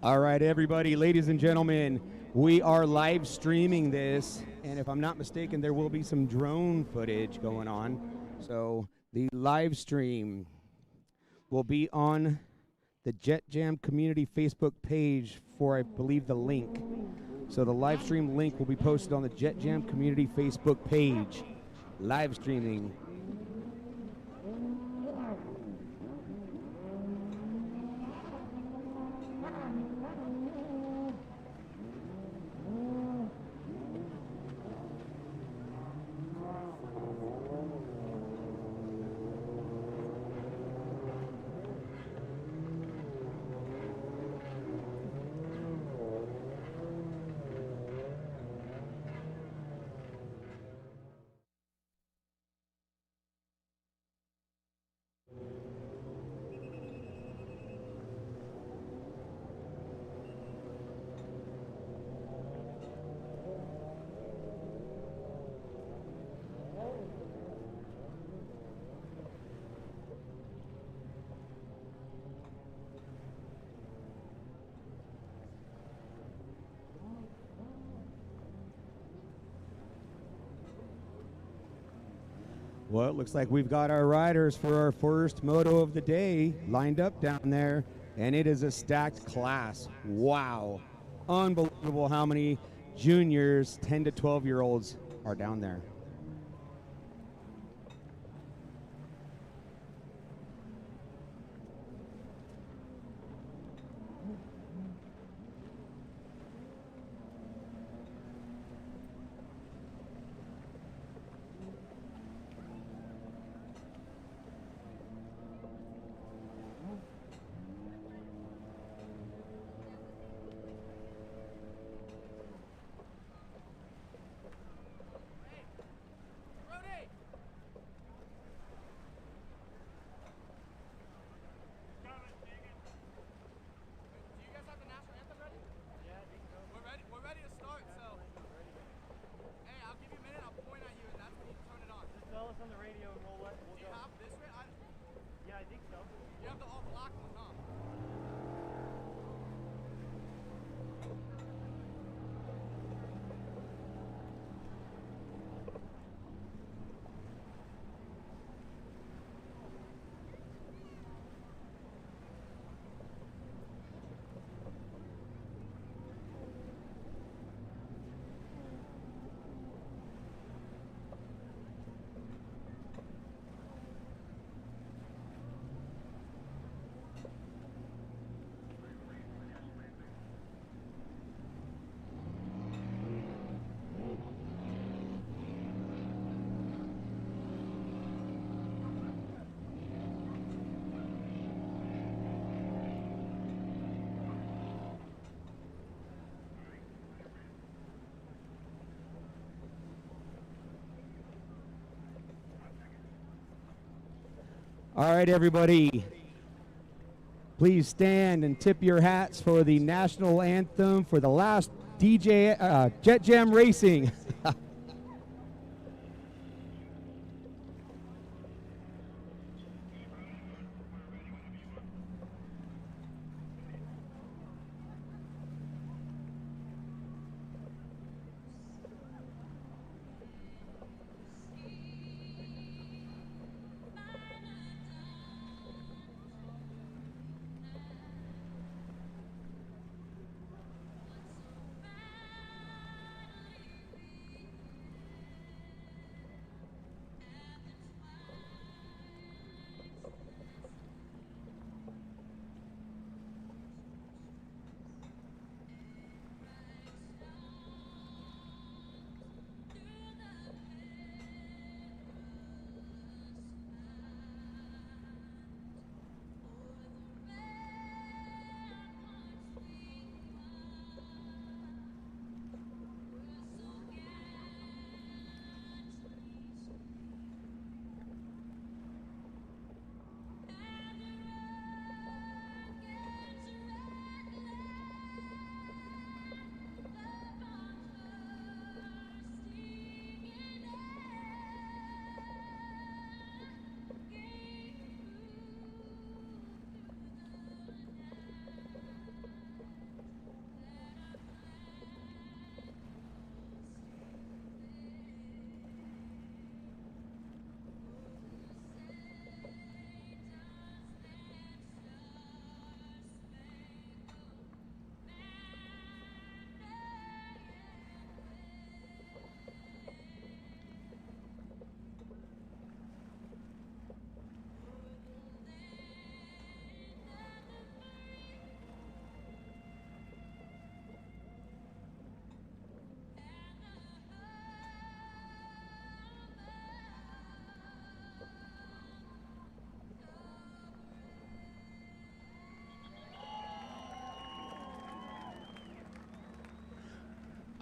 All right, everybody, ladies and gentlemen, we are live streaming this, and if I'm not mistaken, there will be some drone footage going on. So the live stream will be on the Jet Jam community Facebook page for, I believe, the link. So the live stream link will be posted on the Jet Jam community Facebook page. Live streaming. Well, it looks like we've got our riders for our first moto of the day lined up down there, and it is a stacked class. Wow. Unbelievable how many juniors, 10 to 12-year-olds are down there. All right, everybody. Please stand and tip your hats for the national anthem for the last Jet Jam Racing.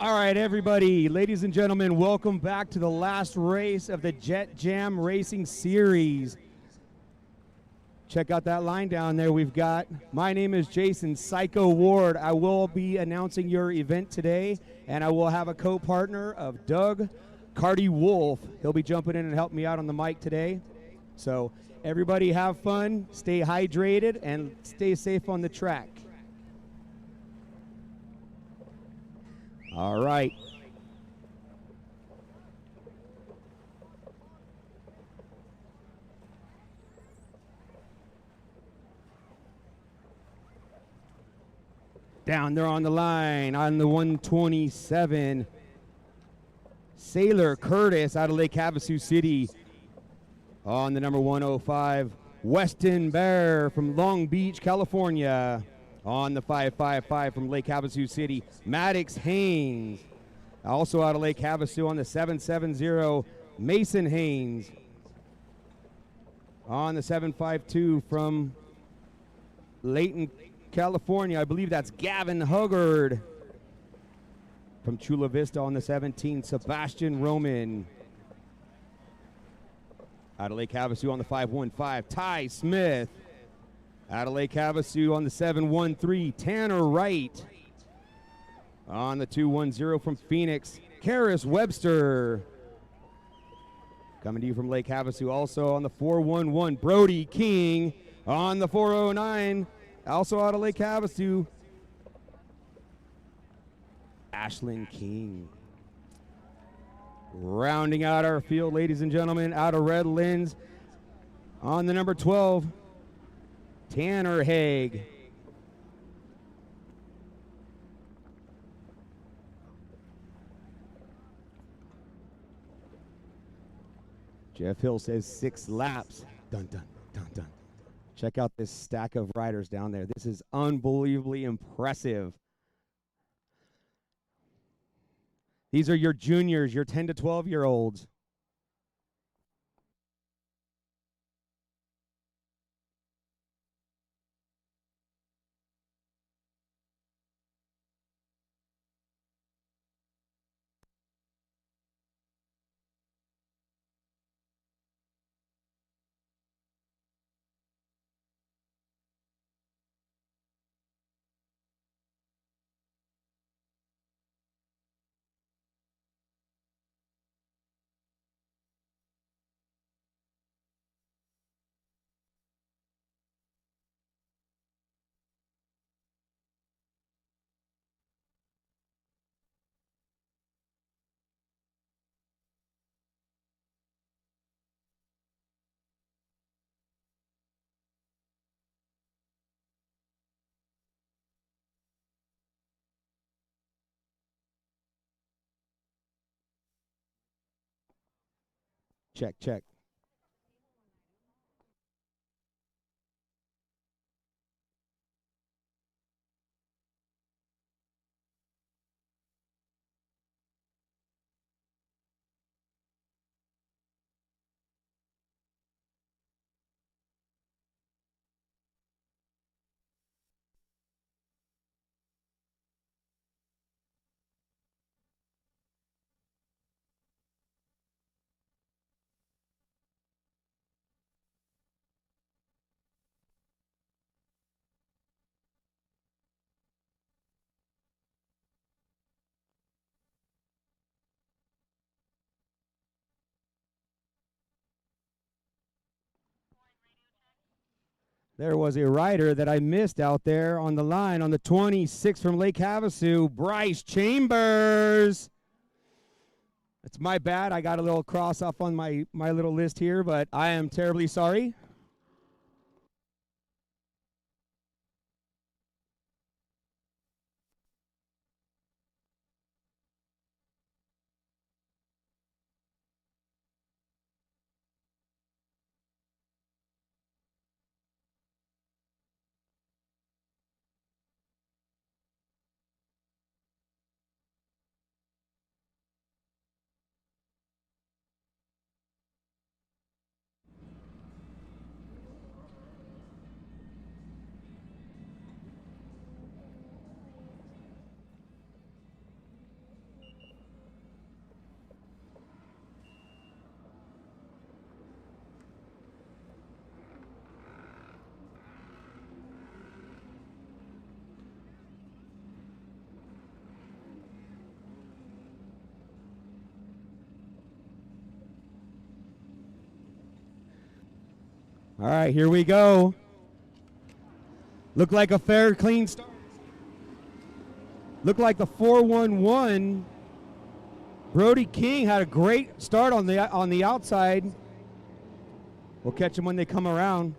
All right, everybody, ladies and gentlemen, welcome back to the last race of the Jet Jam Racing Series. Check out that line down there we've got. My name is Jason Psycho Ward. I will be announcing your event today, and I will have a co-partner of Doug Cardi Wolf. He'll be jumping in and helping me out on the mic today. So everybody have fun, stay hydrated, and stay safe on the track. All right. Down there on the line on the 127. Sailor Curtis out of Lake Havasu City. On the number 105, Weston Bear from Long Beach, California. On the 555 from Lake Havasu City, Maddox Haynes. Also out of Lake Havasu on the 770, Mason Haynes. On the 752 from Layton, California, I believe that's Gavin Huggard. From Chula Vista on the 17, Sebastian Roman. Out of Lake Havasu on the 515, Ty Smith. Out of Lake Havasu on the 713, Tanner Wright. On the 210 from Phoenix, Karis Webster. Coming to you from Lake Havasu also on the 411, Brody King. On the 409, also out of Lake Havasu, Ashlyn King. Rounding out our field, ladies and gentlemen, out of Redlands, on the number 12, Tanner Haig. Jeff Hill says 6 laps. Dun, dun, dun, dun. Check out this stack of riders down there. This is unbelievably impressive. These are your juniors, your 10 to 12-year-olds. Check, check. There was a rider that I missed out there on the line on the 26 from Lake Havasu, Bryce Chambers. It's my bad. I got a little cross off on my little list here, but I am terribly sorry. All right, here we go. Look like a fair, clean start. Look like the 411. Brody King had a great start on the outside. We'll catch them when they come around.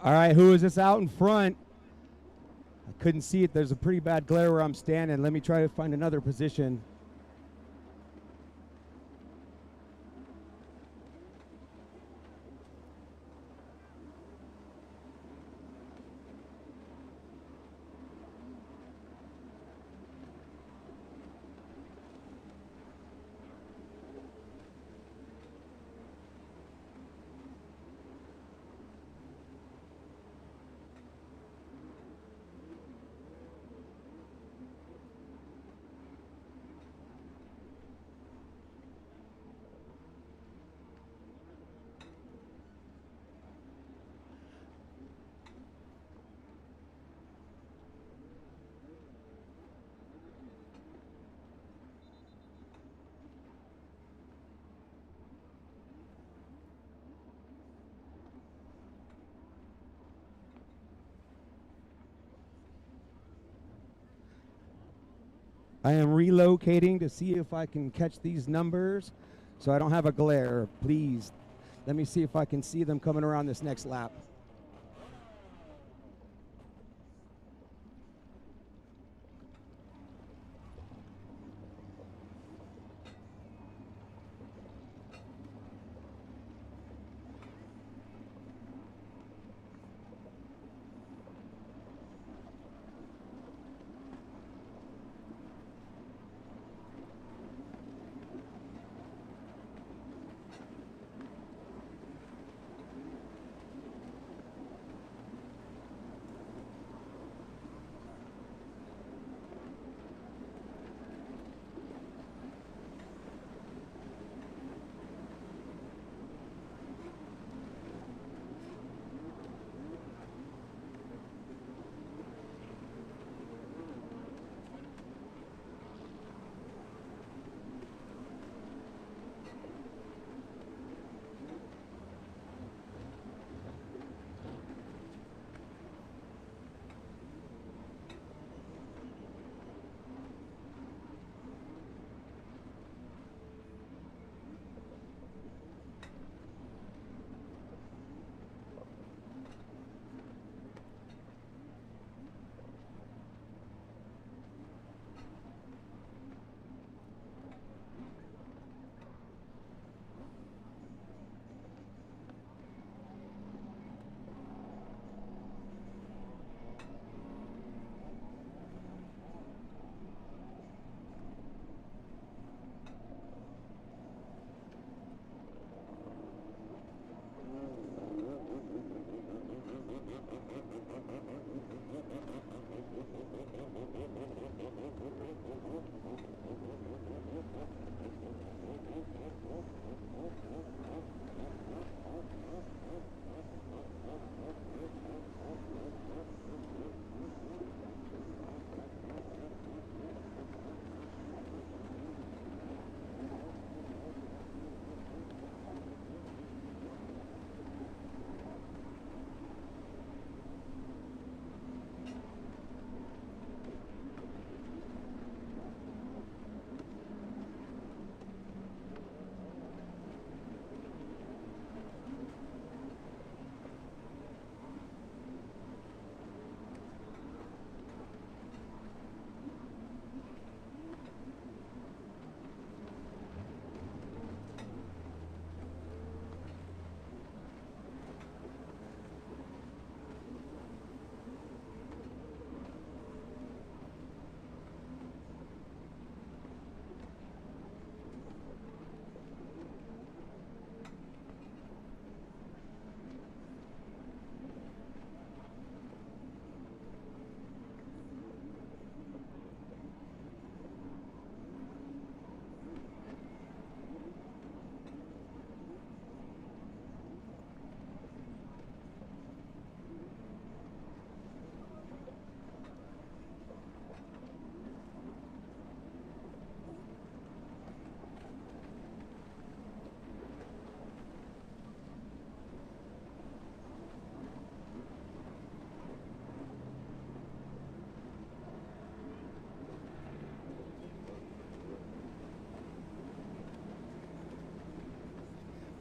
All right, who is this out in front? I couldn't see it. There's a pretty bad glare where I'm standing. Let me try to find another position. I am relocating to see if I can catch these numbers so I don't have a glare. Please, let me see if I can see them coming around this next lap.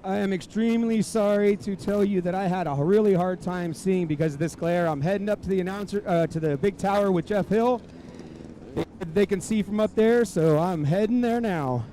I am extremely sorry to tell you that I had a really hard time seeing because of this glare. I'm heading up to the to the big tower with Jeff Hill. They can see from up there, so I'm heading there now.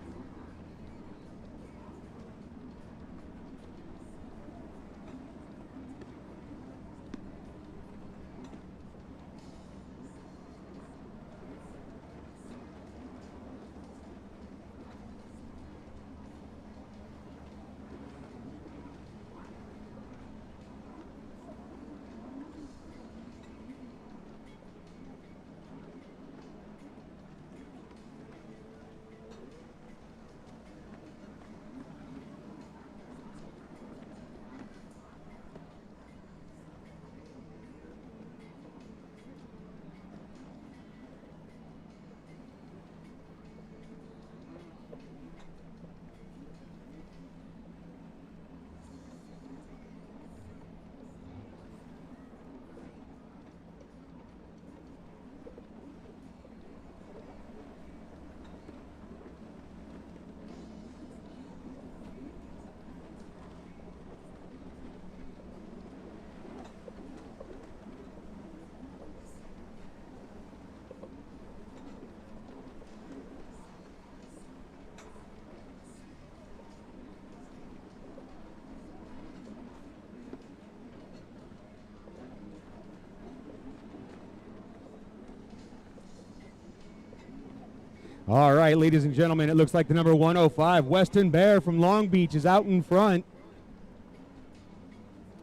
All right, ladies and gentlemen, it looks like the number 105, Weston Bear from Long Beach, is out in front.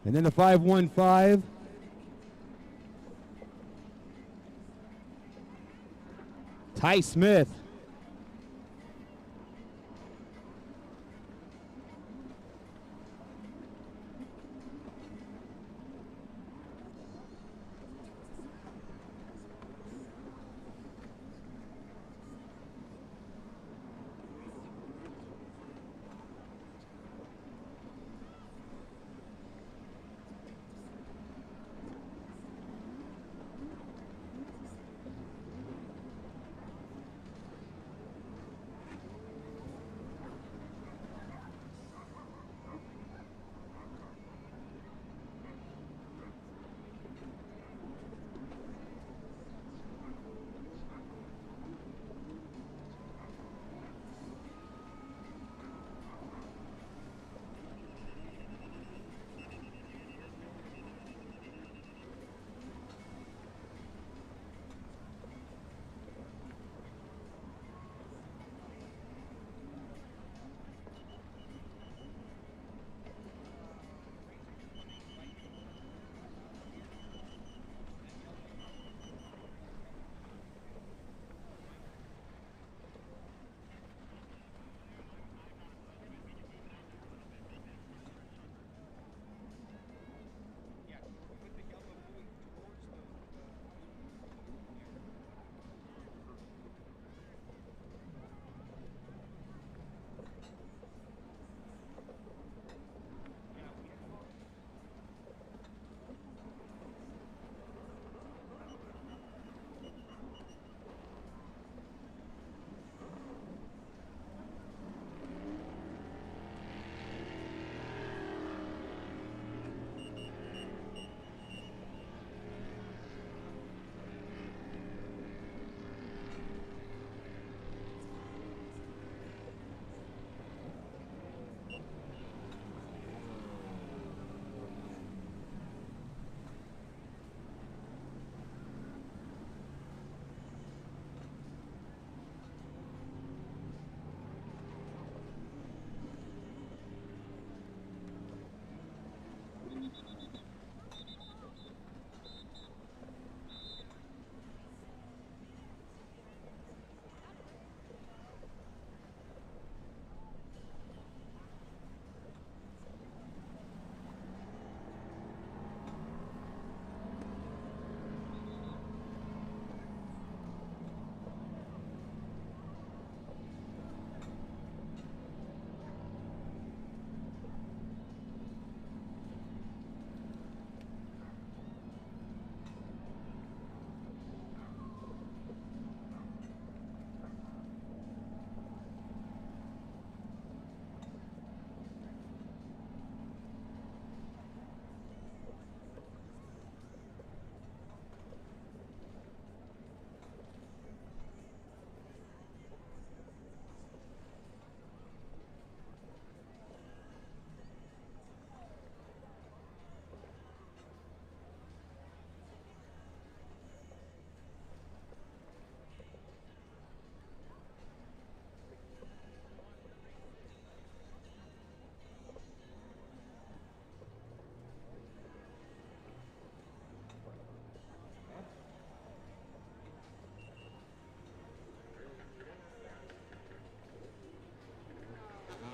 And then the 515, Ty Smith.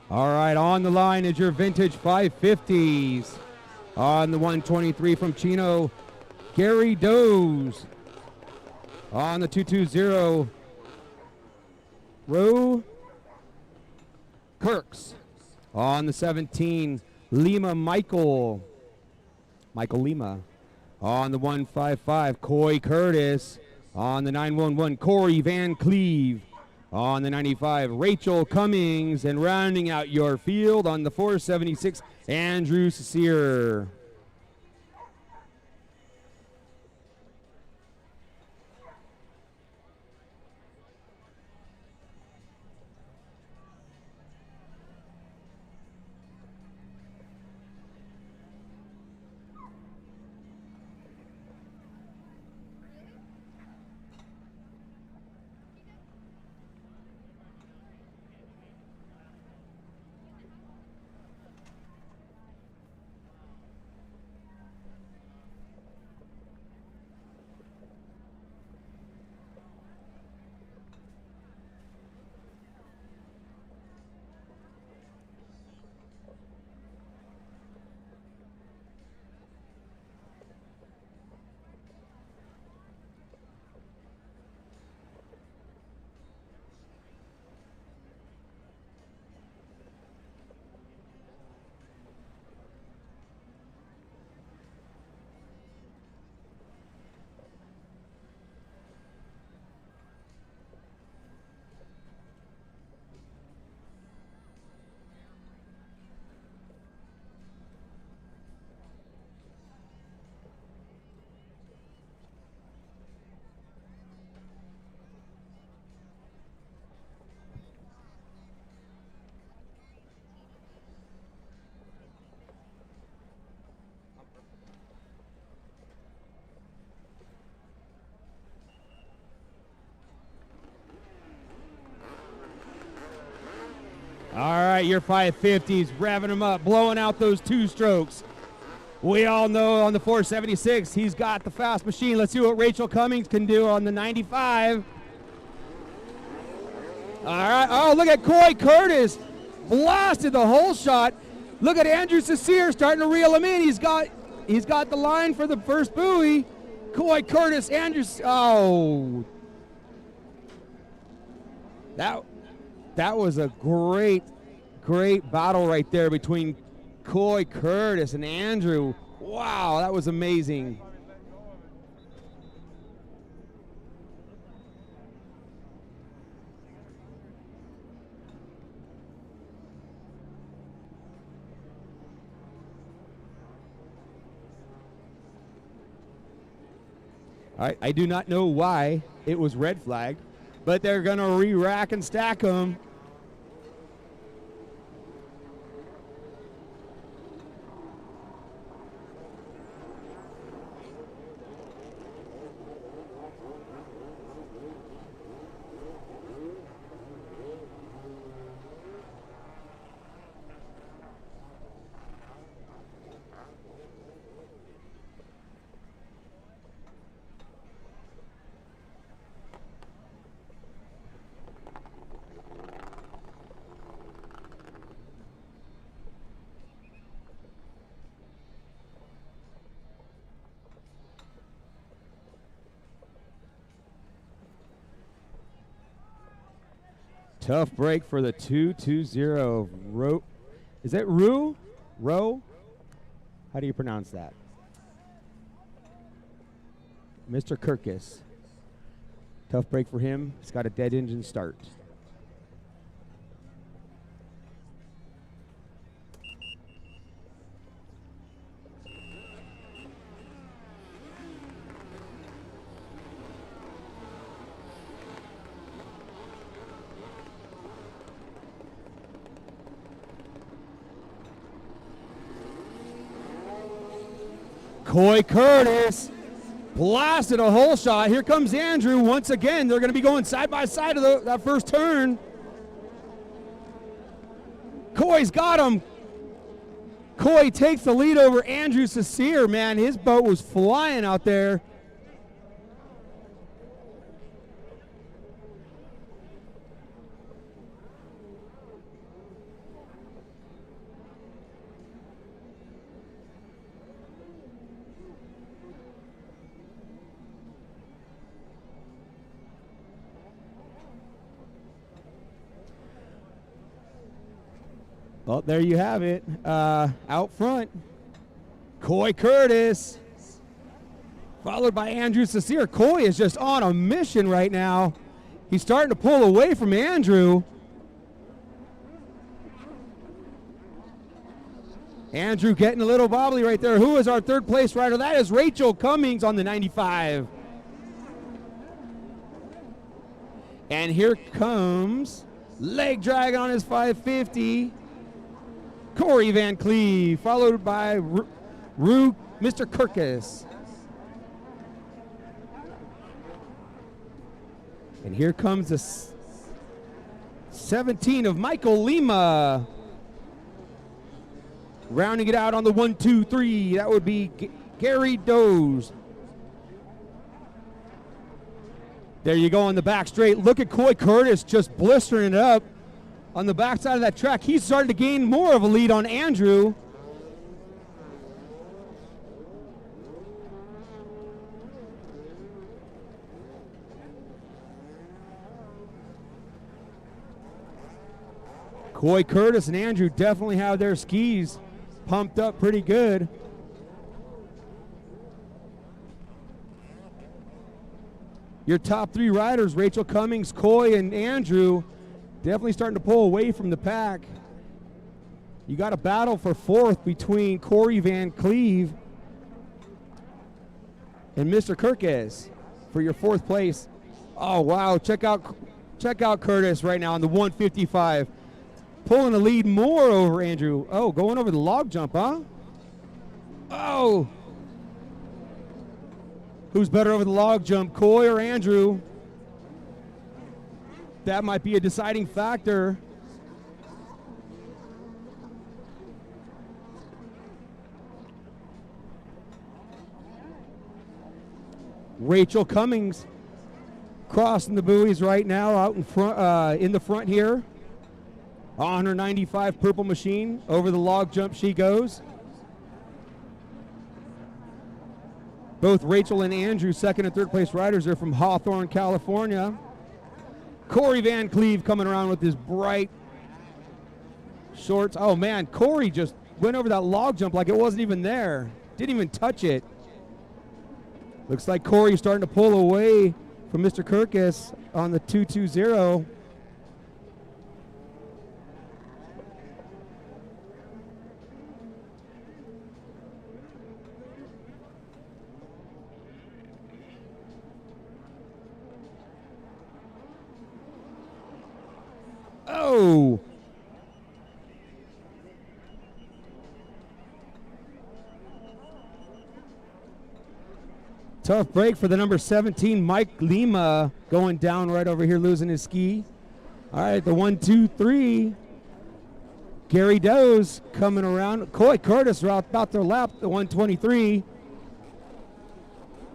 All right, on the line is your vintage 550s. On the 123 from Chino, Gary Doze. On the 220, Roe Kirks. On the 17, Lima Michael Lima. On the 155, Coy Curtis. On the 911, Corey Van Cleve. On the 95, Rachel Cummings. And rounding out your field on the 476, Andrew Sear. All right, your 550s, revving them up, blowing out those two strokes. We all know on the 476, he's got the fast machine. Let's see what Rachel Cummings can do on the 95. All right, oh, look at Coy Curtis. Blasted the whole shot. Look at Andrew Sear starting to reel him in. He's got the line for the first buoy. Coy Curtis, Andrew, oh. That was a great battle right there between Coy Curtis and Andrew. Wow, that was amazing. I do not know why it was red flagged, but they're going to re-rack and stack them. Tough break for the 220. Is that Roe? How do you pronounce that? Mr. Kirkus. Tough break for him. He's got a dead engine start. Coy Curtis blasted a hole shot. Here comes Andrew once again. They're going to be going side by side of that first turn. Coy's got him. Coy takes the lead over Andrew Sear, man. His boat was flying out there. Well, there you have it. Out front, Coy Curtis, followed by Andrew Cecere. Coy is just on a mission right now. He's starting to pull away from Andrew. Andrew getting a little wobbly right there. Who is our third place rider? That is Rachel Cummings on the 95. And here comes leg drag on his 550. Corey Van Cleve, followed by Mr. Kirkus. And here comes the 17 of Michael Lima. Rounding it out on the 1, 2, 3, that would be Gary Doze. There you go on the back straight. Look at Coy Curtis just blistering it up on the backside of that track. He's starting to gain more of a lead on Andrew. Coy Curtis and Andrew definitely have their skis pumped up pretty good. Your top three riders, Rachel Cummings, Coy, and Andrew, definitely starting to pull away from the pack. You got a battle for fourth between Corey Van Cleve and Mr. Kirkus for your fourth place. Oh wow, check out Curtis right now on the 155. Pulling the lead more over Andrew. Oh, going over the log jump, huh? Oh. Who's better over the log jump, Coy or Andrew? That might be a deciding factor. Rachel Cummings crossing the buoys right now out in front, in the front here. On her 95 Purple Machine, over the log jump she goes. Both Rachel and Andrew, second and third place riders, are from Hawthorne, California. Corey Van Cleve coming around with his bright shorts. Oh man, Corey just went over that log jump like it wasn't even there. Didn't even touch it. Looks like Corey's starting to pull away from Mr. Kirkus on the 220. Oh! Tough break for the number 17, Mike Lima, going down right over here, losing his ski. All right, the 1, 2, 3. Gary Doze coming around. Coy Curtis about to lap the 123.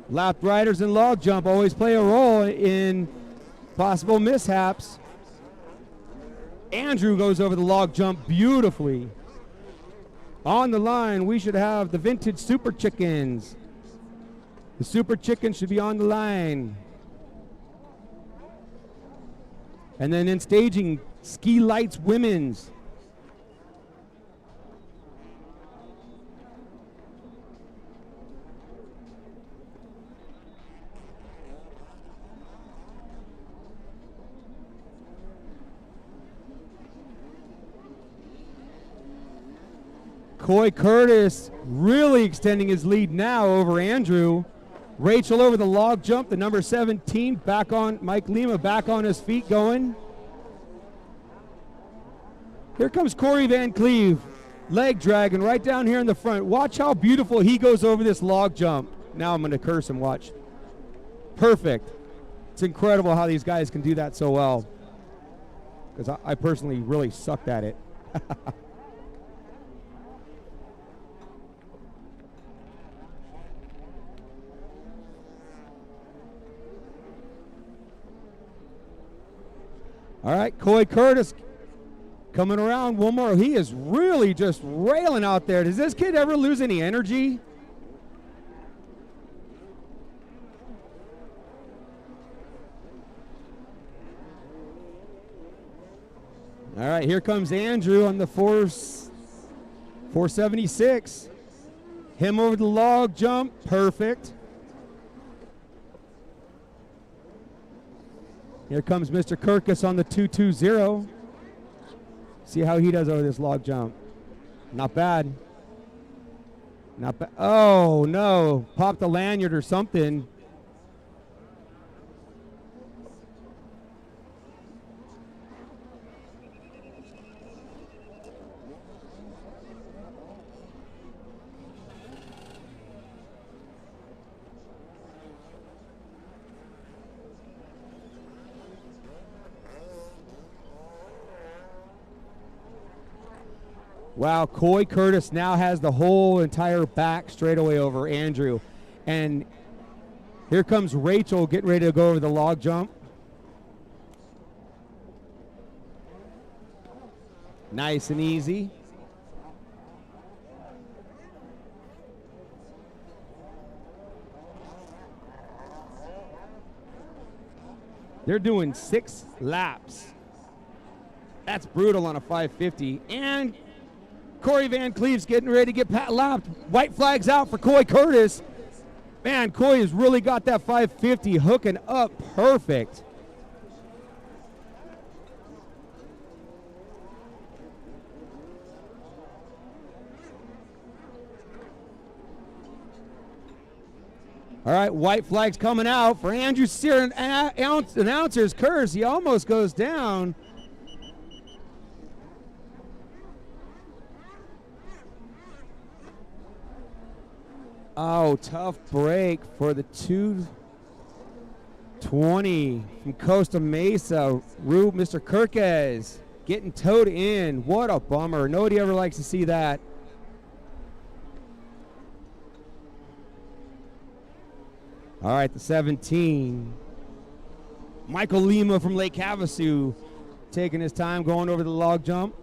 Lap riders and log jump always play a role in possible mishaps. Andrew goes over the log jump beautifully. On the line, we should have the vintage Super Chickens. The Super Chickens should be on the line. And then in staging, Ski Lights Women's. Coy Curtis really extending his lead now over Andrew. Rachel over the log jump, the number 17, back on Mike Lima, back on his feet going. Here comes Corey Van Cleve, leg dragging right down here in the front. Watch how beautiful he goes over this log jump. Now I'm going to curse him, watch. Perfect. It's incredible how these guys can do that so well. Because I personally really sucked at it. All right, Coy Curtis coming around one more. He is really just railing out there. Does this kid ever lose any energy? All right, here comes Andrew on the 476. Him over the log jump, perfect. Here comes Mr. Kirkus on the 220. See how he does over this log jump. Not bad. Not bad. Oh, no. Popped the lanyard or something. Wow, Coy Curtis now has the whole entire back straightaway over Andrew. And here comes Rachel getting ready to go over the log jump. Nice and easy. They're doing 6 laps. That's brutal on a 550. And Corey Van Cleve's getting ready to get lapped. White flag's out for Coy Curtis. Man, Coy has really got that 550 hooking up perfect. All right, white flag's coming out for Andrew Sear. Announcer's curse. He almost goes down. Oh, tough break for the 220 from Costa Mesa. Mr. Kirkes getting towed in. What a bummer. Nobody ever likes to see that. All right, the 17. Michael Lima from Lake Havasu taking his time going over the log jump.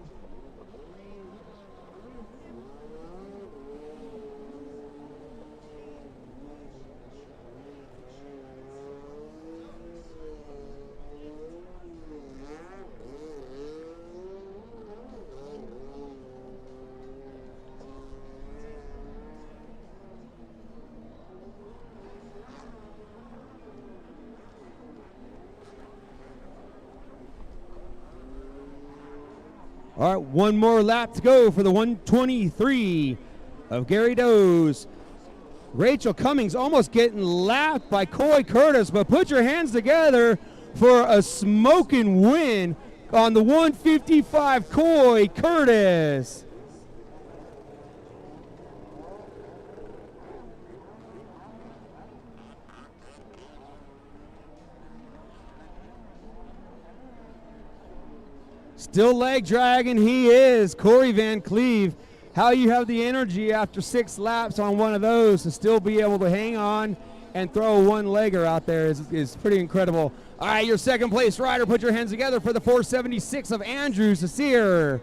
All right, one more lap to go for the 123 of Gary Does. Rachel Cummings almost getting lapped by Coy Curtis, but put your hands together for a smoking win on the 155 Coy Curtis. Still leg dragging, he is. Corey Van Cleve, how you have the energy after 6 laps on one of those to still be able to hang on and throw a one-legger out there is pretty incredible. All right, your second place rider, put your hands together for the 476 of Andrew Sasir.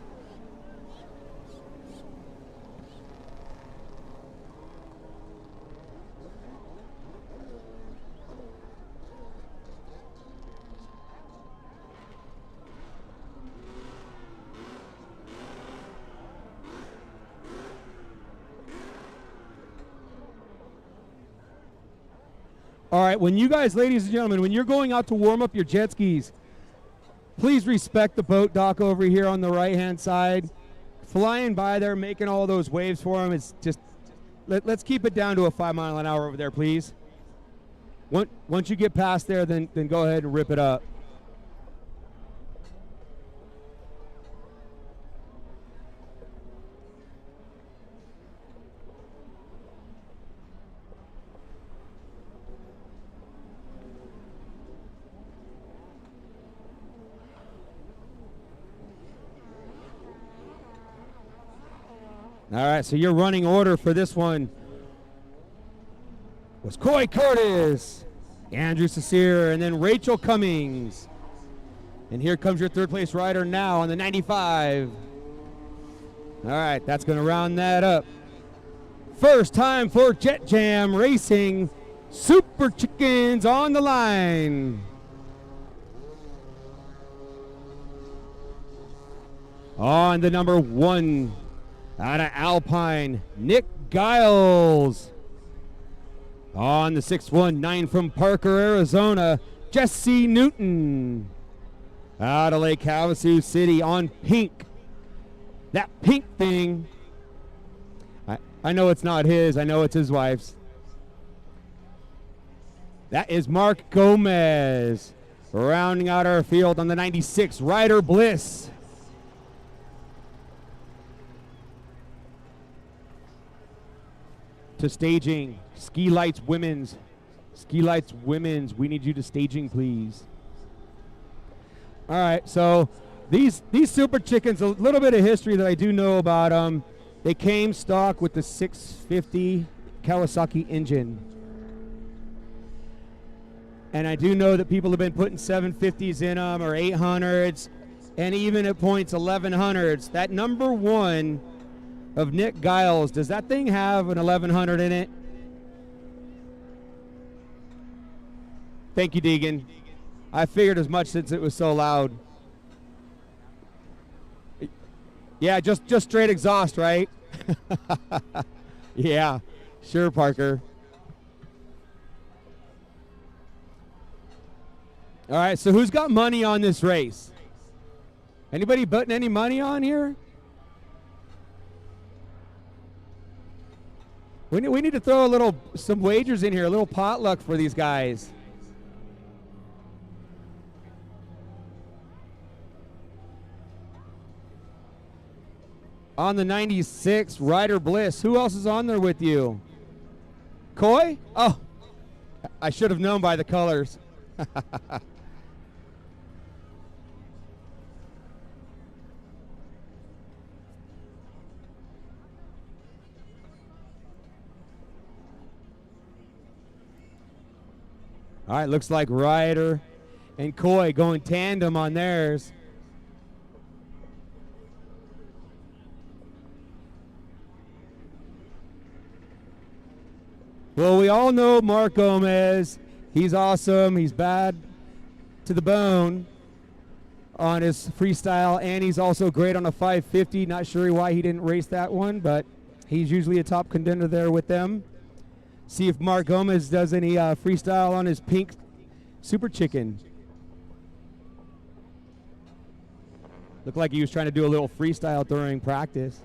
All right, when you guys, ladies and gentlemen, when you're going out to warm up your jet skis, please respect the boat dock over here on the right-hand side. Flying by there, making all those waves for them, it's just, let's keep it down to a 5 mile an hour over there, please. Once you get past there, then go ahead and rip it up. All right, so your running order for this one was Coy Curtis, Andrew Sasir, and then Rachel Cummings. And here comes your third place rider now on the 95. All right, that's going to round that up. First time for Jet Jam Racing, Super Chickens on the line. On the number 1 out of Alpine, Nick Giles. On the 619 from Parker, Arizona, Jesse Newton. Out of Lake Havasu City on pink. That pink thing, I know it's not his, I know it's his wife's. That is Mark Gomez. Rounding out our field on the 96, Ryder Bliss. To staging, Ski Lights Women's. Ski Lights Women's, we need you to staging, please. All right, so these Super Chickens, a little bit of history that I do know about them. They came stock with the 650 Kawasaki engine. And I do know that people have been putting 750s in them or 800s, and even at points 1100s. That number 1 of Nick Giles, does that thing have an 1100 in it? Thank you, Deegan. I figured as much since it was so loud. Yeah, just straight exhaust, right? Yeah, sure, Parker. All right, so who's got money on this race? Anybody putting any money on here? We need to throw some wagers in here, a little potluck for these guys. On the 96, Ryder Bliss. Who else is on there with you? Coy? Oh, I should have known by the colors. All right, looks like Ryder and Coy going tandem on theirs. Well, we all know Mark Gomez. He's awesome. He's bad to the bone on his freestyle, and he's also great on a 550. Not sure why he didn't race that one, but he's usually a top contender there with them. See if Mark Gomez does any freestyle on his pink Super Chicken. Looked like he was trying to do a little freestyle during practice.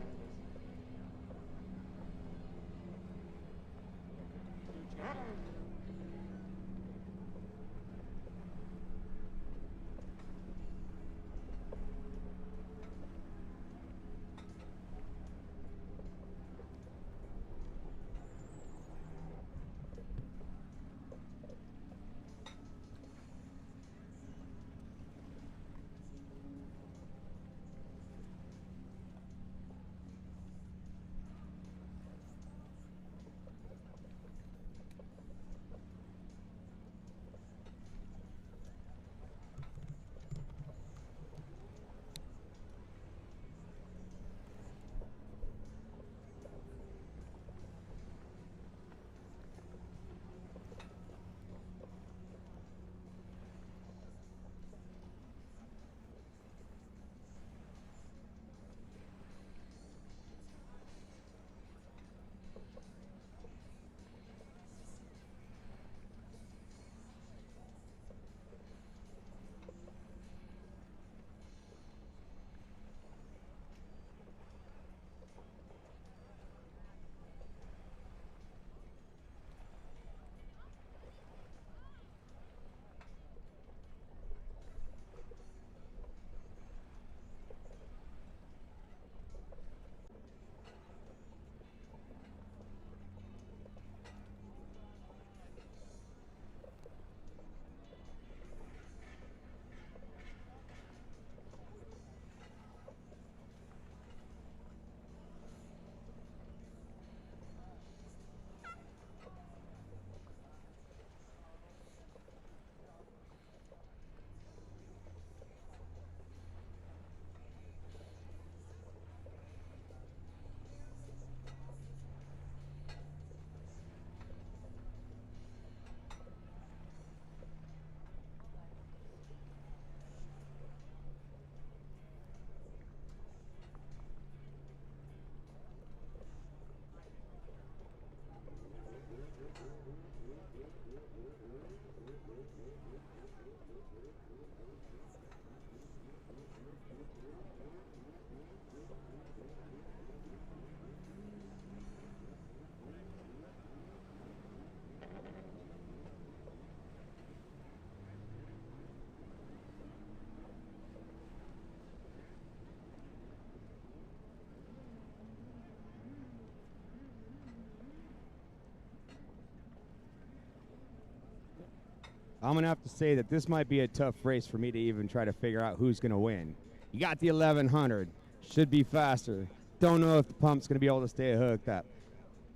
I'm going to have to say that this might be a tough race for me to even try to figure out who's going to win. You got the 1100. Should be faster. Don't know if the pump's going to be able to stay hooked up.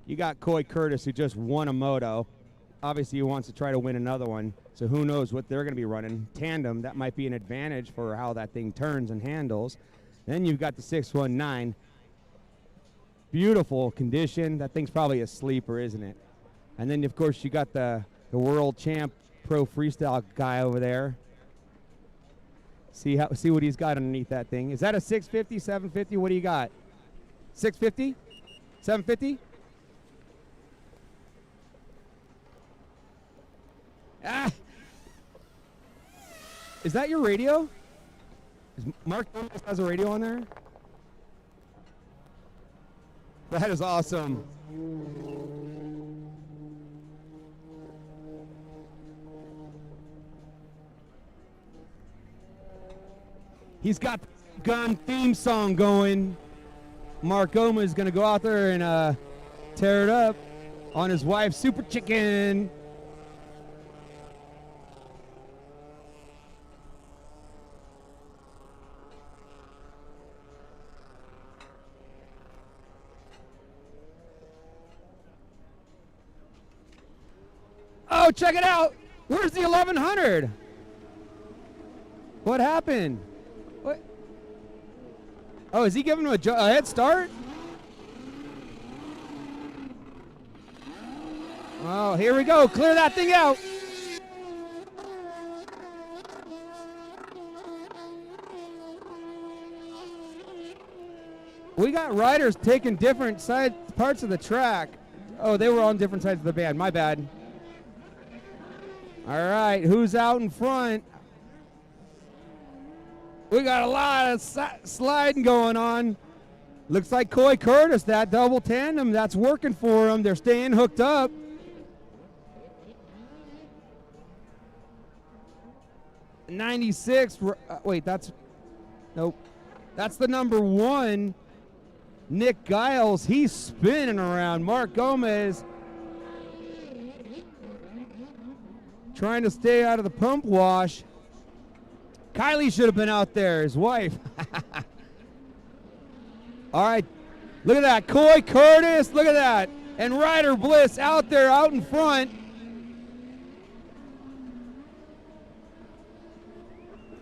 You got Coy Curtis, who just won a moto. Obviously, he wants to try to win another one, so who knows what they're going to be running. Tandem, that might be an advantage for how that thing turns and handles. Then you've got the 619. Beautiful condition. That thing's probably a sleeper, isn't it? And then, of course, you got the world champ pro freestyle guy over there. See what he's got underneath that thing. Is that a 650, 750? What do you got? 650? 750? Ah! Is that your radio? Is Mark Gomez has a radio on there? That is awesome. He's got the gun theme song going. Mark Gomez is going to go out there and tear it up on his wife's Super Chicken. Oh, check it out. Where's the 1100? What happened? What? Oh, is he giving him a head start? Oh, here we go. Clear that thing out. We got riders taking different parts of the track. Oh, they were on different sides of the band. My bad. All right, who's out in front? We got a lot of sliding going on. Looks like Coy Curtis, that double tandem, that's working for him. They're staying hooked up. '96. Wait, nope. That's the number one. Nick Giles, he's spinning around. Mark Gomez trying to stay out of the pump wash. Kylie should have been out there, his wife. All right, look at that. Coy Curtis, look at that. And Ryder Bliss out there, out in front.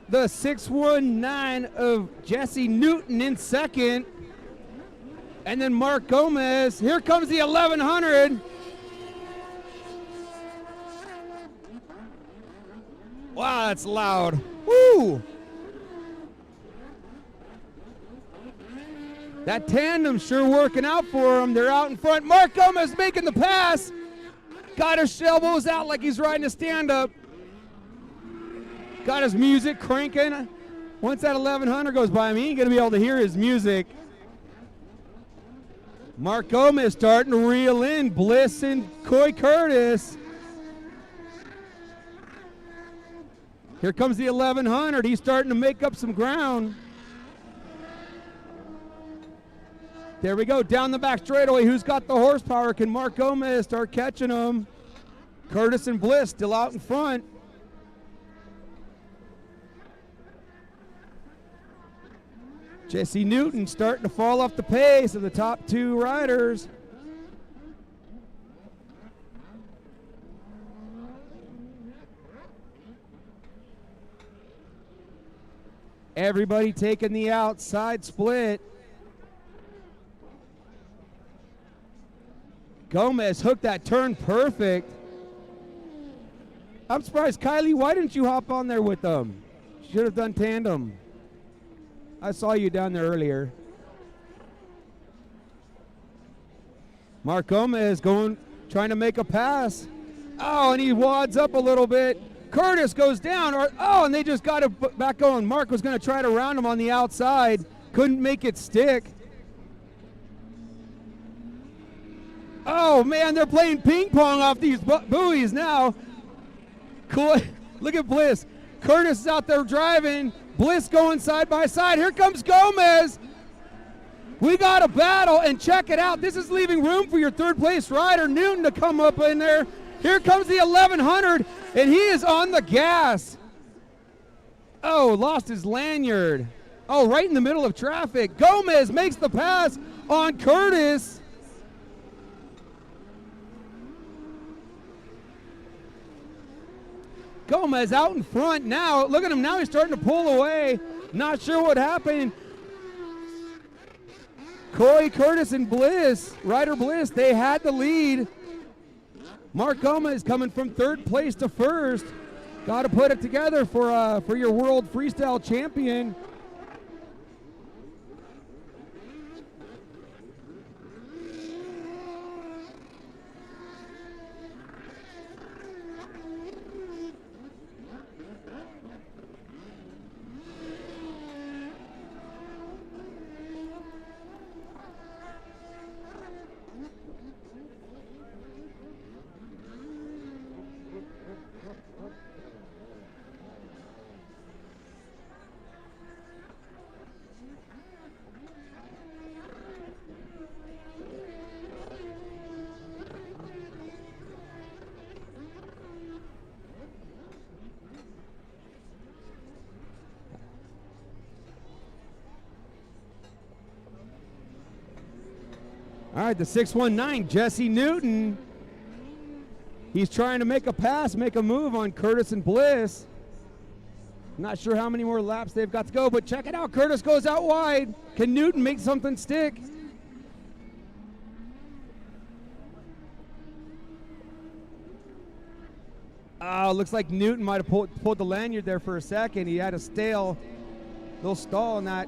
The 619 of Jesse Newton in second. And then Mark Gomez. Here comes the 1100. Wow, that's loud. Woo! That tandem's sure working out for him. They're out in front. Mark Gomez making the pass. Got his elbows out like he's riding a stand-up. Got his music cranking. Once that 1100 goes by him, he ain't going to be able to hear his music. Mark Gomez starting to reel in. Bliss and Coy Curtis. Here comes the 1100. He's starting to make up some ground. There we go, down the back straightaway. Who's got the horsepower? Can Mark Gomez start catching them? Curtis and Bliss still out in front. Jesse Newton starting to fall off the pace of the top two riders. Everybody taking the outside split. Gomez hooked that turn perfect. I'm surprised, Kylie, why didn't you hop on there with them? Should have done tandem. I saw you down there earlier. Mark Gomez trying to make a pass. Oh, and he wads up a little bit. Curtis goes down, and they just got it back going. Mark was going to try to round him on the outside. Couldn't make it stick. Oh, man, they're playing ping pong off these buoys now. Cool. Look at Bliss. Curtis is out there driving. Bliss going side by side. Here comes Gomez. We got a battle, and check it out. This is leaving room for your third place rider, Newton, to come up in there. Here comes the 1100, and he is on the gas. Oh, lost his lanyard. Oh, right in the middle of traffic. Gomez makes the pass on Curtis. Gomez out in front now. Look at him now. He's starting to pull away. Not sure what happened. Coy, Curtis, and Bliss, Ryder Bliss, they had the lead. Mark Gomez coming from third place to first. Got to put it together for your world freestyle champion. All right, the 619, Jesse Newton. He's trying to make a pass, make a move on Curtis and Bliss. Not sure how many more laps they've got to go, but check it out. Curtis goes out wide. Can Newton make something stick? Oh, looks like Newton might have pulled the lanyard there for a second. He had a little stall in that.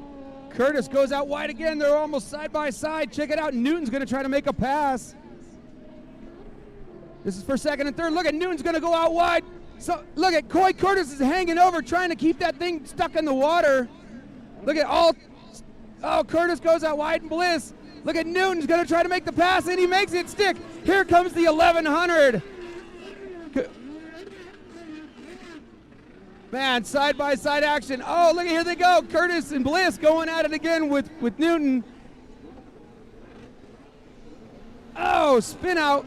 Curtis goes out wide again. They're almost side by side. Check it out. Newton's going to try to make a pass. This is for second and third. Look at Newton's going to go out wide. So look at Coy Curtis is hanging over, trying to keep that thing stuck in the water. Look at Curtis goes out wide and Bliss. Look at Newton's going to try to make the pass, and he makes it stick. Here comes the 1100. Man, side-by-side action. Oh, look at here they go. Curtis and Bliss going at it again with Newton. Oh, spin out.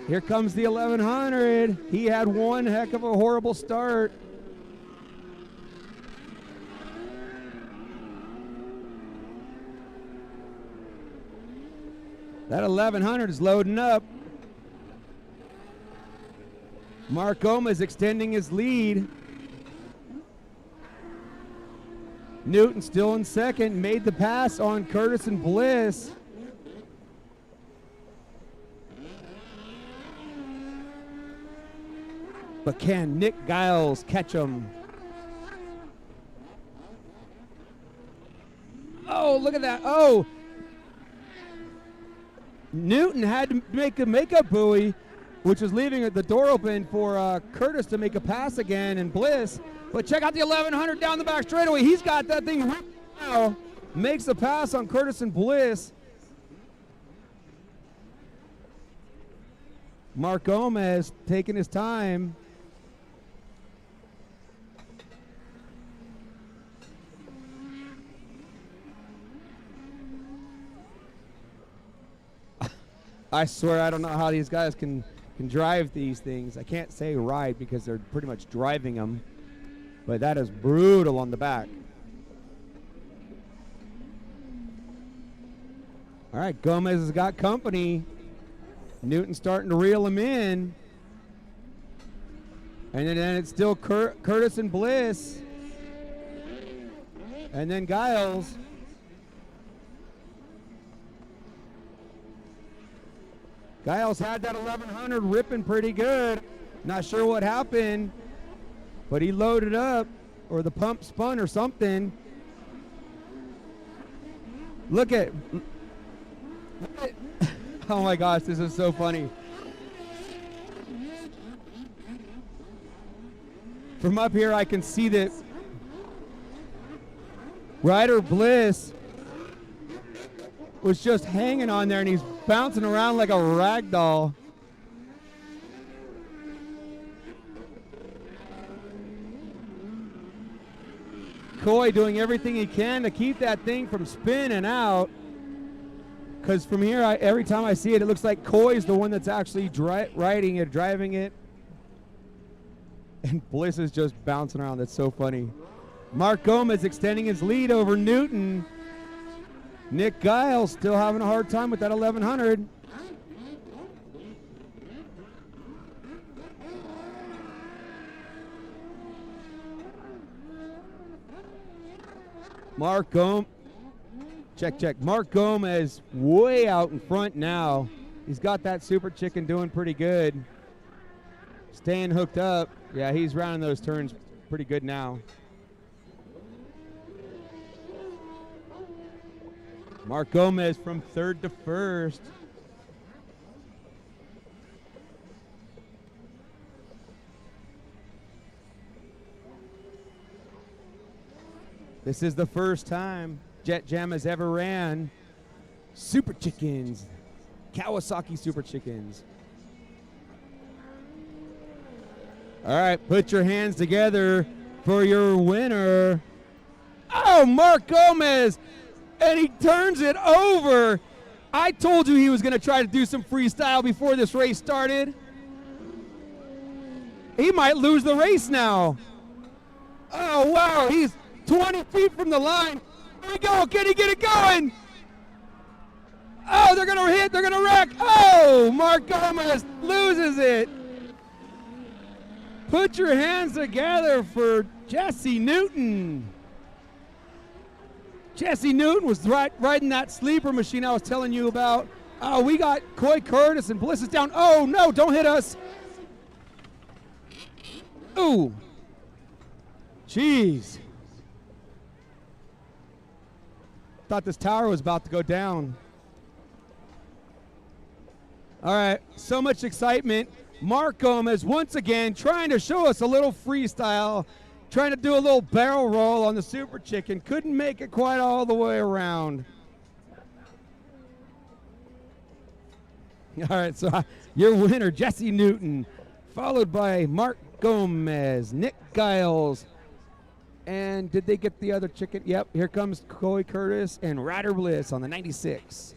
Here comes the 1100. He had one heck of a horrible start. That 1100 is loading up. Mark Gomez extending his lead. Newton still in second, made the pass on Curtis and Bliss. But can Nick Giles catch him? Oh, look at that. Oh. Newton had to make a makeup buoy, which was leaving the door open for Curtis to make a pass again, and Bliss. But check out the 1100 down the back straightaway. He's got that thing right now. Makes the pass on Curtis and Bliss. Mark Gomez taking his time. I swear I don't know how these guys can drive these things. I can't say ride because they're pretty much driving them, but that is brutal on the back. All right, Gomez has got company. Newton's starting to reel him in. And then it's still Curtis and Bliss. And then Giles. Giles had that 1100 ripping pretty good. Not sure what happened, but he loaded up, or the pump spun or something. Look at oh my gosh, this is so funny. From up here, I can see that Ryder Bliss was just hanging on there, and he's bouncing around like a rag doll. Coy doing everything he can to keep that thing from spinning out. Because from here, every time I see it, it looks like Coy's the one that's actually riding it, driving it. And Bliss is just bouncing around. That's so funny. Mark Gomez extending his lead over Newton. Nick Giles still having a hard time with that 1100. Mark Gomez. Check. Mark Gomez way out in front now. He's got that Super Chicken doing pretty good. Staying hooked up. Yeah, he's rounding those turns pretty good now. Mark Gomez from third to first. This is the first time Jet Jam has ever ran Super Chickens, Kawasaki Super Chickens. All right, put your hands together for your winner. Oh, Mark Gomez, and he turns it over. I told you he was going to try to do some freestyle before this race started. He might lose the race now. Oh, wow, he's 20 feet from the line. Here we go. Can he get it going? Oh, they're going to hit. They're going to wreck. Oh, Mark Gomez loses it. Put your hands together for Jesse Newton. Jesse Newton was riding that sleeper machine I was telling you about. Oh, we got Coy Curtis and Bliss is down. Oh, no, don't hit us. Ooh. Jeez. Thought this tower was about to go down. All right, so much excitement. Mark Gomez once again trying to show us a little freestyle, trying to do a little barrel roll on the Super Chicken. Couldn't make it quite all the way around. All right, so your winner, Jesse Newton, followed by Mark Gomez, Nick Giles, and did they get the other chicken? Yep, here comes Coy Curtis and Ryder Bliss on the 96.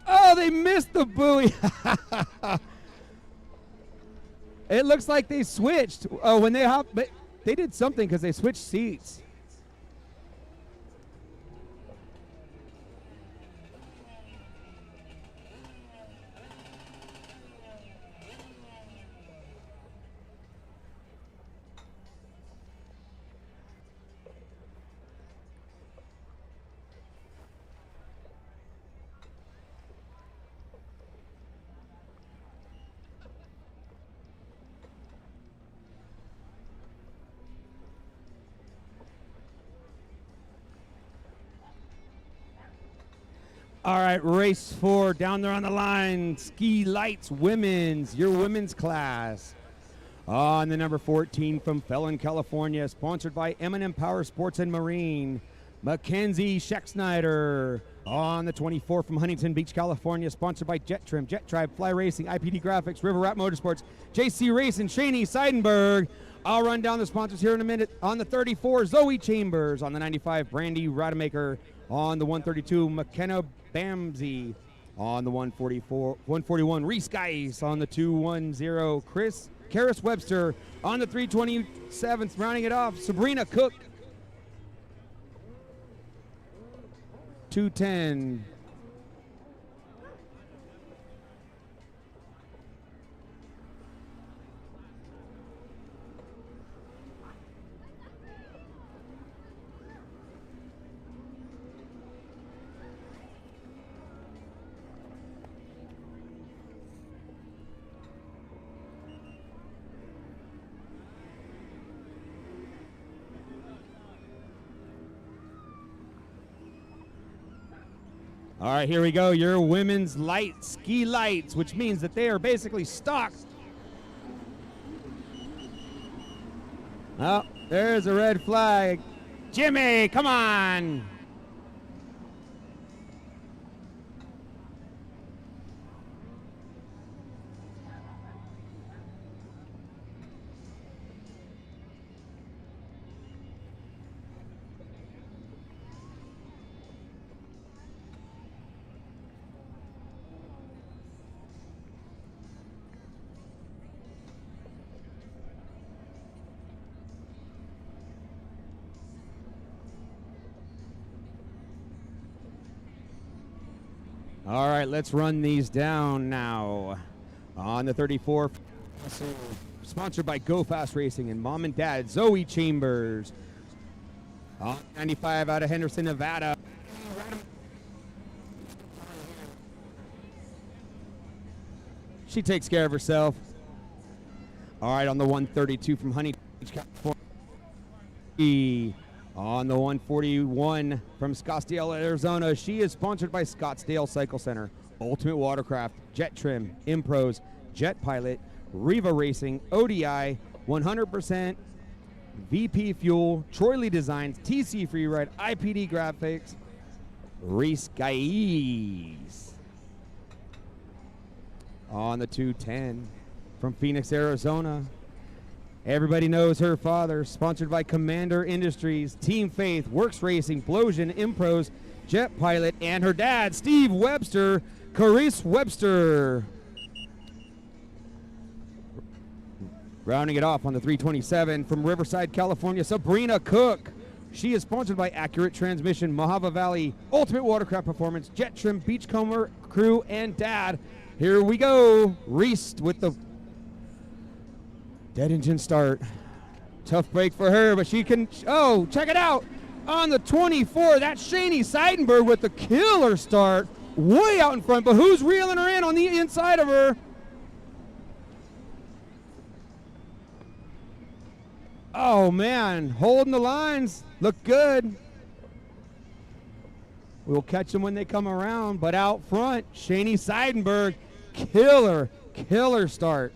Oh, they missed the buoy. It looks like they switched. Oh, when they hopped, but they did something because they switched seats. All right, race 4 down there on the line. Ski Lights Women's, your women's class. On the number 14 from Fallon, California, sponsored by M&M Power Sports and Marine, Mackenzie Scheck-Snyder. On the 24 from Huntington Beach, California, sponsored by Jet Trim, Jet Tribe, Fly Racing, IPD Graphics, River Rat Motorsports, JC Racing, Shani Seidenberg. I'll run down the sponsors here in a minute. On the 34, Zoe Chambers. On the 95, Brandy Rademacher. On the 132, McKenna Bamsey. On the 141, Reese Geis. On the 210, Karis Webster. On the 327th, rounding it off, Sabrina Cook. 210. All right, here we go. Your women's light ski lights, which means that they are basically stocked. Oh, there's a red flag. Jimmy, come on. All right, let's run these down now. On the 34, sponsored by Go Fast Racing and Mom and Dad, Zoe Chambers. On 95 out of Henderson, Nevada. She takes care of herself. All right, on the 132 from Honey, California. On the 141 from Scottsdale, Arizona. She is sponsored by Scottsdale Cycle Center, Ultimate Watercraft, Jet Trim, Impros, Jet Pilot, Riva Racing, ODI, 100%, VP Fuel, Troy Lee Designs, TC Freeride, IPD Graphics, Reese Gaiz. On the 210 from Phoenix, Arizona. Everybody knows her father, sponsored by Commander Industries, Team Faith, Works Racing, Blosian, Impros, Jet Pilot, and her dad, Steve Webster, Carice Webster. Rounding it off on the 327 from Riverside, California, Sabrina Cook. She is sponsored by Accurate Transmission, Mojave Valley, Ultimate Watercraft Performance, Jet Trim, Beachcomber, Crew, and Dad. Here we go. Reese with the dead engine start. Tough break for her, but she can, oh, check it out. On the 24, that's Shani Seidenberg with the killer start. Way out in front, but who's reeling her in on the inside of her? Oh, man, holding the lines. Look good. We'll catch them when they come around, but out front, Shani Seidenberg, killer start.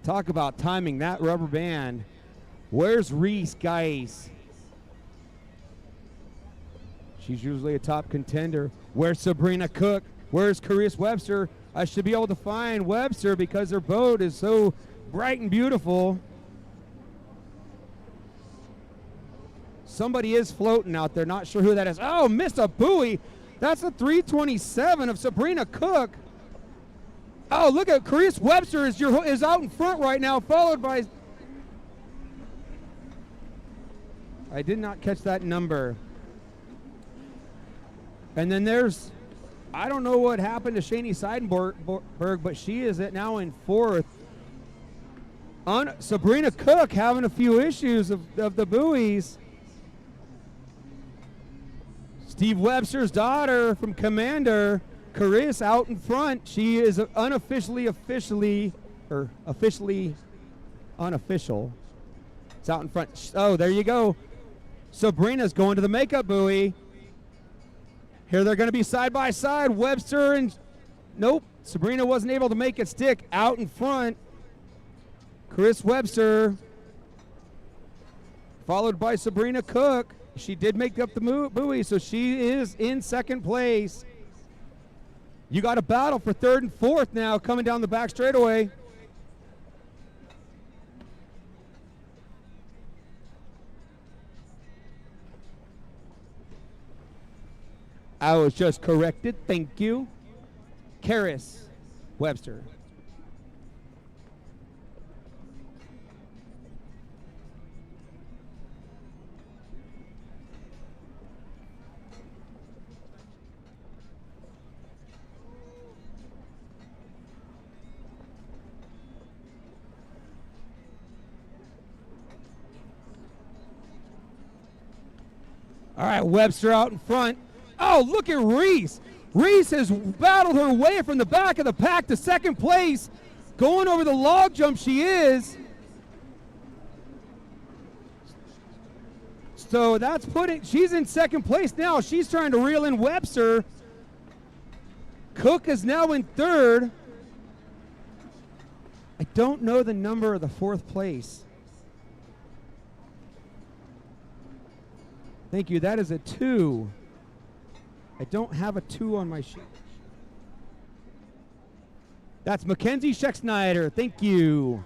Talk about timing that rubber band. Where's Reese, guys? She's usually a top contender. Where's Sabrina Cook? Where's Carice Webster? I should be able to find Webster because her boat is so bright and beautiful. Somebody is floating out there. Not sure who that is. Oh, missed a buoy. That's a 327 of Sabrina Cook. Oh, look at Carice Webster is out in front right now, followed by... I did not catch that number. And then there's... I don't know what happened to Shani Seidenberg, but she is now in fourth. Sabrina Cook having a few issues of the buoys. Steve Webster's daughter from Commander, Carice, out in front. She is officially unofficial. It's out in front. Oh, there you go. Sabrina's going to the makeup buoy. Here they're going to be side by side. Webster and... Nope. Sabrina wasn't able to make it stick. Out in front. Carice Webster. Followed by Sabrina Cook. She did make up the buoy, so she is in second place. You got a battle for third and fourth now coming down the back straightaway. I was just corrected. Thank you. Carice Webster. All right, Webster out in front. Oh, look at Reese. Reese has battled her way from the back of the pack to second place. Going over the log jump she is. So that's she's in second place now. She's trying to reel in Webster. Cook is now in third. I don't know the number of the fourth place. Thank you, that is a 2. I don't have a 2 on my sheet. That's Mackenzie Scheck-Snyder. Thank you.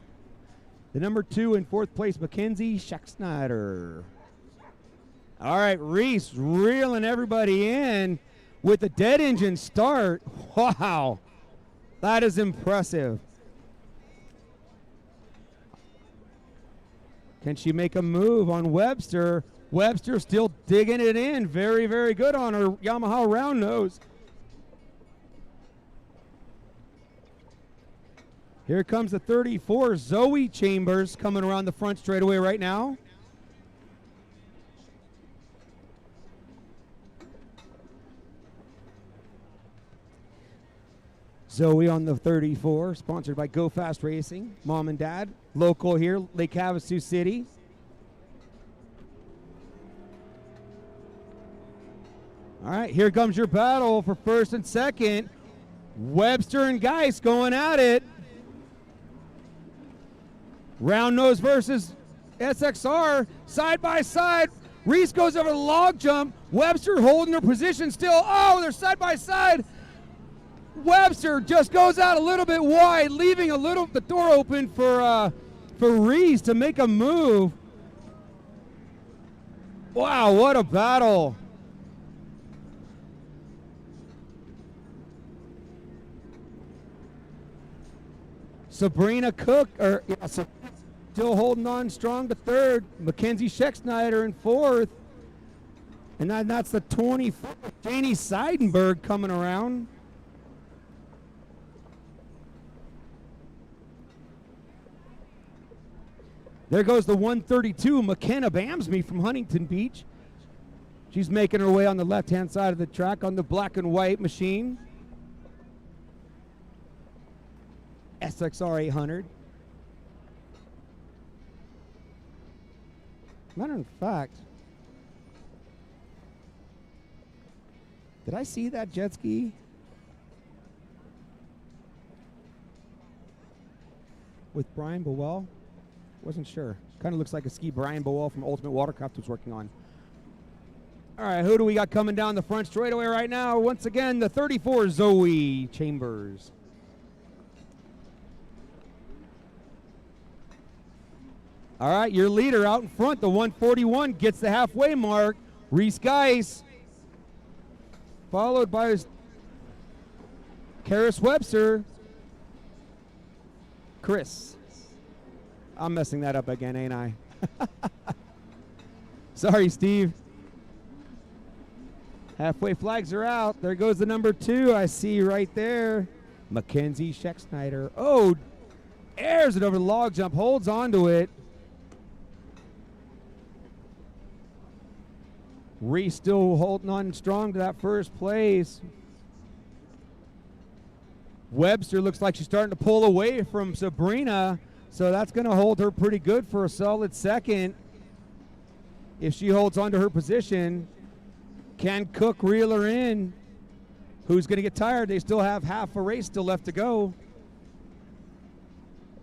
The number 2 in fourth place, Mackenzie Scheck-Snyder. All right, Reese reeling everybody in with the dead engine start. Wow, that is impressive. Can she make a move on Webster? Webster still digging it in. Very, very good on her Yamaha round nose. Here comes the 34, Zoe Chambers, coming around the front straightaway right now. Zoe on the 34, sponsored by Go Fast Racing, mom and dad, local here, Lake Havasu City. All right, here comes your battle for first and second. Webster and Geist going at it. Round nose versus SXR, side by side. Reese goes over the log jump. Webster holding her position still. Oh, they're side by side. Webster just goes out a little bit wide, leaving the door open for Reese to make a move. Wow, what a battle. Sabrina Cook, still holding on strong to third. Mackenzie Schexnayder in fourth. And that's the 24th. Janie Seidenberg coming around. There goes the 132, McKenna Bamsby from Huntington Beach. She's making her way on the left-hand side of the track on the black and white machine. SXR 800. Matter of fact, did I see that jet ski? With Brian Bowell? Wasn't sure. Kind of looks like a ski Brian Bowell from Ultimate Watercraft was working on. All right, who do we got coming down the front straightaway right now? Once again, the 34, Zoe Chambers. All right, your leader out in front, the 141, gets the halfway mark. Reese Geist, followed by Karis Webster. Chris. I'm messing that up again, ain't I? Sorry, Steve. Halfway flags are out. There goes the number 2 I see right there. Mackenzie Schexnayder. Oh, airs it over the log jump, holds onto it. Reese still holding on strong to that first place. Webster looks like she's starting to pull away from Sabrina, so that's going to hold her pretty good for a solid second. If she holds on to her position, can Cook reel her in? Who's going to get tired? They still have half a race still left to go.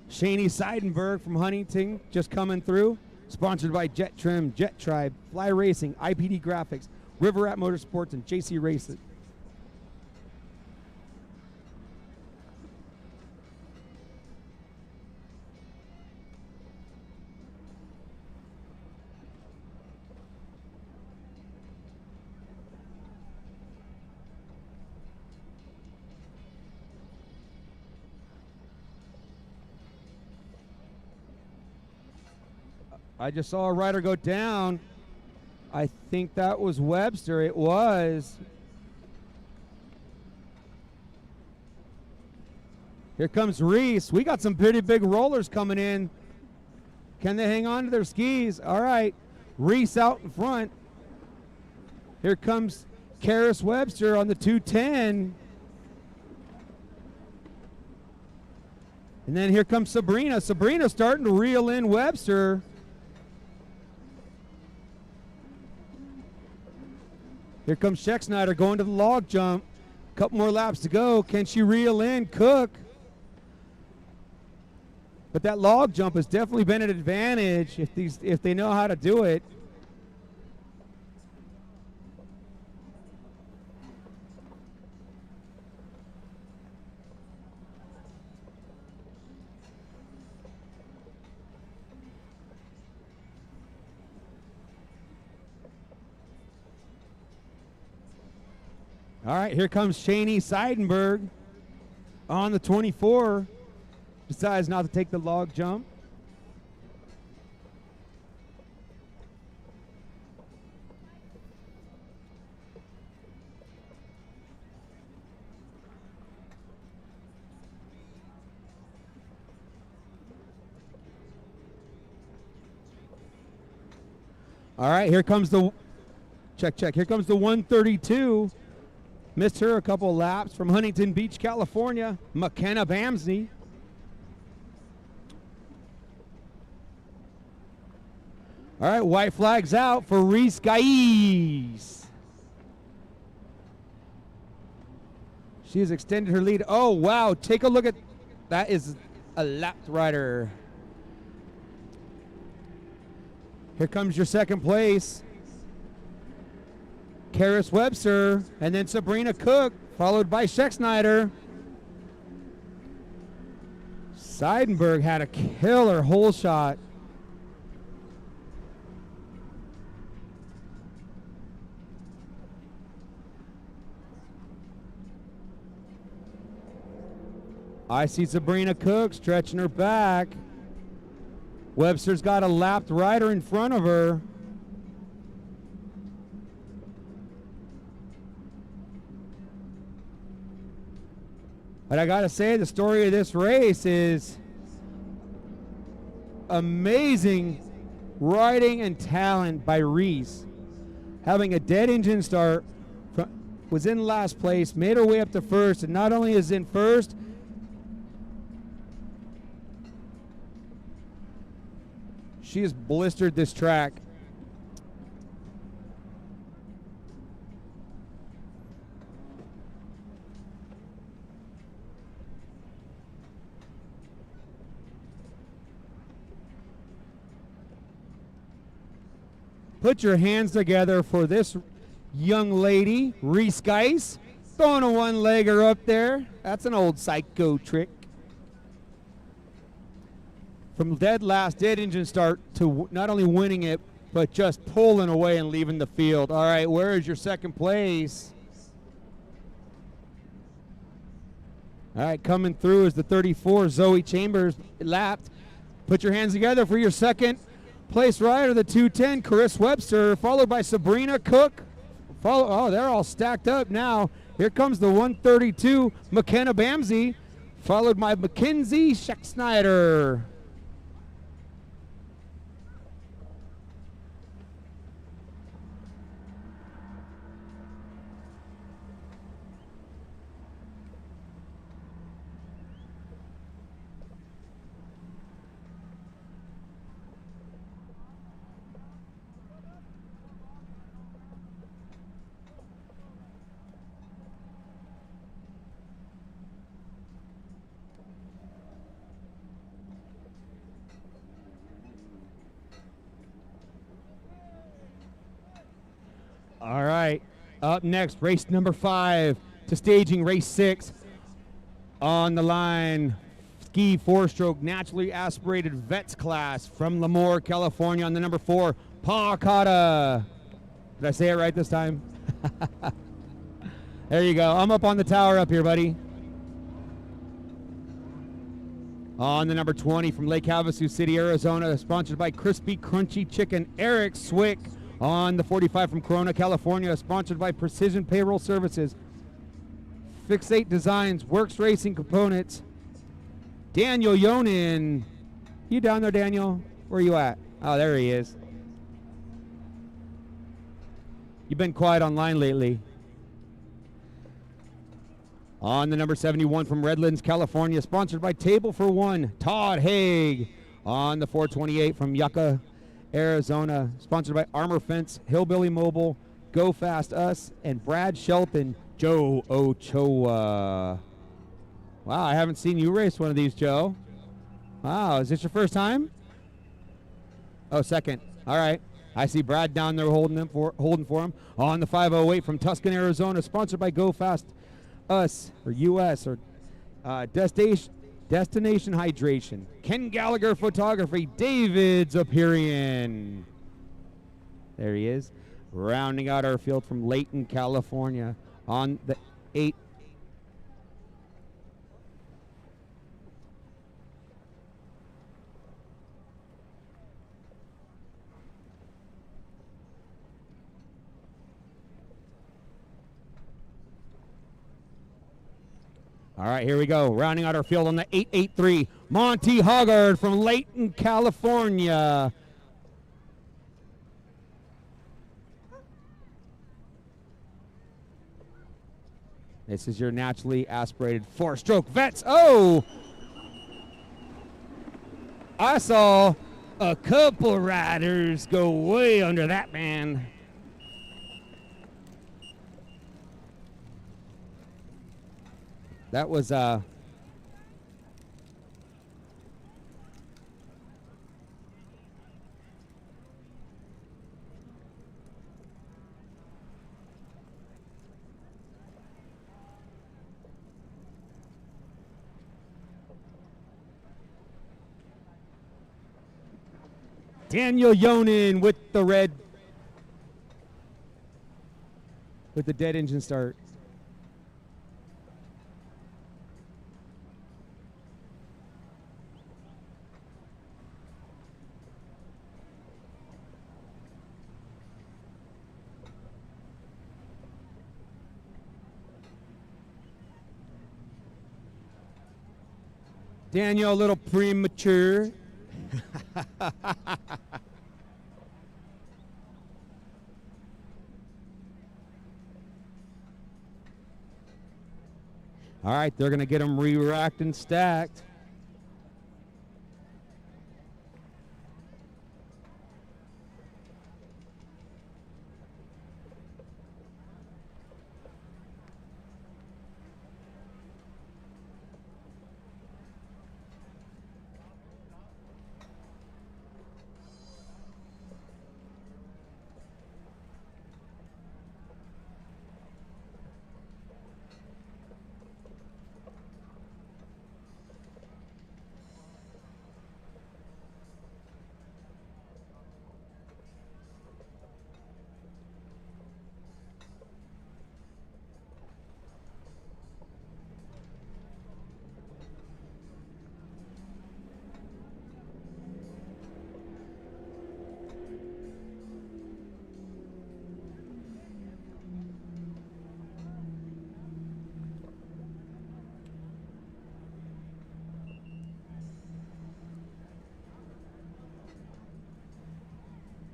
Shani Seidenberg from Huntington just coming through. Sponsored by Jet Trim, Jet Tribe, Fly Racing, IPD Graphics, River Rat Motorsports, and JC Racing. I just saw a rider go down. I think that was Webster. It was. Here comes Reese. We got some pretty big rollers coming in. Can they hang on to their skis? All right. Reese out in front. Here comes Karis Webster on the 210. And then here comes Sabrina. Sabrina starting to reel in Webster. Here comes Schexnayder going to the log jump. Couple more laps to go. Can she reel in Cook? But that log jump has definitely been an advantage if they know how to do it. All right, here comes Shani Seidenberg on the 24. Decides not to take the log jump. All right, here comes the check. Here comes the 132. Missed her a couple laps from Huntington Beach, California. McKenna Bamsley. All right, white flags out for Reese Gais. She has extended her lead. Oh, wow. Take a look at that. Is a lapped rider. Here comes your second place. Karis Webster, and then Sabrina Cook, followed by Schexnayder. Seidenberg had a killer hole shot. I see Sabrina Cook stretching her back. Webster's got a lapped rider in front of her. But I gotta say, the story of this race is amazing riding and talent by Reese. Having a dead engine start, was in last place, made her way up to first, and not only is in first, she has blistered this track. Put your hands together for this young lady, Reese Gais. Throwing a one-legger up there. That's an old psycho trick. From dead last, dead engine start to not only winning it, but just pulling away and leaving the field. All right, where is your second place? All right, coming through is the 34, Zoe Chambers, lapped. Put your hands together for your second place rider, the 210, Karis Webster, followed by Sabrina Cook. Oh, they're all stacked up now. Here comes the 132, McKenna Bamsley, followed by Mackenzie Schexnayder. All right, up next, race number 5 to staging race 6. On the line, ski 4-stroke naturally aspirated vets class from Lemoore, California on the number 4, Paul Cotta. Did I say it right this time? There you go. I'm up on the tower up here, buddy. On the number 20 from Lake Havasu City, Arizona, sponsored by Crispy Crunchy Chicken, Eric Swick. On the 45 from Corona, California, sponsored by Precision Payroll Services, Fixate Designs, Works Racing Components, Daniel Yonin. You down there, Daniel? Where are you at? Oh, there he is. You've been quiet online lately. On the number 71 from Redlands, California, sponsored by Table for One, Todd Haig. On the 428 from Yucca, Arizona, sponsored by Armor Fence, Hillbilly Mobile, Go Fast Us, and Brad Shelton, Joe Ochoa. Wow, I haven't seen you race one of these, Joe. Wow, is this your first time? Oh, second. All right. I see Brad down there holding for him. On the 508 from Tucson, Arizona, sponsored by Go Fast Us, or US, or Destination Hydration. Ken Gallagher Photography, David Zapirian. There he is. Rounding out our field from Layton, California on the 8. All right, here we go. Rounding out our field on the 883, Monty Hoggard from Layton, California. This is your naturally aspirated four-stroke Vets. Oh! I saw a couple riders go way under that man. That was Daniel Yonan with the red, with the dead engine start. Daniel, a little premature. All right, they're going to get them re-racked and stacked.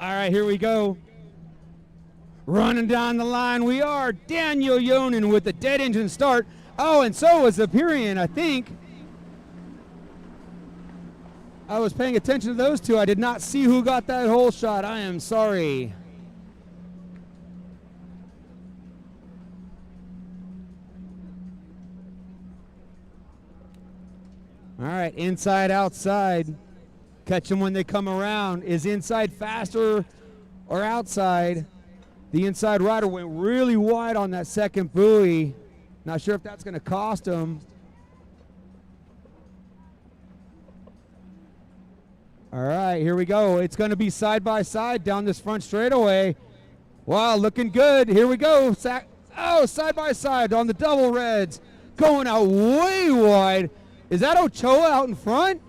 All right, here we go. Running down the line, we are Daniel Yonan with the dead engine start. Oh, and so was Superior, I think. I was paying attention to those two. I did not see who got that whole shot. I am sorry. All right, inside, outside. Catch them when they come around. Is inside faster or outside? The inside rider went really wide on that second buoy. Not sure if that's going to cost him. All right, here we go. It's going to be side by side down this front straightaway. Wow, looking good. Here we go. Oh, side by side on the double reds. Going out way wide. Is that Ochoa out in front?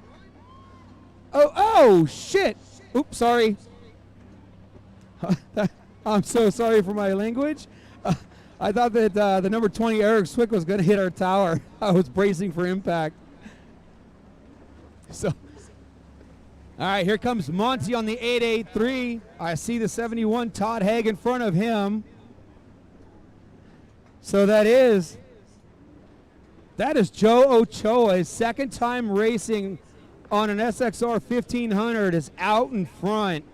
Oh, shit. Oops, sorry. I'm so sorry for my language. I thought that the number 20 Eric Swick was going to hit our tower. I was bracing for impact. So, all right, here comes Monty on the 883. I see the 71 Todd Haig in front of him. So that is Joe Ochoa, his second time racing on an SXR 1500, is out in front.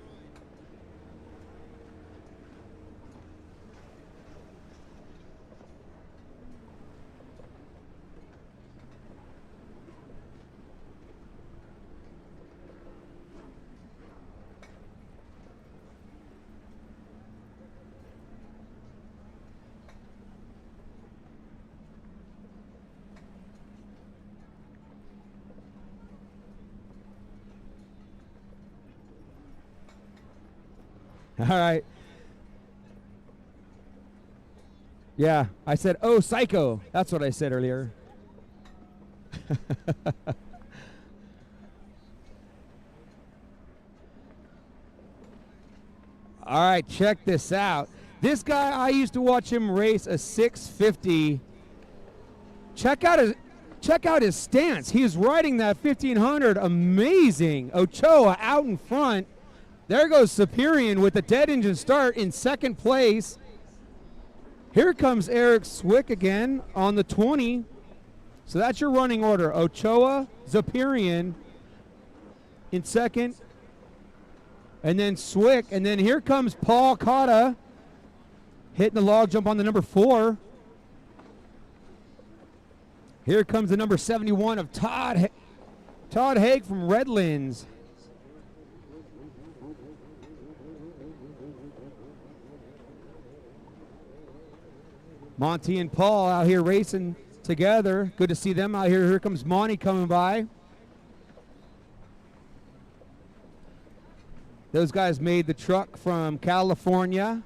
All right. Yeah, I said, oh, psycho. That's what I said earlier. All right, check this out. This guy, I used to watch him race a 650. Check out his stance. He is riding that 1500 amazing. Ochoa out in front. There goes Superior with the dead engine start in second place. Here comes Eric Swick again on the 20. So that's your running order. Ochoa, Zapirian in second. And then Swick. And then here comes Paul Cotta hitting the log jump on the number 4. Here comes the number 71 of Todd Haig from Redlands. Monty and Paul out here racing together. Good to see them out here. Here comes Monty coming by. Those guys made the truck from California.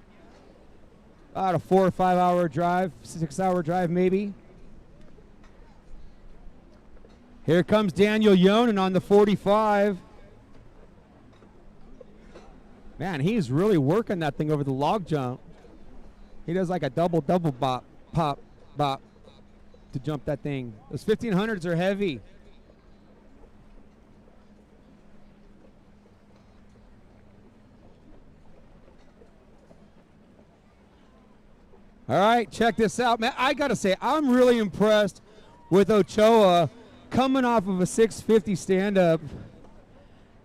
About a 4 or 5 hour drive, 6 hour drive maybe. Here comes Daniel Yonan on the 45. Man, he's really working that thing over the log jump. He does like a double bop, pop, bop to jump that thing. Those 1500s are heavy. All right, check this out, man. I got to say, I'm really impressed with Ochoa coming off of a 650 stand-up,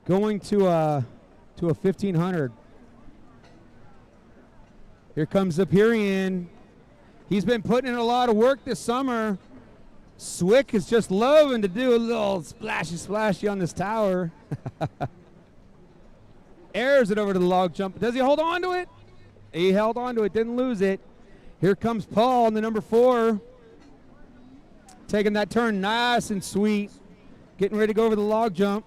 going to a 1500. Here comes Zapirian. He's been putting in a lot of work this summer. Swick is just loving to do a little splashy on this tower. Airs it over to the log jump. Does he hold on to it? He held on to it, didn't lose it. Here comes Paul on the number 4. Taking that turn nice and sweet. Getting ready to go over the log jump.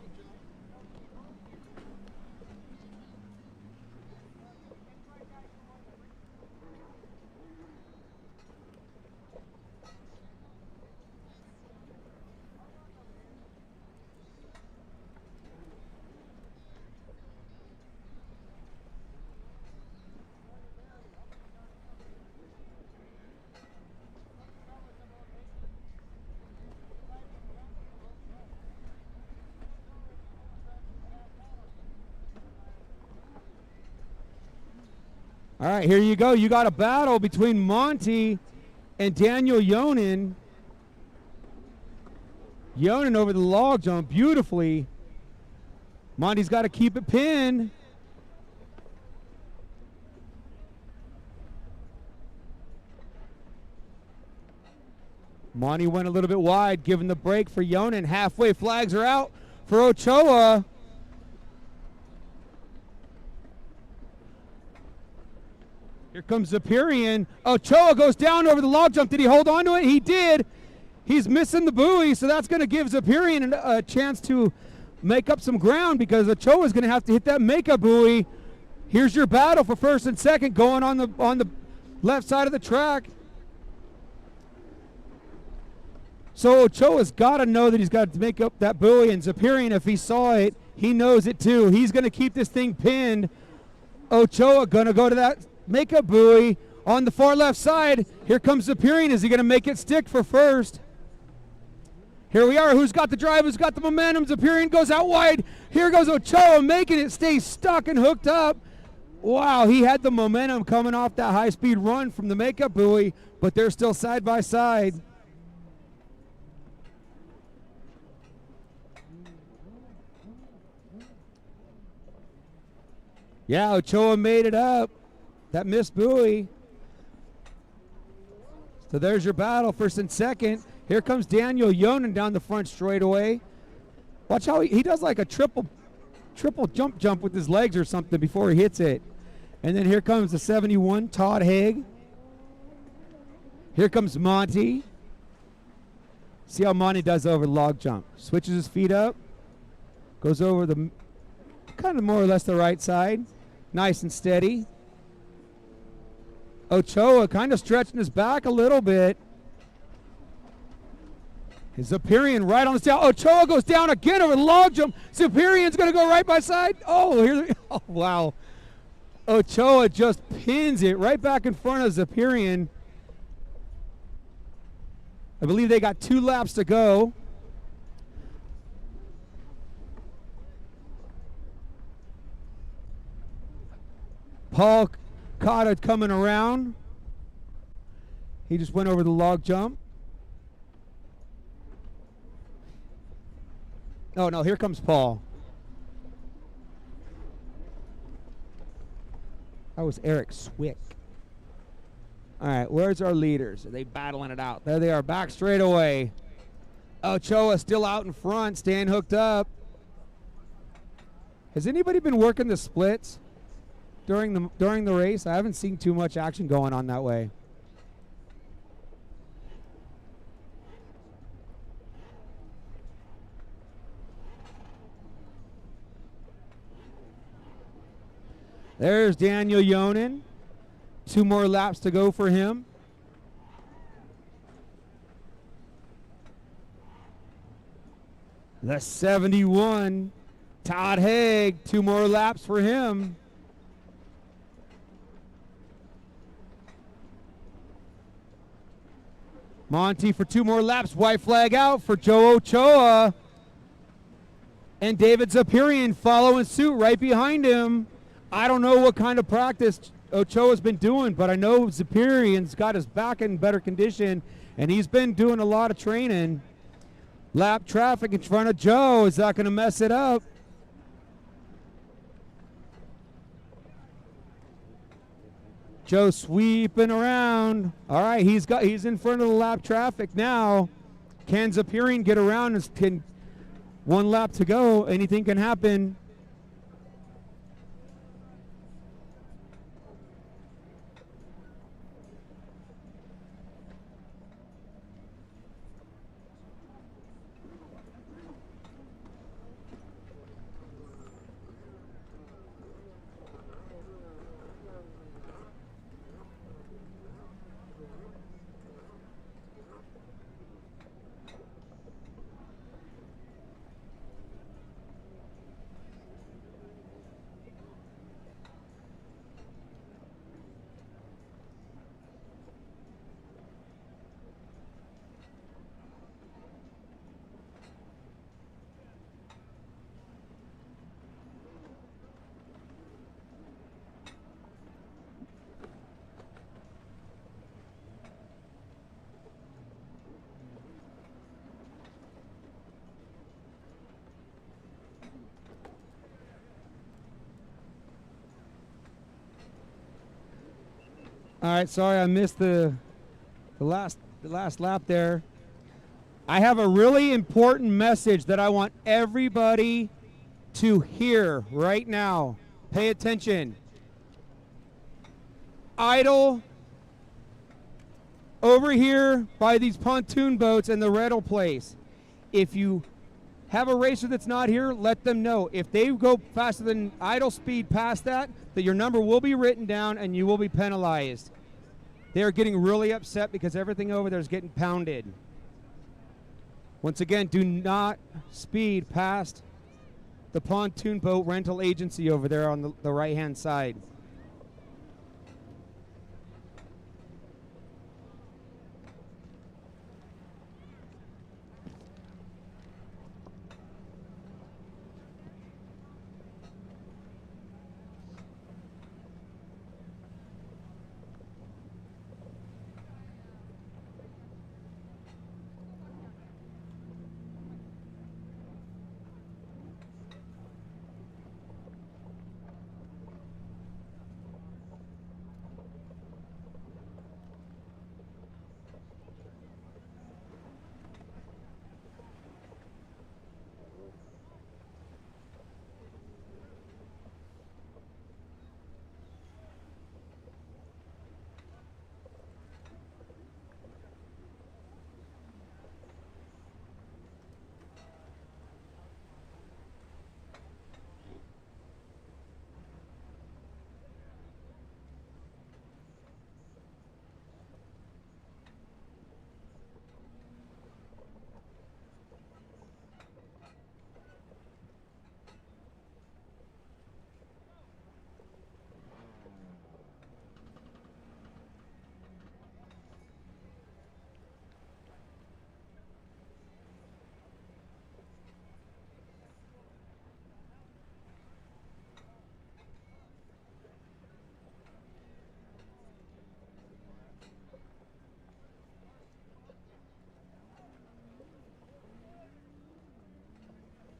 All right, here you go. You got a battle between Monty and Daniel Yonan. Yonan over the log jump beautifully. Monty's got to keep it pinned. Monty went a little bit wide, giving the break for Yonan. Halfway flags are out for Ochoa. Here comes Zapirian. Ochoa goes down over the log jump. Did he hold on to it? He did. He's missing the buoy, so that's going to give Zapirian a chance to make up some ground because Ochoa is going to have to hit that makeup buoy. Here's your battle for first and second going on the left side of the track. So Ochoa's got to know that he's got to make up that buoy, and Zapirian, if he saw it, he knows it too. He's going to keep this thing pinned. Ochoa going to go to that makeup buoy on the far left side. Here comes Zapirian. Is he going to make it stick for first? Here we are. Who's got the drive? Who's got the momentum? Zapirian goes out wide. Here goes Ochoa making it stay stuck and hooked up. Wow, he had the momentum coming off that high-speed run from the makeup buoy, but they're still side by side. Yeah, Ochoa made it up. That missed buoy. So there's your battle, first and second. Here comes Daniel Yonan down the front straightaway. Watch how he does like a triple jump with his legs or something before he hits it. And then here comes the 71, Todd Haig. Here comes Monty. See how Monty does over the log jump. Switches his feet up. Goes over the kind of more or less the right side. Nice and steady. Ochoa kind of stretching his back a little bit. His Zapirian right on the tail. Ochoa goes down again over the log jump. Zapirian's going to go right by side. Oh, wow. Ochoa just pins it right back in front of Zapirian. I believe they got 2 laps to go. Paul Cotta coming around. He just went over the log jump. Oh, no, here comes Paul. That was Eric Swick. All right, where's our leaders? Are they battling it out? There they are, back straight away. Ochoa still out in front, staying hooked up. Has anybody been working the splits during the race? I haven't seen too much action going on that way. There's Daniel Yonan. 2 more laps to go for him. The 71, Todd Haig, 2 more laps for him. Monty for 2 more laps. White flag out for Joe Ochoa. And David Zapirian following suit right behind him. I don't know what kind of practice Ochoa's been doing, but I know Zapirian's got his back in better condition, and he's been doing a lot of training. Lap traffic in front of Joe. Is that going to mess it up? Joe sweeping around. All right, he's in front of the lap traffic now. Can Zapirian get around? Can 1 lap to go? Anything can happen. All right, sorry I missed the last lap there. I have a really important message that I want everybody to hear right now. Pay attention. Idle over here by these pontoon boats and the rental place. If you have a racer that's not here, let them know. If they go faster than idle speed past that your number will be written down and you will be penalized. They are getting really upset because everything over there is getting pounded. Once again, do not speed past the pontoon boat rental agency over there on the right-hand side.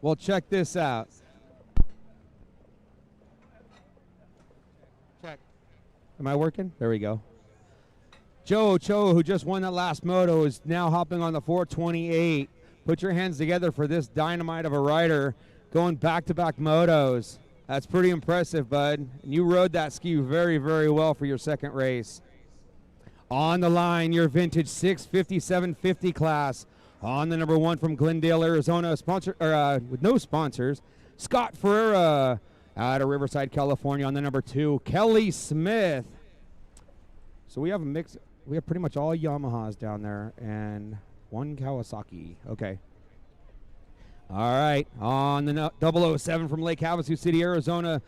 Well, check this out. Check. Am I working? There we go. Joe Ochoa, who just won that last moto, is now hopping on the 428. Put your hands together for this dynamite of a rider going back-to-back motos. That's pretty impressive, bud. And you rode that ski very, very well for your second race. On the line, your vintage 650, 750 class. On the number 1 from Glendale, Arizona, sponsor with no sponsors, Scott Ferreira. Out of Riverside, California, on the number 2, Kelly Smith. So we have a mix. We have pretty much all Yamahas down there and 1 Kawasaki. Okay. All right. On the 007 from Lake Havasu City, Arizona,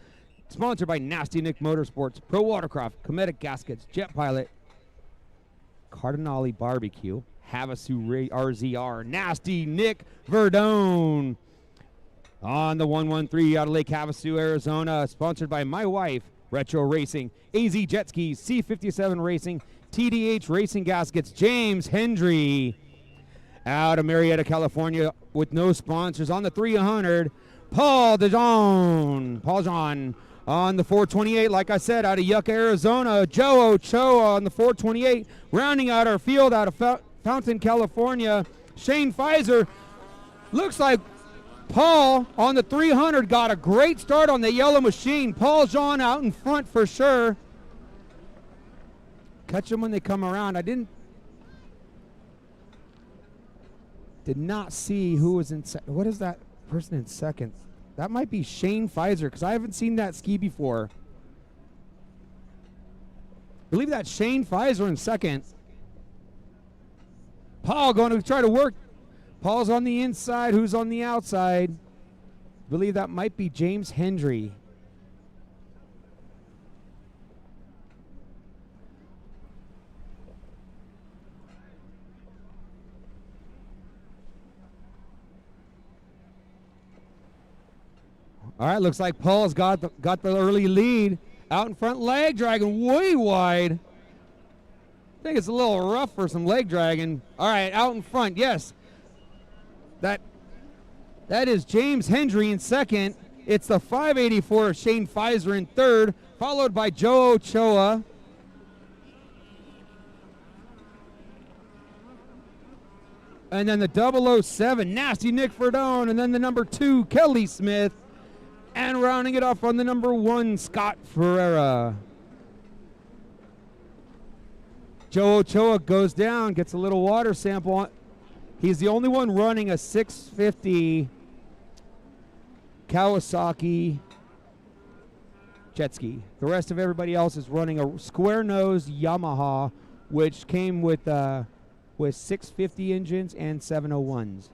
sponsored by Nasty Nick Motorsports, Pro Watercraft, Cometic Gaskets, Jet Pilot, Cardinale Barbecue, Havasu Ray RZR, Nasty Nick Verdone. On the 113 out of Lake Havasu, Arizona, sponsored by my wife, Retro Racing, AZ Jet Skis, C57 Racing, TDH Racing Gaskets, James Hendry. Out of Marietta, California, with no sponsors, on the 300, Paul John. On the 428, like I said, out of Yucca, Arizona, Joe Ochoa on the 428. Rounding out our field out of Fountain, California, Shane Pfizer. Looks like Paul on the 300 got a great start on the yellow machine. Paul Jean out in front for sure. Catch them when they come around. I did not see who was in second. What is that person in second? That might be Shane Pfizer, because I haven't seen that ski before. I believe that's Shane Pfizer in second. Paul going to try to work. Paul's on the inside. Who's on the outside? I believe that might be James Hendry. All right, looks like Paul's got the early lead. Out in front, leg dragging way wide. I think it's a little rough for some leg dragging. All right, out in front, yes. That is James Hendry in second. It's the 584 of Shane Pfizer in third, followed by Joe Ochoa. And then the 007, Nasty Nick Verdone, and then the number 2, Kelly Smith. And rounding it off on the number 1, Scott Ferreira. Joe Ochoa goes down, gets a little water sample. He's the only one running a 650 Kawasaki jet ski. The rest of everybody else is running a square nose Yamaha, which came with 650 engines and 701s.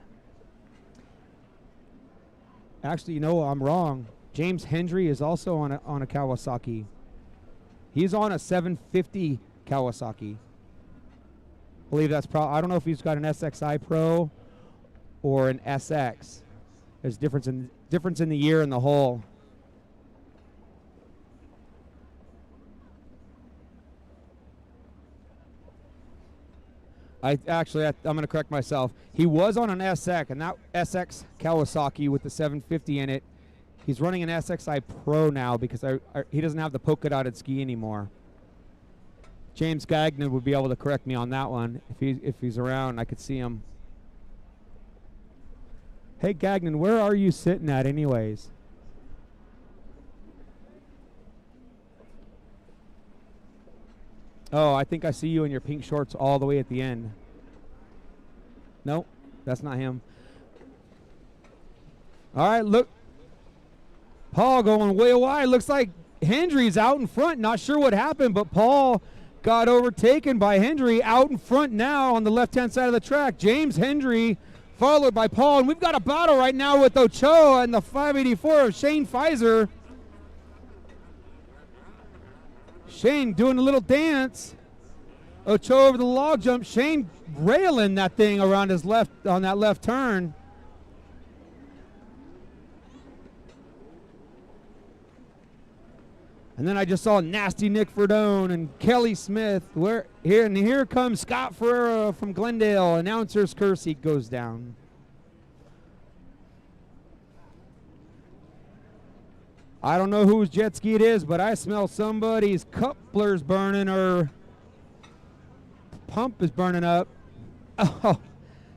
Actually, you know, I'm wrong. James Hendry is also on a Kawasaki. He's on a 750 Kawasaki. I believe that's probably, I don't know if he's got an SXI Pro or an SX. There's difference in the year and the hole. I'm going to correct myself. He was on an SX, and that SX Kawasaki with the 750 in it. He's running an SXI Pro now because he doesn't have the polka dotted ski anymore. James Gagnon would be able to correct me on that one if he's around. I could see him. Hey Gagnon, where are you sitting at anyways? Oh, I think I see you in your pink shorts all the way at the end. Nope, that's not him. All right, look. Paul going way wide. Looks like Hendry's out in front. Not sure what happened, but Paul got overtaken by Hendry out in front now on the left-hand side of the track. James Hendry followed by Paul. And we've got a battle right now with Ochoa and the 584 of Shane Pfizer. Shane doing a little dance. Ochoa over the log jump. Shane railing that thing around his left on that left turn. And then I just saw Nasty Nick Verdone and Kelly Smith. Here comes Scott Ferreira from Glendale. Announcer's curse, he goes down. I don't know whose jet ski it is, but I smell somebody's couplers burning or pump is burning up. Oh,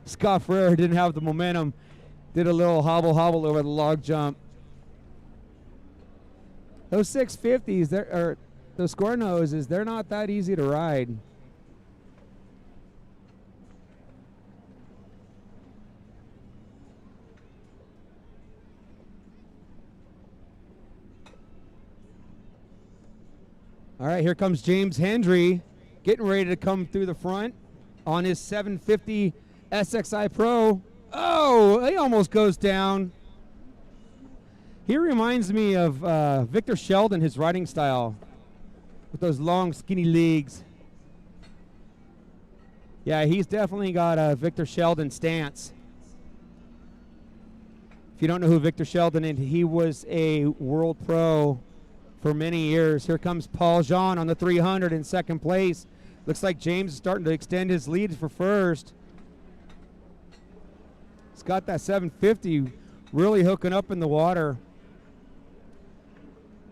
Scott Ferreira didn't have the momentum. Did a little hobble over the log jump. Those 650s, or those square noses, they're not that easy to ride. All right, here comes James Hendry, getting ready to come through the front on his 750 SXI Pro. Oh, he almost goes down. He reminds me of Victor Sheldon, his riding style, with those long, skinny legs. Yeah, he's definitely got a Victor Sheldon stance. If you don't know who Victor Sheldon is, he was a world pro for many years. Here comes Paul Jean on the 300 in second place. Looks like James is starting to extend his lead for first. He's got that 750 really hooking up in the water.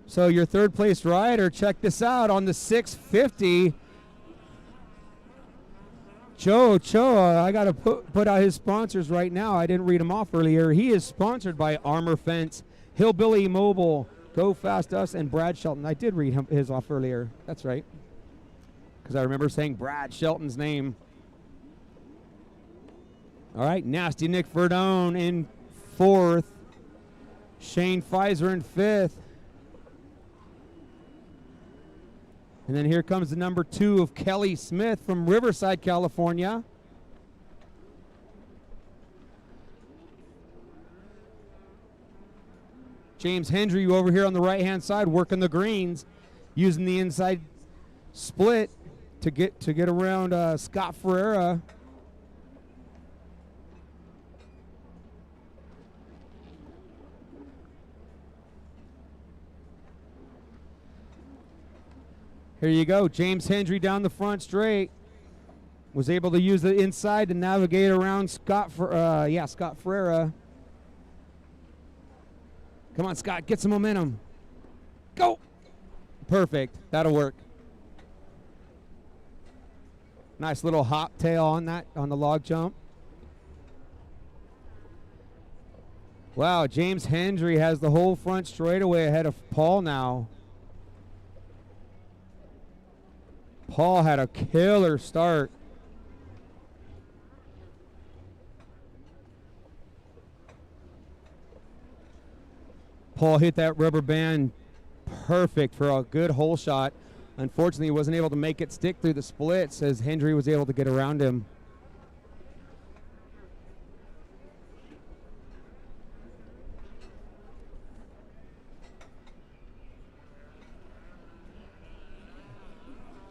So your third place rider, check this out on the 650. Joe Choa, I got to put out his sponsors right now. I didn't read them off earlier. He is sponsored by Armor Fence, Hillbilly Mobile, Go Fast Us, and Brad Shelton. I did read his off earlier. That's right. Because I remember saying Brad Shelton's name. All right, Nasty Nick Verdone in fourth. Shane Pfizer in fifth. And then here comes the number 2 of Kelly Smith from Riverside, California. James Hendry over here on the right-hand side working the greens, using the inside split to get around Scott Ferreira. Here you go, James Hendry down the front straight. Was able to use the inside to navigate around Scott Ferreira. Come on, Scott, get some momentum. Go! Perfect, that'll work. Nice little hop tail on the log jump. Wow, James Hendry has the whole front straightaway ahead of Paul now. Paul had a killer start. Paul hit that rubber band perfect for a good hole shot. Unfortunately, he wasn't able to make it stick through the splits as Hendry was able to get around him.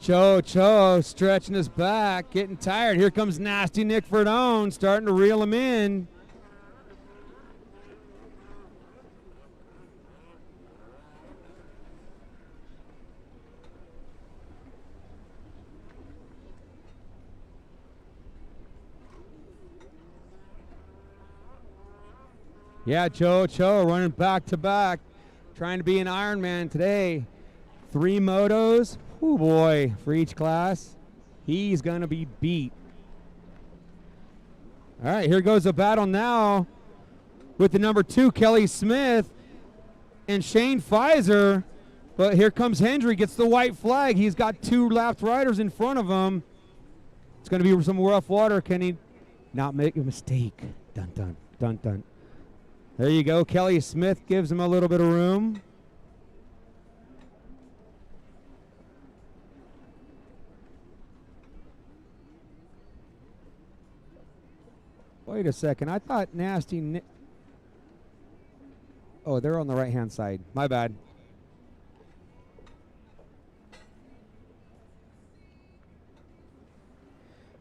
Cho stretching his back, getting tired. Here comes Nasty Nick Verdone, starting to reel him in. Yeah, Cho running back to back, trying to be an Ironman today. 3 motos. Oh boy, for each class, he's going to be beat. All right, here goes a battle now with the number 2, Kelly Smith, and Shane Pfizer. But here comes Hendry, gets the white flag. He's got 2 lapped riders in front of him. It's going to be some rough water. Can he not make a mistake? Dun, dun, dun, dun. There you go. Kelly Smith gives him a little bit of room. Wait a second. I thought Nasty Nick. Oh, they're on the right-hand side. My bad.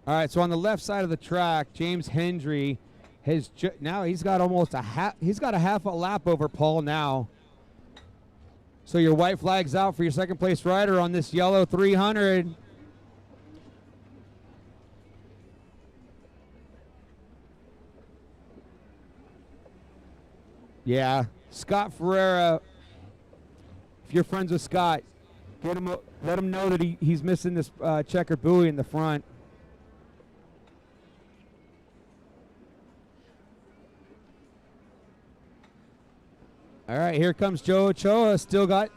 All right, so on the left side of the track, James Hendry has now he's got almost a half. He's got a half a lap over Paul now. So your white flag's out for your second place rider on this yellow 300. Yeah, Scott Ferreira If you're friends with Scott, let him know that he's missing this checkered buoy in the front. All right, here comes Joe Ochoa. Still got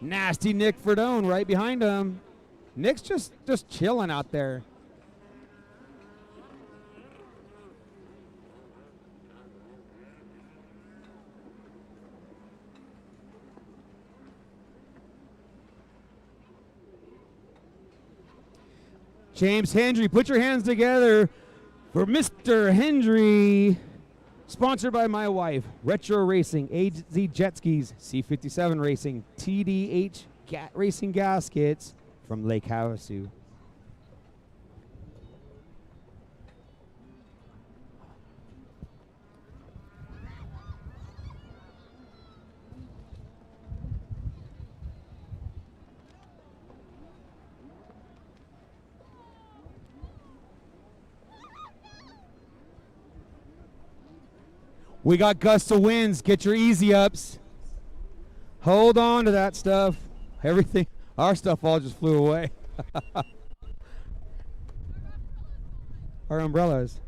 nasty Nick Verdone right behind him. Nick's just chilling out there. James Hendry, put your hands together for Mr. Hendry. Sponsored by my wife, Retro Racing, AZ Jet Skis, C57 Racing, TDH Racing Gaskets from Lake Havasu. We got gusts of winds. Get your easy ups. Hold on to that stuff. Everything, our stuff all just flew away. Our umbrellas.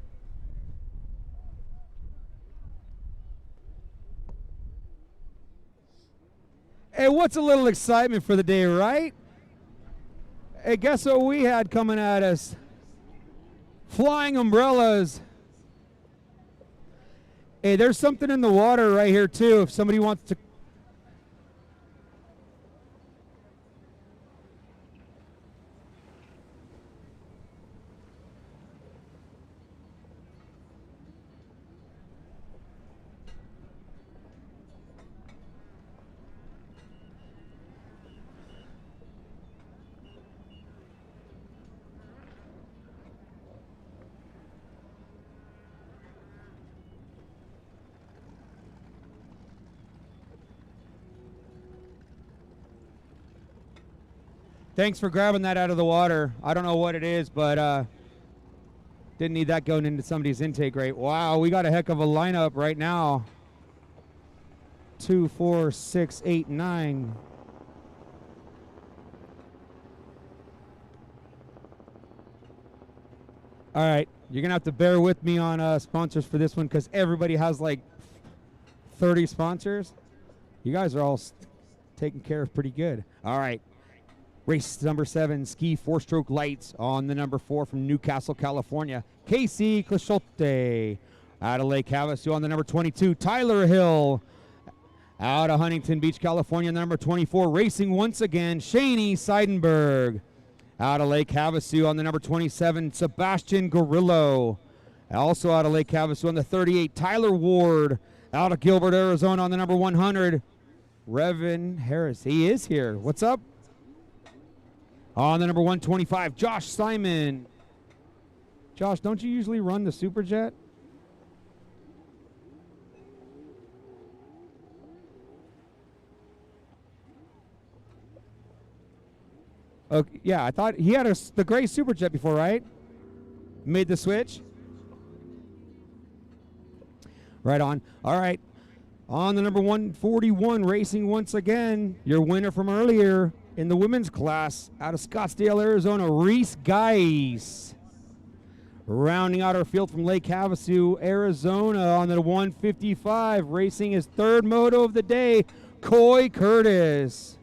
Hey, what's a little excitement for the day, right? Hey, guess what we had coming at us? Flying umbrellas. Hey, there's something in the water right here, too, if somebody wants to. Thanks for grabbing that out of the water. I don't know what it is, but didn't need that going into somebody's intake rate. Wow, we got a heck of a lineup right now. 2, 4, 6, 8, 9. All right, you're going to have to bear with me on sponsors for this one because everybody has like 30 sponsors. You guys are all taken care of pretty good. All right. Race number 7, Ski 4-stroke lights on the number 4 from Newcastle, California. Casey Clishote out of Lake Havasu on the number 22. Tyler Hill out of Huntington Beach, California, number 24. Racing once again, Shaney Seidenberg out of Lake Havasu on the number 27. Sebastian Gorillo also out of Lake Havasu on the 38. Tyler Ward out of Gilbert, Arizona on the number 100. Revin Harris, he is here. What's up? On the number 125, Josh Simon. Josh, don't you usually run the Superjet? Okay, yeah, I thought he had the gray Superjet before, right? Made the switch? Right on. All right. On the number 141, racing once again, your winner from earlier in the women's class out of Scottsdale, Arizona, Reese Geis. Rounding out our field from Lake Havasu, Arizona on the 155, racing his third moto of the day, Coy Curtis.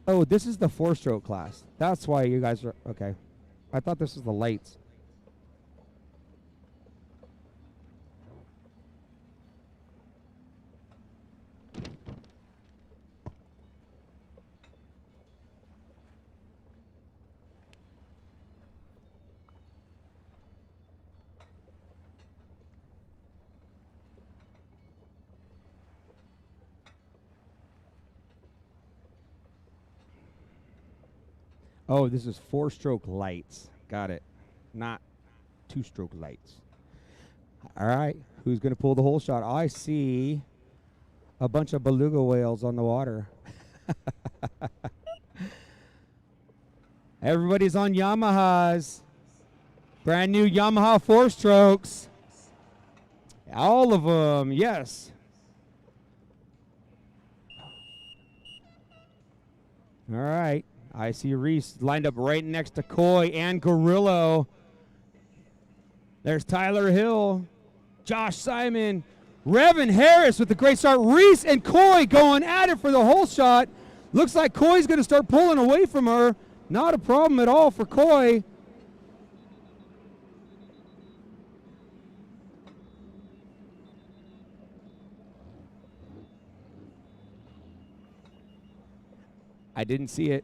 Oh, this is the 4-stroke class. That's why you guys are, okay. I thought this was the lights. Oh, this is 4-stroke lights. Got it. Not 2-stroke lights. All right. Who's going to pull the hole shot? I see a bunch of beluga whales on the water. Everybody's on Yamahas. Brand new Yamaha 4-strokes. All of them, yes. All right. I see Reese lined up right next to Coy and Gorillo. There's Tyler Hill, Josh Simon, Revan Harris with a great start. Reese and Coy going at it for the whole shot. Looks like Coy's going to start pulling away from her. Not a problem at all for Coy. I didn't see it.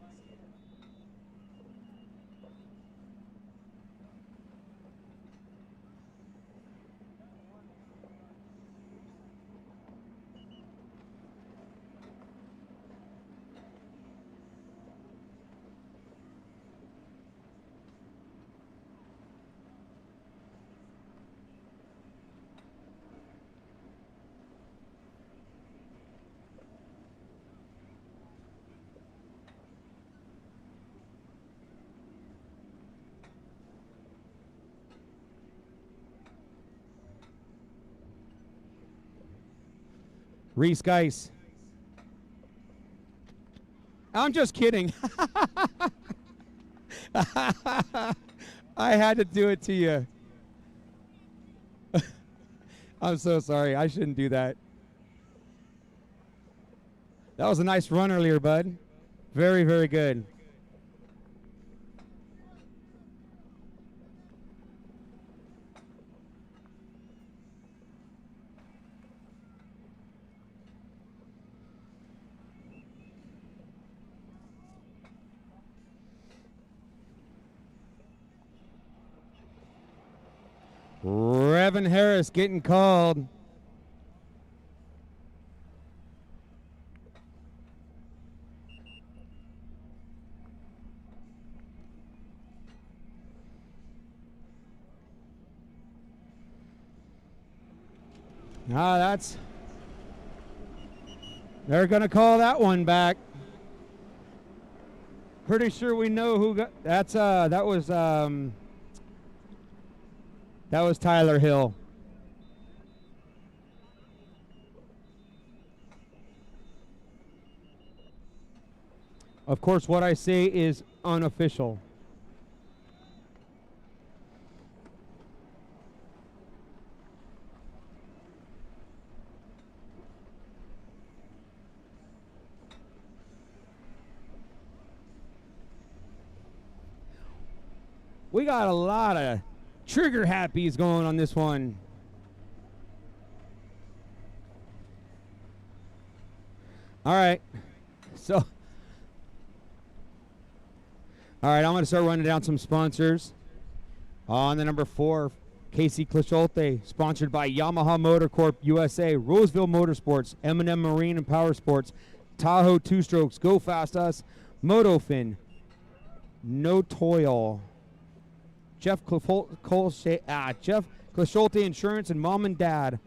Reese Geis. I'm just kidding. I had to do it to you. I'm so sorry. I shouldn't do that. That was a nice run earlier, bud. Very, very good. Revan Harris getting called. They're going to call that one back. Pretty sure we know who got, that was Tyler Hill. Of course, what I say is unofficial. We got a lot of trigger happies going on this one. All right. So, all right, I'm going to start running down some sponsors. On the number 4, Casey Clisholte, sponsored by Yamaha Motor Corp USA, Roseville Motorsports, M&M Marine and Power Sports, Tahoe Two Strokes, Go Fast Us, Motofin, No Toil, Jeff Clisholte Insurance, and Mom and Dad.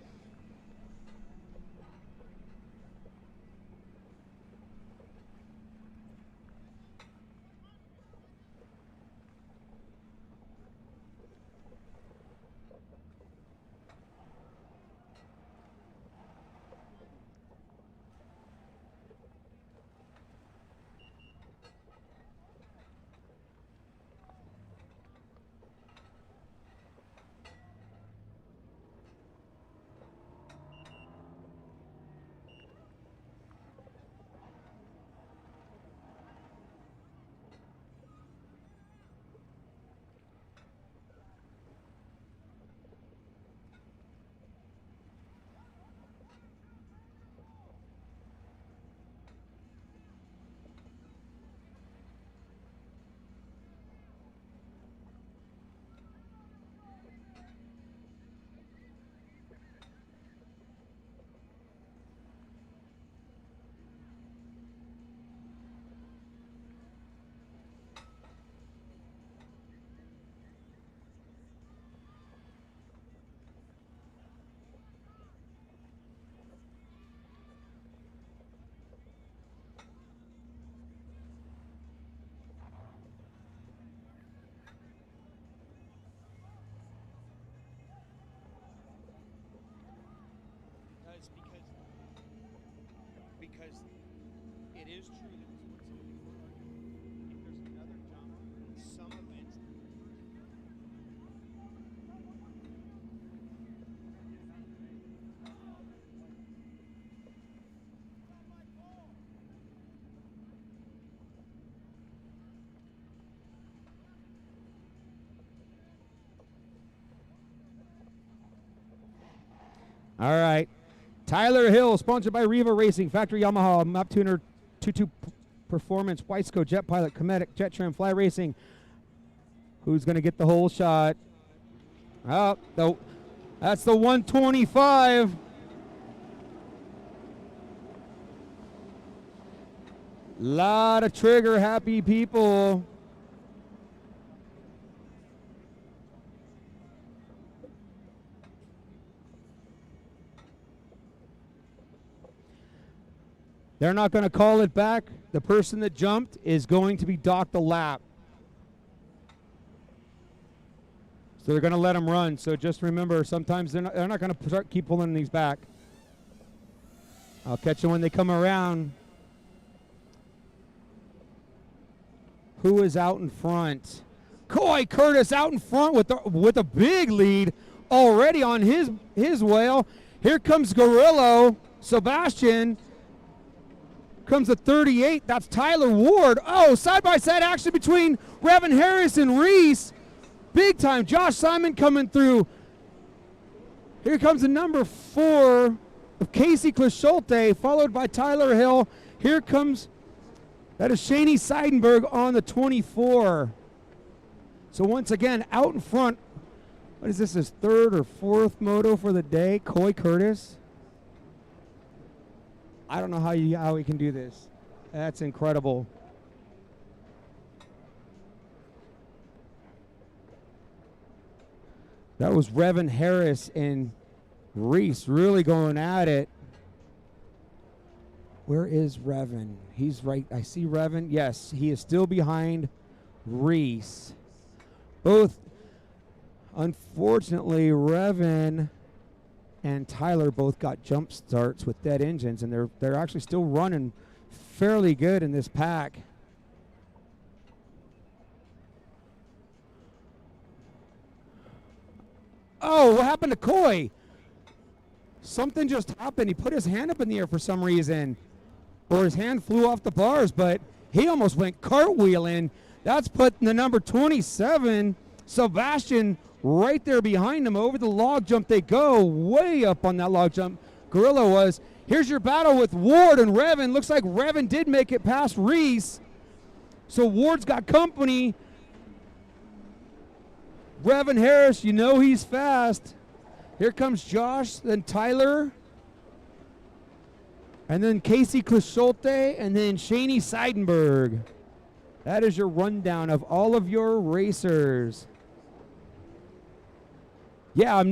Because it is true that All right. Tyler Hill, sponsored by Riva Racing, Factory Yamaha, Map Tuner, 22 Performance, Weisco, Jet Pilot, Cometic, Jet Trim, Fly Racing. Who's going to get the whole shot? Oh, that's the 125. Lot of trigger happy people. They're not going to call it back. The person that jumped is going to be docked a lap. So they're going to let them run. So just remember, sometimes they're not going to keep pulling these back. I'll catch them when they come around. Who is out in front? Coy Curtis out in front with a big lead already on his whale. Here comes Gorillo. Sebastian comes to 38. That's Tyler Ward. Oh, side-by-side action between Revan Harris and Reese. Big time. Josh Simon coming through. Here comes the number 4 of Casey Clisholte, followed by Tyler Hill. Here comes, that is Shani Seidenberg on the 24. So once again, out in front, what is this, his 3rd or 4th moto for the day? Coy Curtis. I don't know how he can do this. That's incredible. That was Revan Harris and Reese really going at it. Where is Revan? He's right. I see Revan. Yes, he is still behind Reese. Both, unfortunately, Revan and Tyler both got jump starts with dead engines, and they're actually still running fairly good in this pack. Oh, what happened to Coy? Something just happened. He put his hand up in the air for some reason, or his hand flew off the bars, but he almost went cartwheeling. That's putting the number 27, Sebastian, right there behind him. Over the log jump they go, way up on that log jump. Gorilla was. Here's your battle with Ward and Revan. Looks like Revan did make it past Reese. So Ward's got company. Revan Harris, you know he's fast. Here comes Josh, then Tyler. And then Casey Clisholte, and then Shani Seidenberg. That is your rundown of all of your racers. Yeah,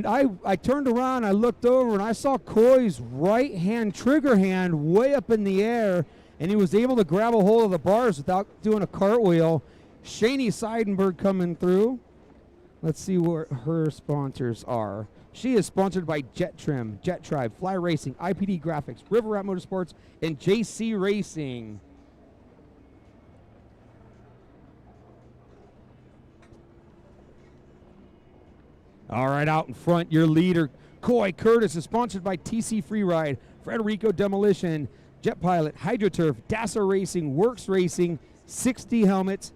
I turned around, I looked over, and I saw Coy's right hand, trigger hand, way up in the air, and he was able to grab a hold of the bars without doing a cartwheel. Shani Seidenberg coming through. Let's see what her sponsors are. She is sponsored by Jet Trim, Jet Tribe, Fly Racing, IPD Graphics, River Rat Motorsports, and JC Racing. All right, out in front, your leader, Coy Curtis, is sponsored by TC Freeride, Frederico Demolition, Jet Pilot, HydroTurf, Dasa Racing, Works Racing, 60 Helmets,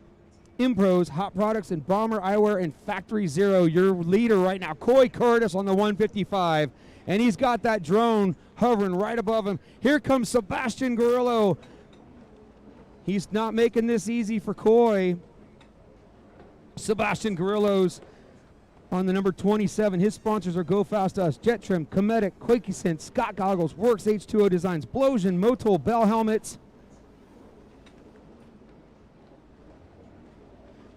Impros, Hot Products, and Bomber Eyewear, and Factory Zero. Your leader right now, Coy Curtis on the 155, and he's got that drone hovering right above him. Here comes Sebastian Gorillo. He's not making this easy for Coy. Sebastian Gorillo's on the number 27. His sponsors are Go Fast Us, Jet Trim, Cometic, Quakey Scott Goggles, Works H2O Designs, Blosian, Motol, Bell Helmets,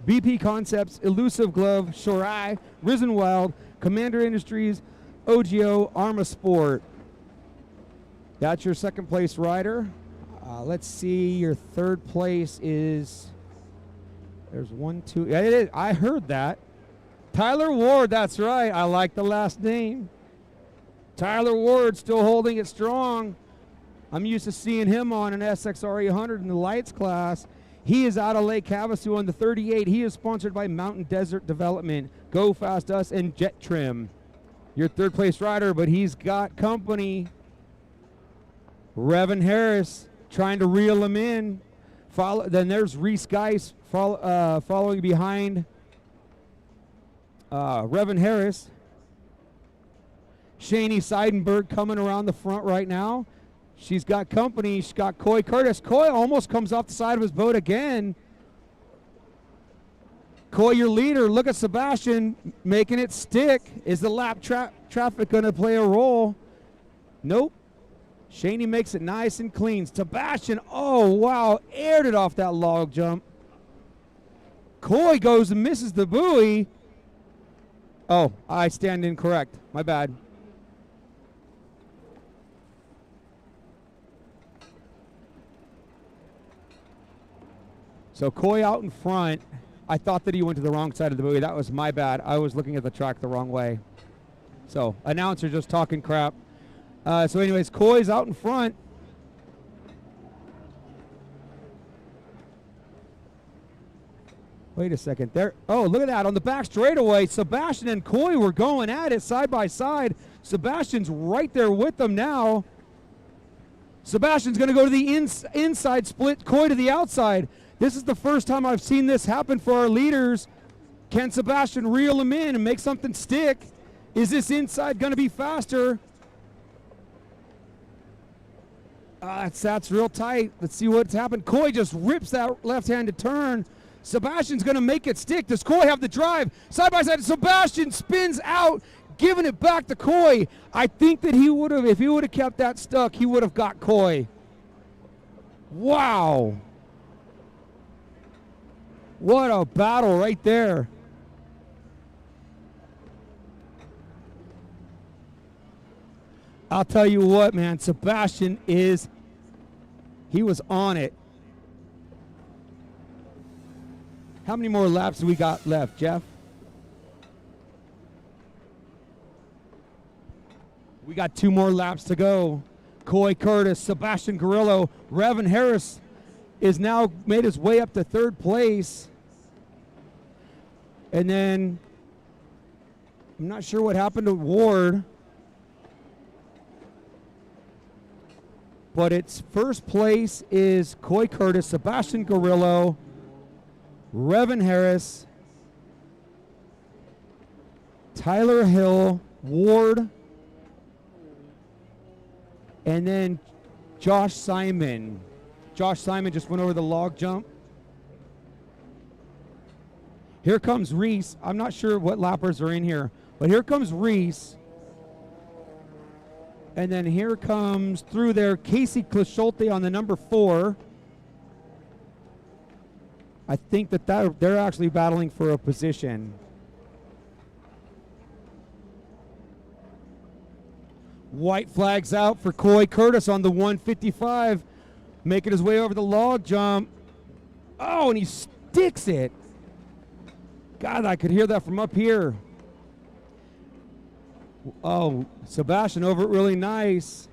BP Concepts, Elusive Glove, Shorai, Risen Wild, Commander Industries, OGO, Arma Sport. That's your second place rider. Let's see, your third place is, there's 1, 2, yeah, it is. I heard that. Tyler Ward, that's right. I like the last name. Tyler Ward still holding it strong. I'm used to seeing him on an SXR 800 in the lights class. He is out of Lake Havasu on the 38. He is sponsored by Mountain Desert Development, Go Fast Us, and Jet Trim. Your third place rider, but he's got company. Revan Harris trying to reel him in. Then there's Reese Geis following behind Revan Harris. Shani Seidenberg coming around the front right now. She's got company. She's got Coy Curtis. Coy almost comes off the side of his boat again. Coy, your leader. Look at Sebastian making it stick. Is the lap traffic going to play a role? Nope. Shani makes it nice and clean. Sebastian, oh, wow, aired it off that log jump. Coy goes and misses the buoy. Oh, I stand incorrect. My bad. So Coy out in front. I thought that he went to the wrong side of the buoy. That was my bad. I was looking at the track the wrong way. So announcer just talking crap. So anyways, Coy's out in front. Wait a second. There. Oh, look at that. On the back straightaway, Sebastian and Coy were going at it side by side. Sebastian's right there with them now. Sebastian's going to go to the inside split, Coy to the outside. This is the first time I've seen this happen for our leaders. Can Sebastian reel him in and make something stick? Is this inside going to be faster? That's real tight. Let's see what's happened. Coy just rips that left-handed turn. Sebastian's going to make it stick. Does Coy have the drive? Side by side, Sebastian spins out, giving it back to Coy. I think that he would have, if he would have kept that stuck, he would have got Coy. Wow. What a battle right there. I'll tell you what, man, Sebastian he was on it. How many more laps do we got left, Jeff? We got 2 more laps to go. Coy Curtis, Sebastian Garillo, Revan Harris is now made his way up to 3rd place. And then, I'm not sure what happened to Ward. But its 1st place is Coy Curtis, Sebastian Garillo, Revan Harris, Tyler Hill, Ward, and then Josh Simon. Josh Simon just went over the log jump. Here comes Reese. I'm not sure what lappers are in here, but here comes Reese. And then here comes through there Casey Clisholte on the number 4. I think that they're actually battling for a position. White flags out for Coy Curtis on the 155, making his way over the log jump. Oh, and he sticks it. God, I could hear that from up here. Oh, Sebastian over it really nice.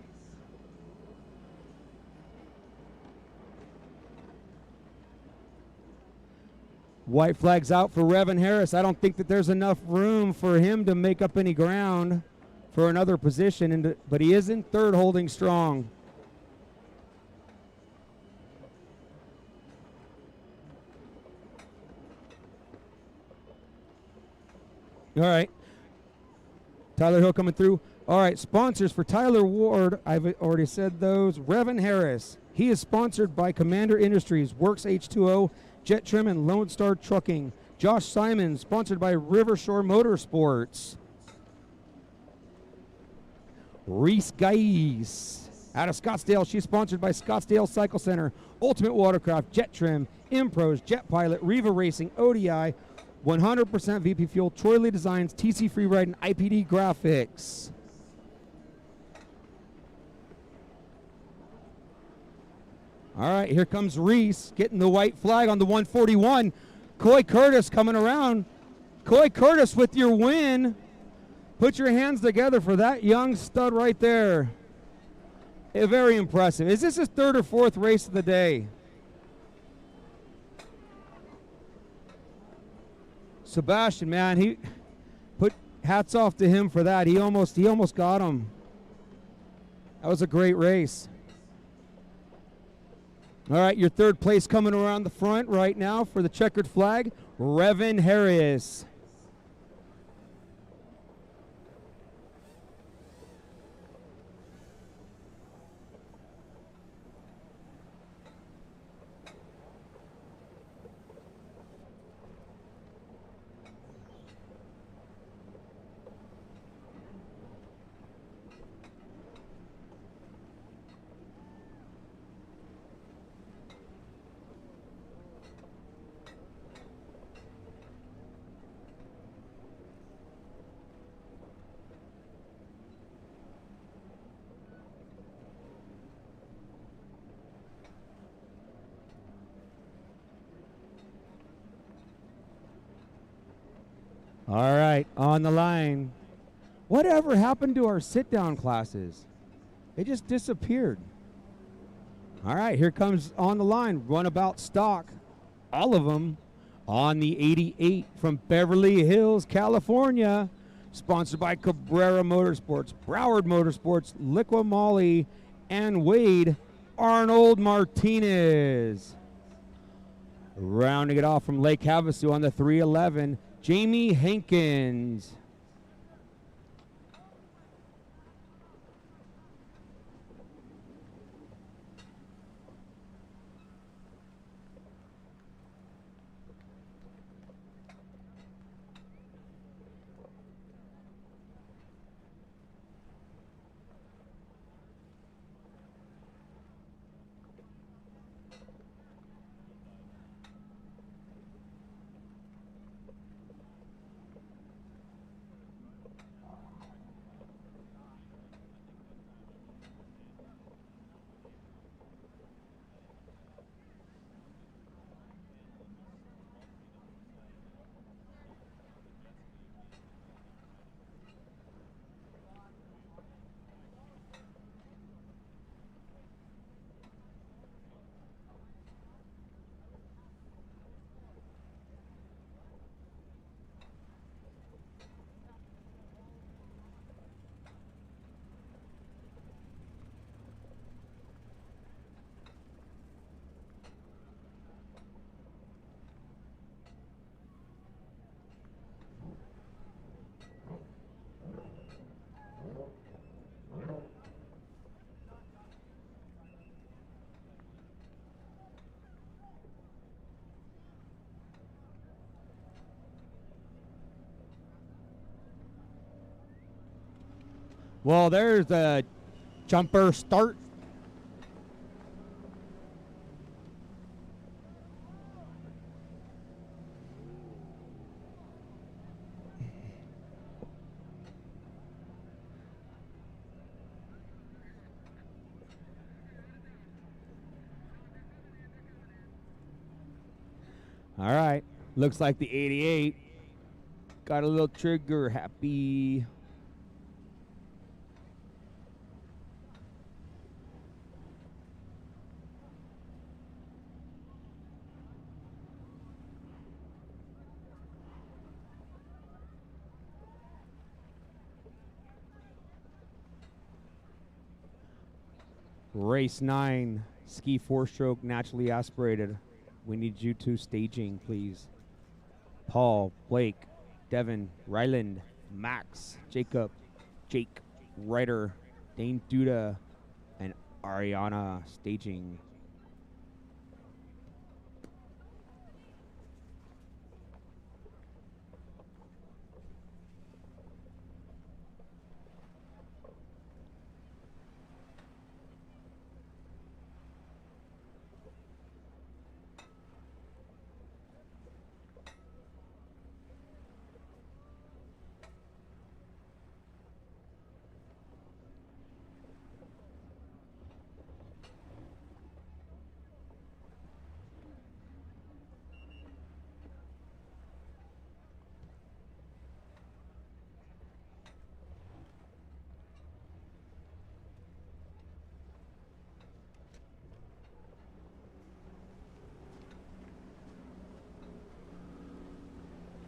White flags out for Revan Harris. I don't think that there's enough room for him to make up any ground for another position, but he is in 3rd holding strong. All right. Tyler Hill coming through. All right, sponsors for Tyler Ward. I've already said those. Revan Harris. He is sponsored by Commander Industries, Works H2O, Jet Trim, and Lone Star Trucking. Josh Simon, sponsored by Rivershore Motorsports. Reese Geis, out of Scottsdale. She's sponsored by Scottsdale Cycle Center, Ultimate Watercraft, Jet Trim, Impros, Jet Pilot, Riva Racing, ODI, 100% VP Fuel, Troy Lee Designs, TC Free Ride, and IPD Graphics. All right, here comes Reese getting the white flag on the 141. Coy Curtis coming around. Coy Curtis with your win. Put your hands together for that young stud right there. Very impressive. Is this his 3rd or 4th race of the day? Sebastian, man, he put hats off to him for that. He almost got him. That was a great race. All right, your 3rd place coming around the front right now for the checkered flag, Revan Harris. All right, on the line. Whatever happened to our sit-down classes? They just disappeared. All right, here comes on the line, runabout stock. All of them on the 88 from Beverly Hills, California. Sponsored by Cabrera Motorsports, Broward Motorsports, Liqui Moly, and Wade Arnold Martinez. Rounding it off from Lake Havasu on the 311, Jamie Hankins. Well, there's the jumper start. All right, looks like the 88 got a little trigger happy. Race 9, ski 4-stroke, naturally aspirated. We need you two staging, please. Paul, Blake, Devin, Ryland, Max, Jacob, Jake, Ryder, Dane Duda, and Ariana staging.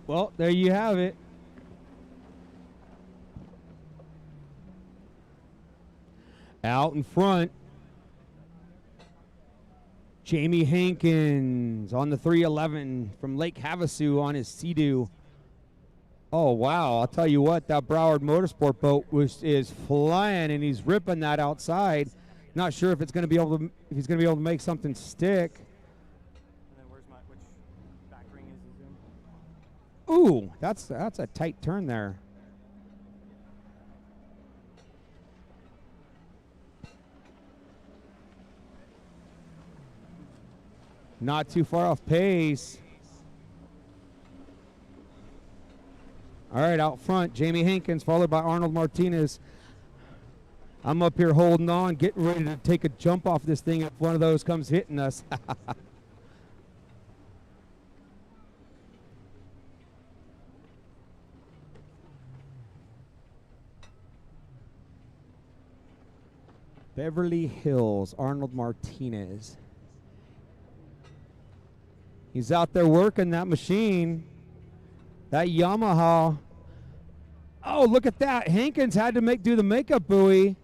Well, there you have it. Out in front, Jamie Hankins on the 311 from Lake Havasu on his Sea-Doo. Oh, wow. I'll tell you what, that Broward Motorsport boat is flying, and he's ripping that outside. Not sure if it's going to be able to, if he's going to be able to make something stick. Ooh, that's a tight turn there. Not too far off pace. All right, out front, Jamie Hankins, followed by Arnold Martinez. I'm up here holding on, getting ready to take a jump off this thing if one of those comes hitting us. Beverly Hills, Arnold Martinez. He's out there working that machine. That Yamaha. Oh, look at that. Hankins had to do the makeup buoy.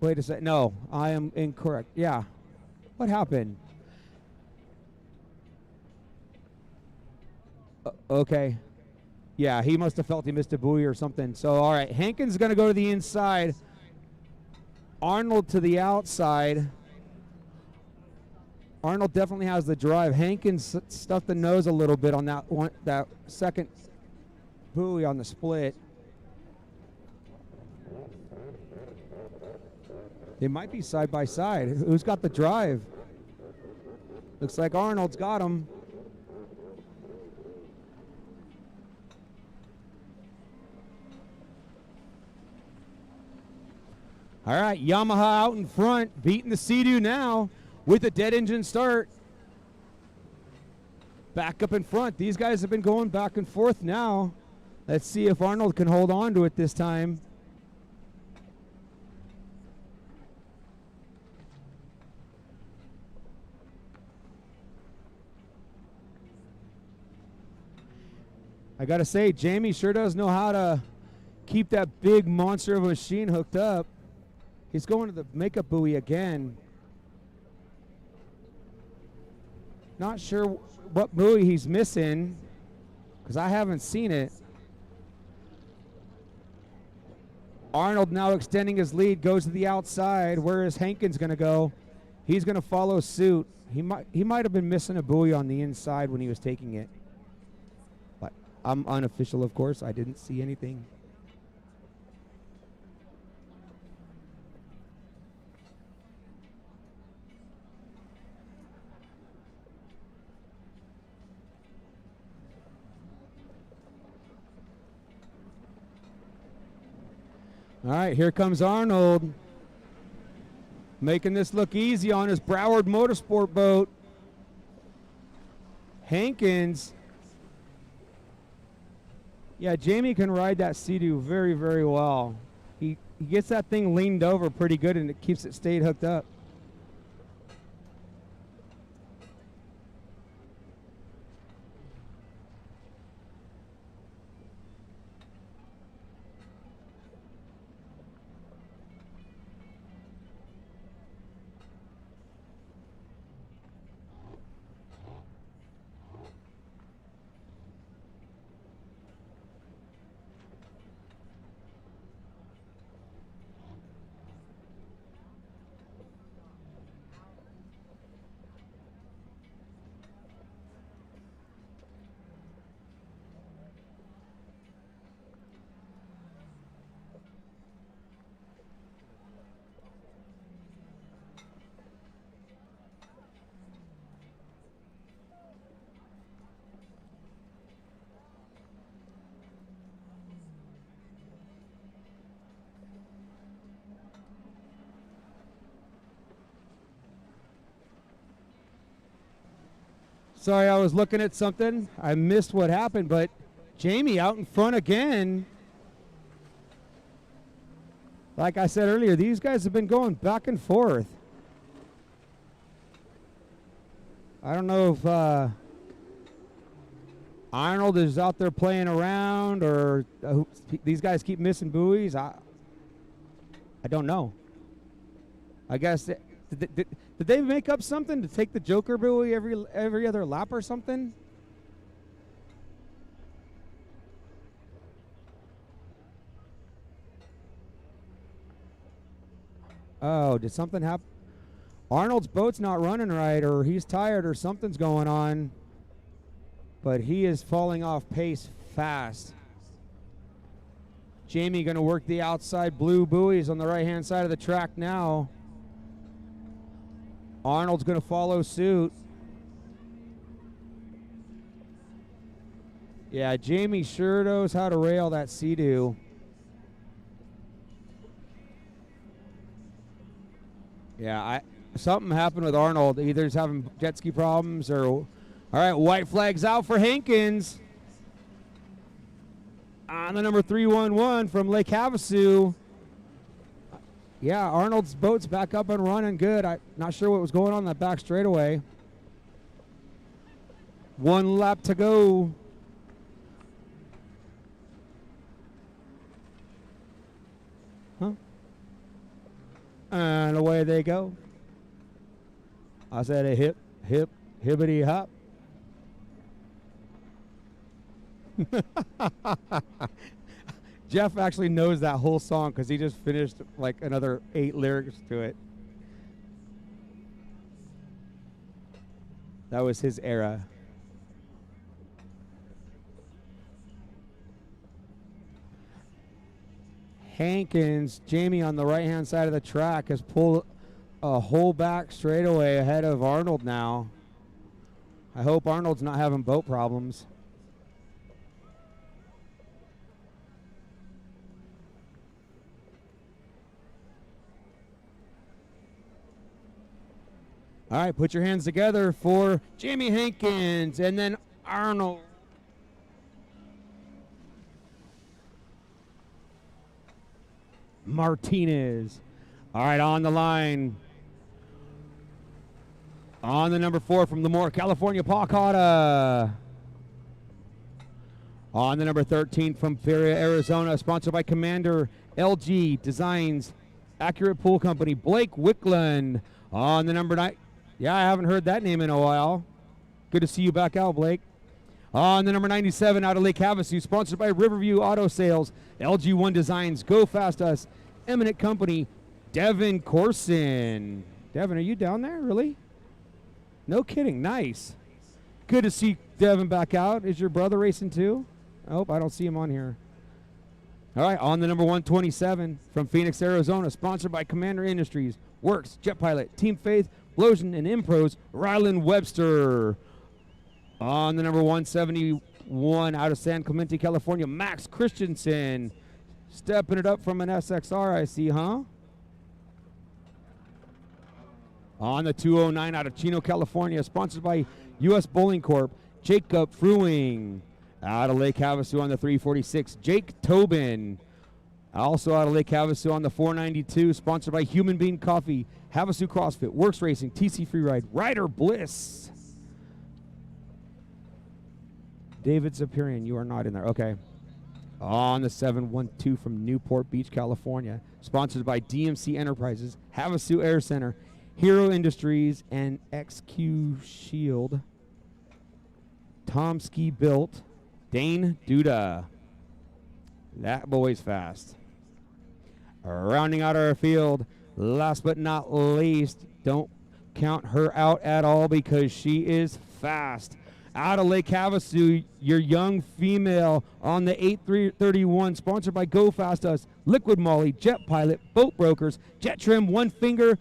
Wait a sec. No, I am incorrect. Yeah. What happened? Okay. Yeah, he must have felt he missed a buoy or something. So, all right. Hankins is going to go to the inside. Arnold to the outside. Arnold definitely has the drive. Hankins stuffed the nose a little bit on that second buoy on the split. They might be side by side. Who's got the drive? Looks like Arnold's got him. All right, Yamaha out in front, beating the Sea-Doo now with a dead engine start. Back up in front. These guys have been going back and forth now. Let's see if Arnold can hold on to it this time. I got to say, Jamie sure does know how to keep that big monster of a machine hooked up. He's going to the makeup buoy again. Not sure what buoy he's missing because I haven't seen it. Arnold now extending his lead, goes to the outside. Where is Hankins going to go? He's going to follow suit. He might have been missing a buoy on the inside when he was taking it. But I'm unofficial, of course. I didn't see anything. All right, here comes Arnold, making this look easy on his Broward Motorsport boat. Hankins. Yeah, Jamie can ride that Sea-Doo very, very well. He gets that thing leaned over pretty good, and it keeps it stayed hooked up. Sorry, I was looking at something. I missed what happened, but Jamie out in front again. Like I said earlier, these guys have been going back and forth. I don't know if Arnold is out there playing around or these guys keep missing buoys. I don't know. I guess did they make up something to take the Joker buoy every other lap or something? Oh, did something happen? Arnold's boat's not running right, or he's tired, or something's going on. But he is falling off pace fast. Jamie going to work the outside blue buoys on the right-hand side of the track now. Arnold's going to follow suit. Yeah, Jamie sure knows how to rail that Sea-Doo. Yeah, something happened with Arnold. Either he's having jet ski problems or... All right, white flag's out for Hankins. On the number 311 from Lake Havasu. Yeah, Arnold's boat's back up and running good. I'm not sure what was going on that back straightaway. 1 lap to go. Huh? And away they go. I said a hip, hip, hibbity hop. Jeff actually knows that whole song because he just finished like another 8 lyrics to it. That was his era. Hankins, Jamie on the right-hand side of the track has pulled a whole back straightaway ahead of Arnold now. I hope Arnold's not having boat problems. All right, put your hands together for Jamie Hankins and then Arnold. Martinez. All right, on the line. On the number 4 from Lemoore, California, Paul Cotta. On the number 13 from Feria, Arizona, sponsored by Commander LG Designs, Accurate Pool Company, Blake Wickland. On the number 9. Yeah, I haven't heard that name in a while. Good to see you back out, Blake. On the number 97 out of Lake Havasu, sponsored by Riverview Auto Sales, LG One Designs, Go Fast Us, Eminent Company, Devin Corson. Devin, are you down there, really? No kidding, nice. Good to see Devin back out. Is your brother racing too? Oh, I don't see him on here. All right, on the number 127 from Phoenix, Arizona, sponsored by Commander Industries, Works, Jet Pilot, Team Faith, Blosian, and Impros, Rylan Webster. On the number 171 out of San Clemente, California, Max Christensen. Stepping it up from an SXR, I see, huh? On the 209 out of Chino, California, sponsored by U.S. Bowling Corp, Jacob Fruing. Out of Lake Havasu on the 346, Jake Tobin. Also out of Lake Havasu on the 492, sponsored by Human Bean Coffee, Havasu CrossFit, Works Racing, TC Freeride, Ryder Bliss. David Zapirian, you are not in there. Okay. On the 712 from Newport Beach, California, sponsored by DMC Enterprises, Havasu Air Center, Hero Industries, and XQ Shield. Tom Ski Built, Dane Duda. That boy's fast. Rounding out our field, last but not least, don't count her out at all because she is fast. Out of Lake Havasu, your young female on the 8331, sponsored by Go Fast Us, Liquid Molly, Jet Pilot, Boat Brokers, Jet Trim, One Finger,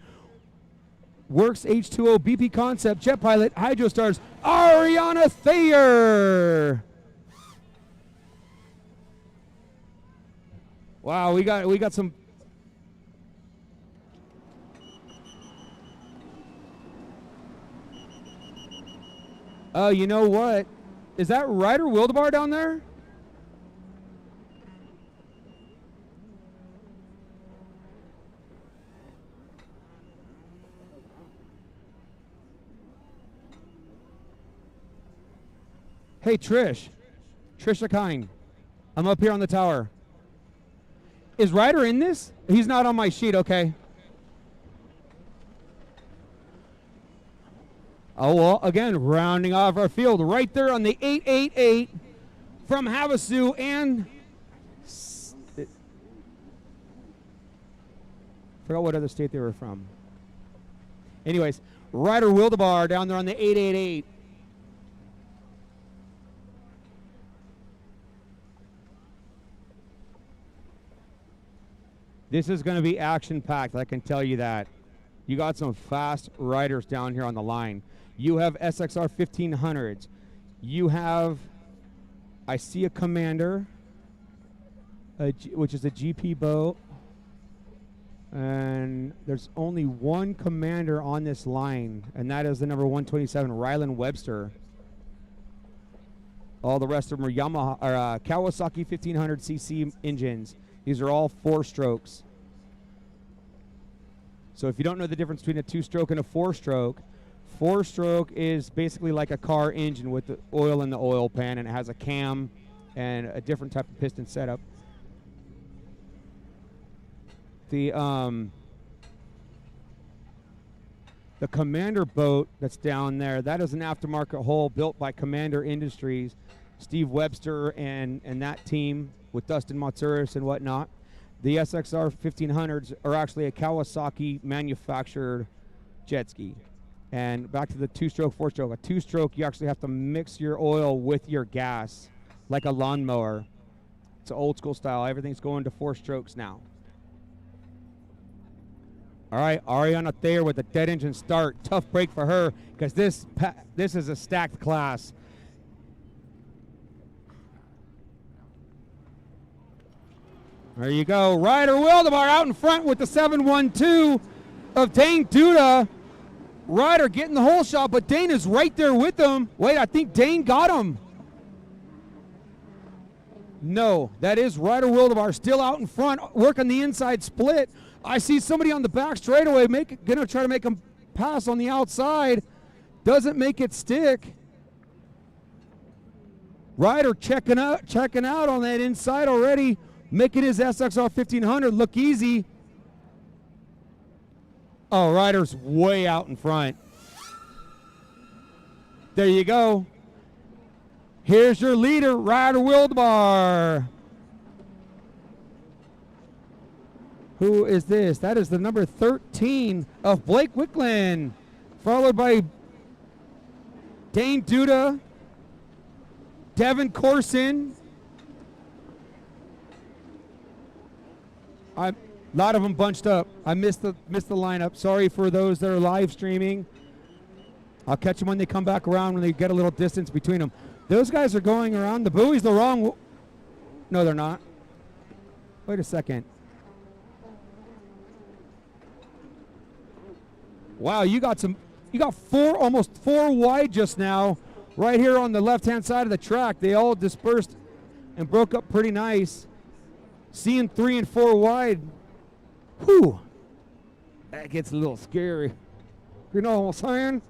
Works H2O, BP Concept, Jet Pilot, Hydro Stars, Ariana Thayer. Wow, we got some. Oh, you know what? Is that Ryder Wildebar down there? Hey, Trish. Trisha Kine. I'm up here on the tower. Is Ryder in this? He's not on my sheet, okay. Oh, well, again, rounding off our field right there on the 888 from Havasu and forgot what other state they were from. Anyways, Ryder Wildebar down there on the 888. This is going to be action-packed, I can tell you that. You got some fast riders down here on the line. You have SXR 1500s. You have, I see a Commander, which is a GP boat. And there's only one Commander on this line, and that is the number 127, Rylan Webster. All the rest of them are Yamaha or Kawasaki 1500cc engines. These are all 4 strokes. So if you don't know the difference between a 2-stroke and a 4-stroke, 4-stroke is basically like a car engine with the oil in the oil pan, and it has a cam and a different type of piston setup. The Commander boat that's down there, that is an aftermarket hull built by Commander Industries, Steve Webster and that team with Dustin Matsouras and whatnot. The SXR 1500s are actually a Kawasaki manufactured jet ski. And back to the 2-stroke, 4-stroke. A 2-stroke, you actually have to mix your oil with your gas like a lawnmower. It's an old school style. Everything's going to 4 strokes now. All right, Ariana Thayer with a dead engine start. Tough break for her because this is a stacked class. There you go. Ryder Wildemar out in front with the 712 of Dane Duda. Ryder getting the whole shot, but Dane is right there with him. Wait, I think Dane got him. No, that is Ryder Wildemar still out in front, working the inside split. I see somebody on the back straightaway gonna try to make him pass on the outside. Doesn't make it stick. Ryder checking out on that inside already, making his SXR 1500 look easy. Oh, Ryder's way out in front. There you go. Here's your leader, Ryder Wildemar. Who is this? That is the number 13 of Blake Wicklund, followed by Dane Duda, Devin Corson. A lot of them bunched up. I missed the lineup. Sorry for those that are live streaming. I'll catch them when they come back around, when they get a little distance between them. Those guys are going around. The buoy's the wrong. No, they're not. Wait a second. Wow, you got almost four wide just now, right here on the left-hand side of the track. They all dispersed and broke up pretty nice. Seeing 3 and 4 wide, whew, that gets a little scary. You know what I'm saying?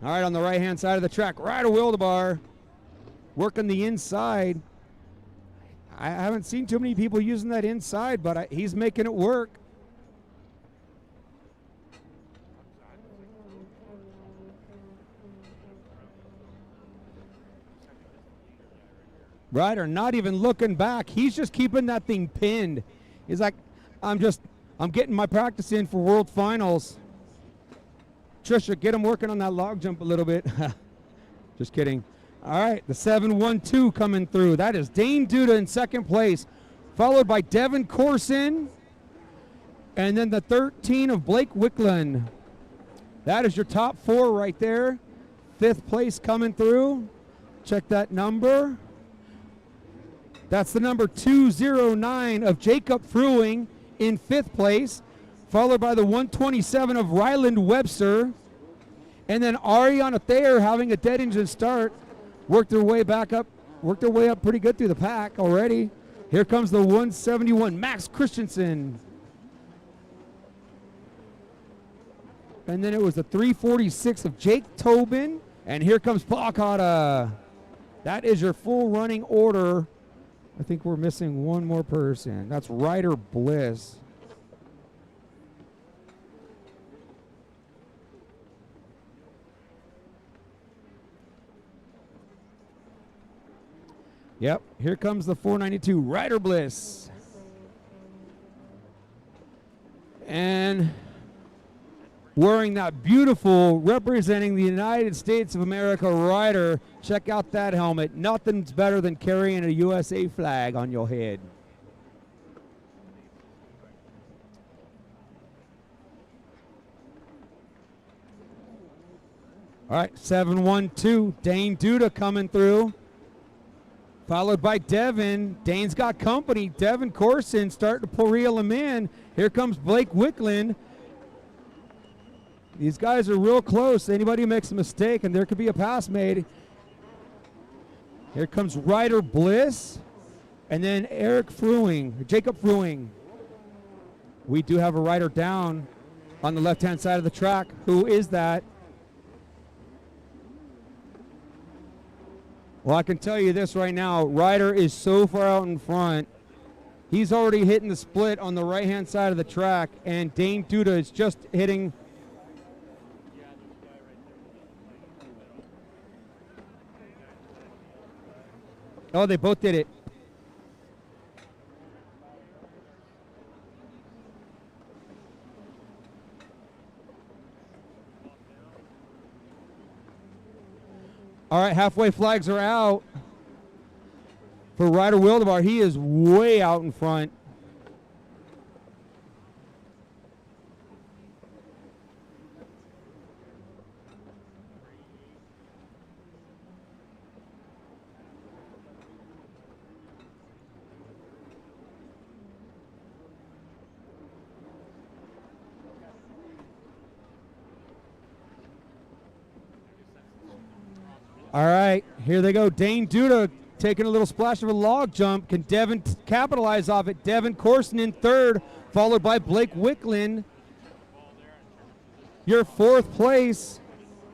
All right, on the right-hand side of the track, Ryder Wildemar working the inside. I haven't seen too many people using that inside, but he's making it work. Ryder not even looking back. He's just keeping that thing pinned. He's like, I'm getting my practice in for World Finals. Trisha, get him working on that log jump a little bit. Just kidding. All right, the 712 coming through. That is Dane Duda in second place, followed by Devin Corson, and then the 13 of Blake Wicklund. That is your top 4 right there. 5th place coming through. Check that number. That's the number 209 of Jacob Fruing in 5th place, followed by the 127 of Ryland Webster. And then Ariana Thayer having a dead engine start, worked their way up pretty good through the pack already. Here comes the 171, Max Christensen. And then it was the 346 of Jake Tobin. And here comes Paul Cotta. That is your full running order. I think we're missing one more person. That's Ryder Bliss. Yep, here comes the 492, Ryder Bliss. And wearing that beautiful, representing the United States of America rider. Check out that helmet. Nothing's better than carrying a USA flag on your head. All right, 712, Dane Duda coming through, followed by Devin. Dane's got company. Devin Corson starting to reel him in. Here comes Blake Wicklund. These guys are real close. Anybody makes a mistake, and there could be a pass made. Here comes Ryder Bliss. And then Jacob Fruing. We do have a rider down on the left-hand side of the track. Who is that? Well, I can tell you this right now. Ryder is so far out in front. He's already hitting the split on the right-hand side of the track, and Dane Duda is just hitting. Oh, they both did it. All right, halfway flags are out for Ryder Wildemar. He is way out in front. All right, here they go. Dane Duda taking a little splash of a log jump. Can Devin capitalize off it? Devin Corson in third, followed by Blake Wicklund. Your fourth place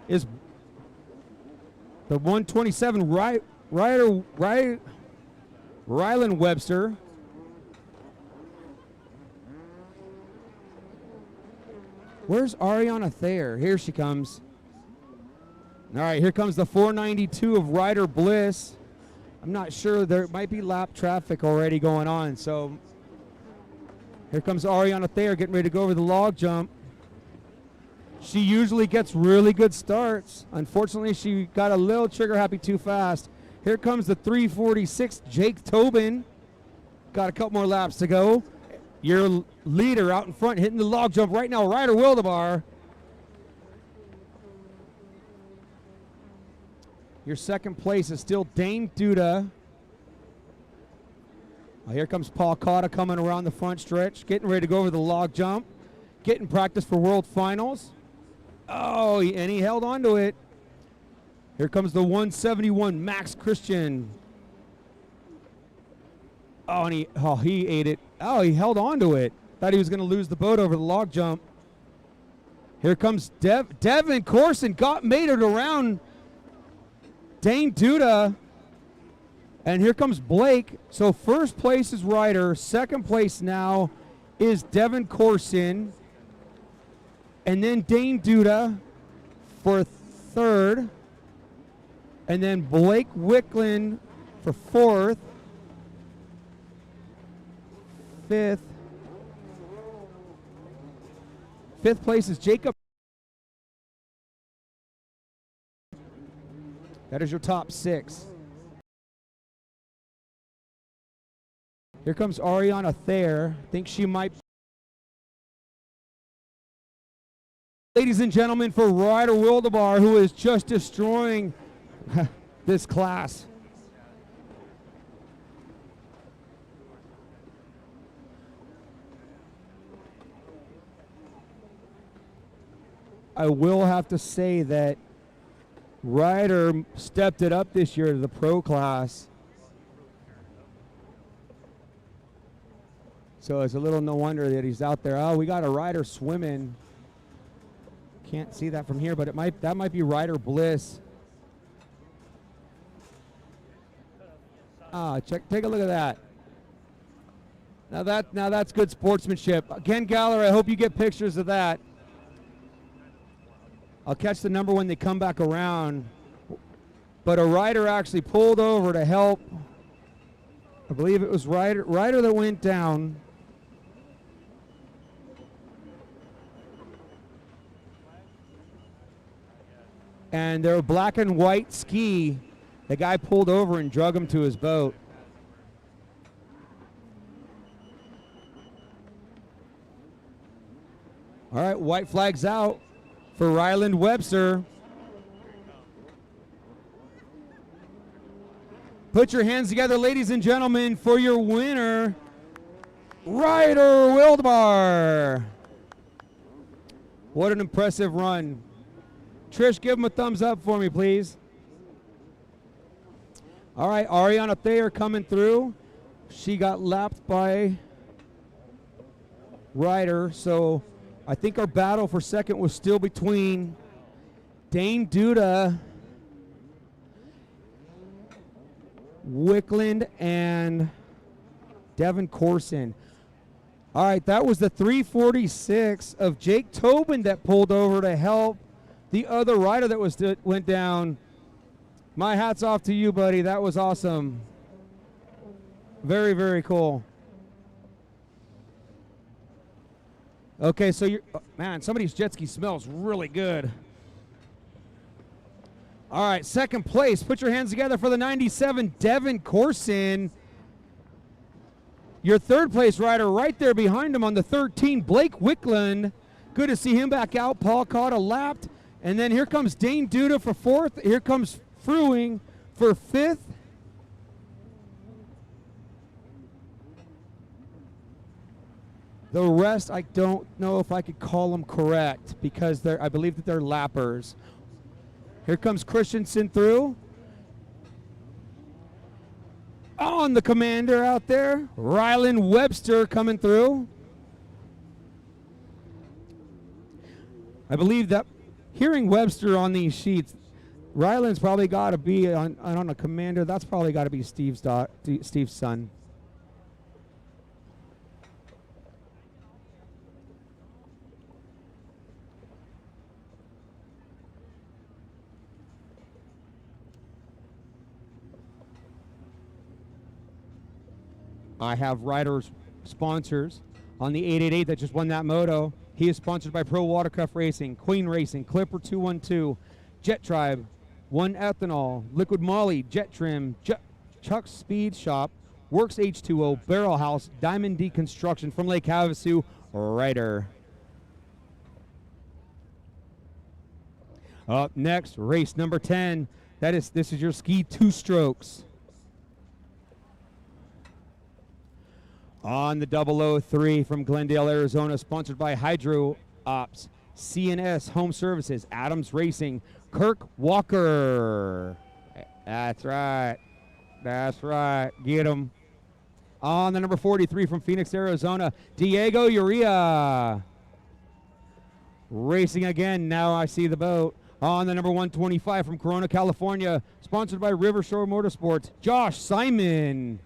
is the 127 Ryland Webster. Where's Ariana Thayer? Here she comes. All right, here comes the 492 of Ryder Bliss. I'm not sure. There might be lap traffic already going on. So here comes Ariana Thayer getting ready to go over the log jump. She usually gets really good starts. Unfortunately, she got a little trigger happy too fast. Here comes the 346, Jake Tobin. Got a couple more laps to go. Your leader out in front hitting the log jump right now, Ryder Wildemar. Your second place is still Dane Duda. Here comes Paul Cotta coming around the front stretch, getting ready to go over the log jump, getting practice for World Finals. Oh, and he held on to it. Here comes the 171, Max Christian. Oh, and he ate it. Oh, he held on to it. Thought he was going to lose the boat over the log jump. Here comes Devin Corson, made it around Dane Duda, and here comes Blake. So first place is Ryder. Second place now is Devin Corson, and then Dane Duda for third, and then Blake Wicklund for fourth, fifth. Fifth place is Jacob. That is your top six. Here comes Ariana Thayer. Think she might. Ladies and gentlemen, for Ryder Wildemar, who is just destroying this class. I will have to say that Ryder stepped it up this year to the pro class. So it's a little no wonder that he's out there. Oh, we got a Ryder swimming. Can't see that from here, but that might be Ryder Bliss. Take a look at that. Now that's good sportsmanship. Ken Galler, I hope you get pictures of that. I'll catch the number when they come back around. But a rider actually pulled over to help. I believe it was Ryder that went down. And their black and white ski, the guy pulled over and drug him to his boat. All right, white flag's out for Ryland Webster. Put your hands together, ladies and gentlemen, for your winner, Ryder Wildemar. What an impressive run. Trish, give him a thumbs up for me, please. All right, Ariana Thayer coming through. She got lapped by Ryder, so I think our battle for second was still between Dane Duda, Wickland, and Devin Corson. All right, that was the 346 of Jake Tobin that pulled over to help the other rider that went down. My hat's off to you, buddy. That was awesome. Very, very cool. Okay, so man, somebody's jet ski smells really good. All right, second place. Put your hands together for the 97, Devin Corson. Your third place rider right there behind him on the 13, Blake Wickland. Good to see him back out. Paul Cotta lapped. And then here comes Dane Duda for fourth. Here comes Fruing for fifth. The rest, I don't know if I could call them correct because I believe that they're lappers. Here comes Christensen through. On the Commander out there. Rylan Webster coming through. I believe that hearing Webster on these sheets, Rylan's probably got to be on a Commander. That's probably got to be Steve's son. I have riders sponsors on the 888 that just won that moto. He is sponsored by Pro Watercraft Racing, Queen Racing, Clipper 212, Jet Tribe, One Ethanol, Liquid Molly, Jet Trim, Chuck's Speed Shop, Works H2O, Barrel House, Diamond D Construction from Lake Havasu, Ryder. Up next, race number 10. This is your ski two-strokes. On the 003 from Glendale, Arizona, sponsored by Hydro Ops, CNS Home Services, Adams Racing, Kirk Walker. That's right. That's right. Get him. On the number 43 from Phoenix, Arizona, Diego Uria. Racing again. Now I see the boat. On the number 125 from Corona, California, sponsored by Rivershore Motorsports, Josh Simon.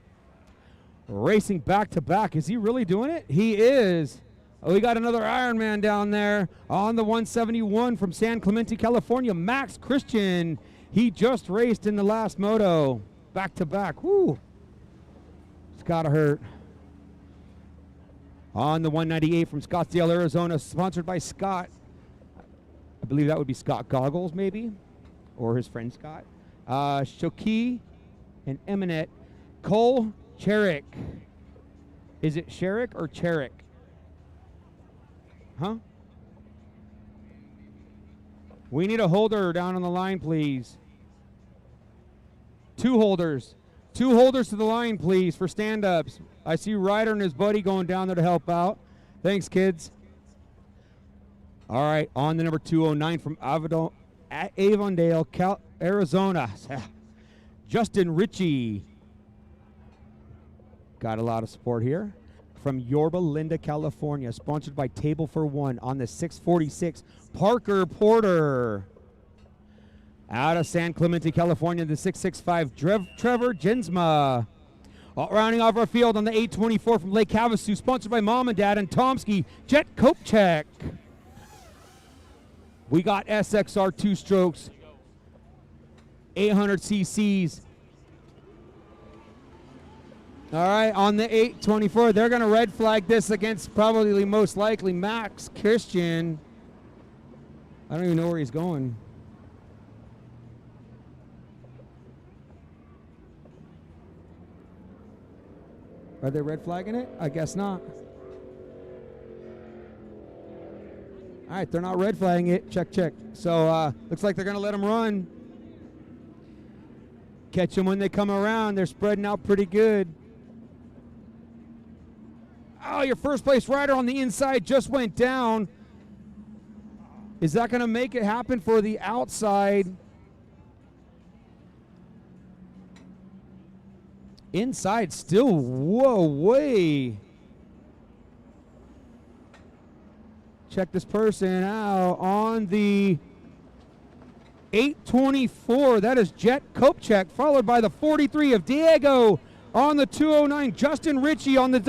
Racing back-to-back. Is he really doing it? He is. Oh, we got another Ironman down there. On the 171 from San Clemente, California, Max Christian. He just raced in the last moto. Back-to-back. Woo. It's got to hurt. On the 198 from Scottsdale, Arizona, sponsored by Scott. I believe that would be Scott Goggles, maybe, or his friend Scott. Shoki and Eminet. Cole Cherik. Is it Sherik or Cherik? Huh? We need a holder down on the line, please. Two holders. Two holders to the line, please, for stand-ups. I see Ryder and his buddy going down there to help out. Thanks, kids. All right, on the number 209 from Avondale, Arizona, Justin Ritchie. Got a lot of support here. From Yorba Linda, California, sponsored by Table for One on the 646, Parker Porter. Out of San Clemente, California, the 665, Trevor Jensma. Rounding off our field on the 824 from Lake Havasu, sponsored by Mom and Dad and Tomsky, Jet Kopchak. We got SXR two-strokes, 800 cc's. All right, on the 824, they're going to red flag this against probably most likely Max Christian. I don't even know where he's going. Are they red flagging it? I guess not. All right, they're not red flagging it. Check, check. So looks like they're going to let them run. Catch them when they come around. They're spreading out pretty good. Oh, your first place rider on the inside just went down. Is that going to make it happen for the outside? Inside still, whoa, way. Check this person out on the 824. That is Jet Kopechek, followed by the 43 of Diego on the 209. Justin Ritchie on the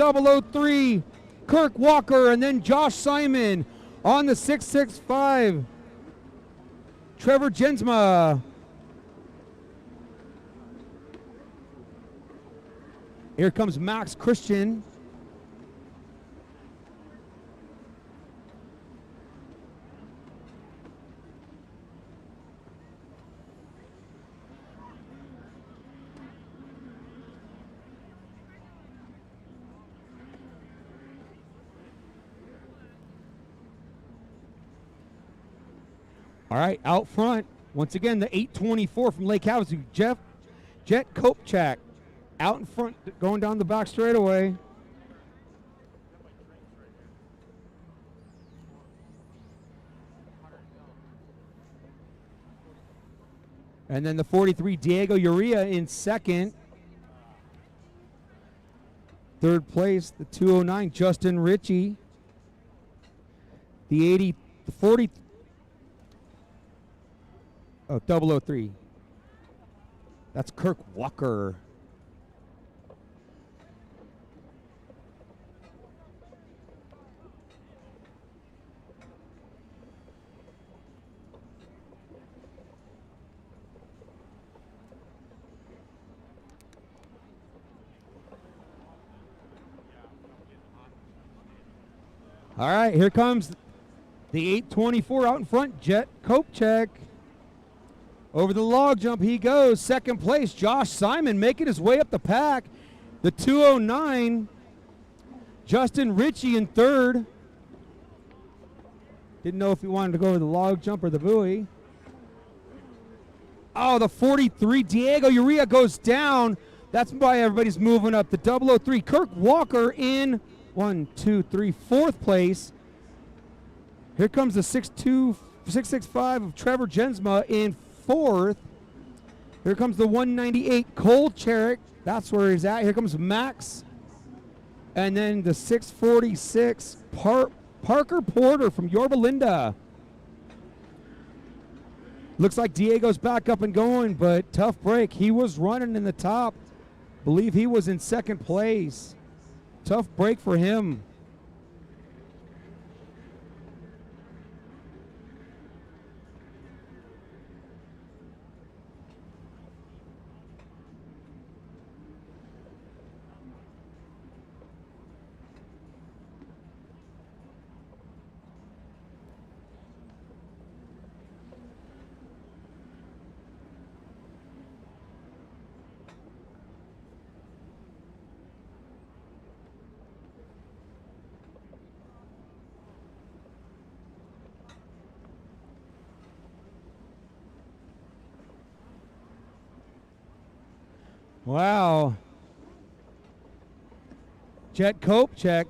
003. Kirk Walker, and then Josh Simon on the 665. Trevor Jensma. Here comes Max Christian. All right, out front, once again, the 824 from Lake Havasu, Jet Kopechek. Out in front, going down the back straightaway. And then the 43, Diego Uria in second. Third place, the 209, Justin Ritchie. The 40, oh, 003. That's Kirk Walker. All right, here comes the 824 out in front, Jet Kopechek. Over the log jump he goes. Second place, Josh Simon making his way up the pack. The 209, Justin Ritchie in third. Didn't know if he wanted to go over the log jump or the buoy. Oh, the 43, Diego Uria goes down. That's why everybody's moving up. The 003, Kirk Walker in 4th place. Here comes the 665 of Trevor Jensma in 4th. Here comes the 198, Cole Cherrick. That's where he's at. Here comes Max. And then the 646, Parker Porter from Yorba Linda. Looks like Diego's back up and going, but tough break. He was running in the top. Believe he was in second place. Tough break for him. Wow. Jet Kopechek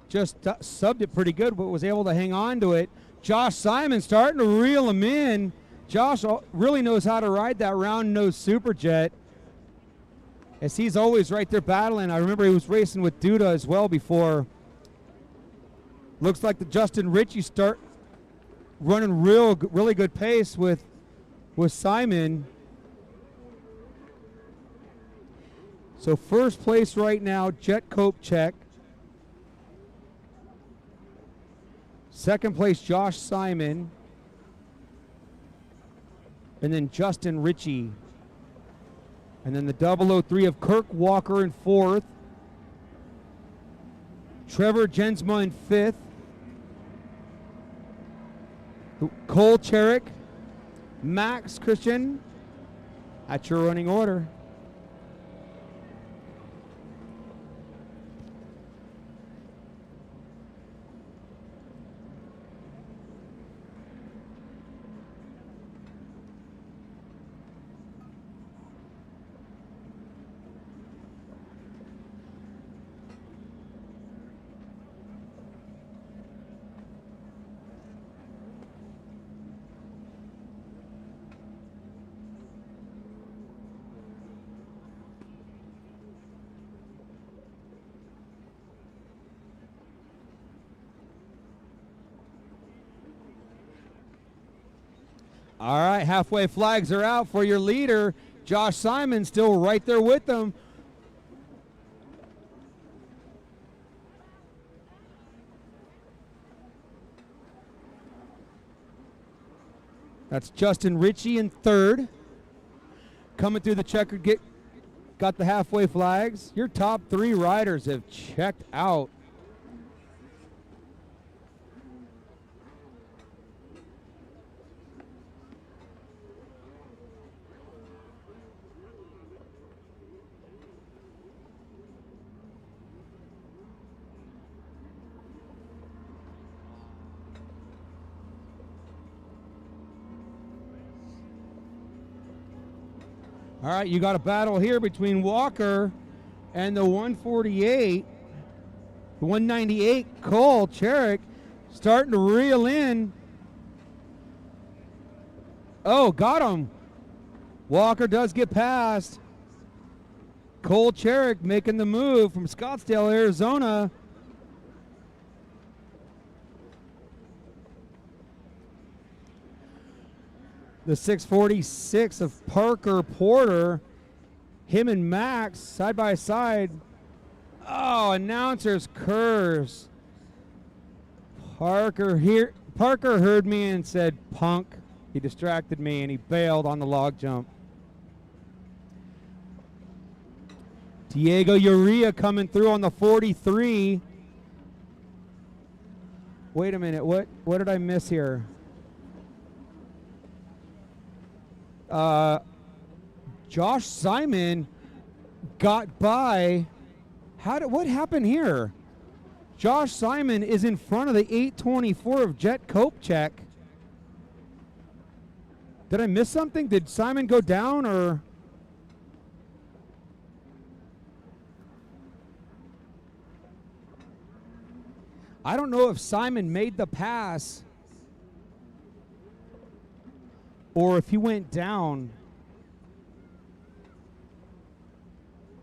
just subbed it pretty good, but was able to hang on to it. Josh Simon starting to reel him in. Josh really knows how to ride that round nose Super Jet, as he's always right there battling. I remember he was racing with Duda as well before. Looks like the Justin Ritchie start running really good pace with Simon. So first place right now, Jet Kopechek. Second place, Josh Simon. And then Justin Ritchie. And then the 003 of Kirk Walker in 4th. Trevor Jensma in 5th. Cole Cherrick. Max Christian. At your running order. All right, halfway flags are out for your leader. Josh Simon still right there with them. That's Justin Ritchie in third. Coming through the checkered gate, got the halfway flags. Your top three riders have checked out. All right, you got a battle here between Walker and the 148. The 198, Cole Cherrick, starting to reel in. Oh, got him. Walker does get past. Cole Cherrick making the move from Scottsdale, Arizona. The 646 of Parker Porter. Him and Max side by side. Oh, announcers curse. Parker heard me and said, "Punk." He distracted me and he bailed on the log jump. Diego Uria coming through on the 43. Wait a minute, what did I miss here? Josh Simon got by. What happened here? Josh Simon is in front of the 824 of Jet Kopechek. Did I miss something? Did Simon go down or? I don't know if Simon made the pass or if he went down.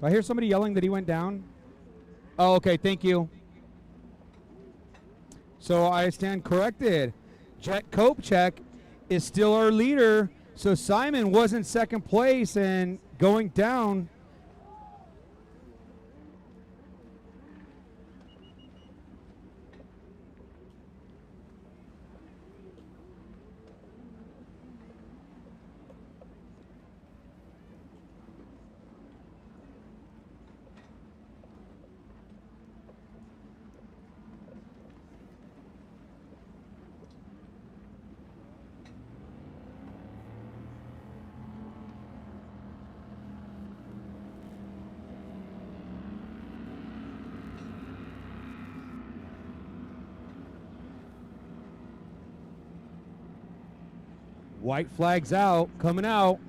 Do I hear somebody yelling that he went down? Oh, okay, thank you. So I stand corrected. Jet Kopechek is still our leader. So Simon was in second place and going down. White flags out, coming out.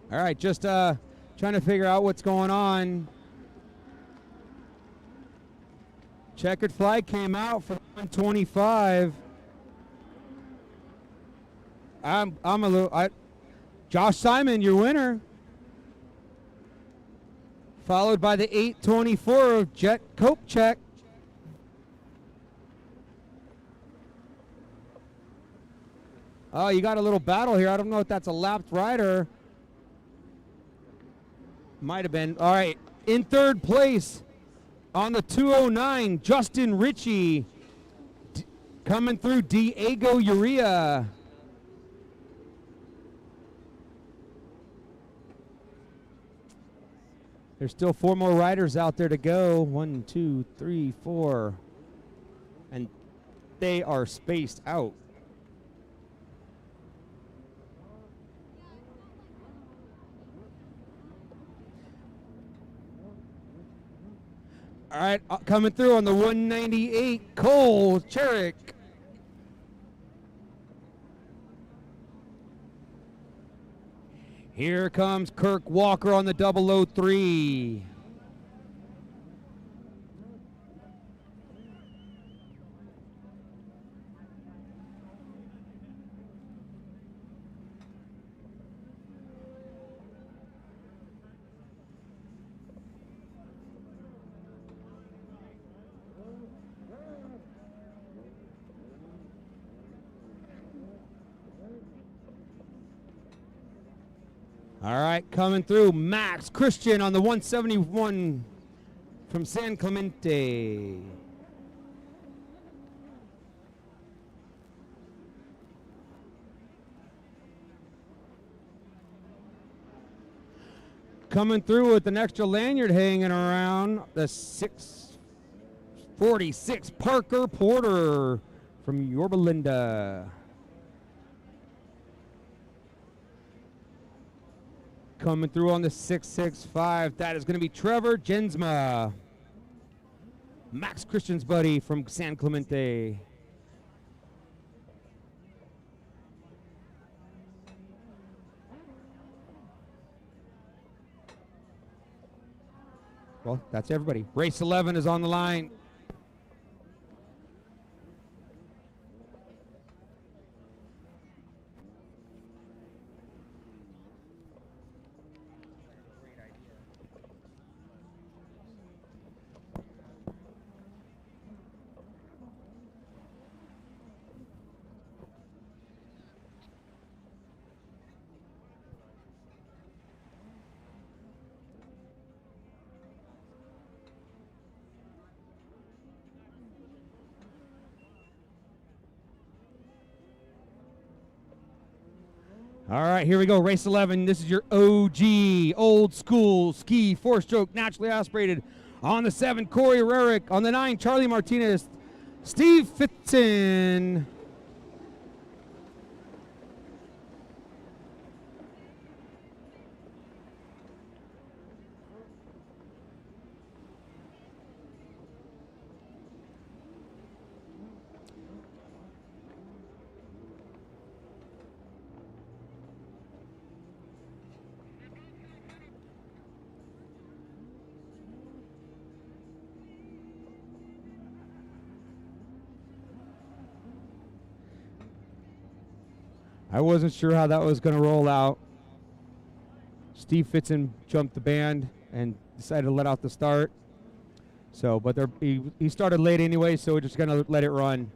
All right, just trying to figure out what's going on. Checkered flag came out for 125. I'm a little. Josh Simon, your winner. Followed by the 824 of Jet Kopechek. Oh, you got a little battle here. I don't know if that's a lapped rider. Might have been. All right. In third place on the 209, Justin Ritchie. Coming through, Diego Uria. There's still 4 more riders out there to go. 1, 2, 3, 4. And they are spaced out. All right, coming through on the 198, Cole Cherrick. Here comes Kirk Walker on the 003. All right, coming through, Max Christian on the 171 from San Clemente. Coming through with an extra lanyard hanging around, the 646 Parker Porter from Yorba Linda. Coming through on the 665, that is going to be Trevor Jensma. Max Christian's buddy from San Clemente. Well, that's everybody. Race 11 is on the line. All right, here we go. Race 11. This is your OG, old school ski, 4-stroke, naturally aspirated. On the 7, Corey Rarick. On the 9, Charlie Martinez. Steve Fitzen. I wasn't sure how that was going to roll out. Steve Fitzen jumped the band and decided to let out the start. So, but he started late anyway, so we're just going to let it run.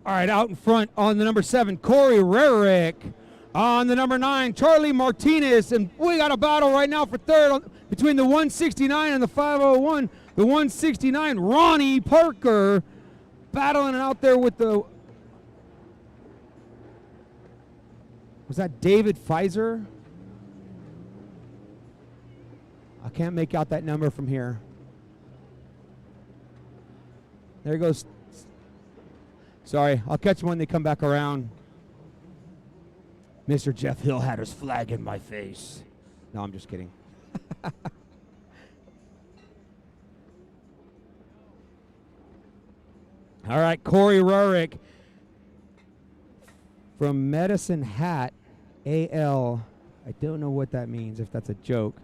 All right, out in front on the number 7, Corey Rarick. On the number 9, Charlie Martinez. And we got a battle right now for third between the 169 and the 501. The 169, Ronnie Parker. Battling out there with the, was that David Pfizer? I can't make out that number from here. There goes. Sorry, I'll catch them when they come back around. Mr. Jeff Hill had his flag in my face. No, I'm just kidding. All right, Corey Rarick. from Medicine Hat, AL. I don't know what that means, if that's a joke.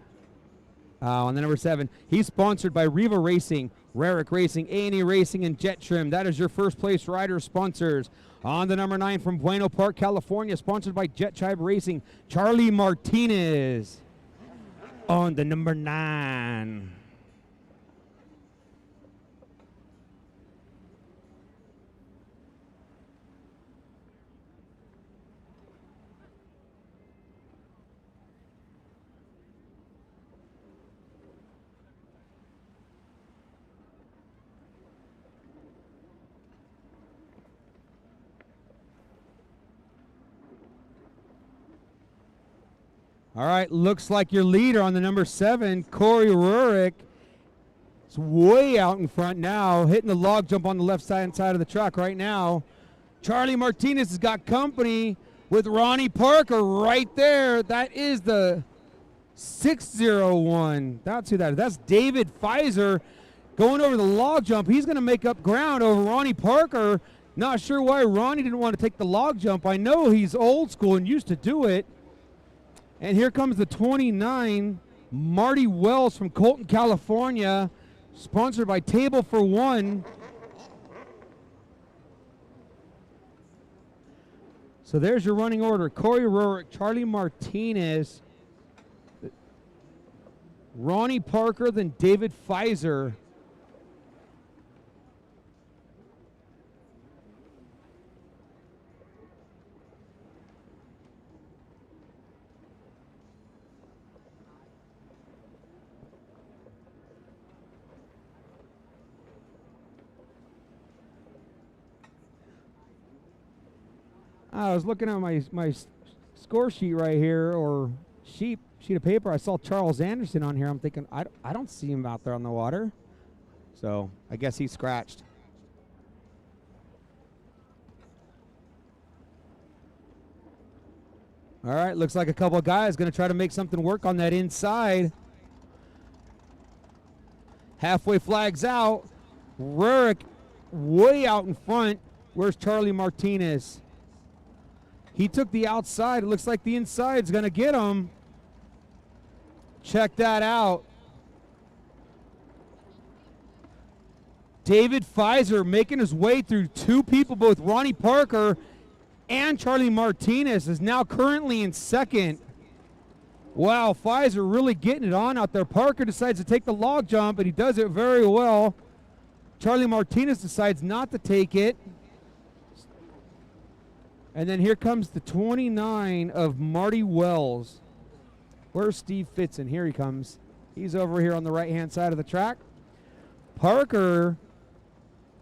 On the number 7, he's sponsored by Riva Racing, Rarick Racing, A&E Racing, and Jet Trim. That is your first place rider sponsors. On the number 9 from Bueno Park, California, sponsored by Jet Tribe Racing, Charlie Martinez. On the number 9. All right, looks like your leader on the number 7, Corey Rurick. It's way out in front now, hitting the log jump on the left side of the track right now. Charlie Martinez has got company with Ronnie Parker right there. That is the 601. That's who that is. That's David Pfizer going over the log jump. He's going to make up ground over Ronnie Parker. Not sure why Ronnie didn't want to take the log jump. I know he's old school and used to do it. And here comes the 29, Marty Wells from Colton, California, sponsored by Table for One. So there's your running order. Corey Rurick, Charlie Martinez, Ronnie Parker, then David Pfizer. I was looking at my score sheet right here, or sheet of paper. I saw Charles Anderson on here. I'm thinking, I don't see him out there on the water. So I guess he scratched. All right, looks like a couple of guys going to try to make something work on that inside. Halfway flags out. Rurick way out in front. Where's Charlie Martinez? He took the outside. It looks like the inside's going to get him. Check that out. David Pfizer making his way through two people, both Ronnie Parker and Charlie Martinez, is now currently in second. Wow, Pfizer really getting it on out there. Parker decides to take the log jump, and he does it very well. Charlie Martinez decides not to take it. And then here comes the 29 of Marty Wells. Where's Steve Fitzen? Here he comes. He's over here on the right-hand side of the track. Parker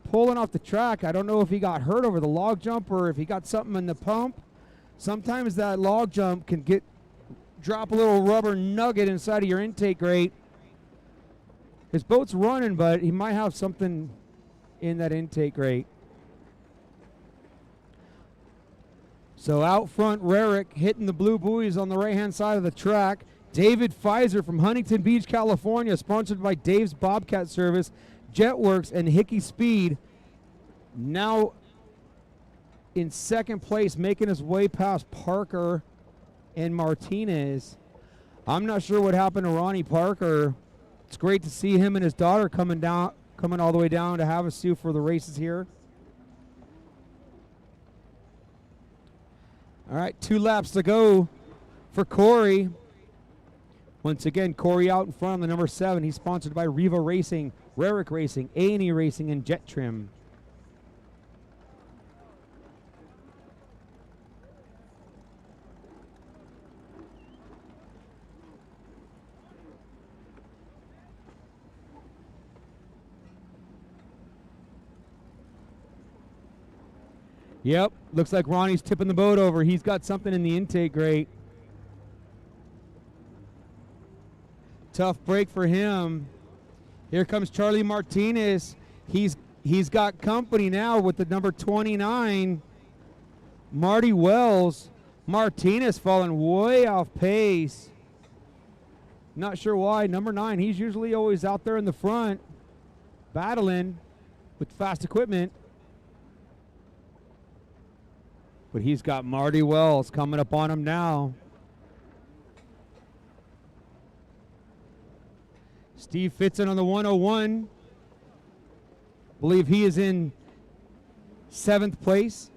pulling off the track. I don't know if he got hurt over the log jump or if he got something in the pump. Sometimes that log jump can drop a little rubber nugget inside of your intake grate. His boat's running, but he might have something in that intake grate. So out front, Rarick hitting the blue buoys on the right-hand side of the track. David Pfizer from Huntington Beach, California, sponsored by Dave's Bobcat Service, Jetworks, and Hickey Speed. Now in second place, making his way past Parker and Martinez. I'm not sure what happened to Ronnie Parker. It's great to see him and his daughter coming all the way down to Havasu for the races here. All right, 2 laps to go for Corey. Once again, Corey out in front on the number 7. He's sponsored by Riva Racing, Rarick Racing, A&E Racing, and Jet Trim. Yep, looks like Ronnie's tipping the boat over. He's got something in the intake grate. Tough break for him. Here comes Charlie Martinez. He's got company now with the number 29, Marty Wells. Martinez falling way off pace. Not sure why. Number 9, he's usually always out there in the front, battling with fast equipment. But he's got Marty Wells coming up on him now. Steve Fitzen on the 101. Believe he is in 7th place.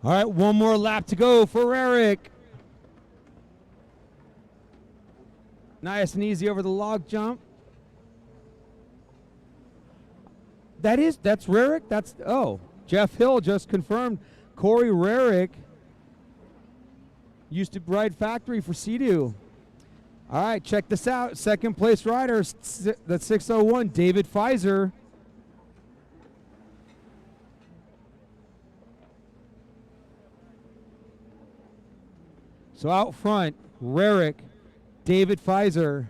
All right, one more lap to go for Eric. Nice and easy over the log jump. That's Rarick? Jeff Hill just confirmed. Corey Rarick used to ride factory for Sea-Doo. All right, check this out. 2nd place rider, that's 601, David Pfizer. So out front, Rarick, David Pfizer.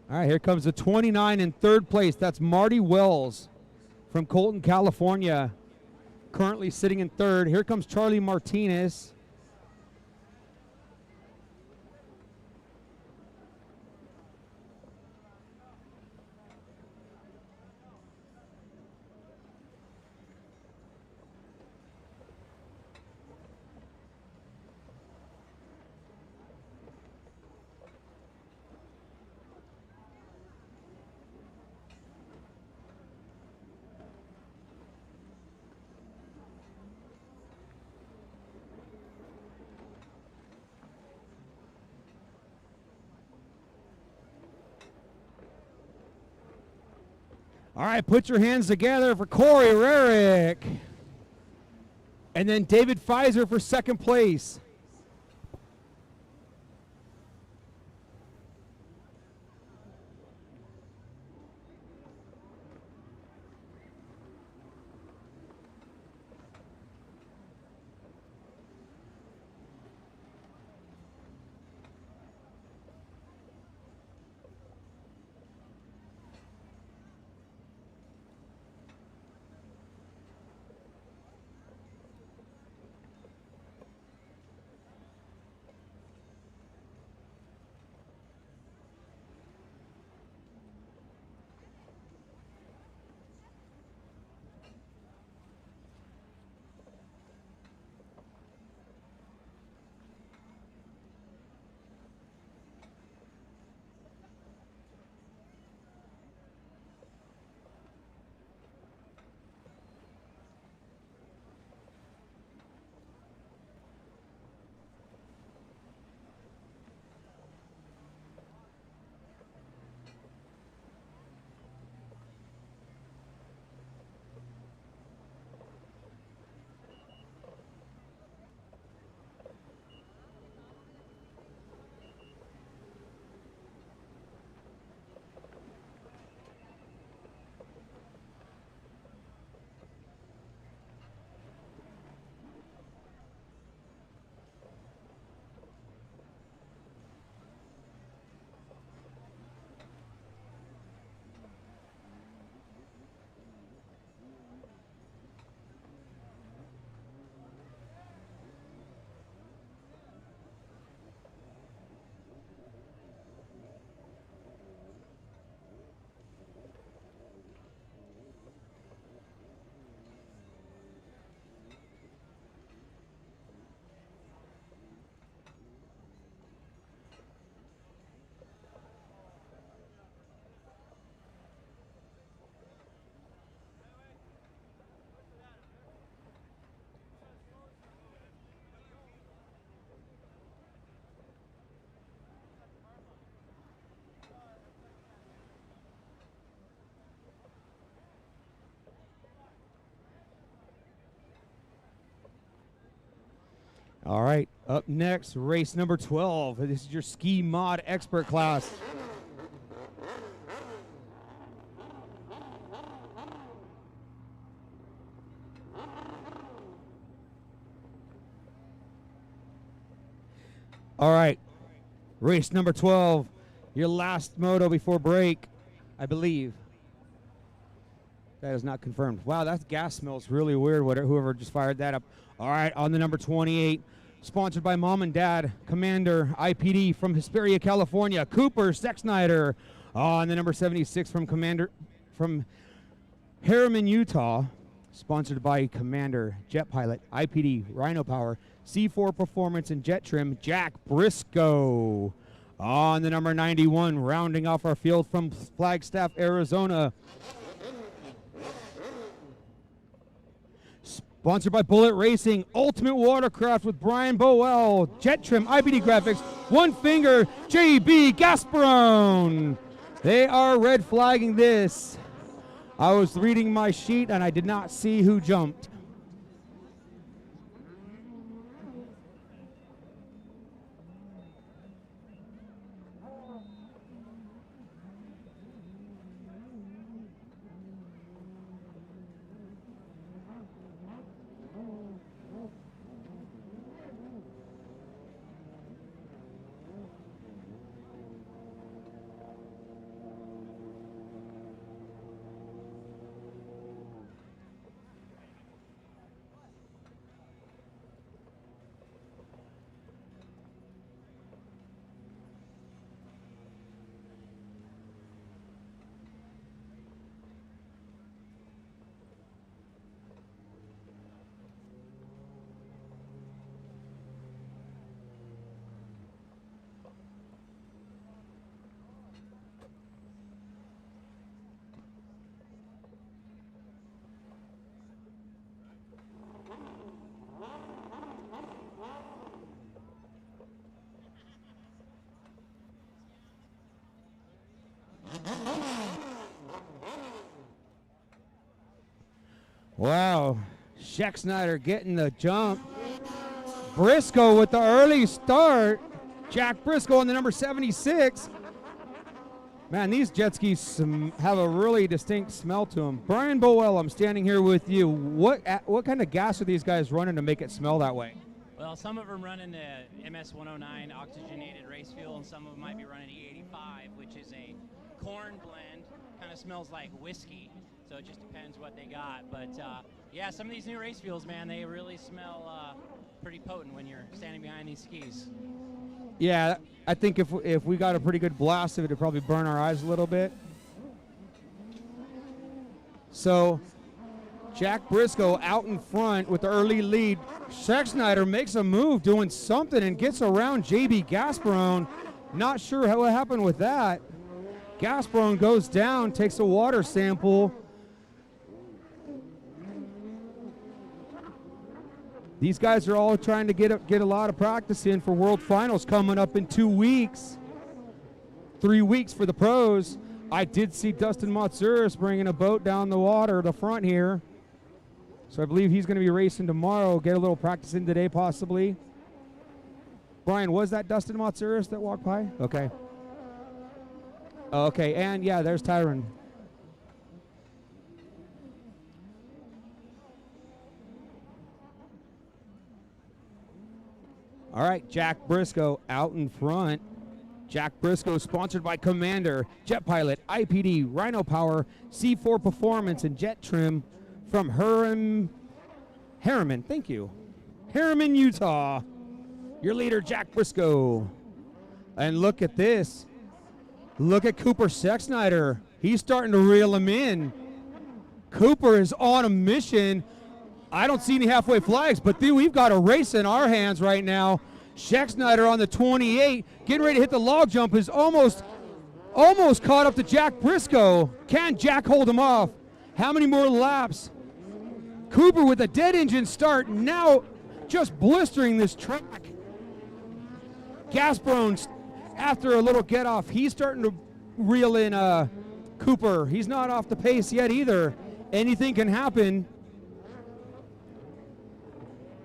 All right, here comes the 29 in 3rd place. That's Marty Wells from Colton, California, currently sitting in 3rd. Here comes Charlie Martinez. All right, put your hands together for Corey Rarick. And then David Pfizer for 2nd place. All right, up next, race number 12. This is your ski mod expert class. All right, race number 12, your last moto before break, I believe. That is not confirmed. Wow, that gas smells really weird, whoever just fired that up. All right, on the number 28, sponsored by Mom and Dad, Commander IPD from Hesperia, California, Cooper Sexsnyder. On the number 76 from Harriman, Utah, sponsored by Commander, Jet Pilot, IPD, Rhino Power, C4 Performance and Jet Trim, Jack Briscoe. On the number 91, rounding off our field from Flagstaff, Arizona, sponsored by Bullet Racing, Ultimate Watercraft with Brian Bowell, Jet Trim, IPD Graphics, One Finger, JB Gasparone. They are red flagging this. I was reading my sheet and I did not see who jumped. Wow, Sexsnyder getting the jump. Briscoe with the early start. Jack Briscoe on the number 76. Man, these jet skis have a really distinct smell to them. Brian Bowell, I'm standing here with you. What kind of gas are these guys running to make it smell that way? Well, some of them running the MS-109 oxygenated race fuel, and some of them might be running E85, which is a corn blend. Kind of smells like whiskey, so it just depends what they got. But yeah, some of these new race fuels, man, they really smell pretty potent when you're standing behind these skis. Yeah, I think if we got a pretty good blast of it, it'd probably burn our eyes a little bit. So Jack Briscoe out in front with the early lead. Sexsnyder makes a move, doing something, and gets around JB Gasparone. Not sure what happened with that. Gasparone goes down, takes a water sample. These guys are all trying to get a lot of practice in for World Finals coming up in 2 weeks. 3 weeks for the pros. I did see Dustin Matsouras bringing a boat down the water, the front here. So I believe he's going to be racing tomorrow. Get a little practice in today, possibly. Brian, was that Dustin Matsouras that walked by? Okay. Okay, and yeah, there's Tyron. All right, Jack Briscoe out in front. Jack Briscoe sponsored by Commander, Jet Pilot, IPD, Rhino Power, C4 Performance, and Jet Trim from Harriman, thank you. Harriman, Utah. Your leader, Jack Briscoe. And look at this. Look at Cooper Sexsnyder. He's starting to reel him in. Cooper is on a mission. I don't see any halfway flags, but dude, we've got a race in our hands right now. Sexsnyder on the 28, getting ready to hit the log jump, is almost caught up to Jack Briscoe. Can Jack hold him off? How many more laps? Cooper with a dead engine start, now just blistering this track. Gasparone, after a little get off, he's starting to reel in Cooper. He's not off the pace yet either. Anything can happen.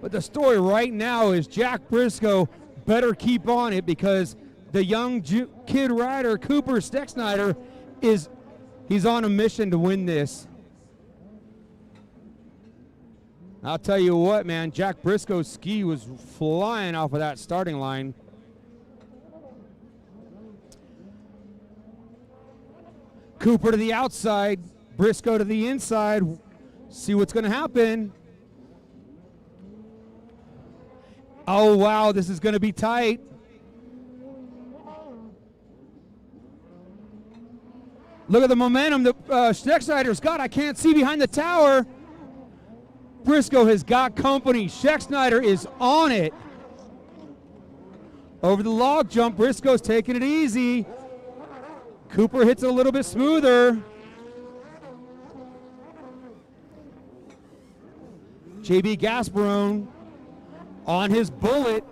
But the story right now is Jack Briscoe better keep on it, because the young kid rider, Cooper Sexsnyder, he's on a mission to win this. I'll tell you what, man, Jack Briscoe's ski was flying off of that starting line. Cooper to the outside, Briscoe to the inside. See what's going to happen. Oh, wow, this is going to be tight. Look at the momentum that Schexnayder's got. I can't see behind the tower. Briscoe has got company. Schexnayder is on it. Over the log jump, Briscoe's taking it easy. Cooper hits it a little bit smoother. JB Gasparone on his bullet.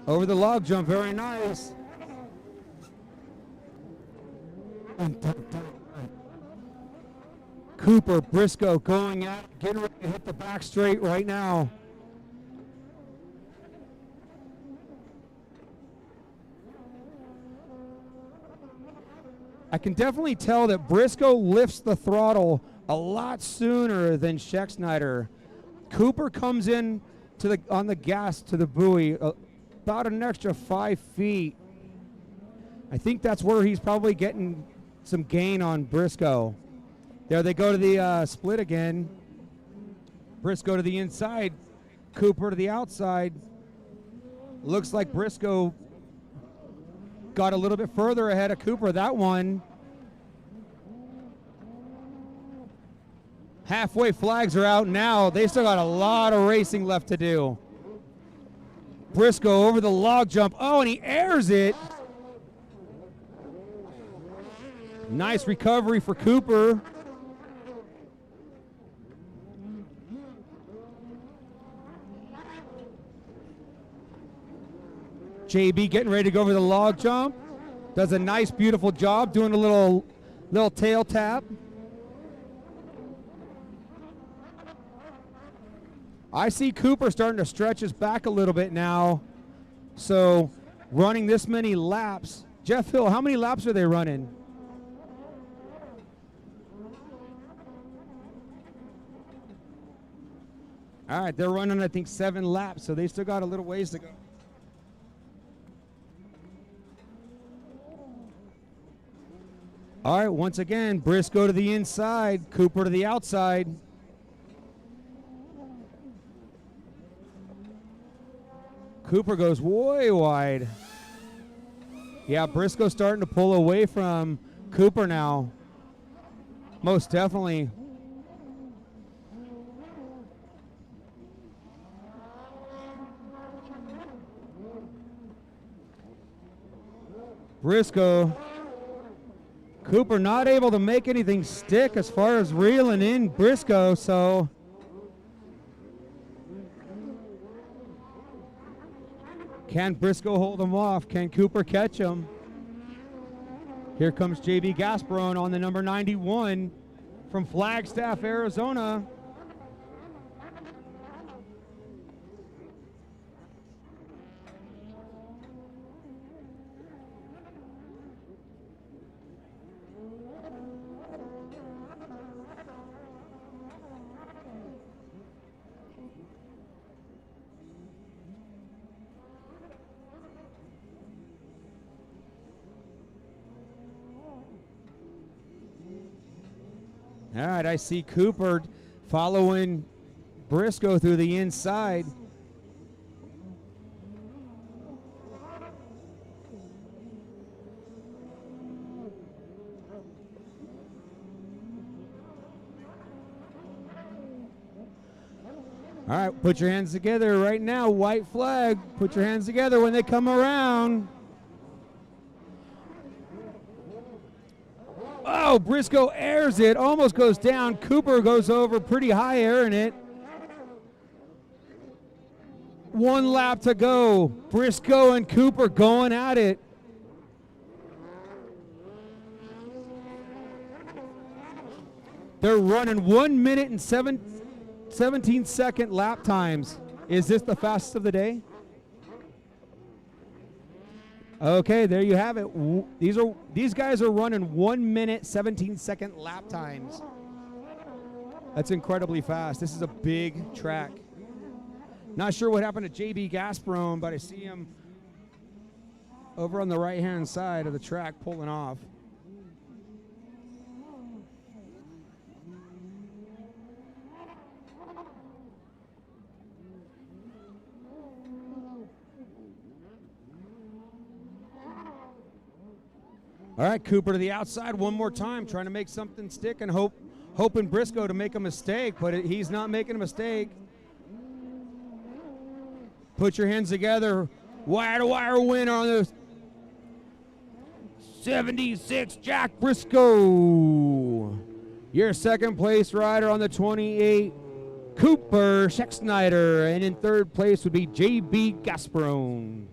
Over the log jump, very nice. Cooper, Briscoe going out, getting ready to hit the back straight right now. I can definitely tell that Briscoe lifts the throttle a lot sooner than Schexnayder. Cooper comes in to on the gas to the buoy about an extra 5 feet. I think that's where he's probably getting some gain on Briscoe. There they go to the split again. Briscoe to the inside, Cooper to the outside. Looks like Briscoe got a little bit further ahead of Cooper. That one. Halfway flags are out now. They still got a lot of racing left to do. Briscoe over the log jump. Oh, and he airs it. Nice recovery for Cooper. JB getting ready to go over the log jump. Does a nice, beautiful job doing a little tail tap. I see Cooper starting to stretch his back a little bit now. So running this many laps. Jeff Hill, how many laps are they running? All right, they're running, I think, 7 laps, so they still got a little ways to go. All right, once again, Briscoe to the inside, Cooper to the outside. Cooper goes way wide. Yeah, Briscoe's starting to pull away from Cooper now. Most definitely. Briscoe. Cooper not able to make anything stick as far as reeling in Briscoe, so can Briscoe hold him off? Can Cooper catch him? Here comes JB Gasparone on the number 91 from Flagstaff, Arizona. All right, I see Cooper following Briscoe through the inside. All right, put your hands together right now. White flag. Put your hands together when they come around. Oh, Briscoe airs it, almost goes down. Cooper goes over pretty high, airing it. 1 lap to go. Briscoe and Cooper going at it. They're running 1 minute and 17-second lap times. Is this the fastest of the day? Okay, there you have it. These guys are running 1 minute, 17-second lap times. That's incredibly fast. This is a big track. Not sure what happened to JB Gasparone, but I see him over on the right-hand side of the track pulling off. All right, Cooper to the outside one more time, trying to make something stick and hoping Briscoe to make a mistake, but he's not making a mistake. Put your hands together. Wire-to-wire win on the 76, Jack Briscoe. Your second place rider on the 28, Cooper Schexnayder. And in third place would be J.B. Gasparone.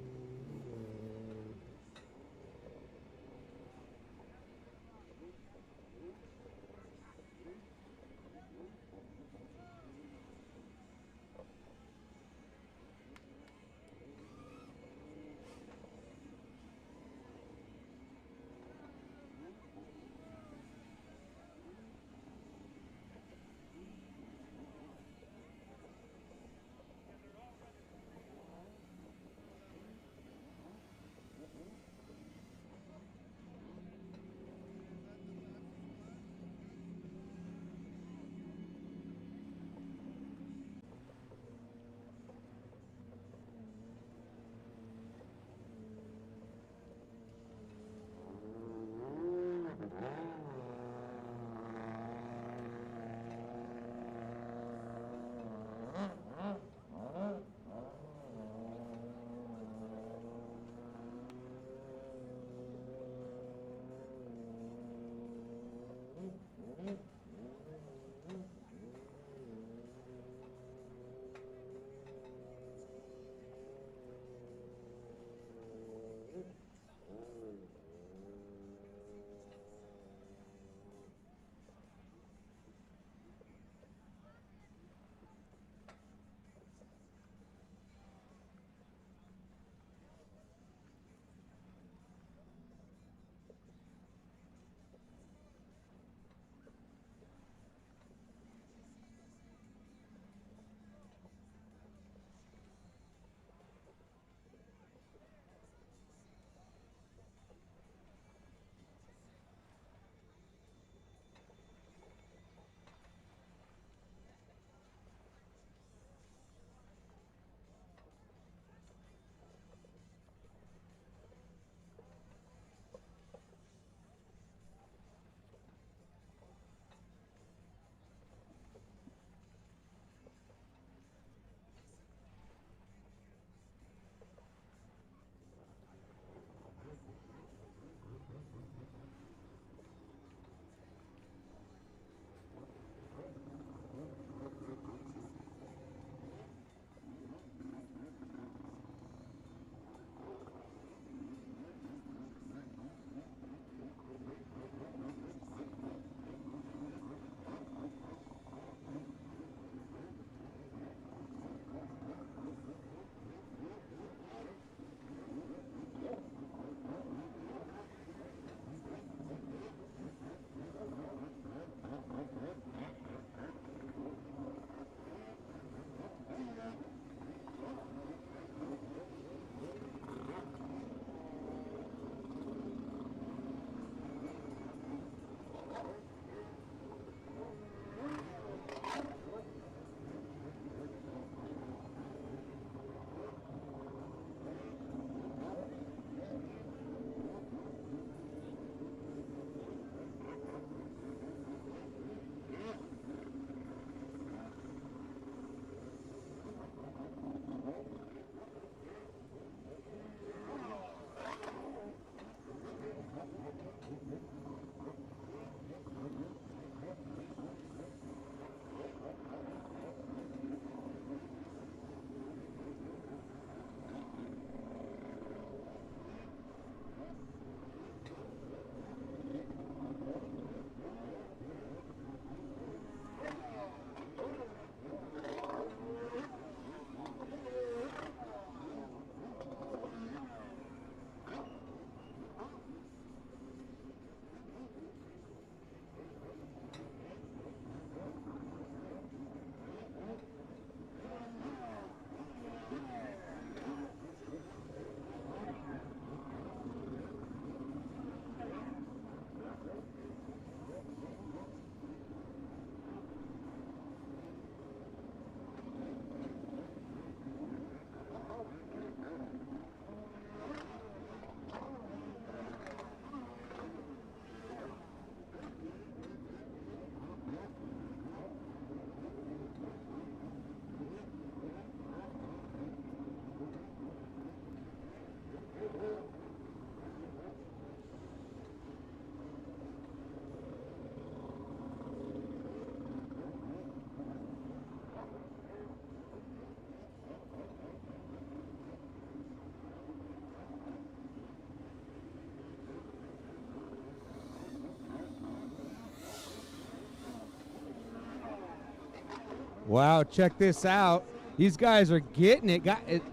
Wow, check this out. These guys are getting it.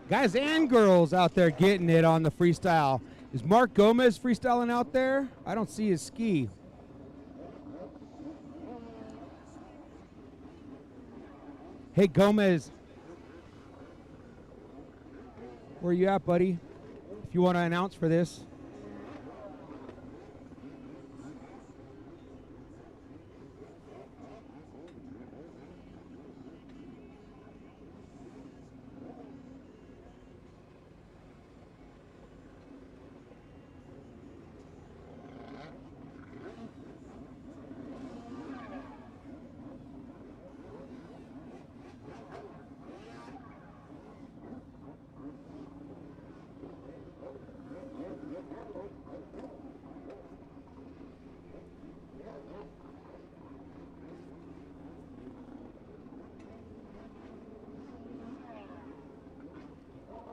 Guys and girls out there getting it on the freestyle. Is Mark Gomez freestyling out there? I don't see his ski. Hey, Gomez. Where you at, buddy? If you want to announce for this.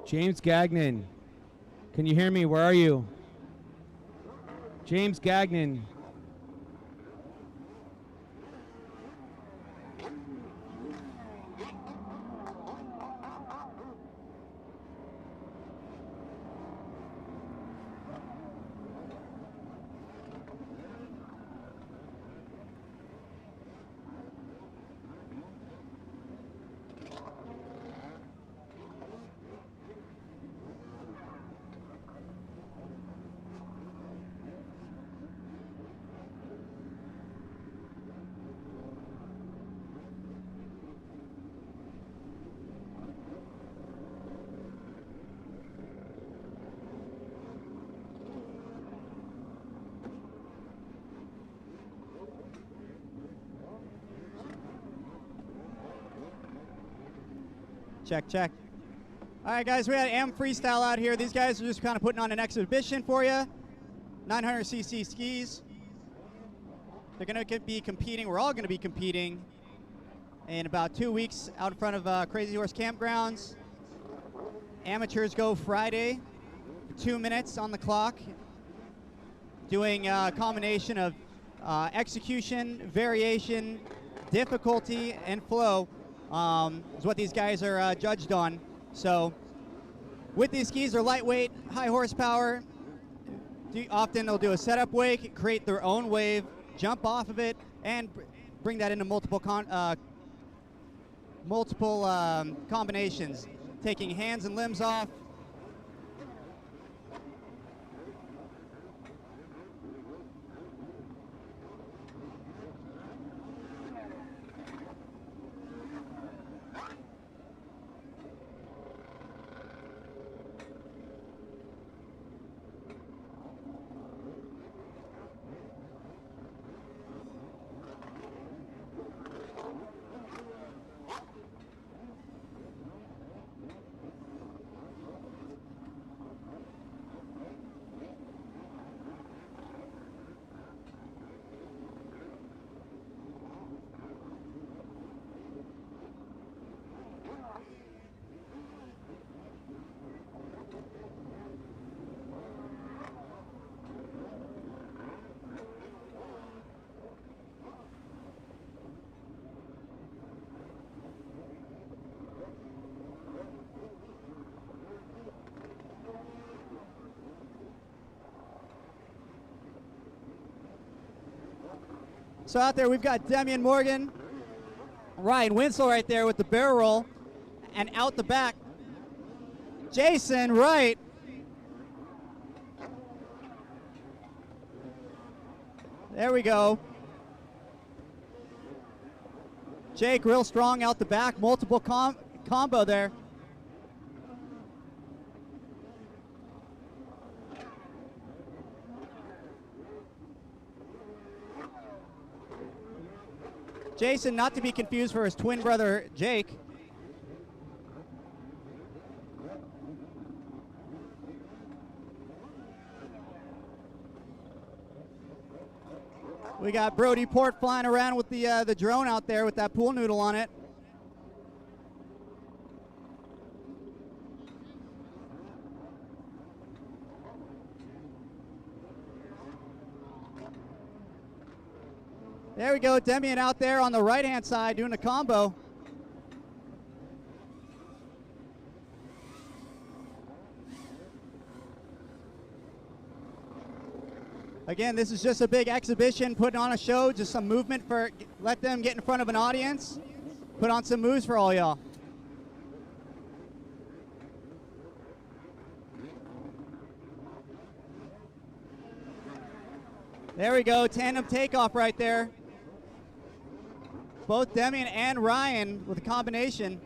James Gagnon. Can you hear me? Where are you? James Gagnon. Check, check. All right, guys, we had AM Freestyle out here. These guys are just kind of putting on an exhibition for you. 900cc skis. They're going to be competing. We're all going to be competing in about 2 weeks out in front of Crazy Horse Campgrounds. Amateurs go Friday for 2 minutes on the clock, doing a combination of execution, variation, difficulty, and flow. Is what these guys are judged on. So with these skis, they're lightweight, high horsepower. Often they'll do a setup wake, create their own wave, jump off of it, and bring that into multiple combinations, taking hands and limbs off. So out there we've got Demian Morgan, Ryan Winslow right there with the barrel roll, and out the back, Jason Wright. There we go. Jake real strong out the back, multiple combo there. Jason, not to be confused for his twin brother, Jake. We got Brody Port flying around with the drone out there with that pool noodle on it. There we go, Demian out there on the right-hand side doing a combo. Again, this is just a big exhibition, putting on a show, just some movement for, let them get in front of an audience, put on some moves for all y'all. There we go, tandem takeoff right there. Both Demian and Ryan with a combination.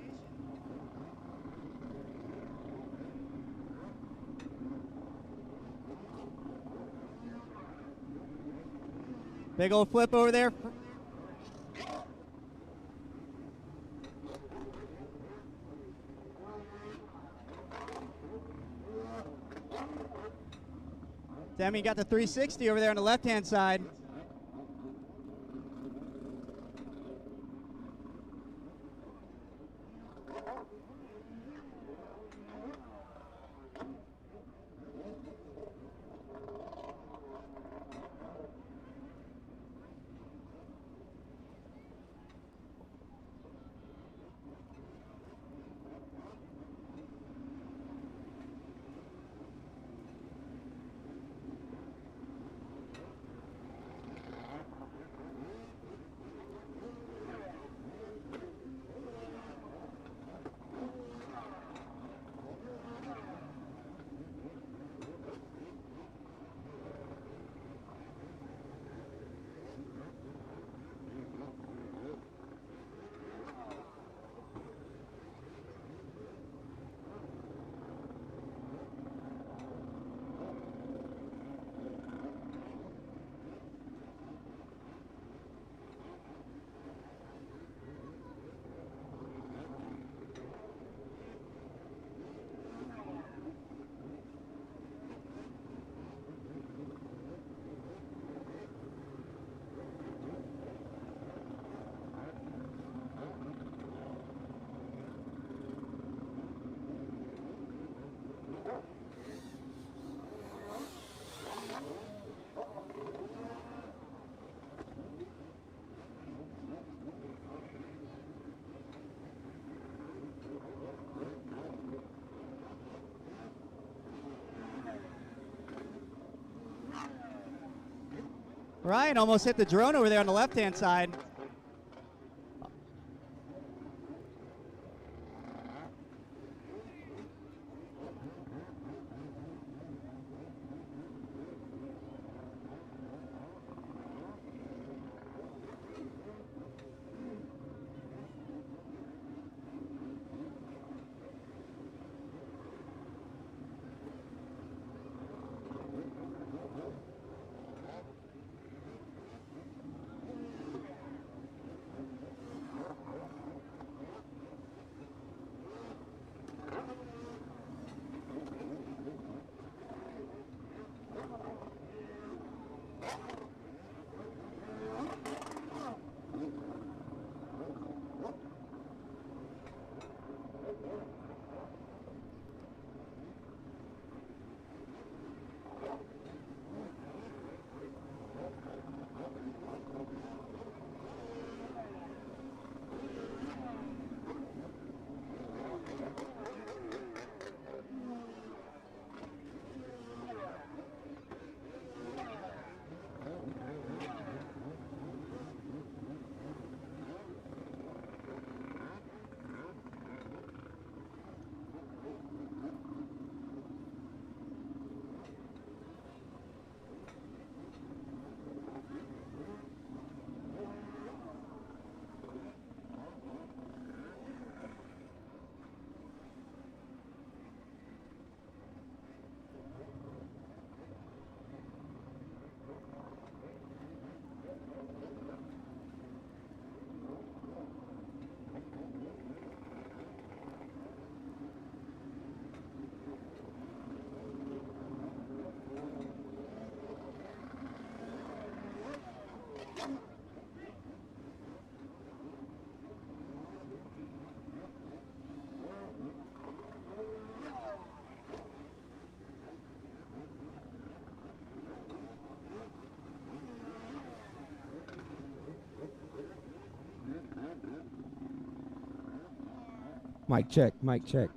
Big old flip over there. Demi got the 360 over there on the left-hand side. Ryan almost hit the drone over there on the left-hand side. Mic check, mic check.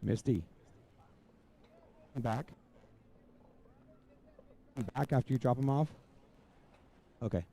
Misty. I'm back. I'm back after you drop them off. Okay.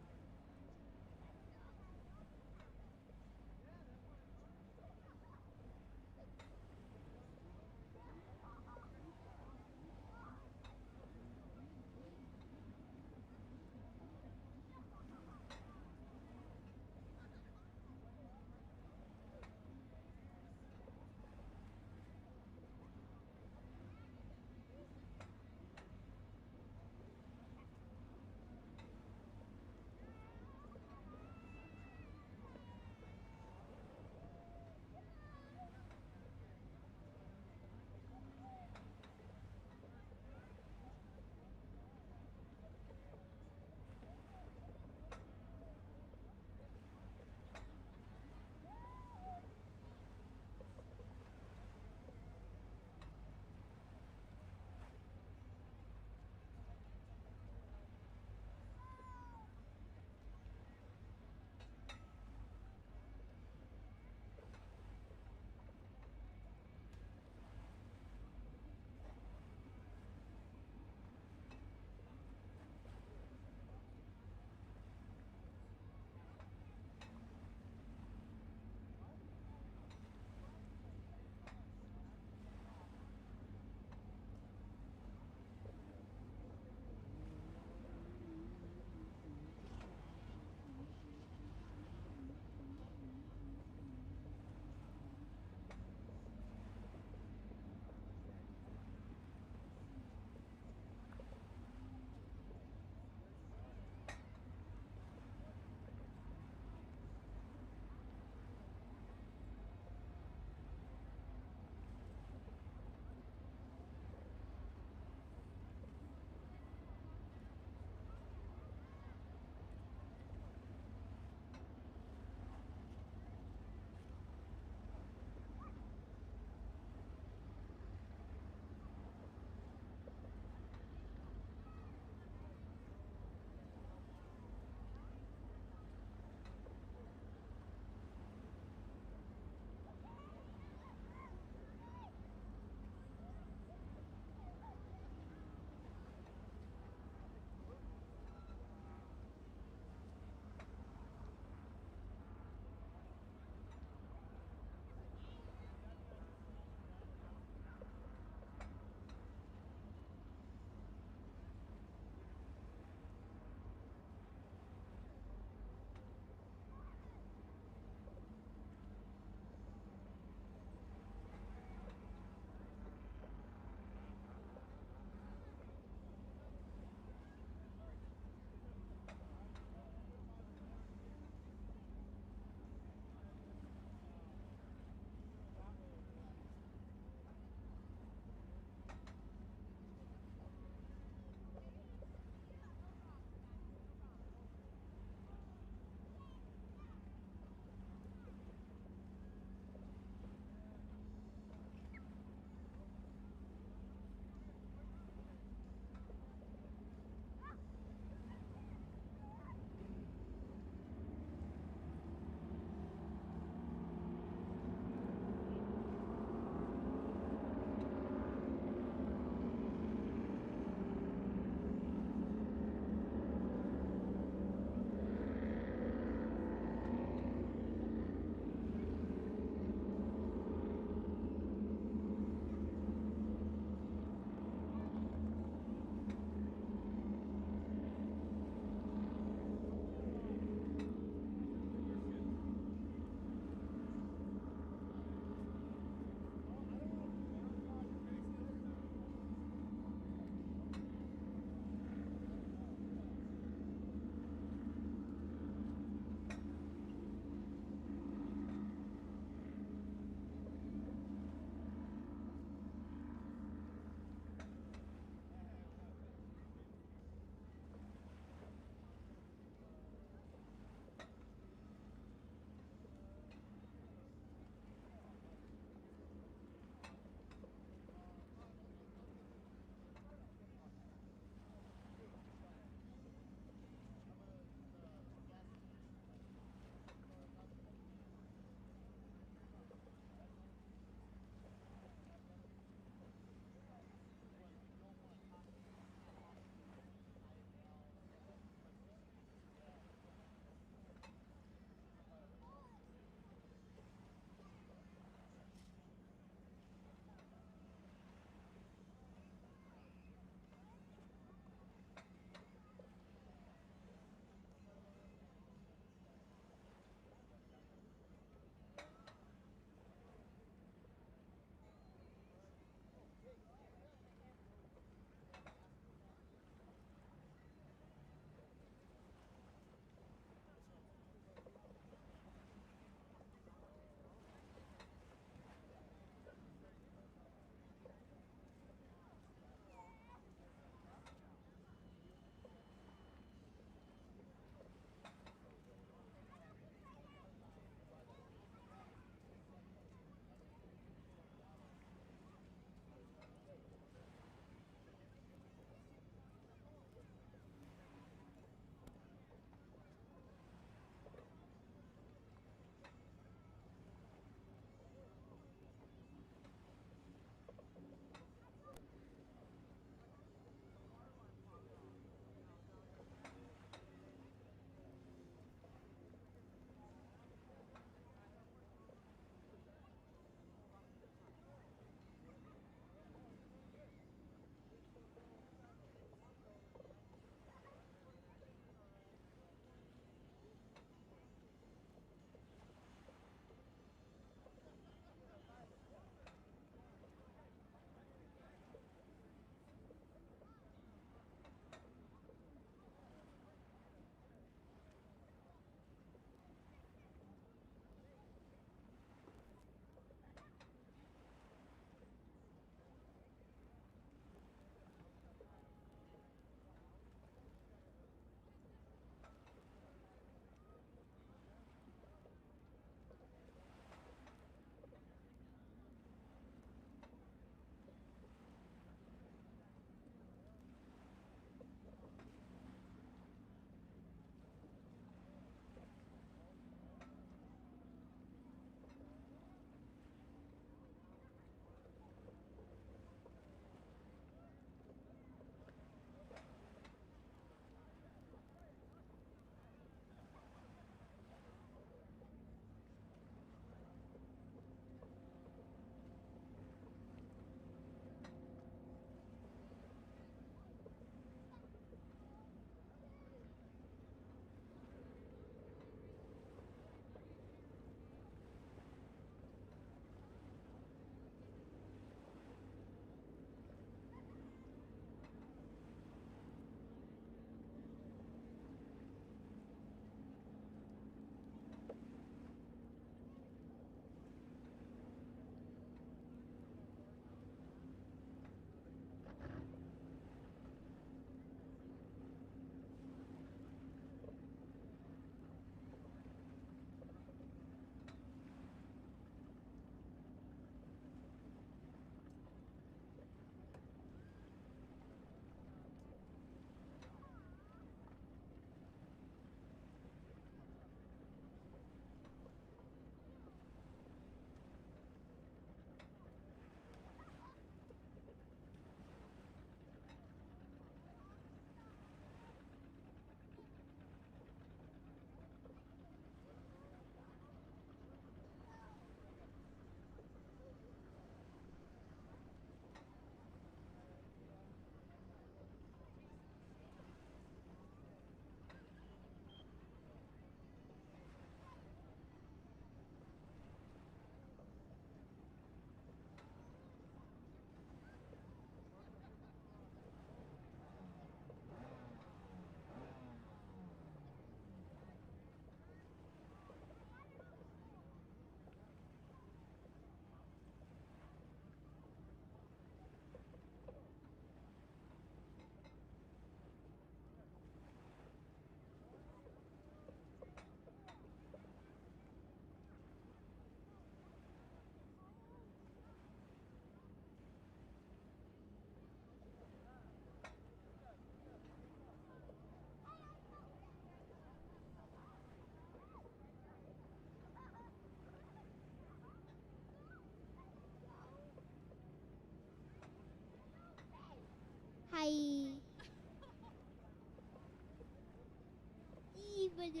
I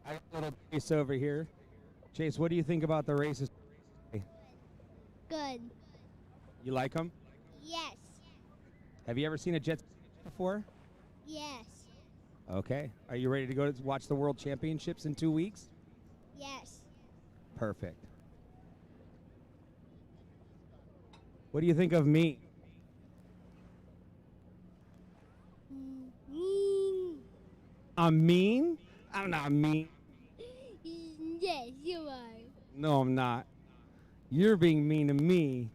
got a little Chase over here. Chase, what do you think about the races? Good. You like them? Yes. Have you ever seen a jet ski before? Yes. Okay. Are you ready to go to watch the World Championships in 2 weeks? Yes. Perfect. What do you think of me? I'm mean? I'm not mean. Yes, you are. No, I'm not. You're being mean to me.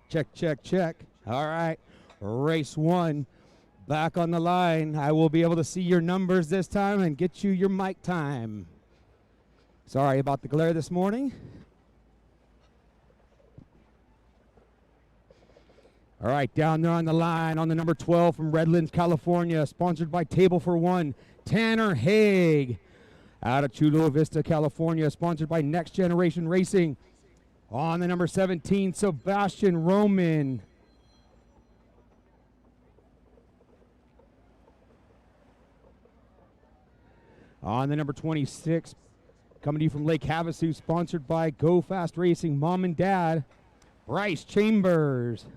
Check, check, check. All right. Race 1 back on the line. I will be able to see your numbers this time and get you your mic time. Sorry about the glare this morning. All right, down there on the line on the number 12 from Redlands, California, sponsored by Table for One, Tanner Haig. Out of Chula Vista, California, sponsored by Next Generation Racing. On the number 17, Sebastian Roman. On the number 26, coming to you from Lake Havasu, sponsored by Go Fast Racing, Mom and Dad, Bryce Chambers.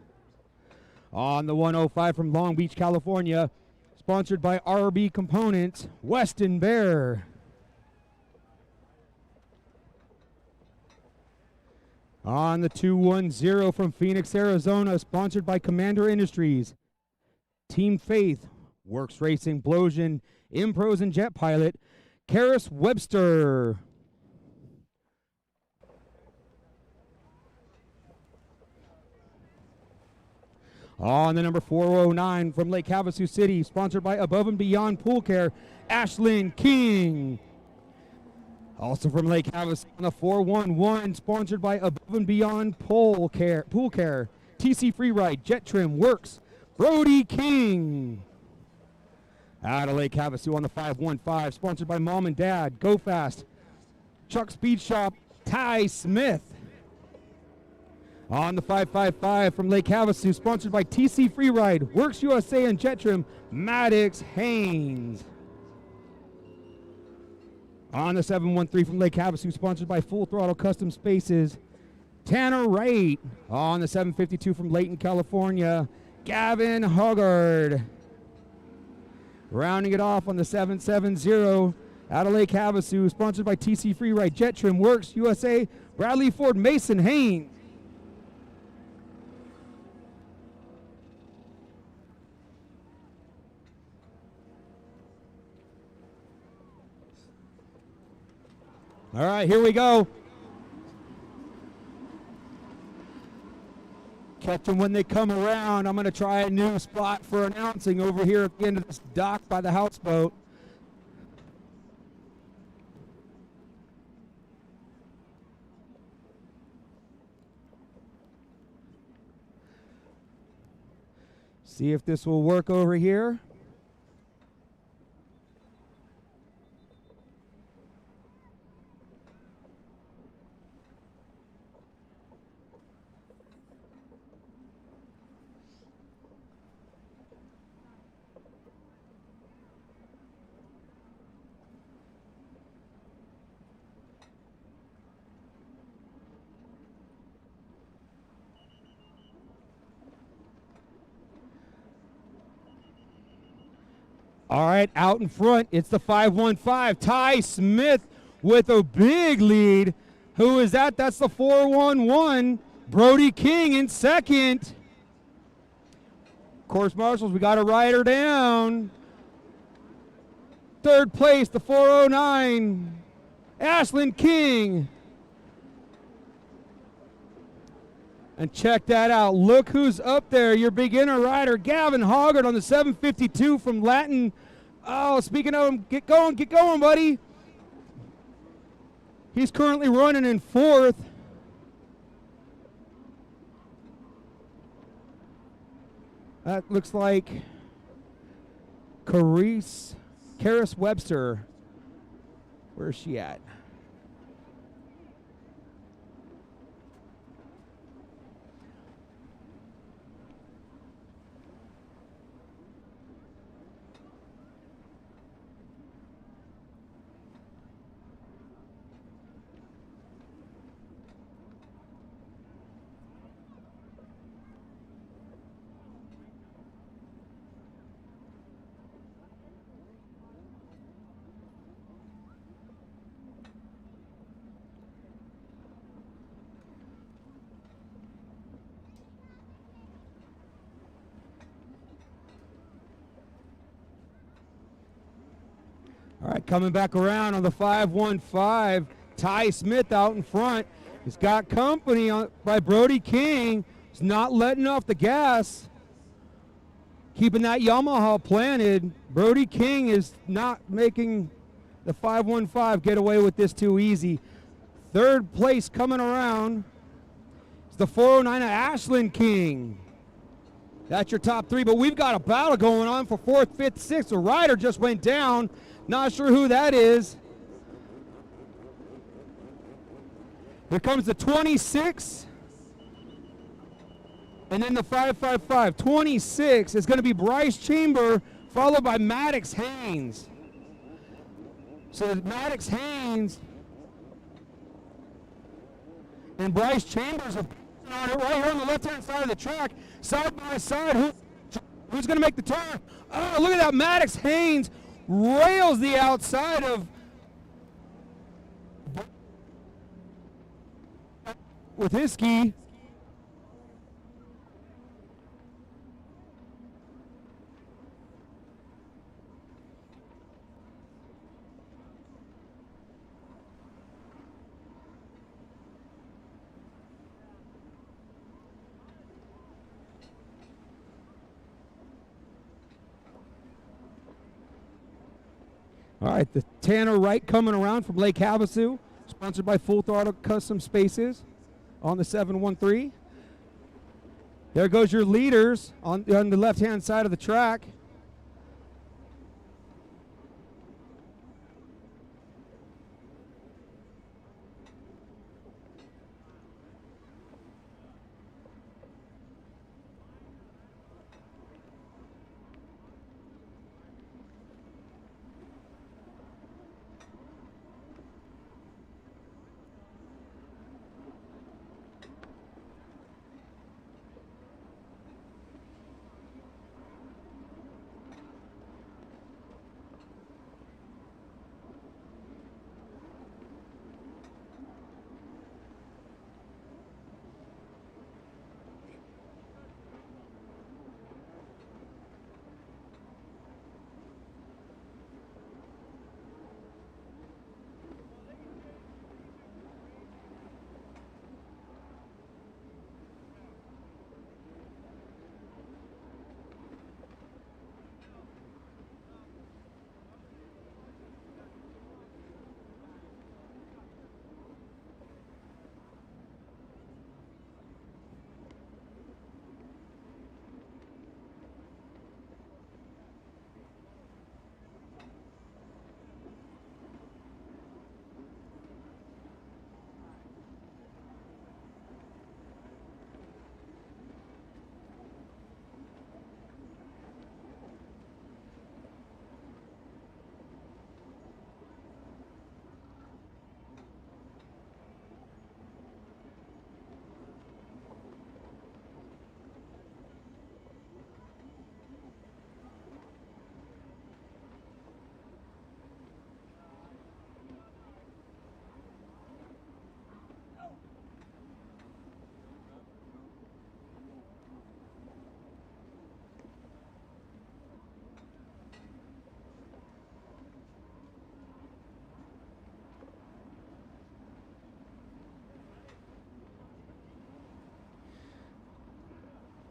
On the 105 from Long Beach, California, sponsored by RB Components, Weston Bear. On the 210 from Phoenix, Arizona, sponsored by Commander Industries, Team Faith, Works Racing, Blosian, Impros and Jet Pilot, Karis Webster. On the number 409 from Lake Havasu City, sponsored by Above and Beyond Pool Care, Ashlyn King. Also from Lake Havasu on the 411, sponsored by Above and Beyond Pool Care, TC Freeride, Jet Trim, Works, Brody King. Out of Lake Havasu on the 515, sponsored by Mom and Dad, Go Fast, Chuck Speed Shop, Ty Smith. On the 555 from Lake Havasu, sponsored by TC Freeride, Works USA and Jet Trim, Maddox Haynes. On the 713 from Lake Havasu, sponsored by Full Throttle Custom Spaces, Tanner Wright. On the 752 from Layton, California, Gavin Hoggard. Rounding it off on the 770 out of Lake Havasu, sponsored by TC Freeride, Jet Trim, Works USA, Bradley Ford, Mason Haynes. All right, here we go. Catch them when they come around. I'm going to try a new spot for announcing over here at the end of this dock by the houseboat. See if this will work over here. All right, out in front, it's the 515. Ty Smith with a big lead. Who is that? That's the 411. Brody King in second. Course marshals, we got a rider down. Third place, the 409. Ashlyn King. And check that out. Look who's up there. Your beginner rider, Gavin Hoggard on the 752 from Latin. Oh, speaking of him, get going, buddy. He's currently running in fourth. That looks like Karis Webster. Where's she at? All right, coming back around on the 515, Ty Smith out in front. He's got company by Brody King He's not letting off the gas. Keeping that Yamaha planted. Brody King is not making the 515 get away with this too easy. Third place coming around is the 409 of Ashland King. That's your top three, but we've got a battle going on for fourth, fifth, sixth. A rider just went down. Not sure who that is. Here comes the 26. And then the 555. 26 is going to be Bryce Chamber, followed by Maddox Haynes. So Maddox Haynes and Bryce Chambers are on it right here on the left-hand side of the track, side by side. Who's going to make the turn? Oh, look at that. Maddox Haynes rails the outside of with his ski. All right, the Tanner Wright coming around from Lake Havasu, sponsored by Full Throttle Custom Spaces on the 713. There goes your leaders on the left-hand side of the track.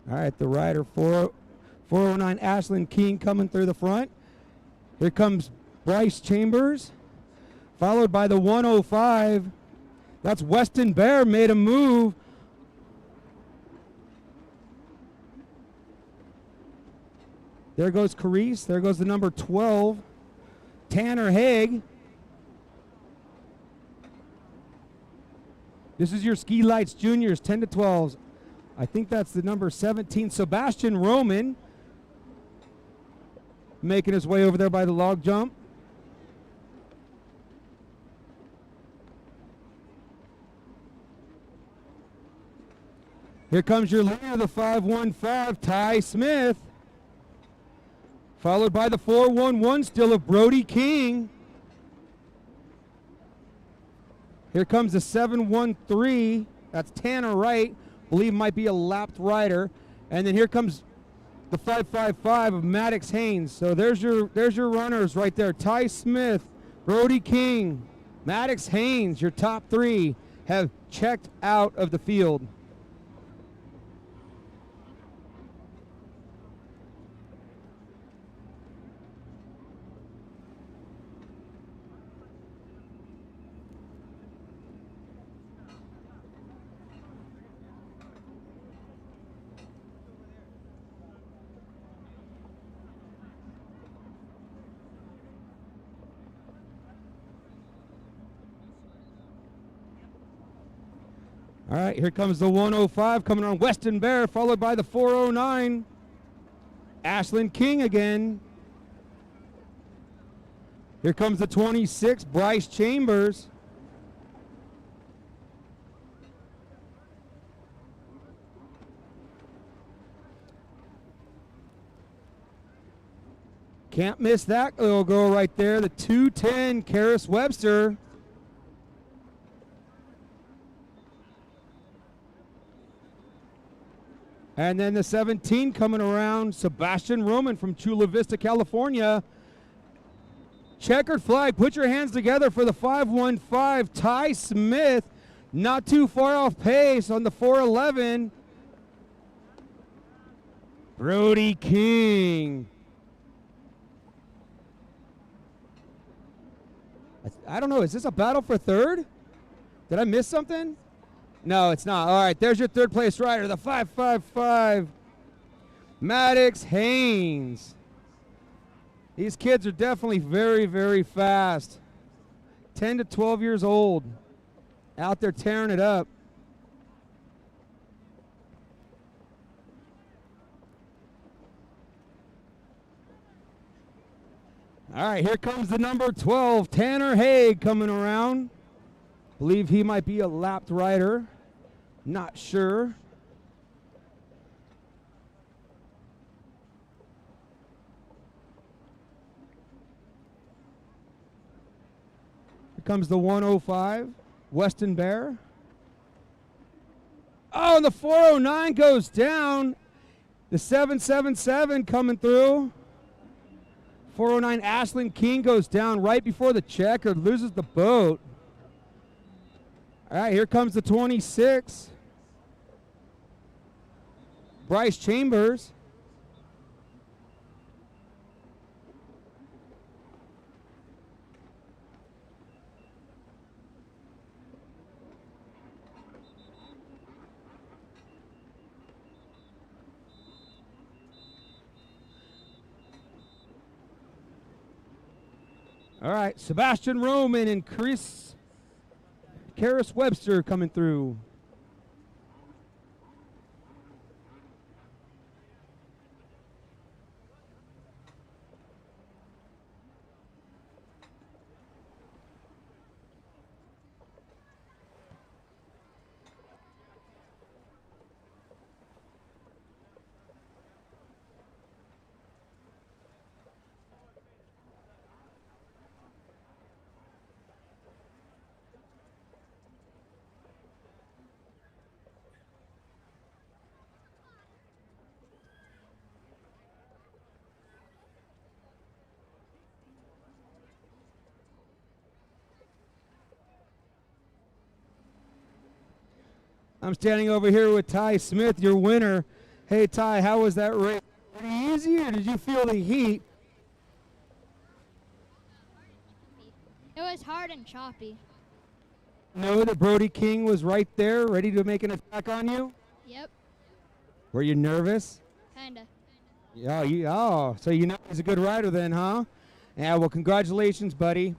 All right, the rider 409 Ashland King coming through the front. Here comes Bryce Chambers, followed by the 105. That's Weston Bear made a move. There goes Carice. There goes the number 12, Tanner Haig. This is your Ski Lights Juniors 10 to 12s. I think that's the number 17, Sebastian Roman, making his way over there by the log jump. Here comes your leader, the 515, Ty Smith, followed by the 411 still of Brody King. Here comes the 713, that's Tanner Wright. Believe might be a lapped rider, and then here comes the 555 of Maddox Haynes. So there's your runners right there. Ty Smith, Brody King, Maddox Haynes. Your top three have checked out of the field. All right, here comes the 105 coming on Weston Bear, followed by the 409. Ashlyn King again. Here comes the 26, Bryce Chambers. Can't miss that little girl right there. The 210, Karis Webster. And then the 17 coming around, Sebastian Roman from Chula Vista, California. Checkered flag, put your hands together for the 515, Ty Smith. Not too far off pace on the 411. Brody King. I don't know, is this a battle for third? Did I miss something? No, it's not. All right, there's your third place rider, the 555, Maddox Haynes. These kids are definitely very, very fast. 10 to 12 years old, out there tearing it up. All right, here comes the number 12, Tanner Haig coming around. Believe he might be a lapped rider. Not sure. Here comes the 105, Weston Bear. Oh, and the 409 goes down. The 777 coming through. 409, Ashlyn King goes down right before the checker, loses the boat. All right, here comes the 26. Bryce Chambers. All right, Sebastian Roman and Karis Webster coming through. I'm standing over here with Ty Smith, your winner. Hey, Ty, how was that race? Pretty easy, or did you feel the heat? It was hard and choppy. Know that Brody King was right there, ready to make an attack on you? Yep, Were you nervous? kinda. Yeah, so you know he's a good rider then, huh? Yeah, well, congratulations, buddy.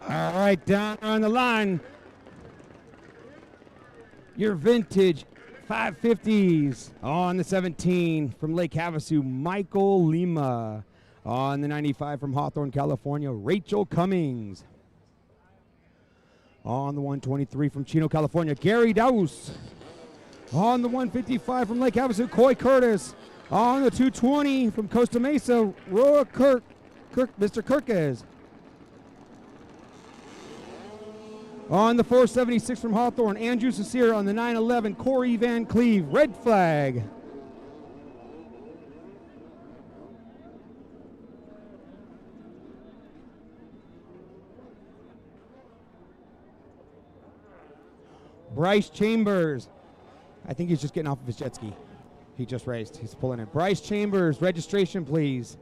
All right, down on the line, your vintage 550s on the 17 from Lake Havasu, Michael Lima. On the 95 from Hawthorne, California, Rachel Cummings. On the 123 from Chino, California, Gary Daus. On the 155 from Lake Havasu, Coy Curtis. On the 220 from Costa Mesa, Roa Mr. Kirkes. On the 476 from Hawthorne, Andrew Cecere. On the 911, Corey Van Cleve. Red flag. Bryce Chambers. I think he's just getting off of his jet ski. He just raced. He's pulling in. Bryce Chambers, registration, please.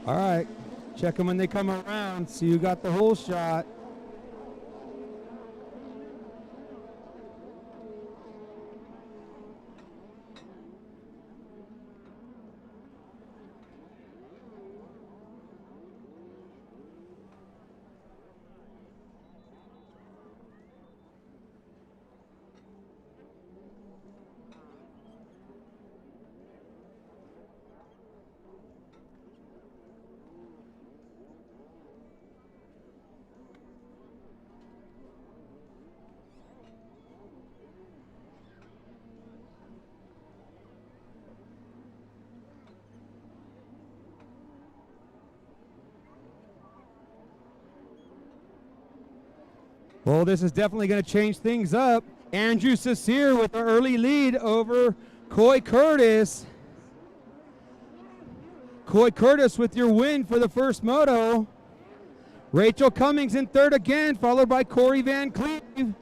All right, check them when they come around. See who got the whole shot. Well, this is definitely going to change things up. Andrew Cecere with the early lead over Coy Curtis. Coy Curtis with your win for the first moto. Rachel Cummings in third again, followed by Corey Van Cleve.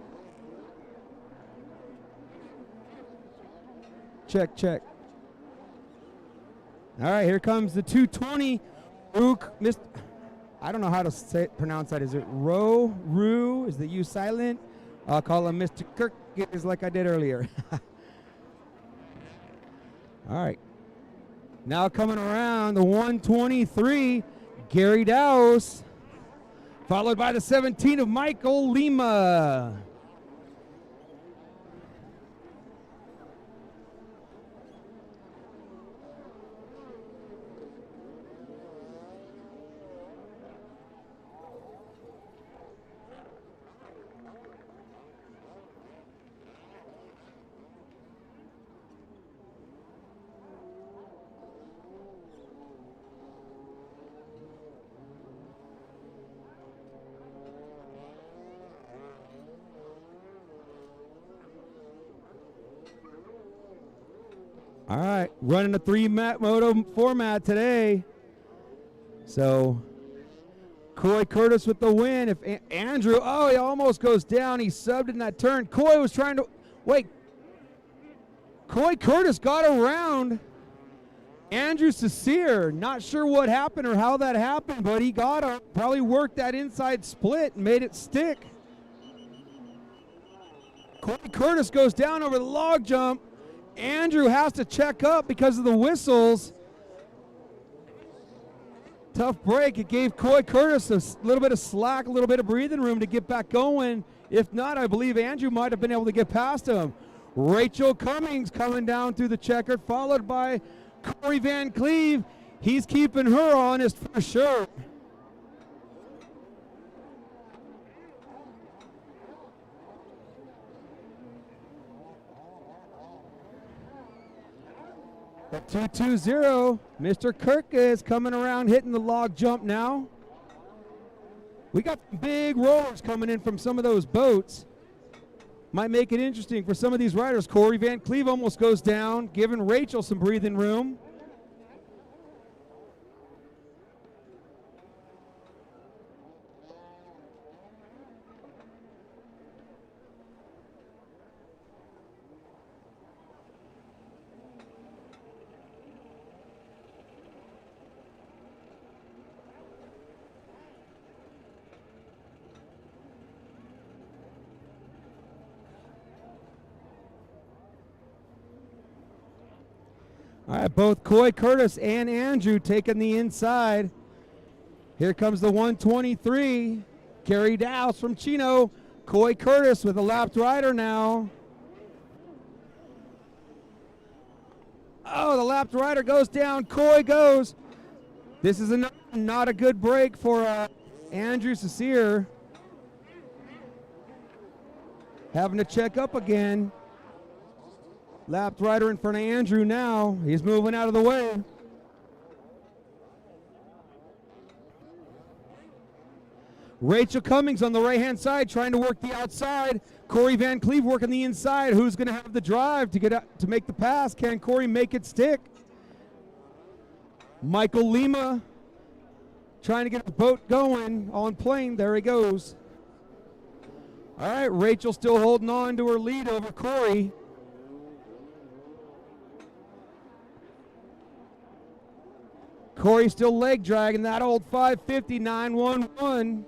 Check, check. All right, here comes the 220. I don't know how to pronounce that. Is it Rue? Is the U silent? I'll call him Mr. Kirk, is like I did earlier. All right. Now coming around, the 123, Gary Dowse, followed by the 17 of Michael Lima. All right, running a 3-mat moto format today. So, Coy Curtis with the win. If Andrew, oh, he almost goes down. He subbed in that turn. Coy was trying to, wait. Coy Curtis got around Andrew Cecere. Not sure what happened or how that happened, but he got him. Probably worked that inside split and made it stick. Coy Curtis goes down over the log jump. Andrew has to check up because of the whistles. Tough break. It gave Coy Curtis a little bit of slack, a little bit of breathing room to get back going. If not, I believe Andrew might have been able to get past him. Rachel Cummings coming down through the checkered, followed by Corey Van Cleve. He's keeping her honest for sure. The 220, Mr. Kirk is coming around, hitting the log jump now. We got big rollers coming in from some of those boats. Might make it interesting for some of these riders. Corey Van Cleve almost goes down, giving Rachel some breathing room. All right, both Coy Curtis and Andrew taking the inside. Here comes the 123. Carrie Dowse from Chino. Coy Curtis with a lapped rider now. Oh, the lapped rider goes down. Coy goes. This is not a good break for Andrew Cecere. Having to check up again. Lapped rider in front of Andrew now. He's moving out of the way. Rachel Cummings on the right-hand side trying to work the outside. Corey Van Cleve working the inside. Who's going to have the drive to get out, to make the pass? Can Corey make it stick? Michael Lima trying to get the boat going on plane. There he goes. All right, Rachel still holding on to her lead over Corey. Corey still leg dragging that old 550 911.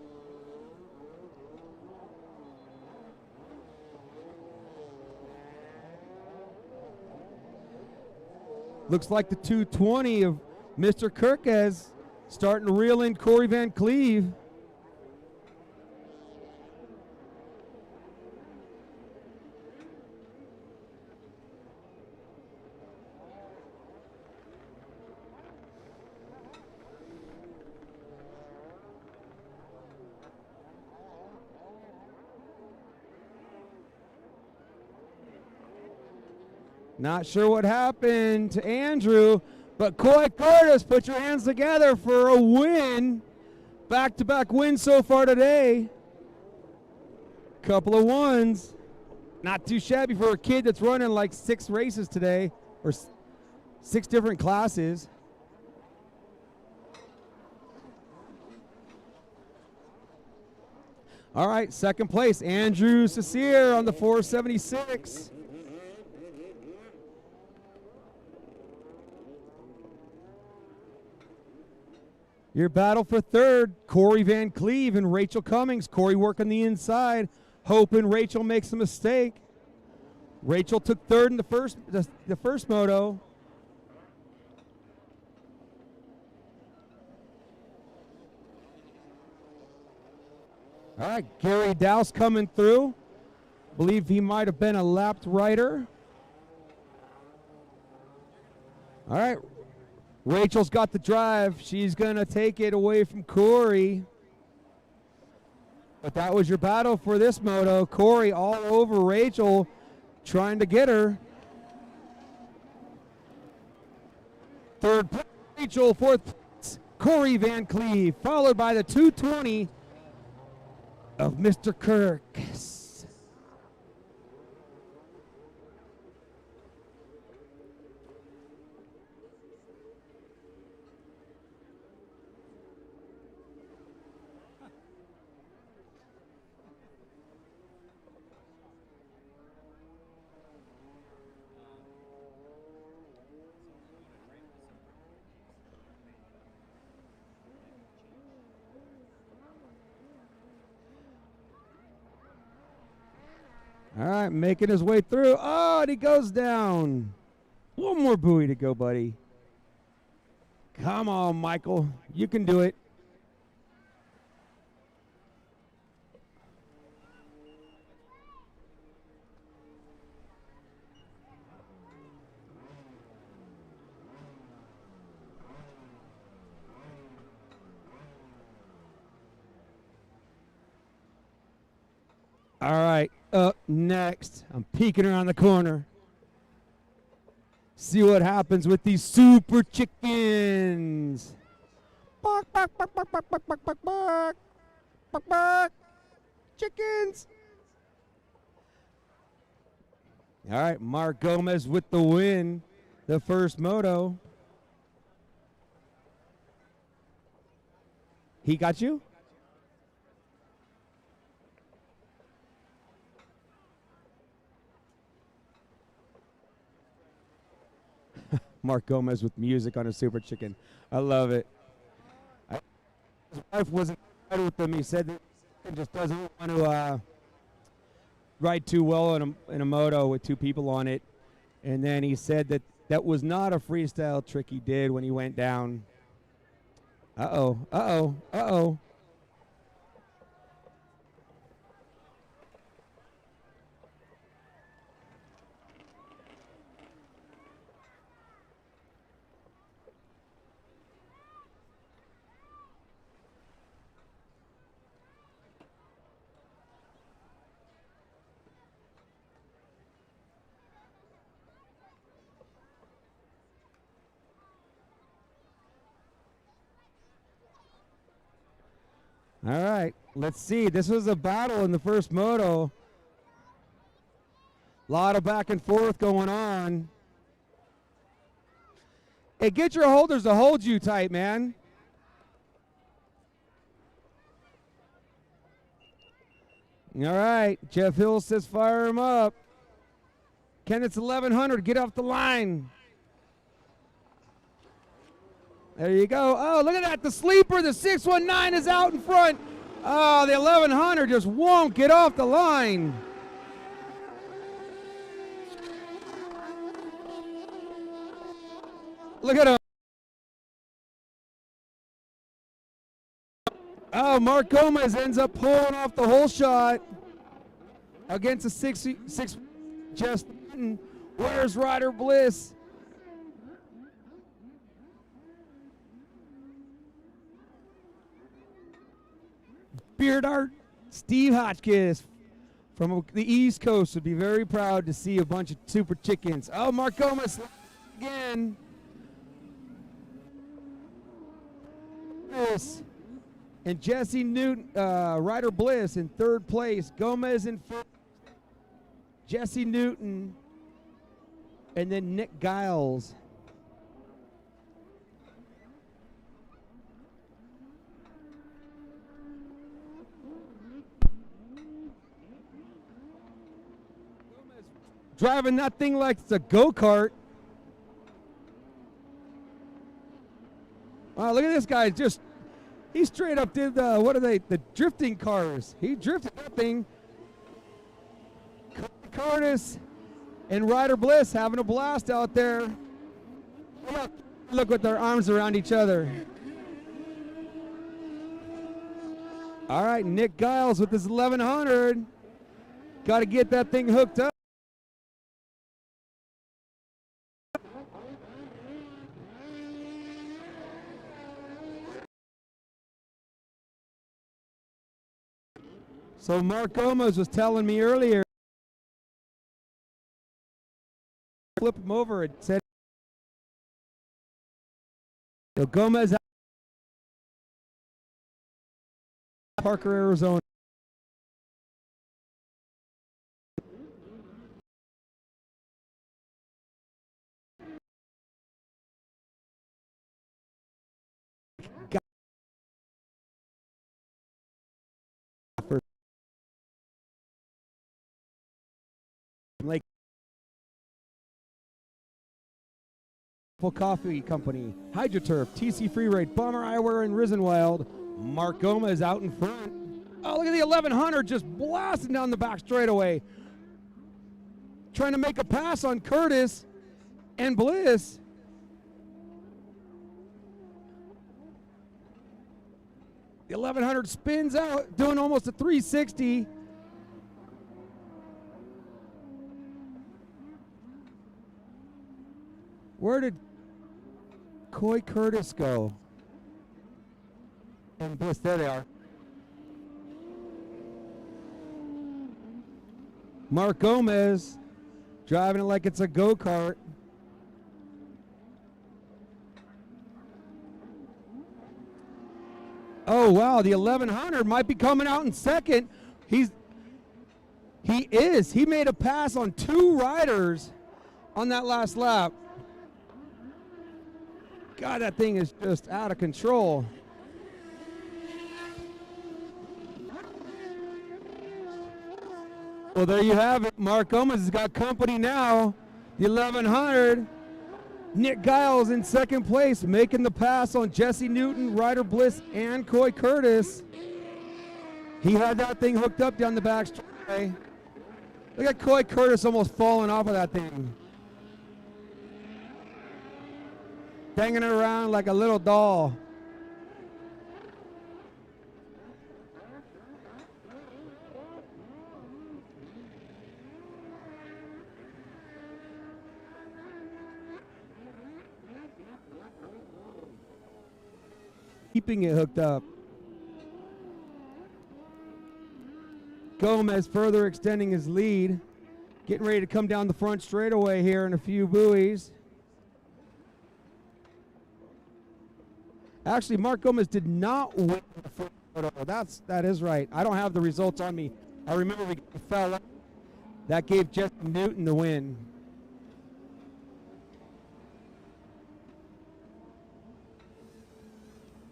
Looks like the 220 of Mr. Kirkes starting to reel in Corey Van Cleve. Not sure what happened to Andrew, but Coy Curtis, put your hands together for a win. Back-to-back wins so far today. Couple of ones. Not too shabby for a kid that's running like 6 races today, or 6 different classes. All right, second place, Andrew Cecere on the 476. Your battle for third, Corey Van Cleve and Rachel Cummings. Corey working the inside, hoping Rachel makes a mistake. Rachel took third in the first moto. All right, Gary Dowse coming through. Believe he might have been a lapped rider. All right. Rachel's got the drive. She's going to take it away from Corey. But that was your battle for this moto. Corey all over Rachel, trying to get her. Third place, Rachel. Fourth place, Corey Van Cleve, followed by the 220 of Mr. Kirk. All right, making his way through. Oh, and he goes down. One more buoy to go, buddy. Come on, Michael. You can do it. All right, up next, I'm peeking around the corner. See what happens with these super chickens. Bark, bark, bark, bark, bark, bark, bark, bark, bark. Bark, bark. Chickens. All right, Mark Gomez with the win, the first moto. He got you? Mark Gomez with music on a super chicken. I love it. His wife wasn't excited with him. He said that he just doesn't want to ride too well in a moto with two people on it. And then he said that that was not a freestyle trick he did when he went down. Uh-oh, uh-oh, uh-oh. All right, let's see. This was a battle in the first moto. A lot of back and forth going on. Hey, get your holders to hold you tight, man. All right, Jeff Hill says fire him up. Kenneth's 1100, get off the line. There you go. Oh, look at that. The sleeper, the 619 is out in front. Oh, the 1100 just won't get off the line. Look at him. Oh, Mark Gomez ends up pulling off the whole shot against a 6 just. Where's Ryder Bliss? Beard art. Steve Hotchkiss from the East Coast would be very proud to see a bunch of super chickens. Oh, Mark Gomez again. And Jesse Newton, Ryder Bliss in third place. Gomez in first. Jesse Newton. And then Nick Giles. Driving that thing like it's a go-kart. Wow, look at this guy. He straight up did the drifting cars. He drifted that thing. Curtis and Ryder Bliss having a blast out there. Look with their arms around each other. All right, Nick Giles with his 1100. Got to get that thing hooked up. So Mark Gomez was telling me earlier, flip him over and said, Gomez, Parker, Arizona. Like Coffee Company, HydroTurf, TC Free Ride, Bomber Eyewear, and Risenwild. Mark Gomez out in front. Oh, look at the 1100 just blasting down the back straightaway. Trying to make a pass on Curtis and Bliss. The 1100 spins out, doing almost a 360. Where did Coy Curtis go? And Bliss, there they are. Mark Gomez driving it like it's a go-kart. Oh, wow, the 1100 might be coming out in second. He is. He made a pass on 2 riders on that last lap. God, that thing is just out of control. Well, there you have it. Mark Gomez has got company now. The 1100. Nick Giles in second place, making the pass on Jesse Newton, Ryder Bliss, and Coy Curtis. He had that thing hooked up down the back straightaway. Look at Coy Curtis almost falling off of that thing. Banging it around like a little doll. Keeping it hooked up. Gomez further extending his lead. Getting ready to come down the front straightaway here in a few buoys. Actually, Mark Gomez did not win the first photo. That is right. I don't have the results on me. I remember we fell up. That gave Jesse Newton the win.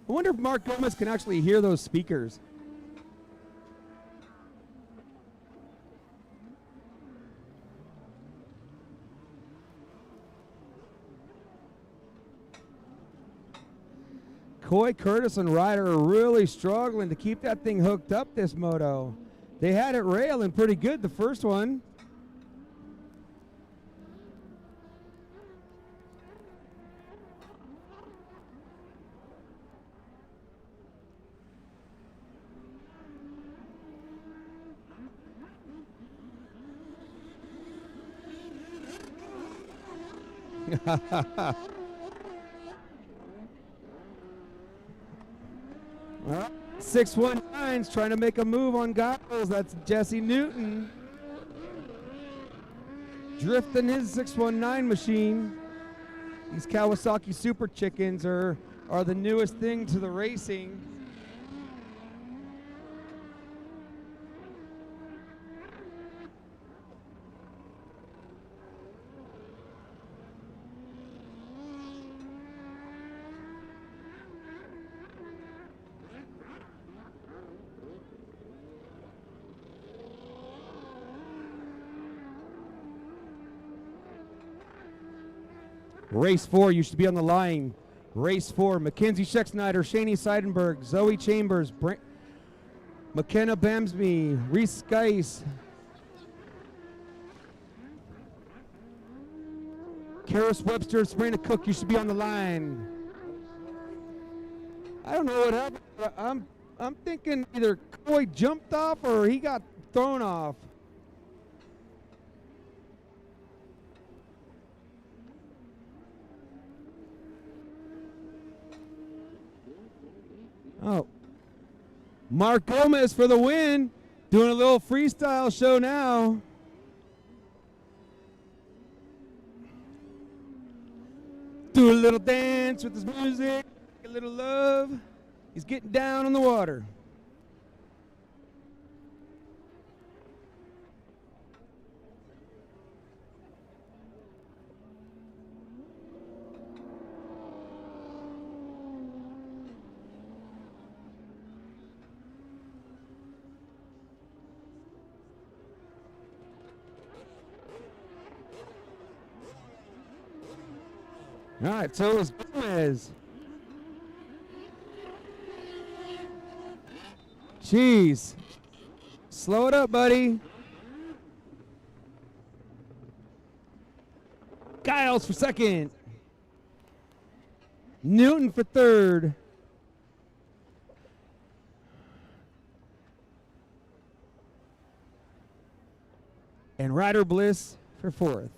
I wonder if Mark Gomez can actually hear those speakers. Coy Curtis and Ryder are really struggling to keep that thing hooked up this moto. They had it railing pretty good the first one. Well, 619's trying to make a move on Giles. That's Jesse Newton. Drifting his 619 machine. These Kawasaki Super Chickens are the newest thing to the racing. Race 4, you should be on the line. Race 4, Mackenzie Schecksnyder, Shani Seidenberg, Zoe Chambers, McKenna Bamsby, Reese Geis, Karis Webster, Sabrina Cook, you should be on the line. I don't know what happened. I'm thinking either Coy jumped off or he got thrown off. Oh, Mark Gomez for the win. Doing a little freestyle show now. Do a little dance with his music, a little love. He's getting down on the water. All right, so is Gomez. Jeez. Slow it up, buddy. Giles for second. Newton for third. and Ryder Bliss for 4th.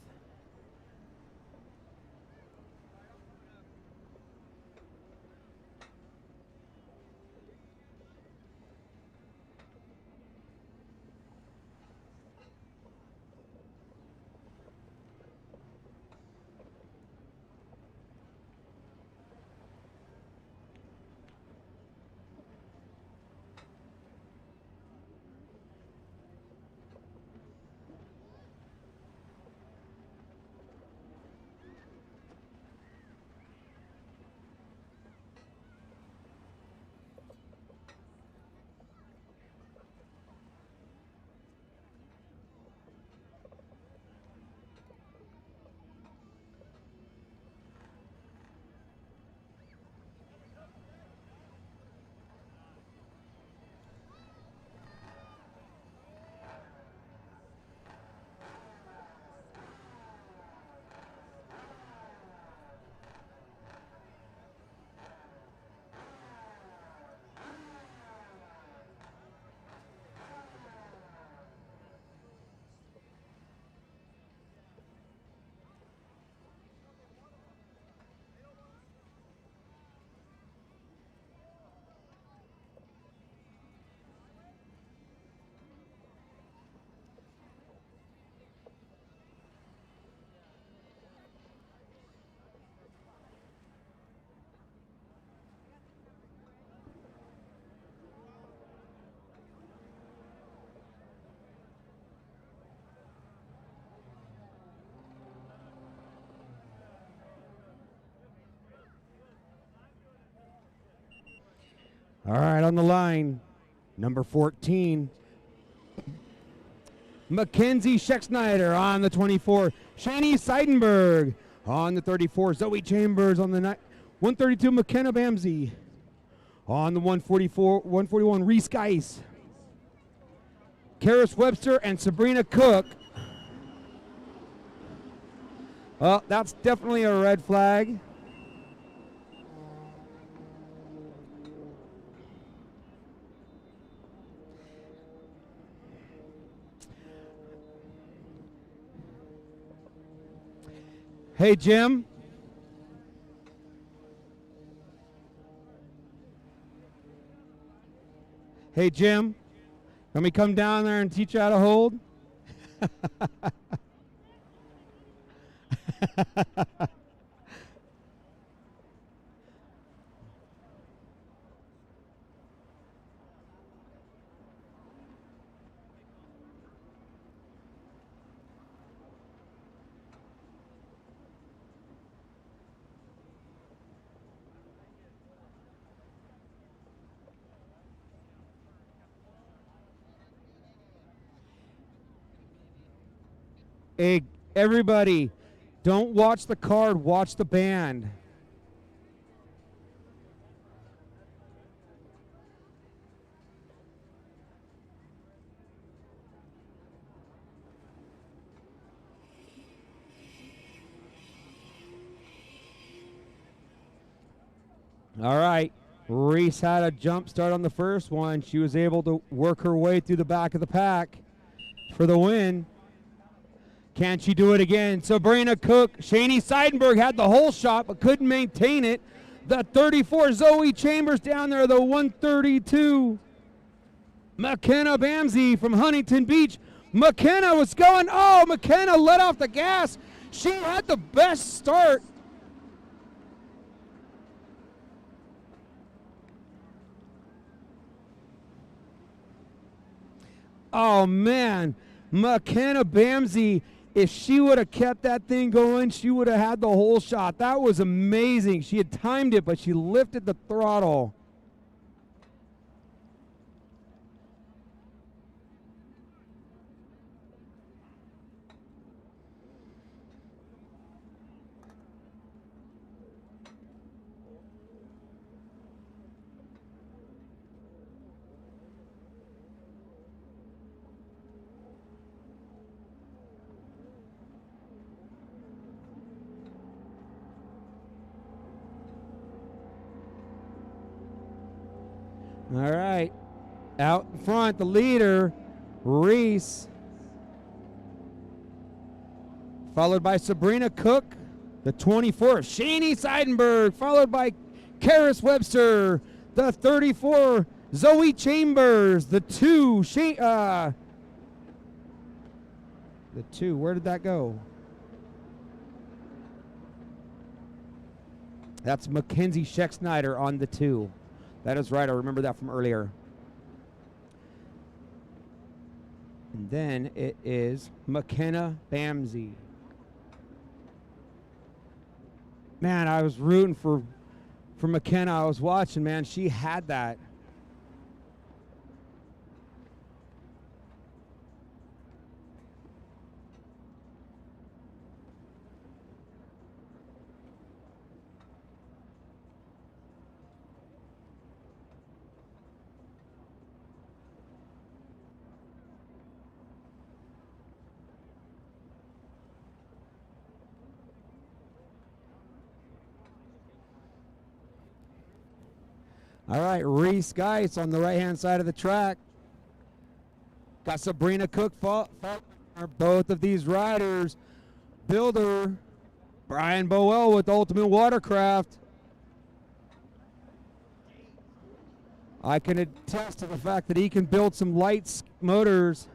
All right, on the line, number 14, Mackenzie Schexnayder on the 24. Shani Seidenberg on the 34. Zoe Chambers on the 132. McKenna Bamsey on the 141. Reese Geis. Karis Webster and Sabrina Cook. That's definitely a red flag. Hey, Jim. Hey, Jim. Let me come down there and teach you how to hold. Hey, everybody, don't watch the card, watch the band. All right, Reese had a jump start on the first one. She was able to work her way through the back of the pack for the win. Can she do it again? Sabrina Cook. Shani Seidenberg had the whole shot but couldn't maintain it. The 34, Zoe Chambers down there, the 132. McKenna Bamsey from Huntington Beach. McKenna was going, McKenna let off the gas. She had the best start. Oh, man. McKenna Bamsey, if she would have kept that thing going, she would have had the whole shot. That was amazing. She had timed it, but she lifted the throttle. All right. Out in front, the leader, Reese. followed by Sabrina Cook, the 24, Shani Seidenberg, followed by Karis Webster, the 34, Zoe Chambers, the 2, where did that go? That's Mackenzie Scheck-Snyder on the 2. That is right, I remember that from earlier. And then it is McKenna Bamsey. Man, I was rooting for McKenna. I was watching, man. She had that. All right, Reese Geis on the right-hand side of the track. Got Sabrina Cook, both of these riders. Builder, Brian Boel with Ultimate Watercraft. I can attest to the fact that he can build some light motors,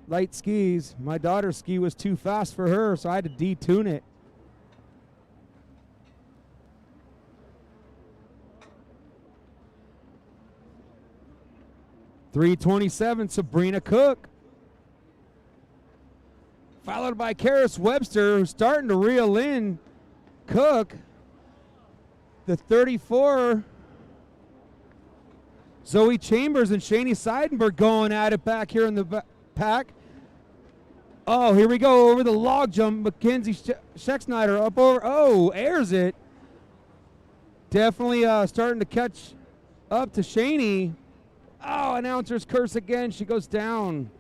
light skis. My daughter's ski was too fast for her, so I had to detune it. .327, Sabrina Cook. Followed by Karis Webster, who's starting to reel in Cook. The 34, Zoe Chambers and Shani Seidenberg going at it back here in the pack. Oh, here we go over the log jump. Mackenzie Scheck-Snyder up over. Oh, airs it. Definitely starting to catch up to Shani. Oh, announcer's curse again. She goes down.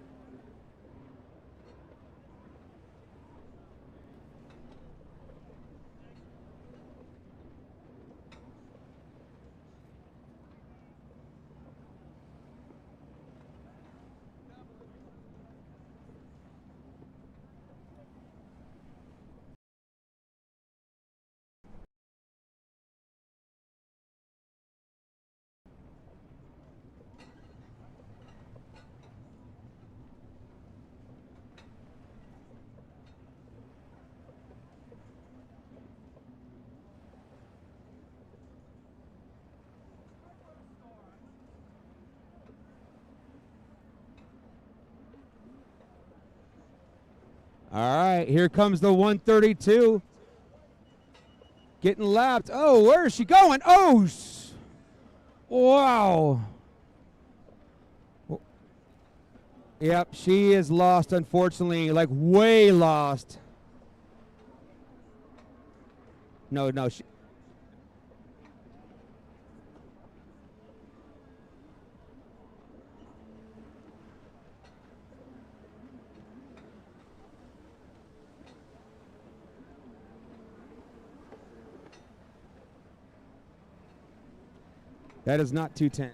All right, here comes the 132. Getting lapped. Oh, where is she going? Oh, wow. Yep, she is lost, unfortunately, like way lost. No, she. That is not 210.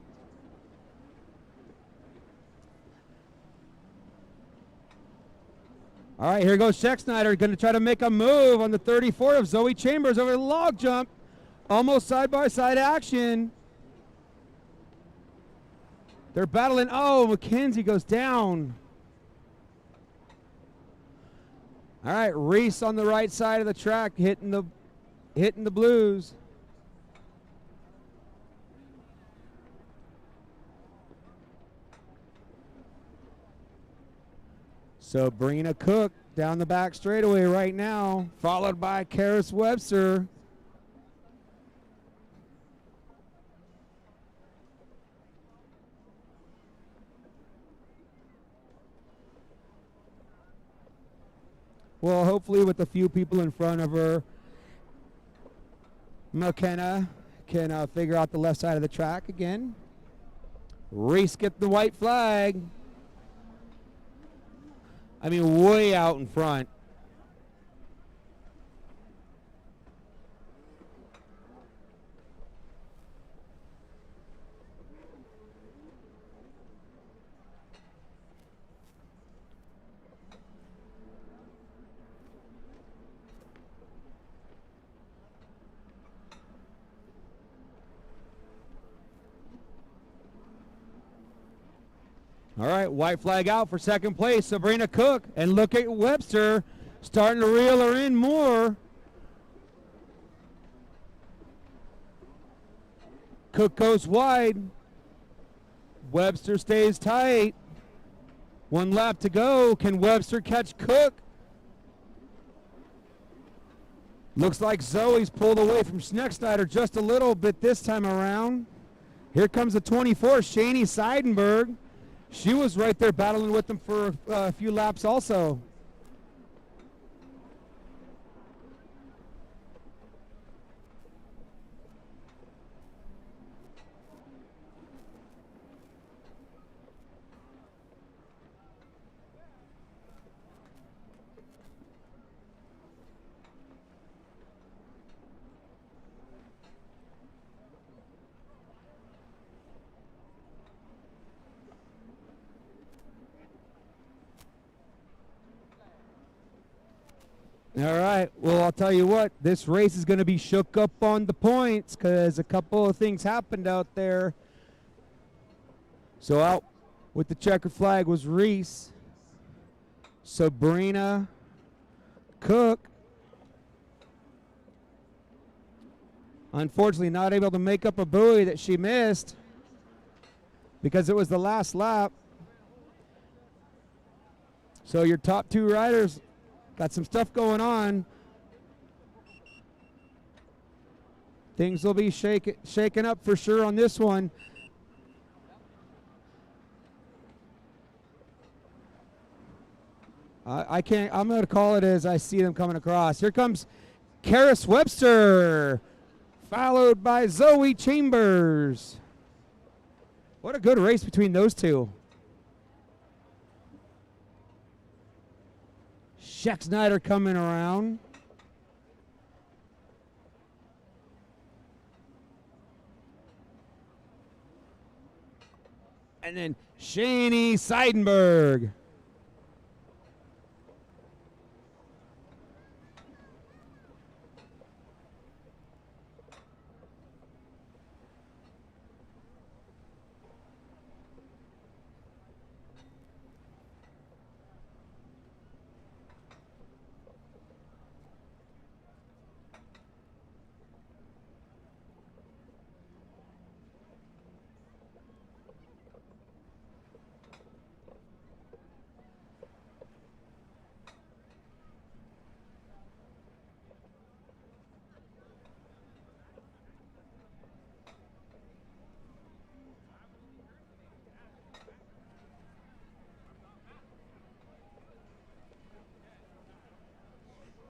All right, here goes Scheck-Snyder, going to try to make a move on the 34 of Zoe Chambers over the log jump. Almost side-by-side action. They're battling. Oh, Mackenzie goes down. All right, Reese on the right side of the track, hitting the blues. Sabrina Cook down the back straightaway right now, followed by Karis Webster. Well, hopefully with a few people in front of her, McKenna can figure out the left side of the track again. Reese get the white flag. I mean, way out in front. All right, white flag out for second place, Sabrina Cook. And look at Webster starting to reel her in more. Cook goes wide. Webster stays tight. 1 lap to go. Can Webster catch Cook? Looks like Zoe's pulled away from Schnecksteiner just a little bit this time around. Here comes the 24, Shani Seidenberg. She was right there battling with them for a few laps also. All right. Well, I'll tell you what, this race is going to be shook up on the points because a couple of things happened out there. So out with the checkered flag was Reese, Sabrina Cook. Unfortunately, not able to make up a buoy that she missed because it was the last lap. So your top 2 riders got some stuff going on. Things will be shaken up for sure on this one. I'm going to call it as I see them coming across. Here comes Karis Webster, followed by Zoe Chambers. What a good race between those two. Schnecksteiner coming around. And then Shani Seidenberg.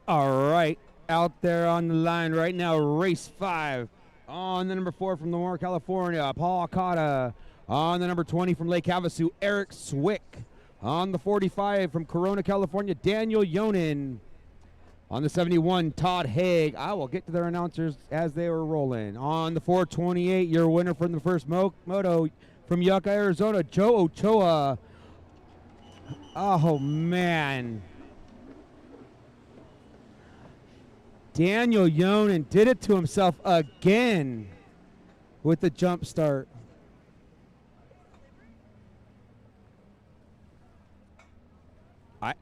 All right, out there on the line right now, race 5. On the number 4 from Lamar, California, Paul Cotta. On the number 20 from Lake Havasu, Eric Swick. On the 45 from Corona, California, Daniel Yonan. On the 71, Todd Haig. I will get to their announcers as they were rolling. On the 428, your winner from the first moto from Yucca, Arizona, Joe Ochoa. Oh, man. Daniel Yonan did it to himself again with the jump start.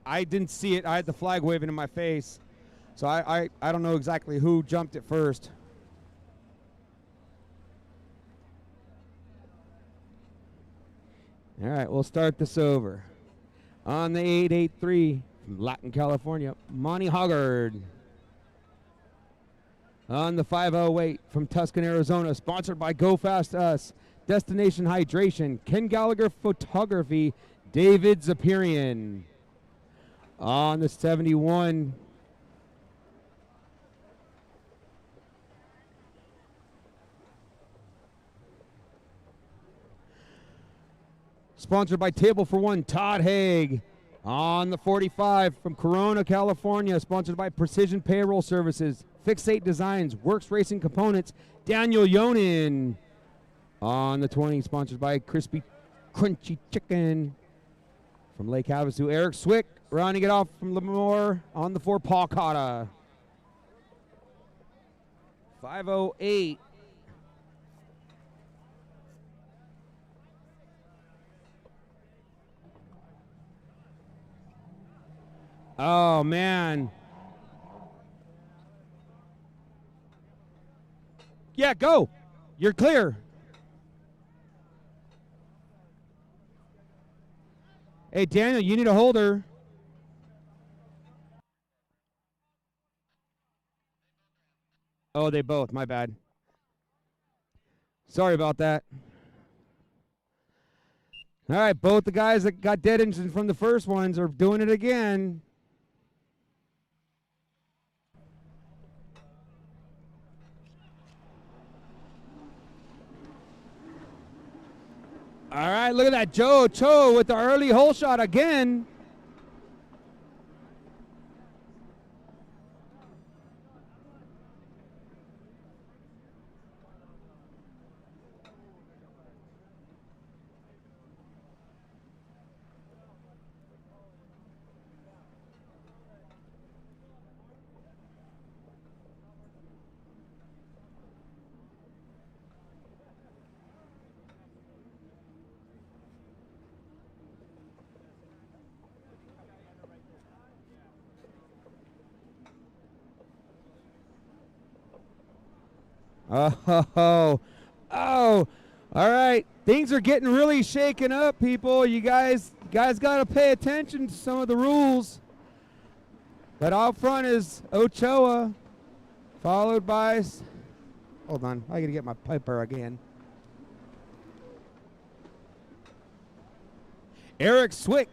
I didn't see it. I had the flag waving in my face. So I don't know exactly who jumped it first. All right, we'll start this over. On the 883 from Latin, California, Monty Hoggard. On the 508 from Tucson, Arizona, sponsored by Go Fast Us, Destination Hydration, Ken Gallagher Photography, David Zapirian. On the 71, sponsored by Table for One, Todd Haig. On the 45 from Corona, California, sponsored by Precision Payroll Services, Fixate Designs, Works Racing Components, Daniel Yonan. On the 20, sponsored by Crispy Crunchy Chicken from Lake Havasu, Eric Swick. Rounding it off from Lemoore on the 4, Paul Cotta. 508. Oh, man. Yeah, go. You're clear. Hey, Daniel, you need a holder. Oh, they both. My bad. Sorry about that. All right, both the guys that got dead engines from the first ones are doing it again. All right, look at that. Joe Cho with the early hole shot again. Oh, all right. Things are getting really shaken up, people. You guys got to pay attention to some of the rules. But out front is Ochoa, followed by. Hold on, I gotta get my Piper again. Eric Swick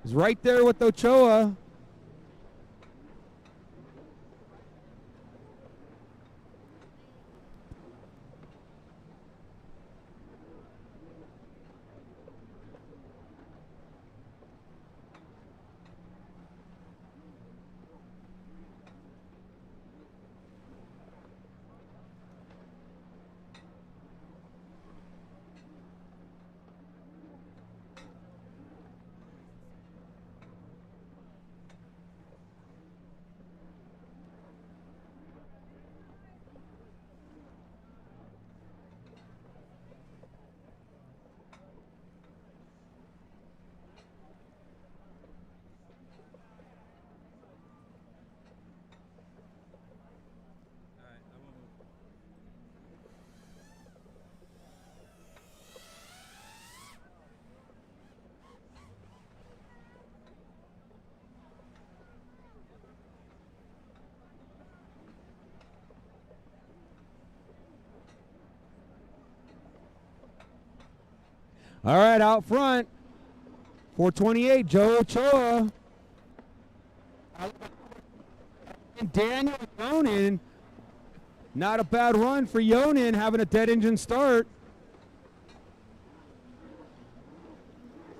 is right there with Ochoa. All right, out front, 428, Joe Ochoa. And Daniel Yonan, not a bad run for Yonan, having a dead engine start.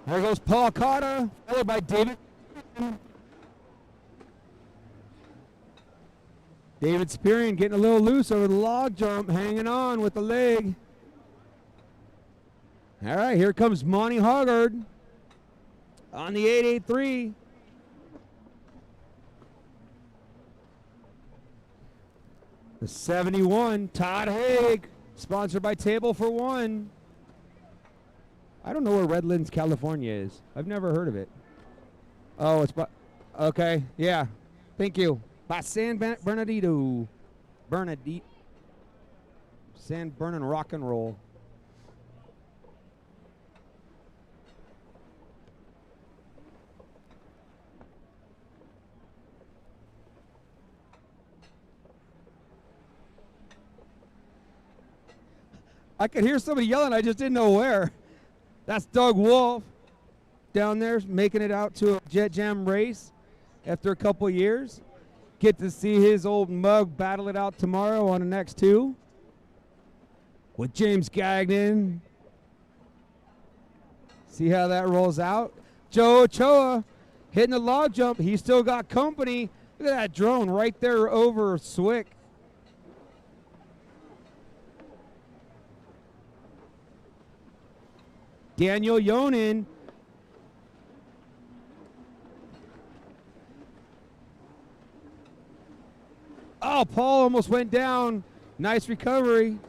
There goes Paul Cotta, followed by David. David Spirian getting a little loose over the log jump, hanging on with the leg. All right, here comes Monty Hoggard on the 883. The 71, Todd Haig, sponsored by Table for One. I don't know where Redlands, California is. I've never heard of it. Oh, it's okay, yeah. Thank you. By San Bernardino. San Bernardino Rock and Roll. I could hear somebody yelling, I just didn't know where. That's Doug Wolf down there making it out to a Jet Jam race after a couple years. Get to see his old mug battle it out tomorrow on the X2 with James Gagnon. See how that rolls out. Joe Ochoa hitting the log jump. He still got company. Look at that drone right there over Swick. Daniel Yonan. Oh, Paul almost went down. Nice recovery.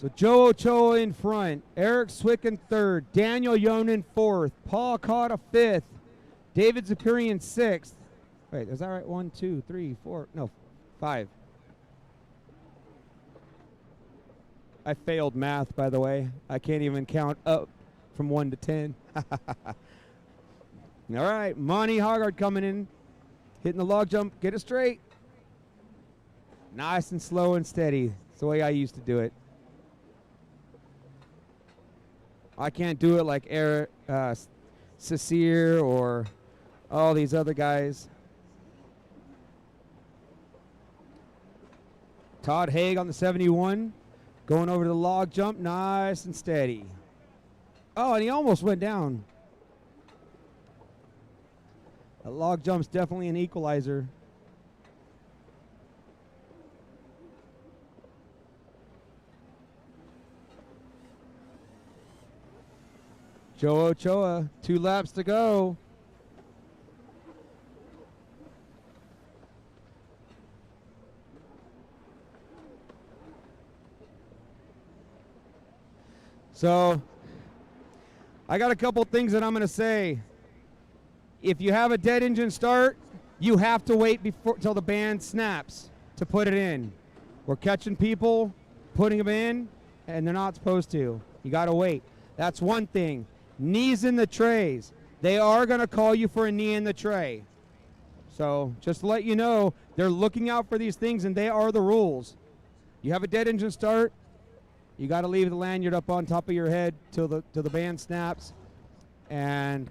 So Joe Ochoa in front, Eric Swick in third, Daniel Yonan fourth, Paul Cotta fifth, David Zapirian sixth. Wait, is that right? 1, 2, 3, 4, no, 5. I failed math, by the way. I can't even count up from 1 to 10. All right, Monty Hoggard coming in, hitting the log jump, get it straight. Nice and slow and steady. It's the way I used to do it. I can't do it like Eric Cecere or all these other guys. Todd Haig on the 71, going over to the log jump, nice and steady. Oh, and he almost went down. A log jump's definitely an equalizer. Joe Ochoa, 2 laps to go. So, I got a couple things that I'm going to say. If you have a dead engine start, you have to wait till the band snaps to put it in. We're catching people, putting them in, and they're not supposed to. You got to wait. That's one thing. Knees in the trays. They are going to call you for a knee in the tray. So just to let you know, they're looking out for these things, and they are the rules. You have a dead engine start, you got to leave the lanyard up on top of your head till the band snaps, and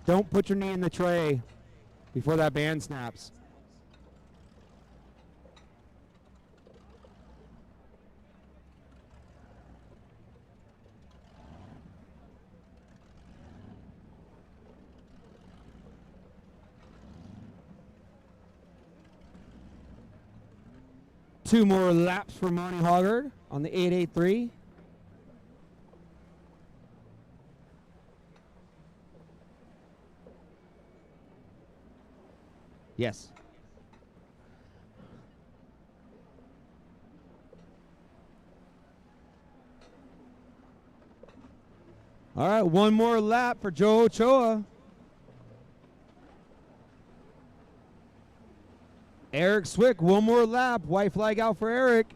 don't put your knee in the tray before that band snaps. Two more laps for Monty Hoggard on the 883. Yes. All right, one more lap for Joe Ochoa. Eric Swick, one more lap. White flag out for Eric.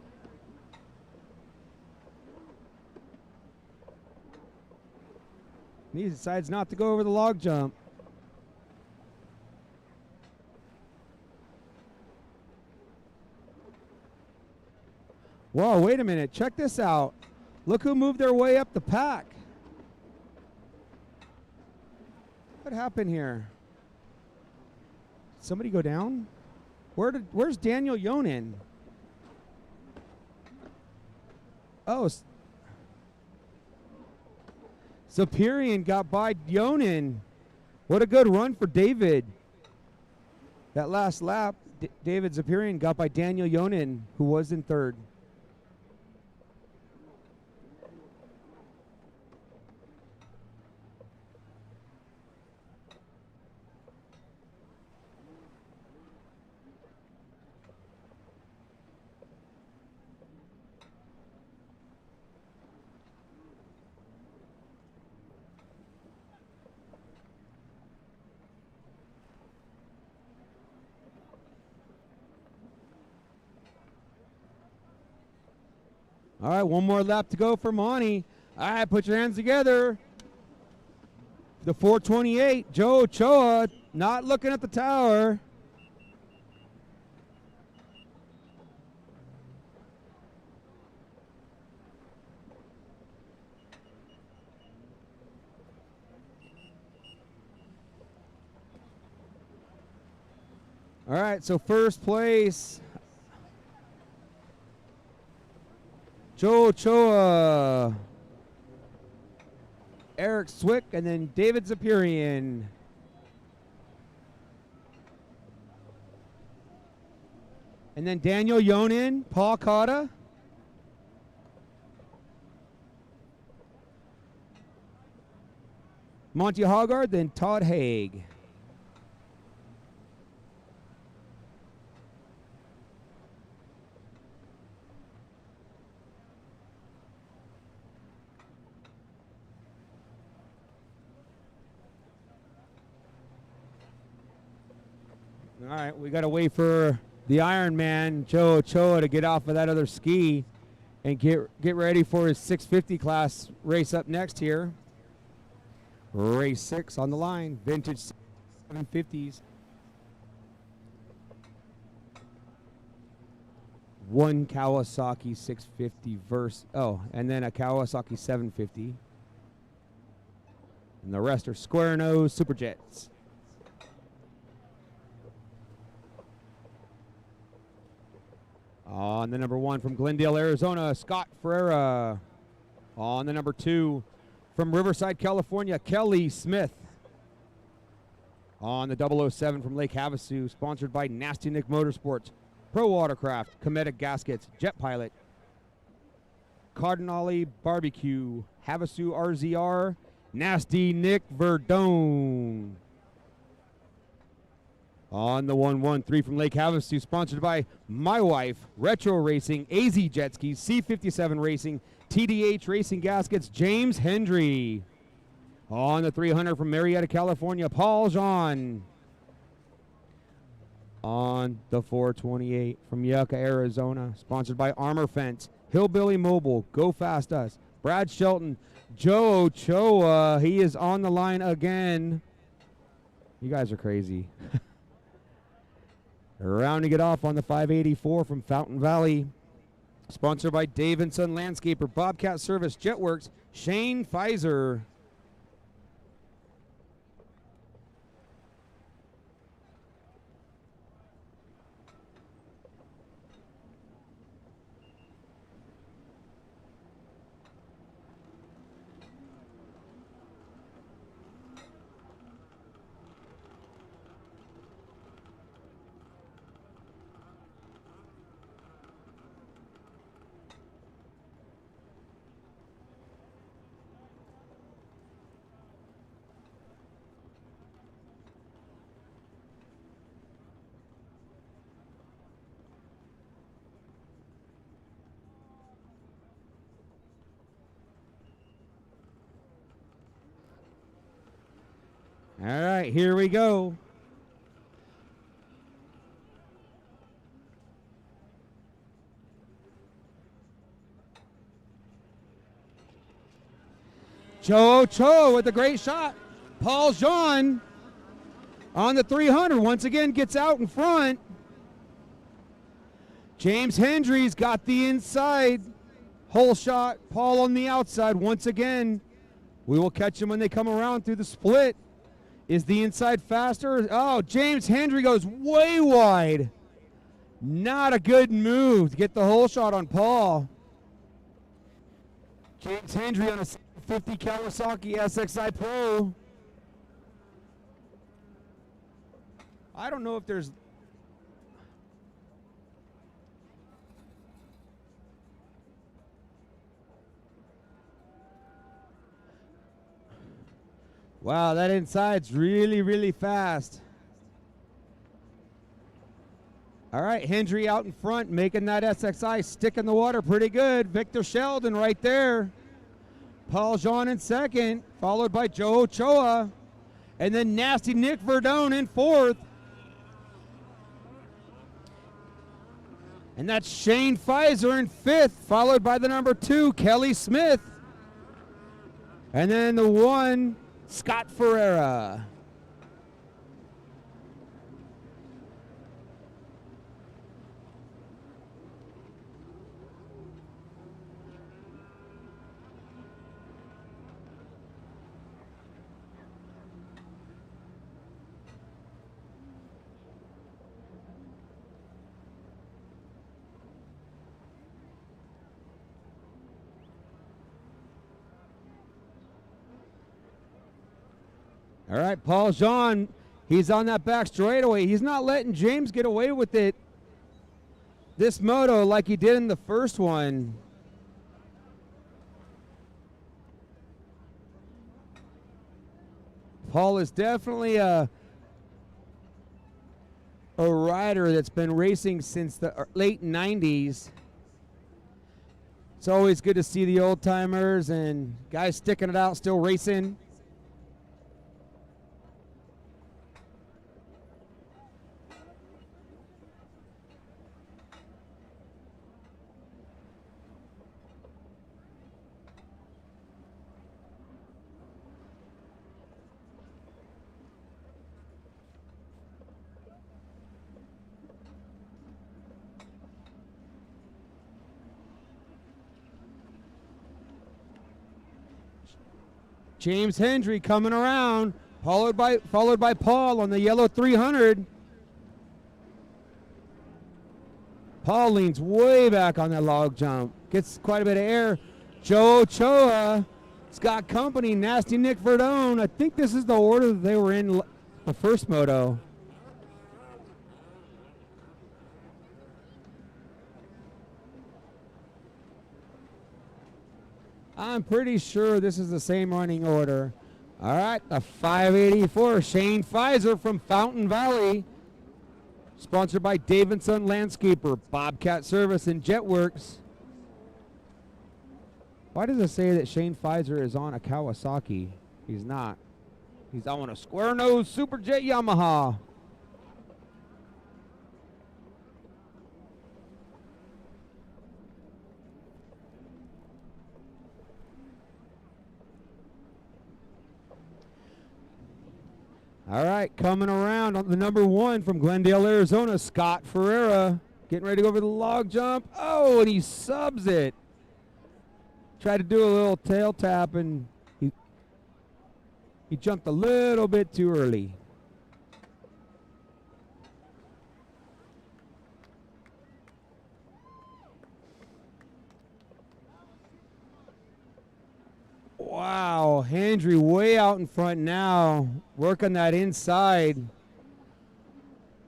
He decides not to go over the log jump. Whoa, wait a minute. Check this out. Look who moved their way up the pack. What happened here? Somebody go down? Where's Daniel Yonan? Oh, Zapirian got by Yonan. What a good run for David. That last lap, David Zapirian got by Daniel Yonan, who was in third. All right, one more lap to go for Monty. All right, put your hands together. The 428, Joe Ochoa, not looking at the tower. All right, so first place, Joe Ochoa, Eric Swick, and then David Zapirian. And then Daniel Yonan, Paul Cotta. Monty Hoggard, then Todd Haig. All right, we got to wait for the Iron Man, Joe Ochoa, to get off of that other ski and get ready for his 650 class race up next here. Race 6 on the line, vintage 750s. One Kawasaki 650 and then a Kawasaki 750. And the rest are square nose Superjets. On the number 1 from Glendale, Arizona, Scott Ferreira. On the number 2 from Riverside, California, Kelly Smith. On the 007 from Lake Havasu, sponsored by Nasty Nick Motorsports, Pro Watercraft, Cometic Gaskets, Jet Pilot, Cardinale Barbecue, Havasu RZR, Nasty Nick Verdone. On the 113 from Lake Havasu, sponsored by My Wife, Retro Racing, AZ Jet Skis, C57 Racing, TDH Racing Gaskets, James Hendry. On the 300 from Marietta, California, Paul Jean. On the 428 from Yucca, Arizona, sponsored by Armor Fence, Hillbilly Mobile, Go Fast Us, Brad Shelton, Joe Ochoa. He is on the line again. You guys are crazy. Rounding it off on the 584 from Fountain Valley, sponsored by Dave & Son Landscaper, Bobcat Service, Jetworks, Shane Pfizer. All right, here we go. Joe Ochoa with a great shot. Paul Jean on the 300 once again gets out in front. James Hendry's got the inside hole shot. Paul on the outside once again. We will catch him when they come around through the split. Is the inside faster? Oh, James Hendry goes way wide. Not a good move to get the hole shot on Paul. James Hendry on a 50 Kawasaki SXI Pro. I don't know if there's... Wow, that inside's really, really fast. All right, Hendry out in front, making that SXI stick in the water pretty good. Victor Sheldon right there. Paul Jean in second, followed by Joe Ochoa. And then Nasty Nick Verdone in fourth. And that's Shane Pfizer in fifth, followed by the number 2, Kelly Smith. And then the 1, Scott Ferreira. All right, Paul Jean, he's on that back straightaway. He's not letting James get away with it this moto like he did in the first one. Paul is definitely a rider that's been racing since the late 90s. It's always good to see the old timers and guys sticking it out, still racing. James Hendry coming around, followed by Paul on the yellow 300. Paul leans way back on that log jump. Gets quite a bit of air. Joe Ochoa. It's got company. Nasty Nick Verdone. I think this is the order that they were in the first moto. I'm pretty sure this is the same running order. All right, the 584, Shane Pfizer from Fountain Valley. Sponsored by Davidson Landscaper, Bobcat Service, and Jetworks. Why does it say that Shane Pfizer is on a Kawasaki? He's not. He's on a square nose Superjet Yamaha. All right, coming around on the number 1 from Glendale, Arizona, Scott Ferreira. Getting ready to go over the log jump. Oh, and he subs it. Tried to do a little tail tap, and he jumped a little bit too early. Wow, Hendry way out in front now, working that inside.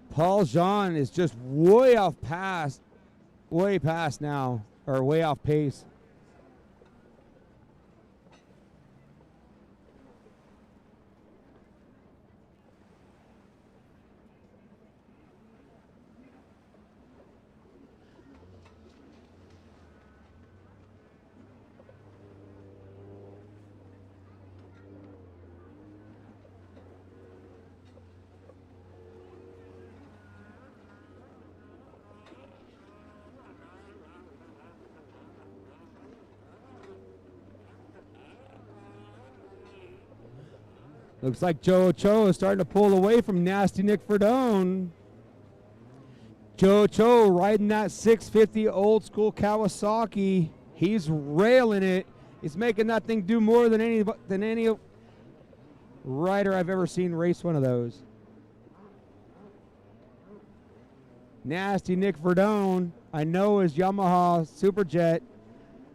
Paul Jean is just way past now, or way off pace. Looks like Joe Ochoa is starting to pull away from Nasty Nick Verdone. Joe Ochoa riding that 650 old school Kawasaki. He's railing it. He's making that thing do more than any rider I've ever seen race one of those. Nasty Nick Verdone, I know his Yamaha Superjet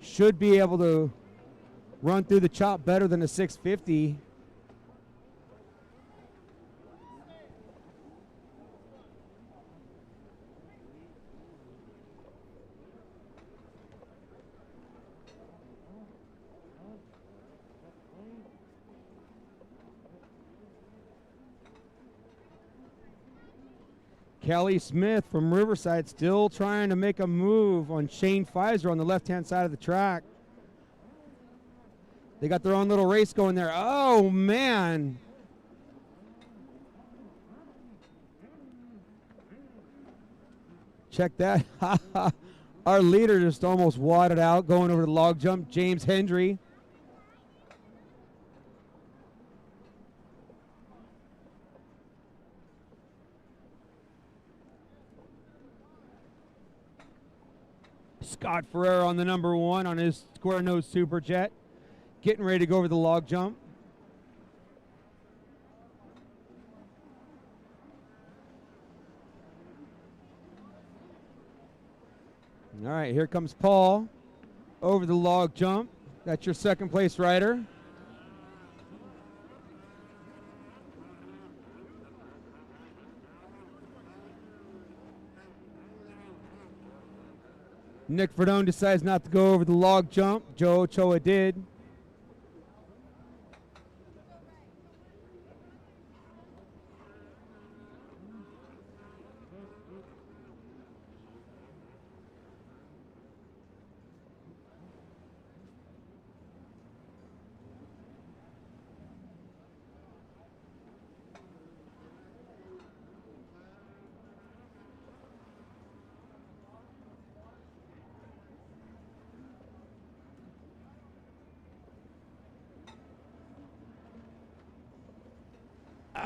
should be able to run through the chop better than a 650. Kelly Smith from Riverside still trying to make a move on Shane Pfizer on the left-hand side of the track. They got their own little race going there. Oh, man. Check that. Our leader just almost wadded out going over the log jump, James Hendry. Scott Ferreira on the number 1 on his square nose Superjet. Getting ready to go over the log jump. All right, here comes Paul over the log jump. That's your second place rider. Nick Verdone decides not to go over the log jump. Joe Ochoa did.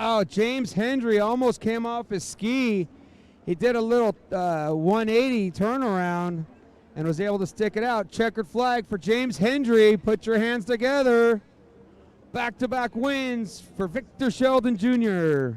Oh, James Hendry almost came off his ski. He did a little 180 turnaround and was able to stick it out. Checkered flag for James Hendry. Put your hands together. Back-to-back wins for Victor Sheldon Jr.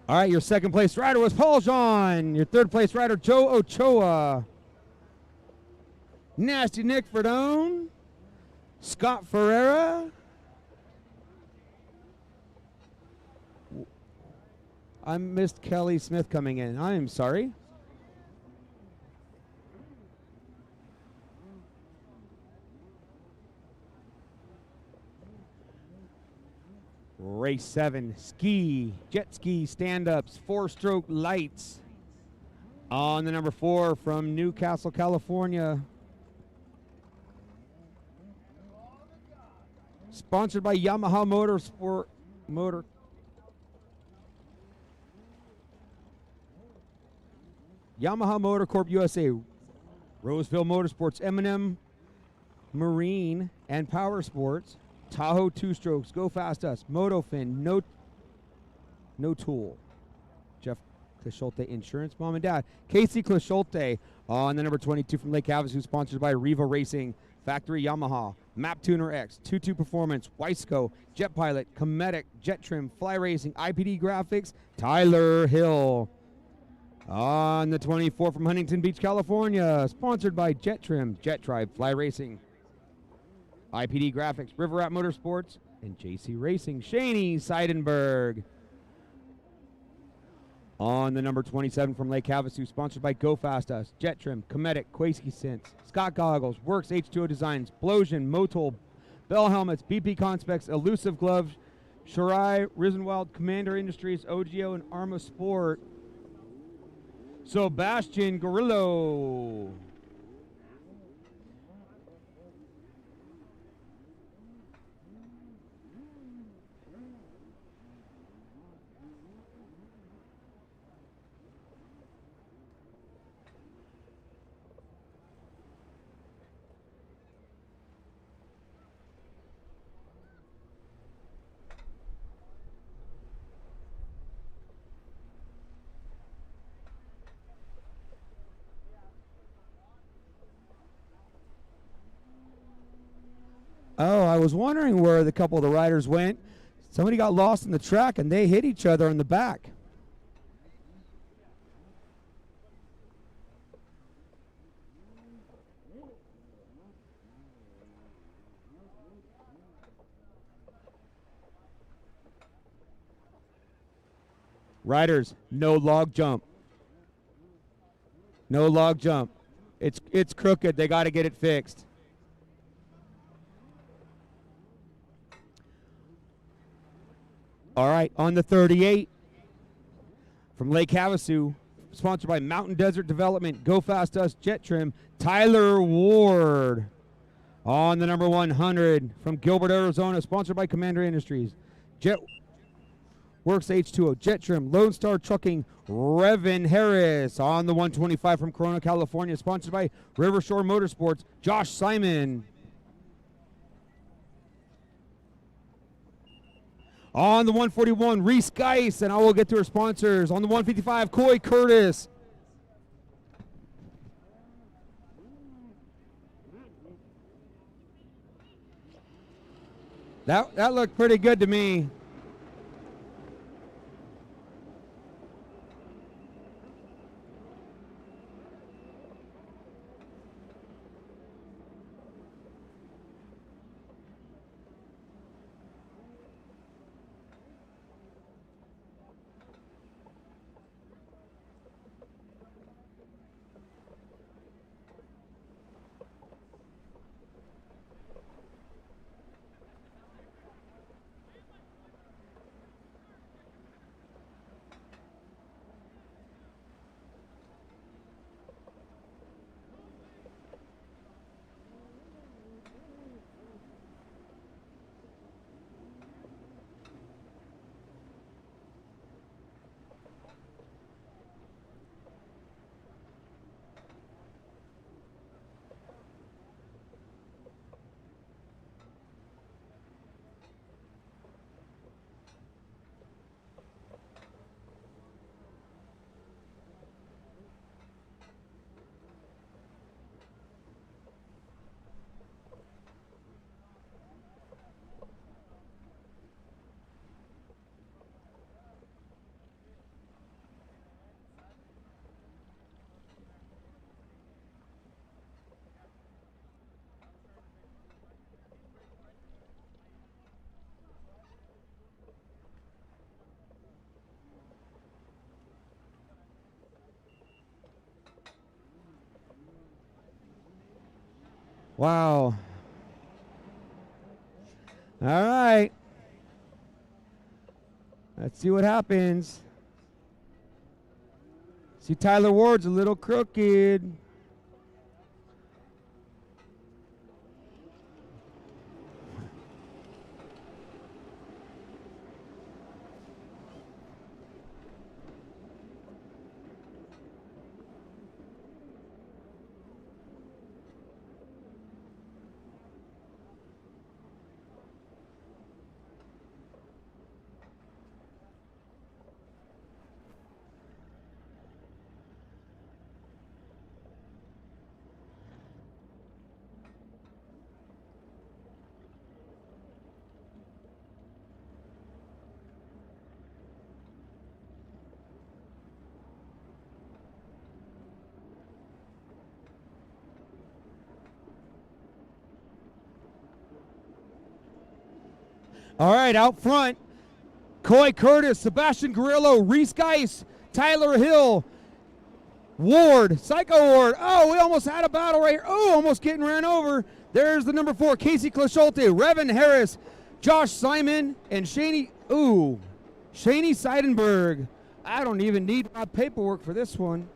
All right, your second place rider was Paul Jean. Your third place rider, Joe Ochoa. Nasty Nick Verdone. Scott Ferreira. I missed Kelly Smith coming in. I am sorry. Race 7, ski, jet ski stand-ups, 4-stroke lights. On the number 4 from Newcastle, California. Sponsored by Yamaha Yamaha Motor Corp USA, Roseville Motorsports, M&M Marine and Power Sports, Tahoe 2-strokes, Go Fast Us, Motofin, No Tool, Jeff Clisholte Insurance, Mom and Dad, Casey Clisholte on the number 22 from Lake Havasu, sponsored by Riva Racing, Factory Yamaha, Map Tuner X, 22 Performance, Weisco, Jet Pilot, Cometic, Jet Trim, Fly Racing, IPD Graphics, Tyler Hill. On the 24 from Huntington Beach, California, sponsored by Jet Trim, Jet Tribe, Fly Racing, IPD Graphics, River Rat Motorsports, and JC Racing, Shaney Seidenberg. On the number 27 from Lake Havasu, sponsored by Go Fast Us, Jet Trim, Cometic, Quasey Sense, Scott Goggles, Works H2O Designs, Blosian, Motol, Bell Helmets, BP Conspecs, Elusive Gloves, Shirai, Risenwald, Commander Industries, OGO, and Arma Sport. Sebastian Gorillo. Oh, I was wondering where the couple of the riders went. Somebody got lost in the track and they hit each other in the back. Riders, no log jump. No log jump. It's crooked. They got to get it fixed. All right, on the 38 from Lake Havasu, sponsored by Mountain Desert Development, Go Fast Us, Jet Trim, Tyler Ward. On the number 100 from Gilbert, Arizona, sponsored by Commander Industries, Jet Works H2O, Jet Trim, Lone Star Trucking, Revin Harris. On the 125 from Corona, California, sponsored by Rivershore Motorsports, Josh Simon. On the 141, Reese Geis, and I will get to her sponsors. On the 155, Coy Curtis. That looked pretty good to me. Wow. All right. Let's see what happens. See, Tyler Ward's a little crooked. All right, out front, Coy Curtis, Sebastian Grillo, Reese Geis, Tyler Hill, Ward, Psycho Ward. Oh, we almost had a battle right here. Oh, almost getting ran over. There's the number 4, Casey Clasholte, Revan Harris, Josh Simon, and Shaney Seidenberg. I don't even need my paperwork for this one.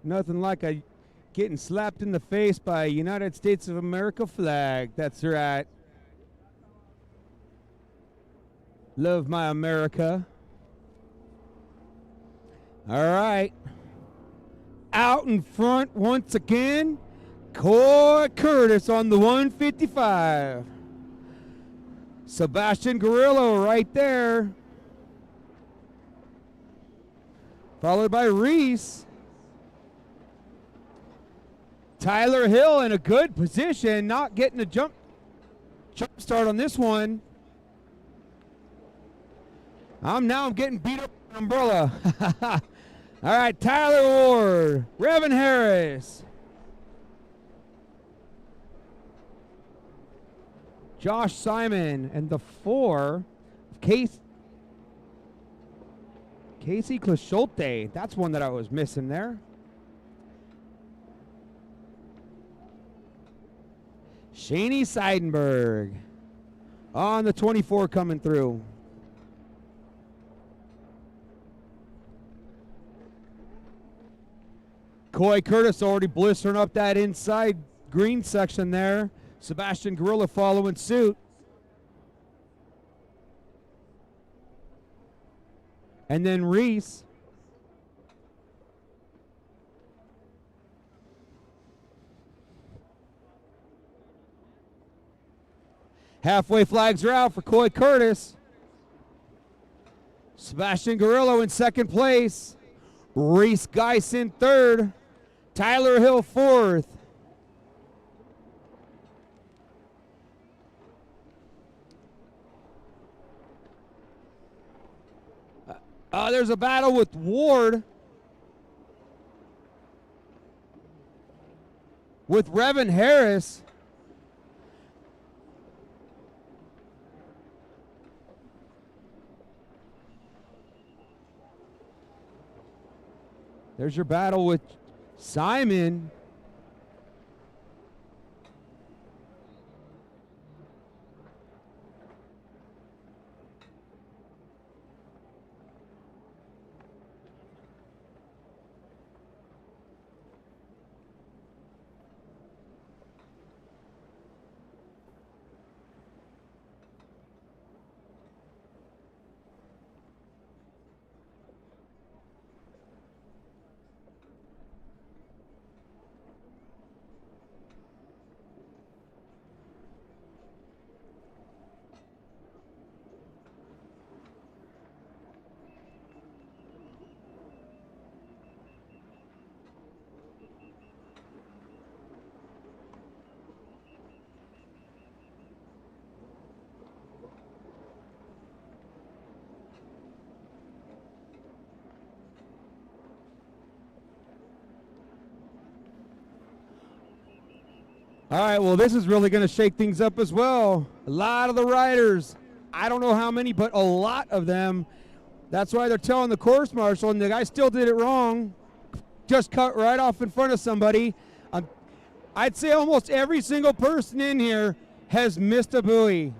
Nothing like a getting slapped in the face by a United States of America flag. That's right. Love my America. All right. Out in front once again, Coy Curtis on the 155. Sebastian Grillo right there. Followed by Reese. Tyler Hill in a good position, not getting a jump start on this one. I'm getting beat up with an umbrella. All right, Tyler Ward, Revan Harris, Josh Simon, and the 4, Casey Clasholte. That's one that I was missing there. Shaney Seidenberg on the 24 coming through. Coy Curtis already blistering up that inside green section there. Sebastian Grillo following suit. And then Reese. Halfway flags are out for Coy Curtis. Sebastian Grillo in second place. Reese Geis in third. Tyler Hill fourth. There's a battle with Ward. With Revan Harris. There's your battle with Simon. All right, well, this is really going to shake things up as well. A lot of the riders, I don't know how many, but a lot of them. That's why they're telling the course marshal, and the guy still did it wrong. Just cut right off in front of somebody. I'd say almost every single person in here has missed a buoy.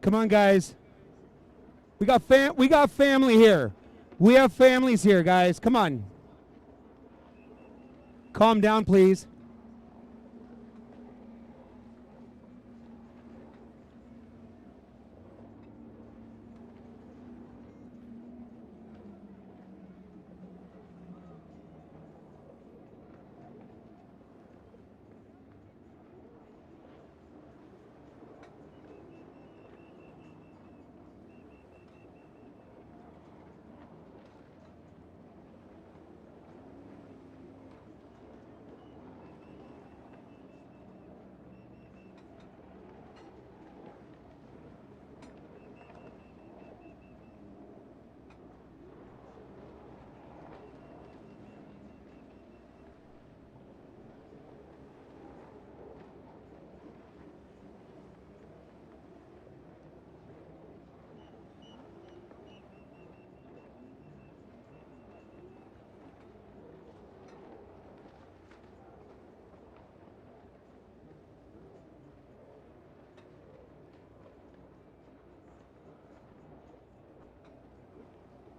Come on, guys. We got family here. We have families here, guys. Come on. Calm down, please.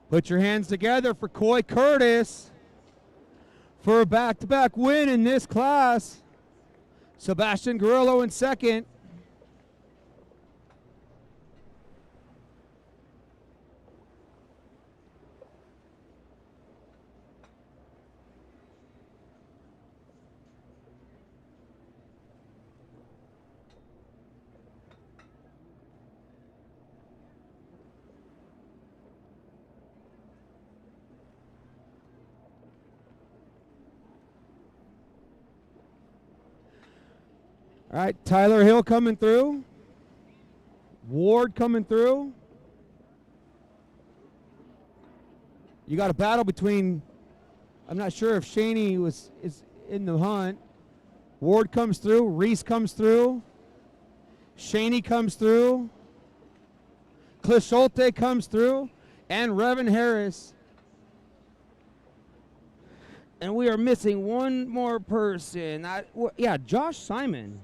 Put your hands together for Coy Curtis for a back-to-back win in this class. Sebastian Grillo in second. All right, Tyler Hill coming through. Ward coming through. You got a battle between, I'm not sure if Shaney is in the hunt. Ward comes through. Reese comes through. Shaney comes through. Cliff Schulte comes through. And Revan Harris. And we are missing one more person. Yeah, Josh Simon.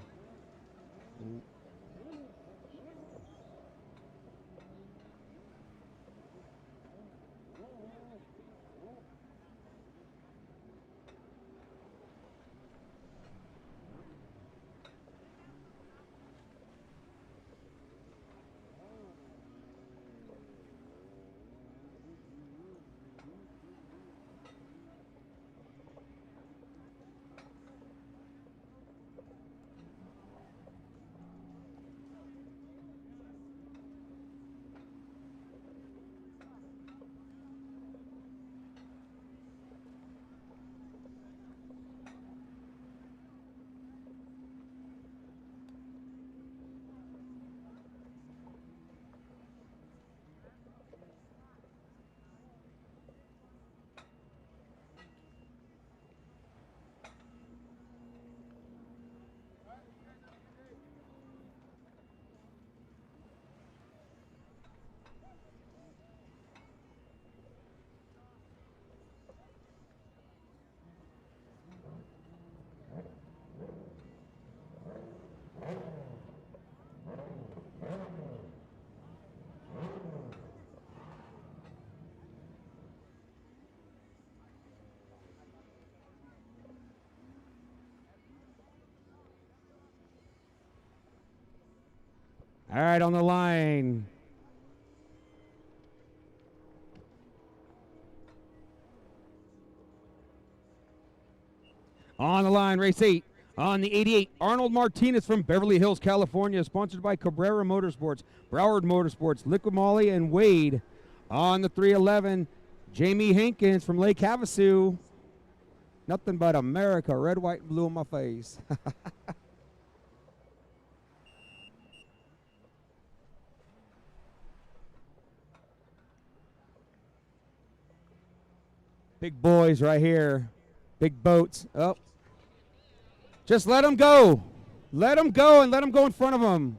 All right, on the line, On the line, race 8. On the 88, Arnold Martinez from Beverly Hills, California, sponsored by Cabrera Motorsports, Broward Motorsports, Liquid Molly, and Wade. On the 311, Jamie Hankins from Lake Havasu. Nothing but America, red, white, and blue on my face. Big boys right here. Big boats. Oh. Just let them go. Let them go and let them go in front of them.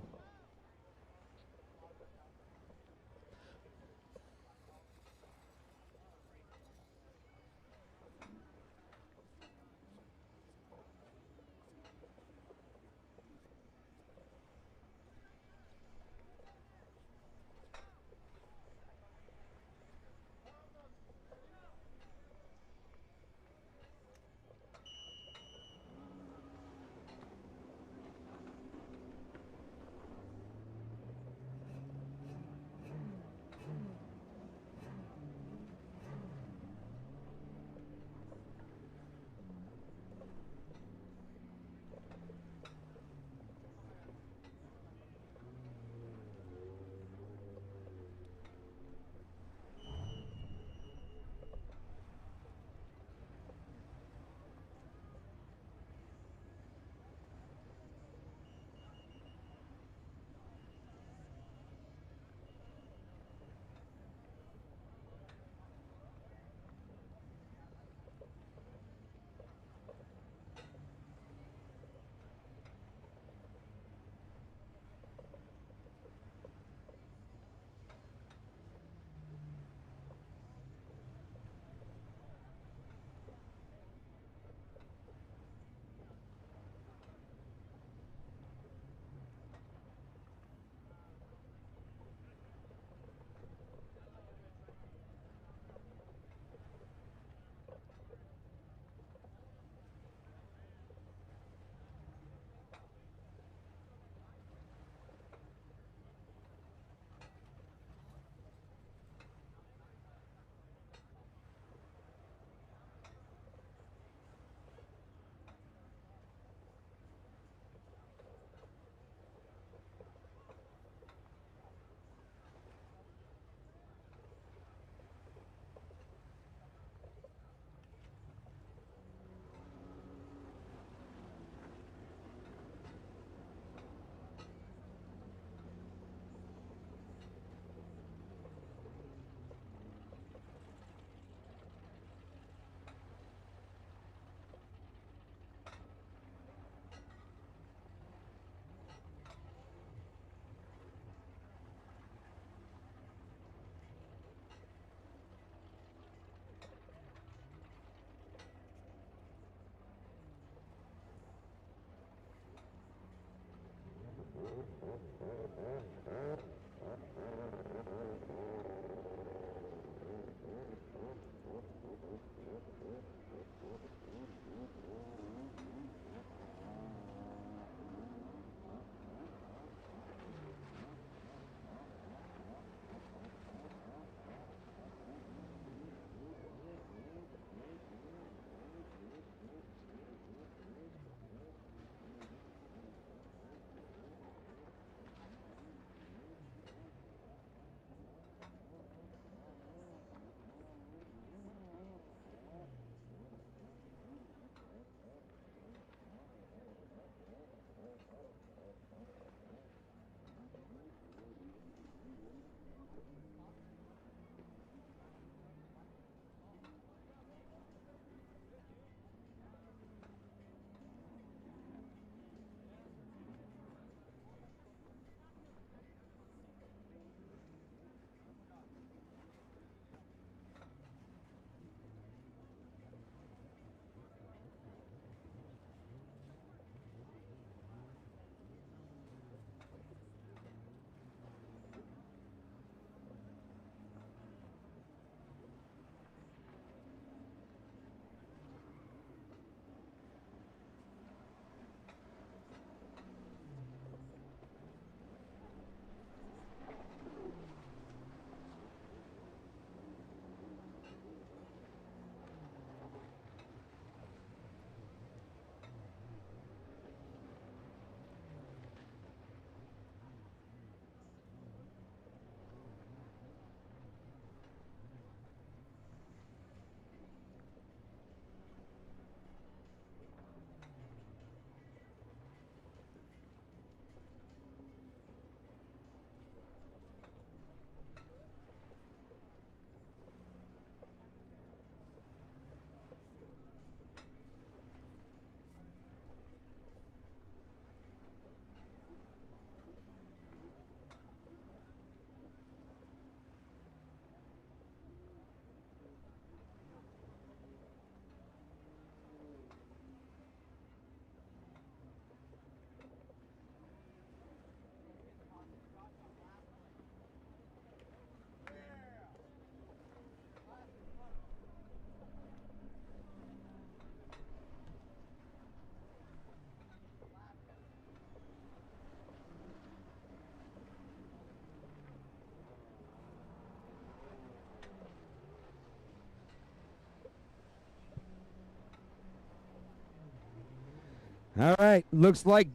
All right, looks like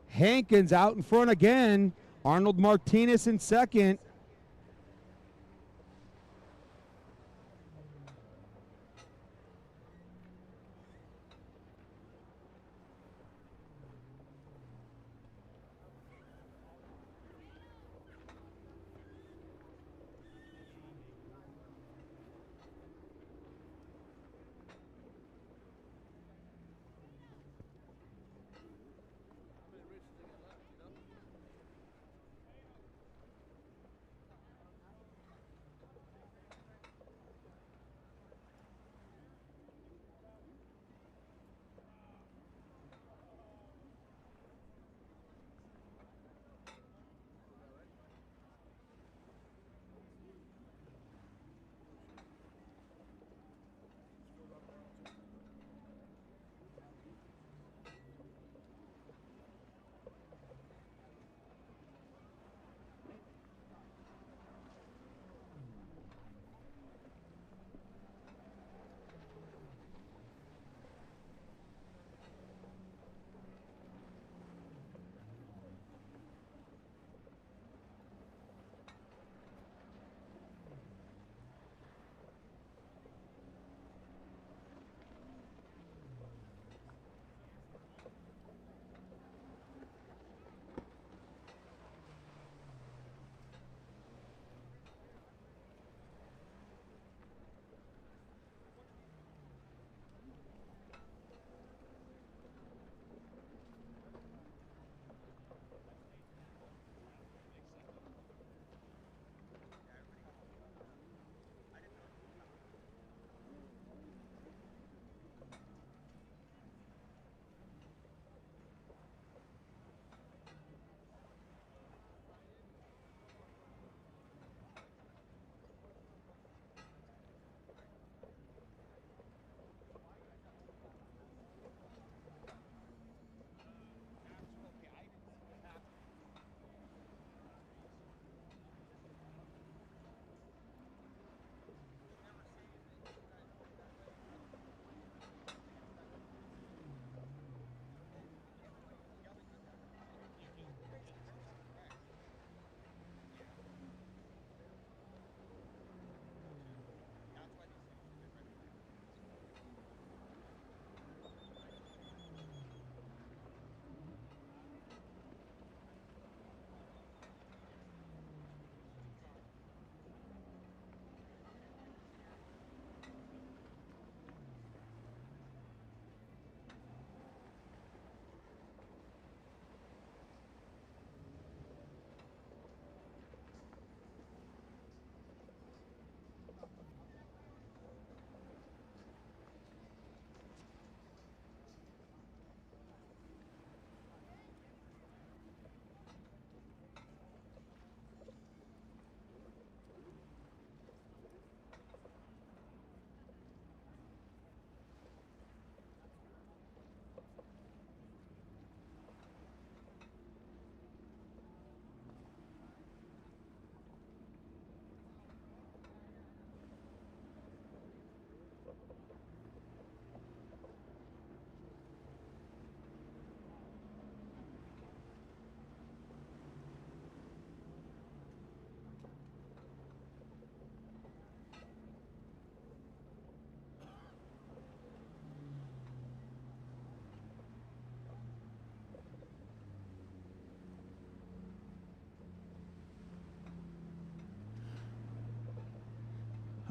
Hankins out in front again. Arnold Martinez in second.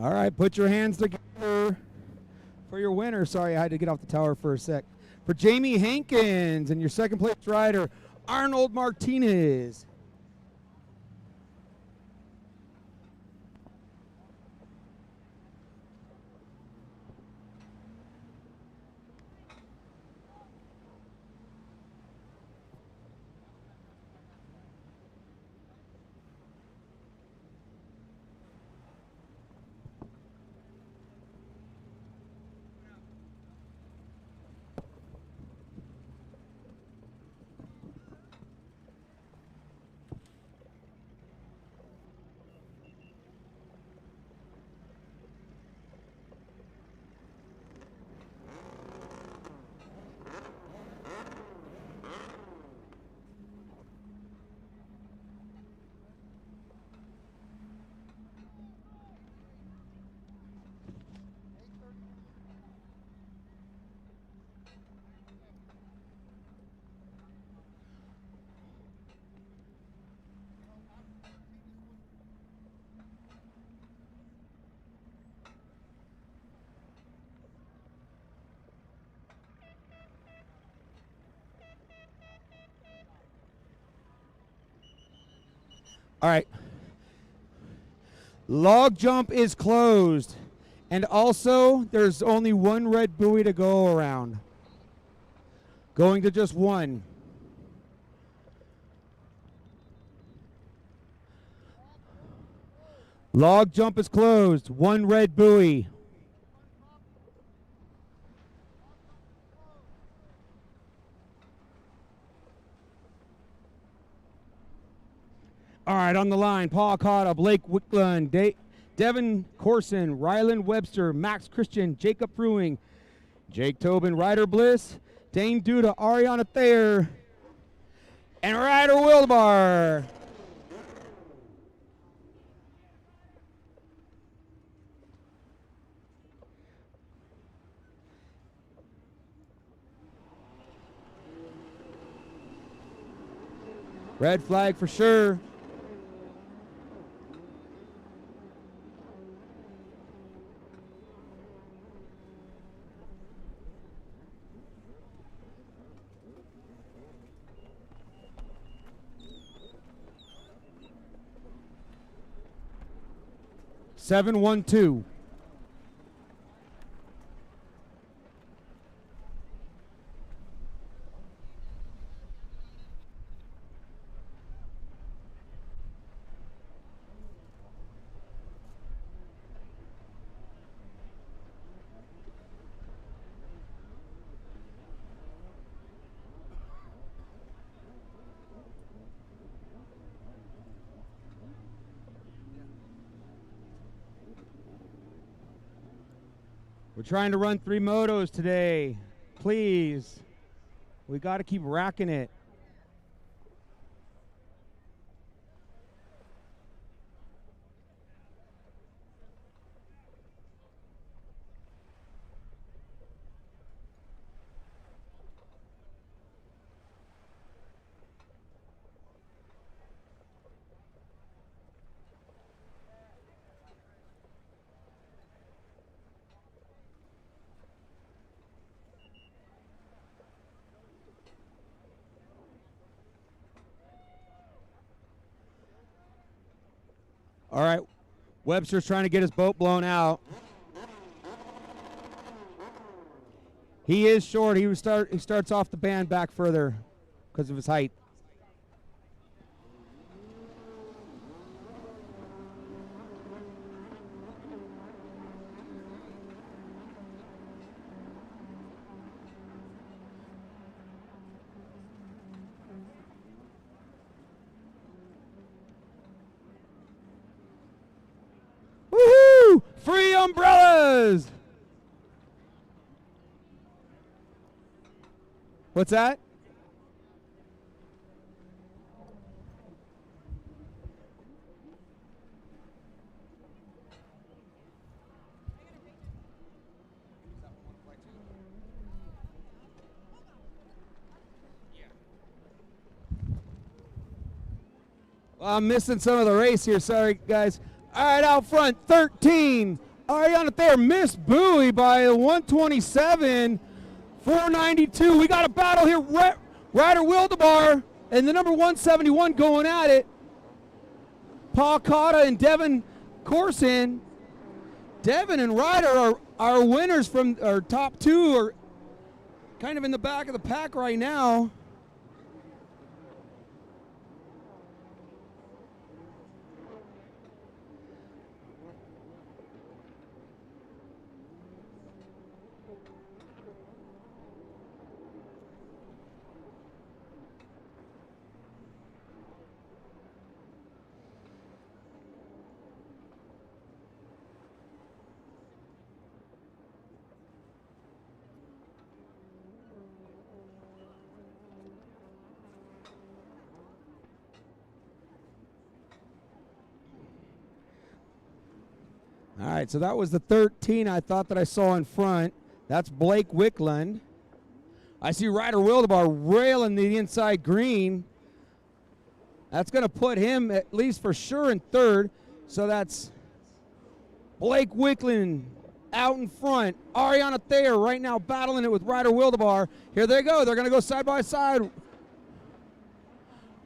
All right, put your hands together for your winner. Sorry, I had to get off the tower for a sec. For Jamie Hankins and your second place rider, Arnold Martinez. All right. Log jump is closed. And also, there's only one red buoy to go around. Going to just one. Log jump is closed. One red buoy. All right, on the line, Paul Cotta, Blake Wickland, Devin Corson, Ryland Webster, Max Christian, Jacob Brewing, Jake Tobin, Ryder Bliss, Dane Duda, Ariana Thayer, and Ryder Wildbar. Red flag for sure. Seven, 1-2. We're trying to run 3 motos today. Please. We got to keep racking it. All right, Webster's trying to get his boat blown out. He is short. He starts off the band back further because of his height. Woohoo! Free umbrellas! What's that? Well, I'm missing some of the race here. Sorry, guys. All right, out front, 13. Ariana Thayer missed buoy by 127. 492. We got a battle here. Ryder Wildbar and the number 171 going at it. Paul Cotta and Devin Corson. Devin and Ryder are winners from our top two, are kind of in the back of the pack right now. All right, so that was the 13 I thought that I saw in front. That's Blake Wickland. I see Ryder Wildbar railing the inside green. That's going to put him at least for sure in third. So that's Blake Wickland out in front. Ariana Thayer right now battling it with Ryder Wildbar. Here they go. They're going to go side by side.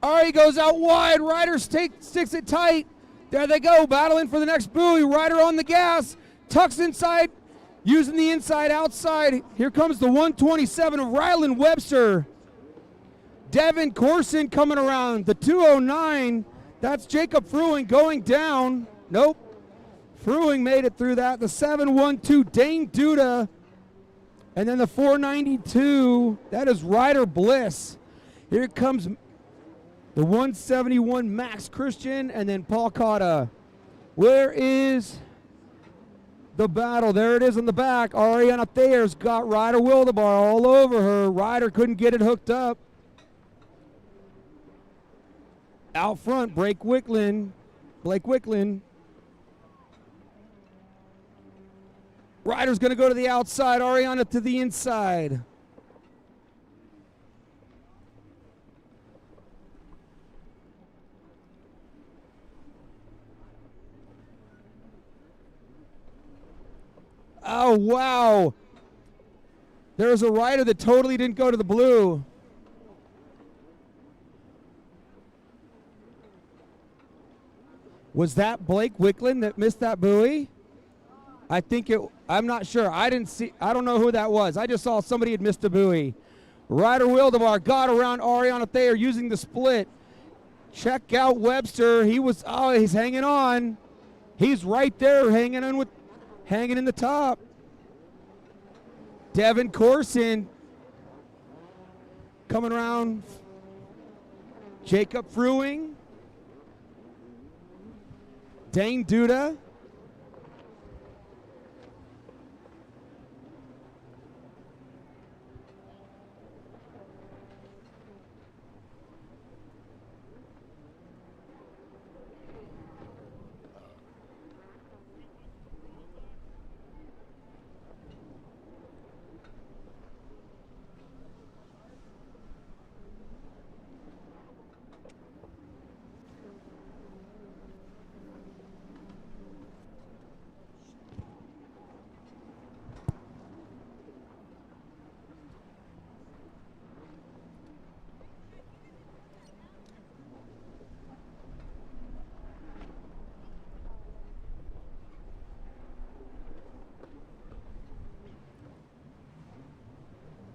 Ari goes out wide. Ryder sticks it tight. There they go, battling for the next buoy. Ryder on the gas, tucks inside, using the inside outside. Here comes the 127 of Ryland Webster. Devin Corson coming around. The 209, that's Jacob Fruing going down. Nope. Fruing made it through that. The 712, Dane Duda. And then the 492, that is Ryder Bliss. Here comes the 171, Max Christian, and then Paul Cotta. Where is the battle? There it is on the back. Ariana Thayer's got Ryder Wildebar all over her. Ryder couldn't get it hooked up. Out front, Blake Wicklund. Ryder's going to go to the outside. Ariana to the inside. Oh, wow. There's a rider that totally didn't go to the blue. Was that Blake Wicklund that missed that buoy? I'm not sure. I don't know who that was. I just saw somebody had missed a buoy. Ryder Wildebar got around Ariana Thayer using the split. Check out Webster. He's hanging on. He's right there hanging in the top. Devin Corson coming around. Jacob Fruing. Dane Duda.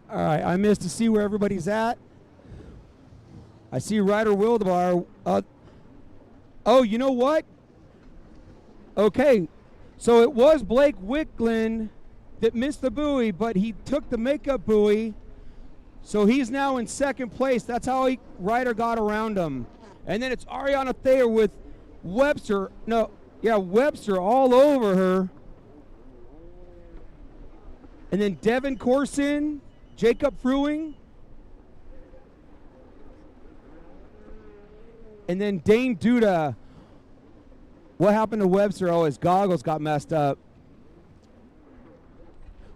All right, I missed to see where everybody's at. I see Ryder Wildebar. Oh, you know what? Okay, so it was Blake Wicklund that missed the buoy, but he took the makeup buoy, so he's now in second place. That's how Ryder got around him. And then it's Ariana Thayer with Webster. Webster all over her. And then Devin Corson, Jacob Fruing, and then Dane Duda. What happened to Webster? Oh, his goggles got messed up.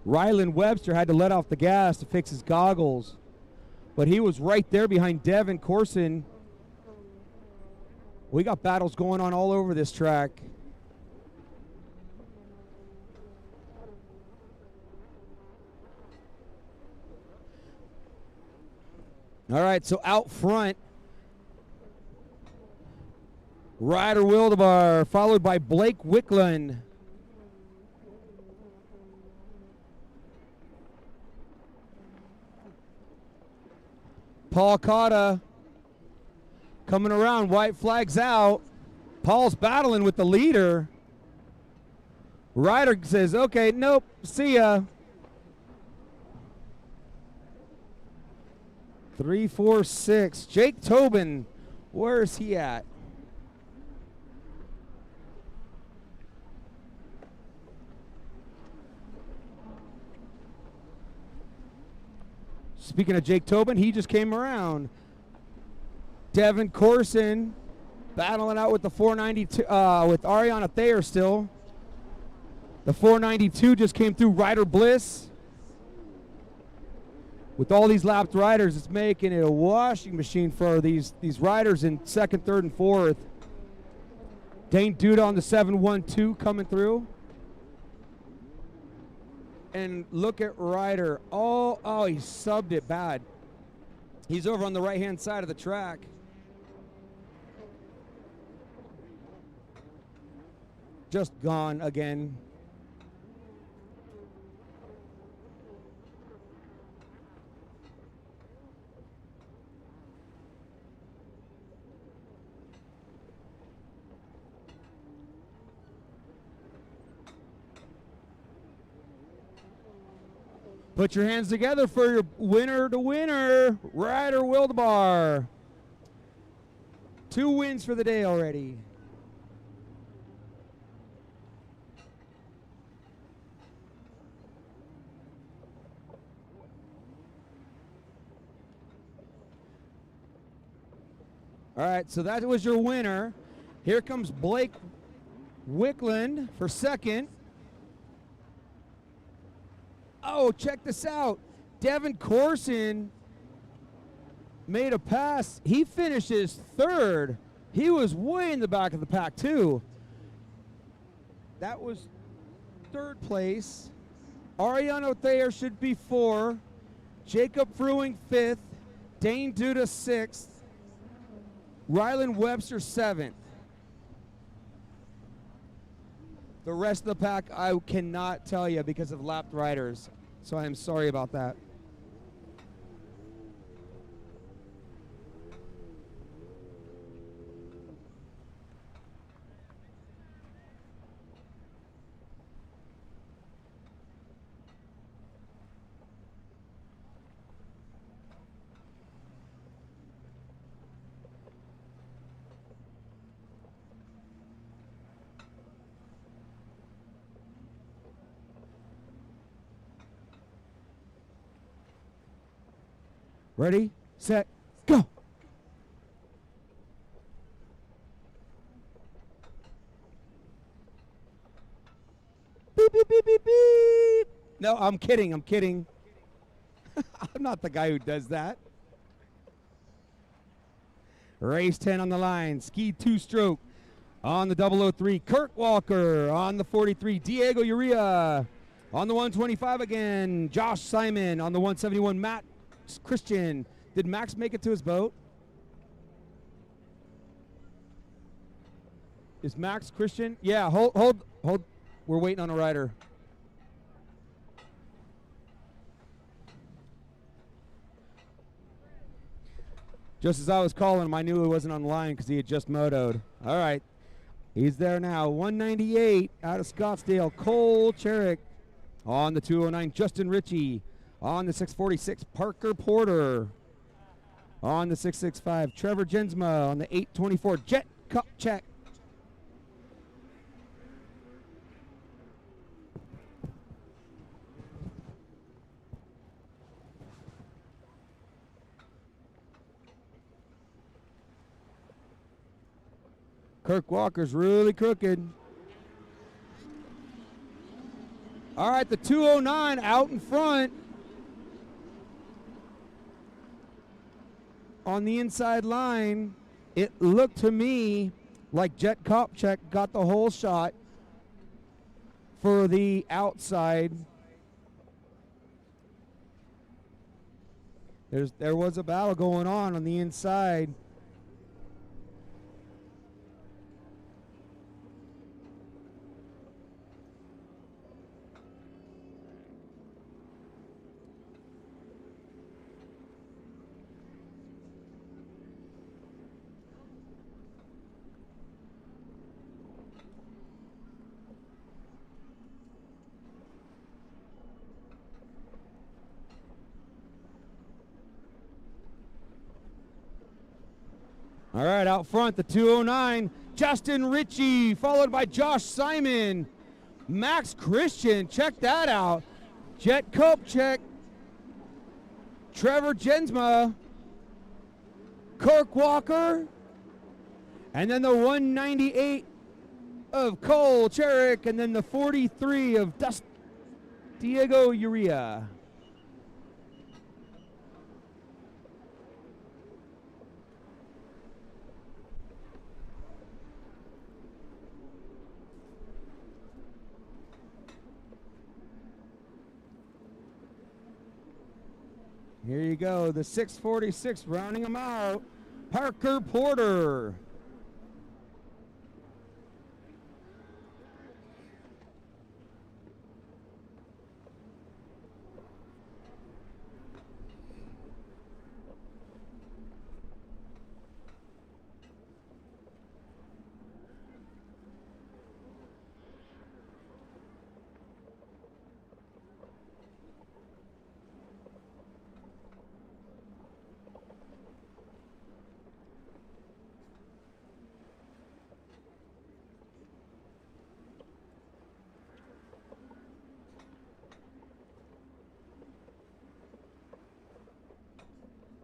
Ryland Webster had to let off the gas to fix his goggles, but he was right there behind Devin Corson. We got battles going on all over this track. All right, so out front, Ryder Wildebar, followed by Blake Wicklund. Paul Cotta coming around, white flags out. Paul's battling with the leader. Ryder says, okay, nope, see ya. 3, 4, 6. Jake Tobin, where is he at? Speaking of Jake Tobin, he just came around. Devin Corson battling out with the 492, with Ariana Thayer still. The 492 just came through. Ryder Bliss. With all these lapped riders, it's making it a washing machine for these riders in second, third, and fourth. Dane Duda on the 712 coming through. And look at Ryder. Oh, he subbed it bad. He's over on the right-hand side of the track. just gone again. Put your hands together for your winner to winner, Ryder Wildbar. 2 wins for the day already. All right, so that was your winner. Here comes Blake Wickland for second. Oh, check this out. Devin Corson made a pass. He finishes third. He was way in the back of the pack, too. That was third place. Ariano Thayer should be 4. Jacob Fruing 5th. Dane Duda 6th. Rylan Webster 7th. The rest of the pack I cannot tell you because of lapped riders. So I am sorry about that. Ready, set, go. Beep, beep, beep, beep, beep. No, I'm kidding. I'm not the guy who does that. Race 10 on the line. Ski 2-stroke on the 003. Kirk Walker on the 43. Diego Uria on the 125 again. Josh Simon on the 171. Matt Christian. Did Max make it to his boat? Is Max Christian? Yeah, hold. We're waiting on a rider. Just as I was calling him, I knew he wasn't on the line because he had just motoed. All right. He's there now. 198 out of Scottsdale. Cole Cherrick on the 209. Justin Ritchie on the 646, Parker Porter on the 665, Trevor Jensma on the 824, Jet Kopchak. Kirk Walker's really crooked. All right, the 209 out in front. On the inside line, it looked to me like Jet Kopchak got the whole shot for the outside. There was a battle going on the inside. All right, out front, the 209, Justin Ritchie, followed by Josh Simon. Max Christian, check that out. Jet Kopchak, Trevor Jensma, Kirk Walker, and then the 198 of Cole Cherrick, and then the 43 of Diego Uria. Here you go, the 646 rounding them out. Parker Porter.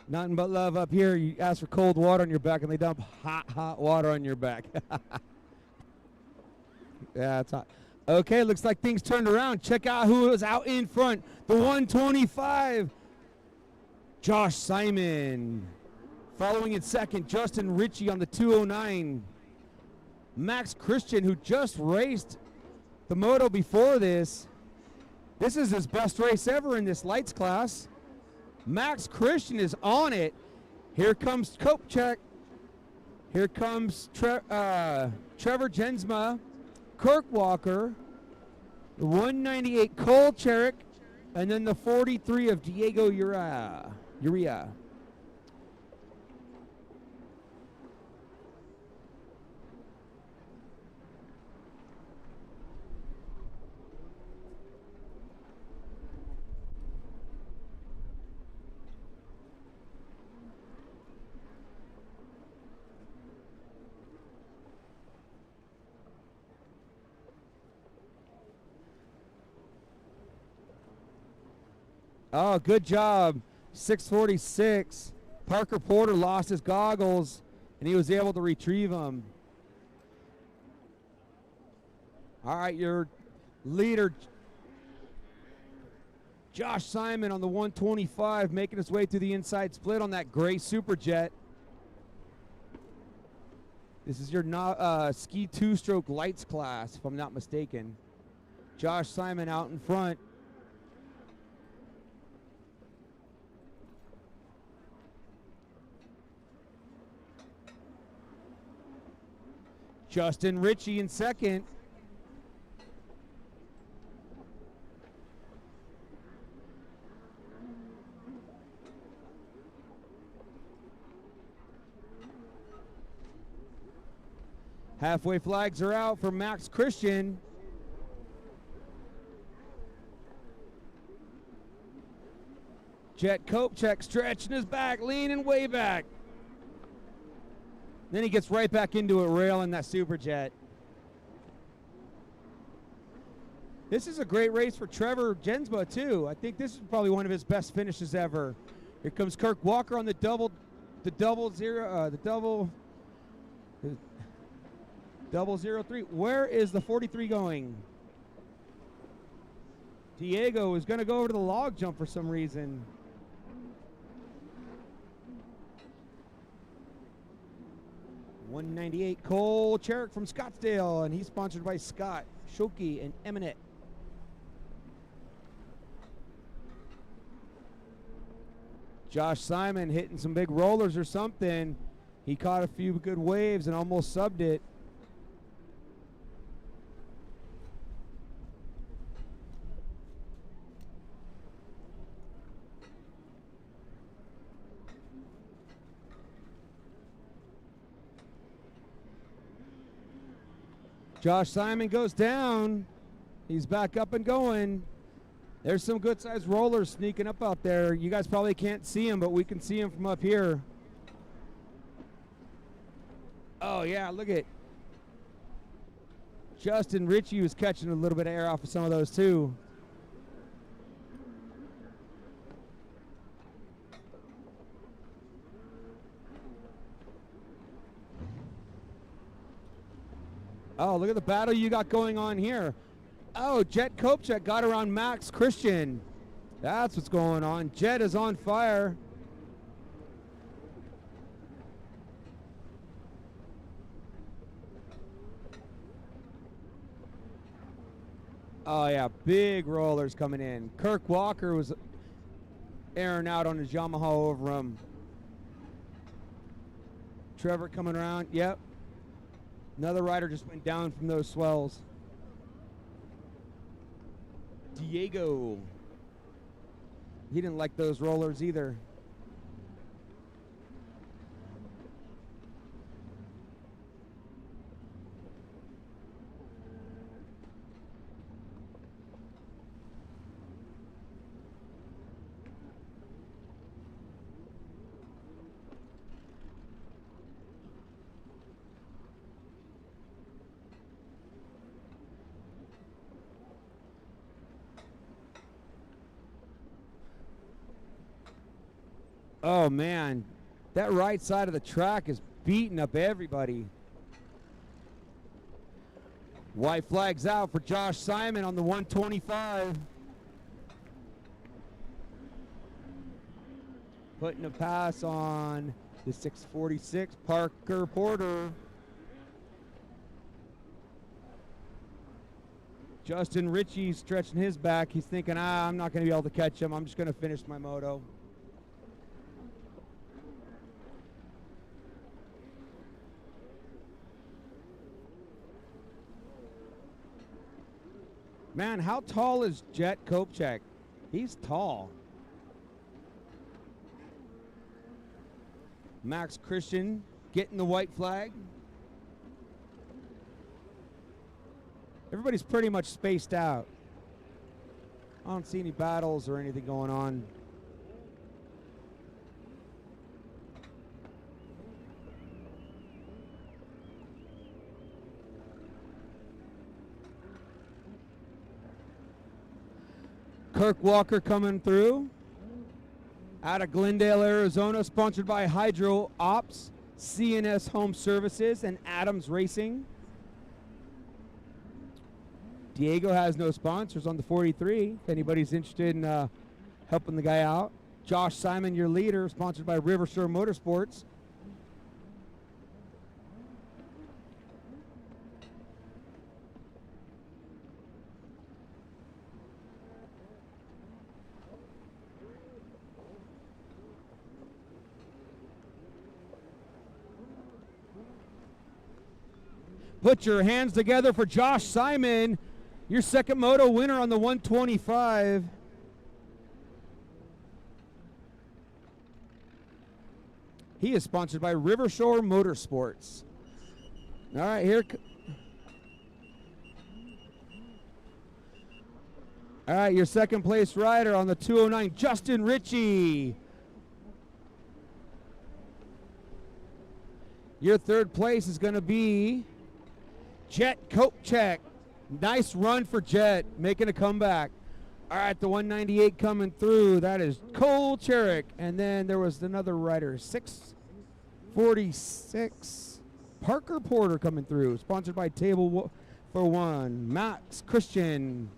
Nothing but love up here. You ask for cold water on your back, and they dump hot water on your back. Yeah, it's hot. Okay, looks like things turned around. Check out who was out in front. The 125, Josh Simon. Following in second, Justin Ritchie on the 209. Max Christian, who just raced the moto before this. This is his best race ever in this lights class. Max Christian is on it. Here comes Kopechek. Here comes Trevor Jensma, Kirk Walker, the 198 Cole Cherrick, and then the 43 of Diego Uria. Oh, good job. 646. Parker Porter lost his goggles, and he was able to retrieve them. All right, your leader, Josh Simon on the 125, making his way through the inside split on that gray Superjet. This is your ski two-stroke lights class, if I'm not mistaken. Josh Simon out in front. Justin Ritchie in second. Halfway flags are out for Max Christian. Jet Kopechek stretching his back, leaning way back. Then he gets right back into it, railing that Superjet. This is a great race for Trevor Jensma, too. I think this is probably one of his best finishes ever. Here comes Kirk Walker on the double 003. Where is the 43 going? Diego is going to go over to the log jump for some reason. $198 Cole Cherrick from Scottsdale, and he's sponsored by Scott, Shoki, and Eminent. Josh Simon hitting some big rollers or something. He caught a few good waves and almost subbed it. Josh Simon goes down. He's back up and going. There's some good-sized rollers sneaking up out there. You guys probably can't see them, but we can see them from up here. Oh, yeah, look at Justin Ritchie was catching a little bit of air off of some of those, too. Oh, look at the battle you got going on here. Oh, Jet Kopechek got around Max Christian. That's what's going on. Jet is on fire. Oh, yeah, big rollers coming in. Kirk Walker was airing out on his Yamaha over him. Trevor coming around. Yep. Another rider just went down from those swells. Diego. He didn't like those rollers either. Oh, man. That right side of the track is beating up everybody. White flag's out for Josh Simon on the 125. Putting a pass on the 646, Parker Porter. Justin Ritchie stretching his back. He's thinking, I'm not going to be able to catch him. I'm just going to finish my moto. Man, how tall is Jet Kopechek? He's tall. Max Christian getting the white flag. Everybody's pretty much spaced out. I don't see any battles or anything going on. Kirk Walker coming through out of Glendale, Arizona, sponsored by Hydro Ops, CNS Home Services, and Adams Racing. Diego has no sponsors on the 43. If anybody's interested in helping the guy out. Josh Simon, your leader, sponsored by Rivershore Motorsports. Put your hands together for Josh Simon, your second moto winner on the 125. He is sponsored by Rivershore Motorsports. All right, all right, your second place rider on the 209, Justin Ritchie. Your third place is going to be Jet Kopechek. Nice run for Jet, making a comeback. All right, the 198 coming through. That is Cole Cherick. And then there was another rider, 646. Parker Porter coming through, sponsored by Table for One. Max Christian.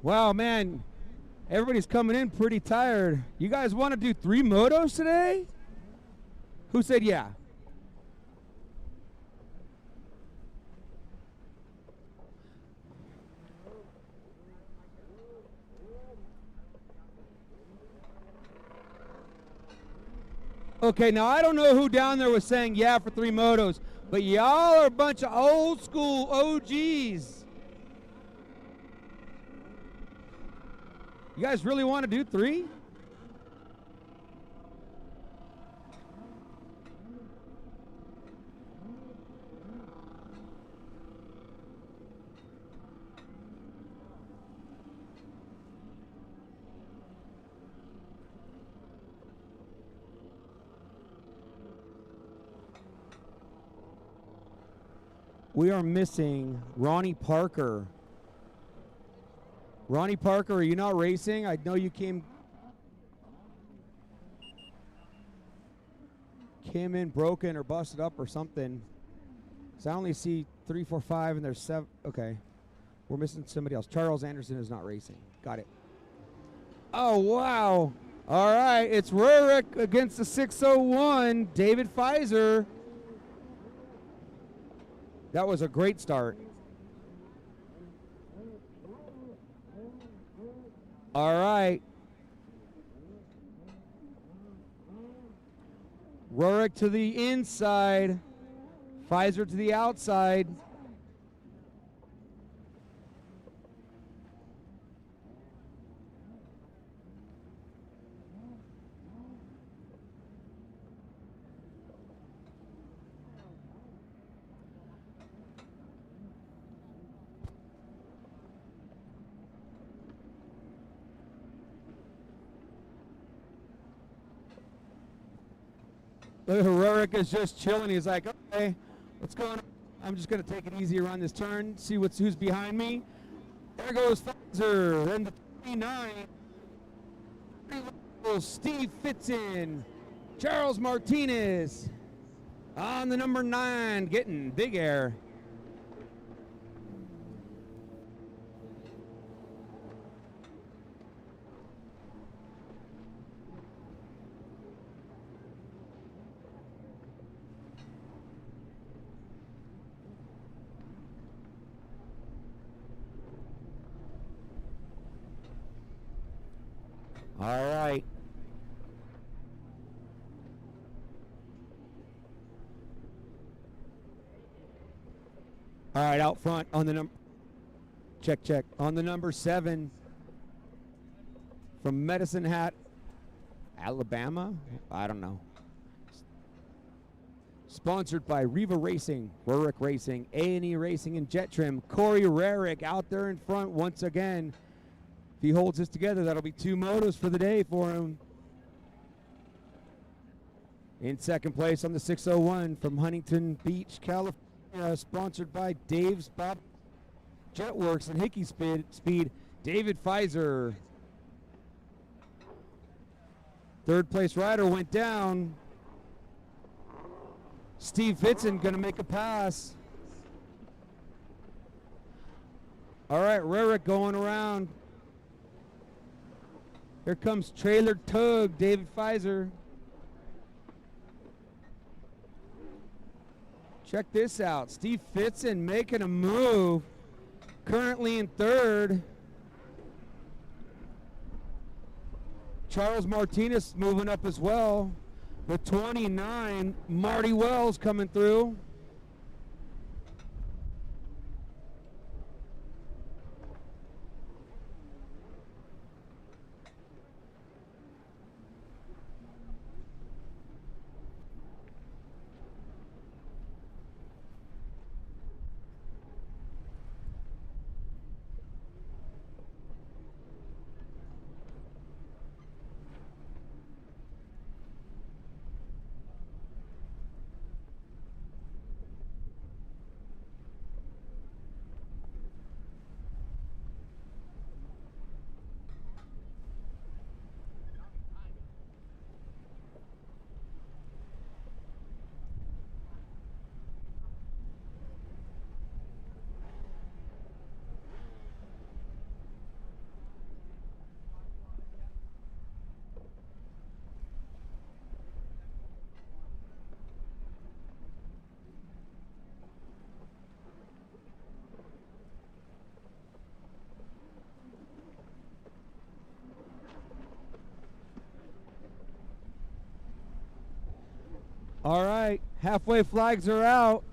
Wow, man, everybody's coming in pretty tired. You guys want to do 3 motos today? Who said yeah? Okay, now I don't know who down there was saying yeah for 3 motos, but y'all are a bunch of old school OGs. You guys really want to do 3? We are missing Ronnie Parker. Ronnie Parker, are you not racing? I know you came in broken or busted up or something. So I only see 3, 4, 5, and there's 7. Okay. We're missing somebody else. Charles Anderson is not racing. Got it. Oh, wow. All right. It's Rurik against the 601, David Pfizer. That was a great start. All right. Rurik to the inside. Pfizer to the outside. Heroic is just chilling. He's like, okay, what's going on? I'm just going to take it easy around this turn, see who's behind me. There goes Pfizer. Then the 29. Steve Fitzen. Charles Martinez on the number 9, getting big air. All right. All right, out front on the number. Check. On the number 7 from Medicine Hat, Alabama? I don't know. Sponsored by Riva Racing, Warwick Racing, A&E Racing, and Jet Trim. Corey Rarick out there in front once again. If he holds this together, that'll be 2 motos for the day for him. In second place on the 601 from Huntington Beach, California, sponsored by Dave's Bob Jetworks and Hickey Speed, David Pfizer. Third place rider went down. Steve Fitzen gonna make a pass. All right, Rarick going around. Here comes Trailer Tug, David Pfizer. Check this out. Steve Fitzen making a move. Currently in third. Charles Martinez moving up as well. The 29, Marty Wells coming through. All right, halfway flags are out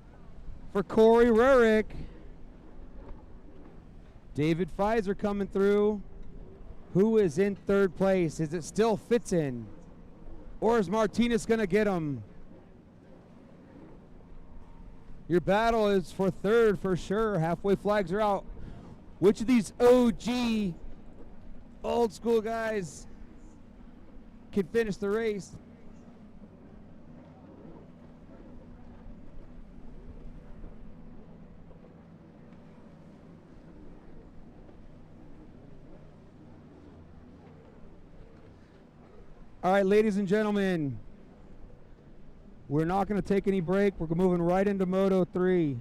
for Corey Rarick. David Pfizer coming through. Who is in third place? Is it still Fitzen? Or is Martinez going to get him? Your battle is for third for sure. Halfway flags are out. Which of these OG, old school guys can finish the race? All right, ladies and gentlemen, we're not going to take any break. We're moving right into Moto 3.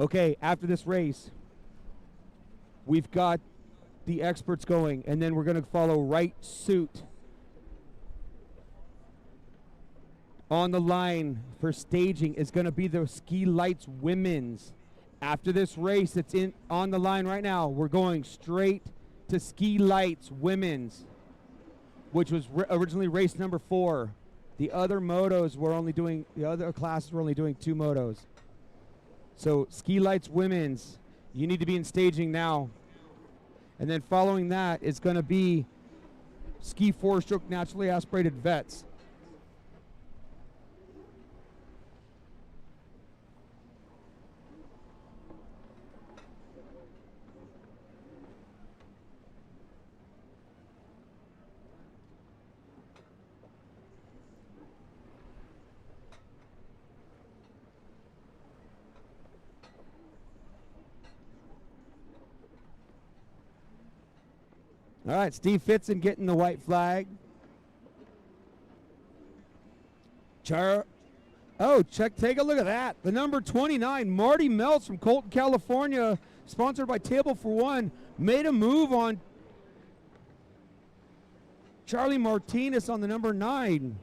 Okay, after this race, we've got the experts going, and then we're going to follow right suit. On the line for staging is going to be the Ski Lights Women's. After this race that's on the line right now, we're going straight to Ski Lights Women's, which was originally race number 4. The other classes were only doing 2 motos. So Ski Lights Women's, you need to be in staging now. And then following that is going to be Ski 4-stroke naturally aspirated vets. All right, Steve Fitzen getting the white flag. Take a look at that. The number 29, Marty Meltz from Colton, California, sponsored by Table for One, made a move on Charlie Martinez on the number 9.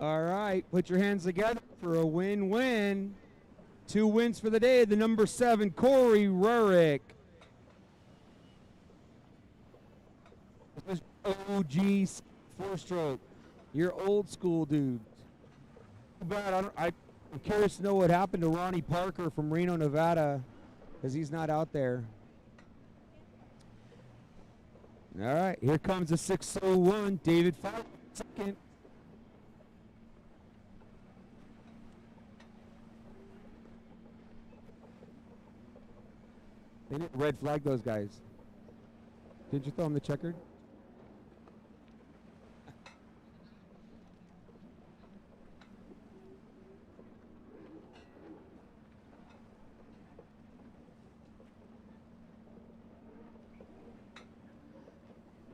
All right, put your hands together for a win-win. 2 wins for the day. The number 7, Corey Rurick. This is OG 4-stroke. You're old school dudes. Too bad. I'm curious to know what happened to Ronnie Parker from Reno, Nevada, because he's not out there. All right, here comes the 601, David Fowler, second. They didn't red flag those guys. Did you throw them the checkered?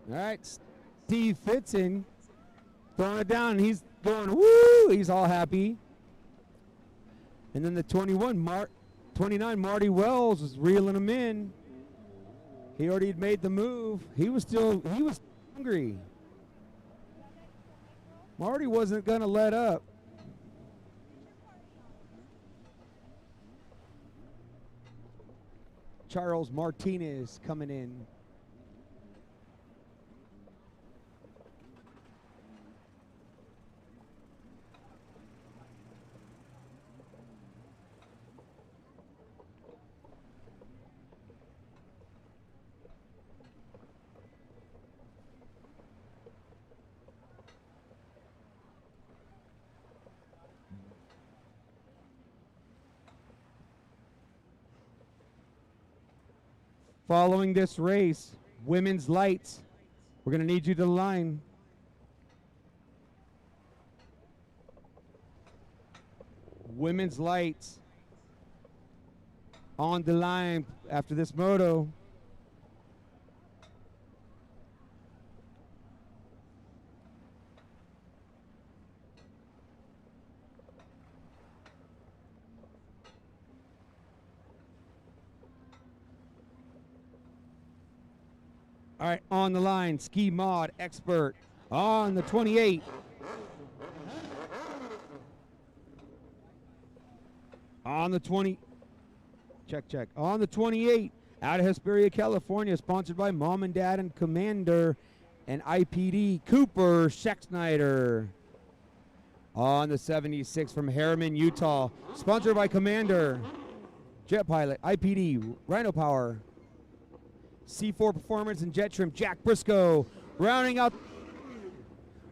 All right, Steve Fitzen throwing it down. He's going, woo! He's all happy. And then the 29, Marty Wells was reeling him in. He already had made the move. He was hungry. Marty wasn't going to let up. Charles Martinez coming in. Following this race, women's lights. We're going to need you to the line. Women's lights on the line after this moto. All right, on the line, Ski Mod Expert on the 28. On the 20. Check. On the 28, out of Hesperia, California, sponsored by Mom and Dad and Commander and IPD, Cooper Schexnayder. On the 76 from Harriman, Utah, sponsored by Commander, Jet Pilot, IPD, Rhino Power. C4 Performance and Jet Trim, Jack Briscoe, rounding out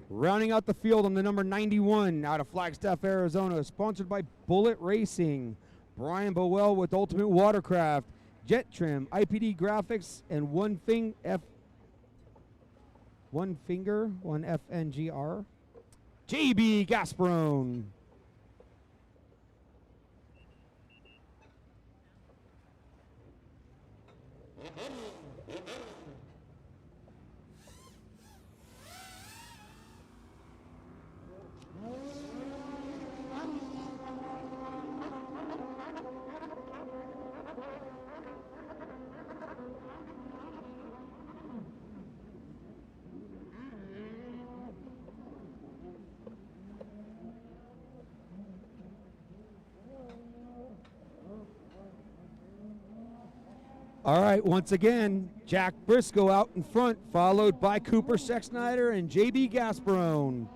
the field on the number 91 out of Flagstaff, Arizona, sponsored by Bullet Racing, Brian Bowell with Ultimate Watercraft, Jet Trim, IPD Graphics, and One FNGR, JB Gasparone. All right, once again, Jack Briscoe out in front, followed by Cooper Schexnayder and JB Gasparone.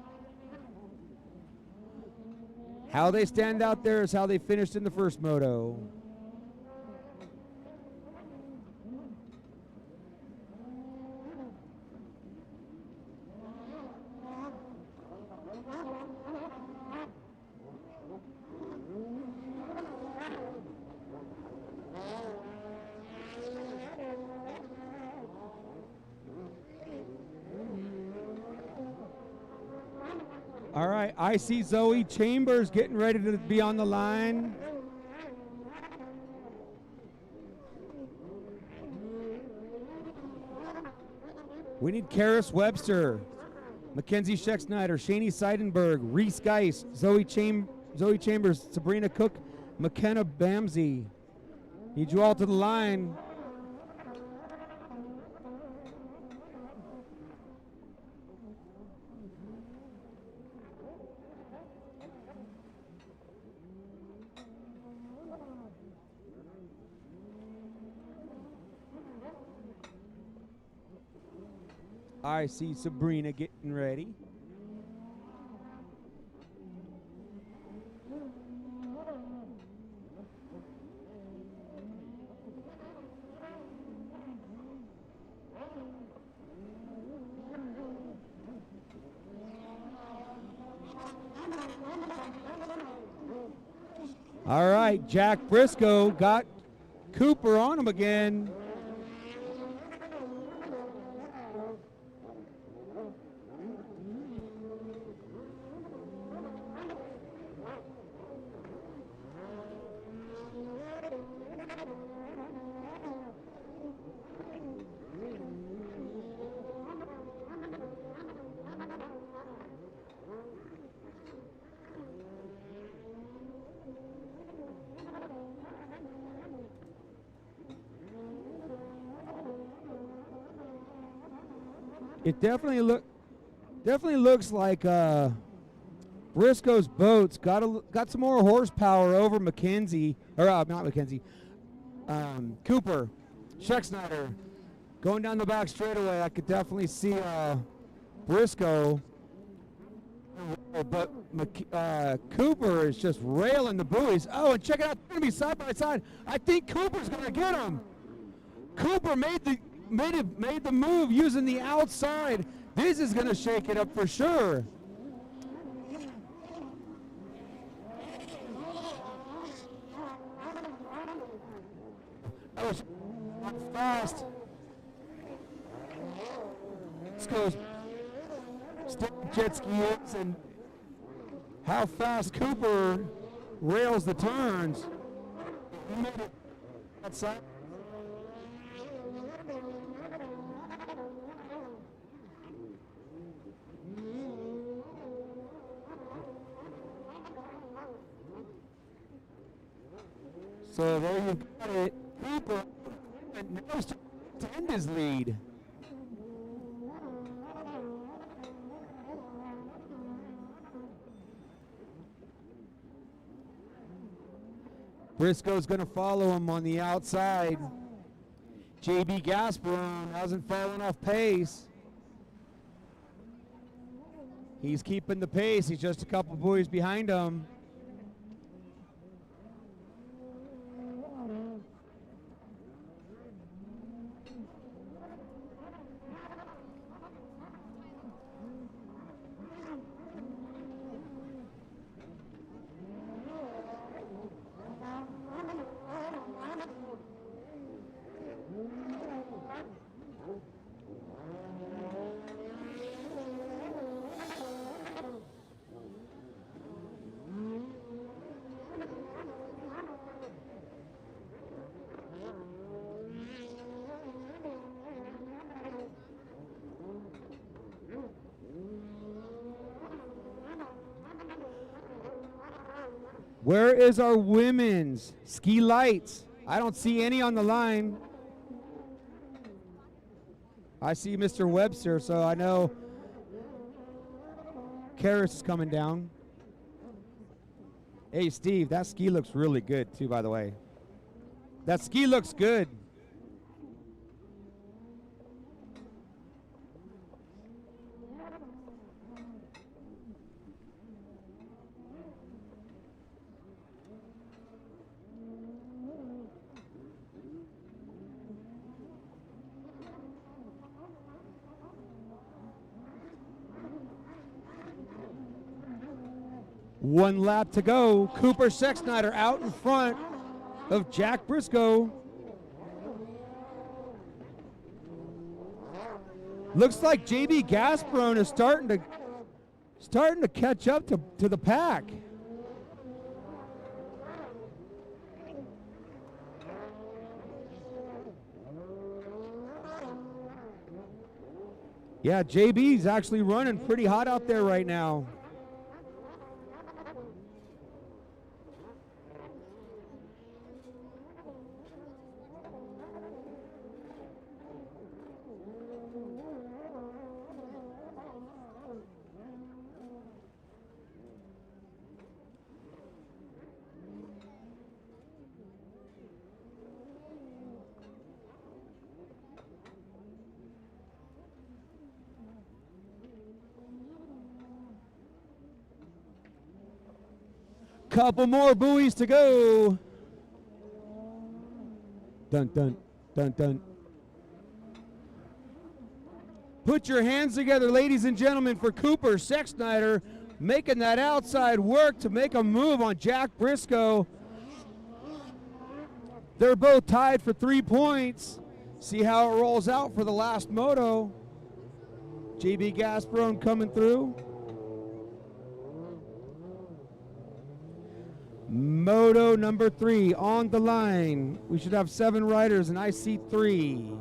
How they stand out there is how they finished in the first moto. All right, I see Zoe Chambers getting ready to be on the line. We need Karis Webster, Mackenzie Scheck-Snyder, Shani Seidenberg, Reese Geist, Zoe Chambers, Sabrina Cook, McKenna Bamsey. Need you all to the line. I see Sabrina getting ready. All right, Jack Briscoe got Cooper on him again. It definitely looks like Briscoe's boats got some more horsepower over Mackenzie, or not Mackenzie, Cooper, Scheck-Snyder going down the back straightaway. I could definitely see Briscoe, but Cooper is just railing the buoys. Oh, and check it out, they're gonna be side by side. I think Cooper's gonna get him. Cooper made the move using the outside. This is going to shake it up for sure. That was fast. This goes jet ski is and how fast Cooper rails the turns. He made it outside. So there you got it. Cooper knows to end his lead. Briscoe's going to follow him on the outside. JB Gasparone hasn't fallen off pace. He's keeping the pace. He's just a couple buoys behind him. Where is our women's ski lights? I don't see any on the line. I see Mr. Webster, so I know Karis is coming down. Hey, Steve, that ski looks really good, too, by the way. That ski looks good. One lap to go. Cooper Scheck-Snyder out in front of Jack Briscoe. Looks like JB Gasparone is starting to Starting to catch up to the pack. Yeah, JB's actually running pretty hot out there right now. Couple more buoys to go. Dun, dun, dun, dun. Put your hands together, ladies and gentlemen, for Cooper Sexsnyder making that outside work to make a move on Jack Briscoe. They're both tied for 3 points. See how it rolls out for the last moto. JB Gasparone coming through. Moto number 3 on the line. We should have 7 riders, and I see 3.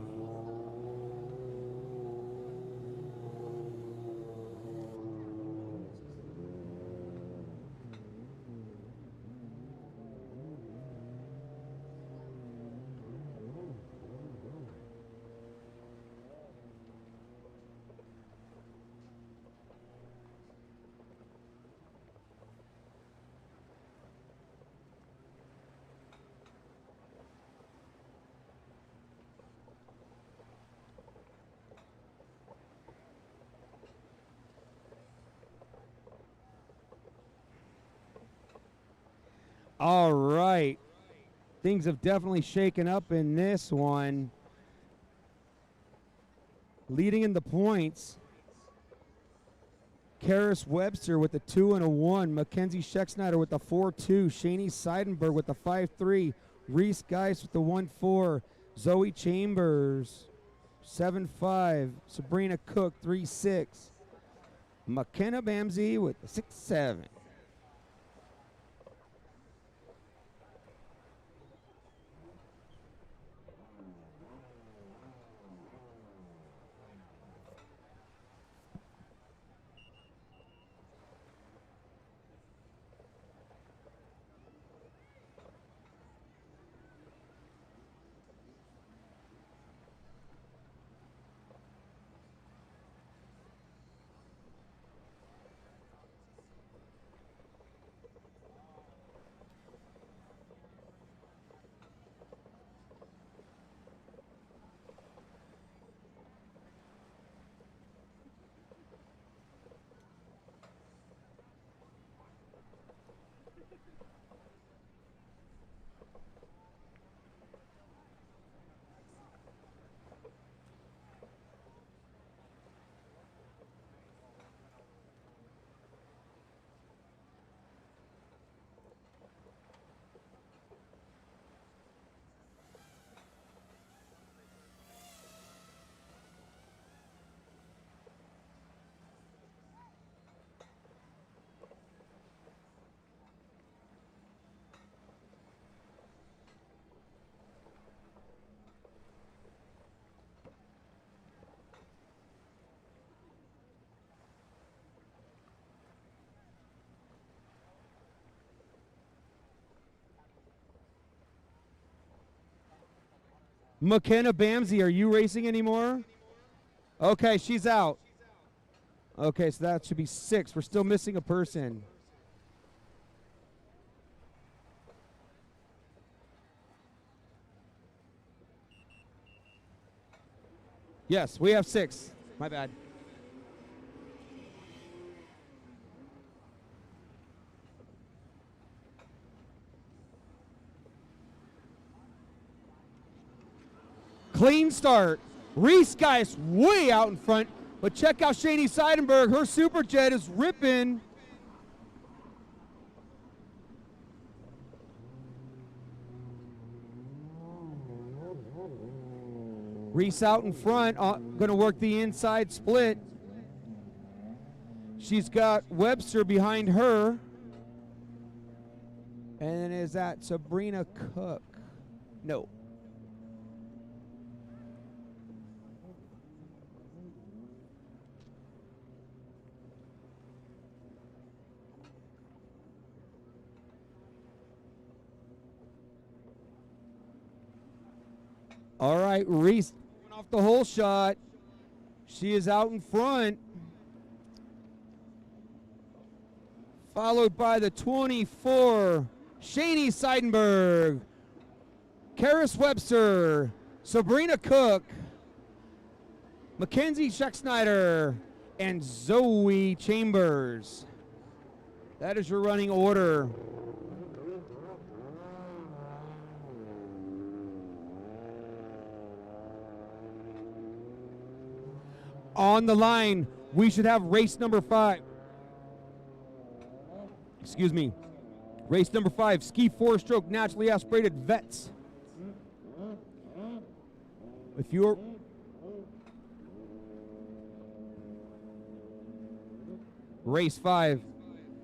All right. Things have definitely shaken up in this one. Leading in the points, Karis Webster with the 2 and a 1. Mackenzie Sexsnyder with the 4-2. Shani Seidenberg with the 5-3. Reese Geist with the 1-4. Zoe Chambers 7-5. Sabrina Cook 3-6. McKenna Bamsey with the 6-7. McKenna Bamsey, are you racing anymore? Okay, she's out. Okay, so that should be 6. We're still missing a person. Yes, we have 6. My bad. Clean start. Reese Geist way out in front, but check out Shani Seidenberg. Her Superjet is ripping. Reese out in front, going to work the inside split. She's got Webster behind her. And then is that Sabrina Cook? No. All right, Reese off the hole shot. She is out in front. Followed by the 24, Shani Seidenberg, Karis Webster, Sabrina Cook, Mackenzie Schecksnyder, and Zoe Chambers. That is your running order. On the line, we should have race number 5. Excuse me. Race number 5, ski 4-stroke naturally aspirated vets. If you're race 5,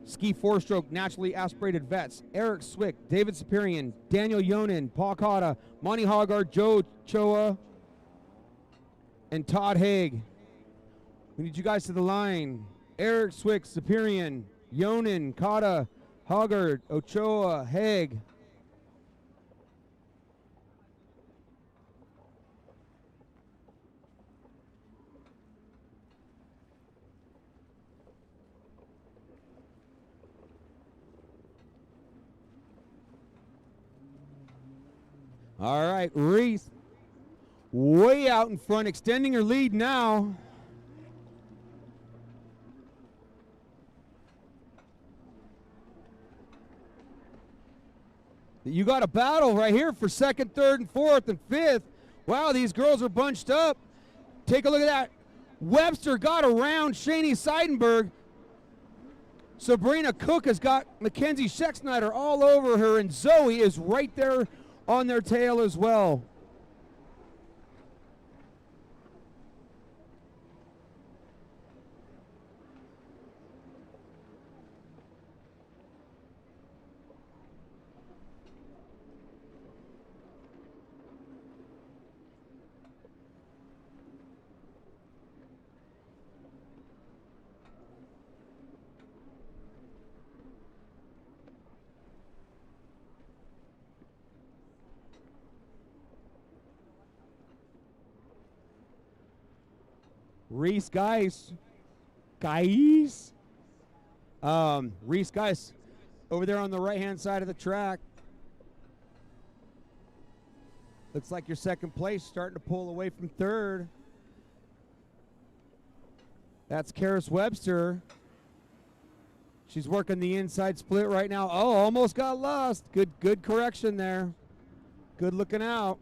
ski 4-stroke naturally aspirated vets. Eric Swick, David Superian, Daniel Yonan, Paul Cotta, Monty Hoggard, Joe Choa, and Todd Haig. We need you guys to the line. Eric Swick, Superian, Yonan, Cotta, Hoggard, Ochoa, Haig. All right, Reese way out in front, extending her lead now. You got a battle right here for second, third, and fourth, and fifth. Wow, these girls are bunched up. Take a look at that. Webster got around Shani Seidenberg. Sabrina Cook has got Mackenzie Schecksnyder all over her, and Zoe is right there on their tail as well. Reese Geis. Reese Geis over there on the right-hand side of the track. Looks like your second place starting to pull away from third. That's Karis Webster. She's working the inside split right now. Oh, almost got lost. Good correction there. Good looking out.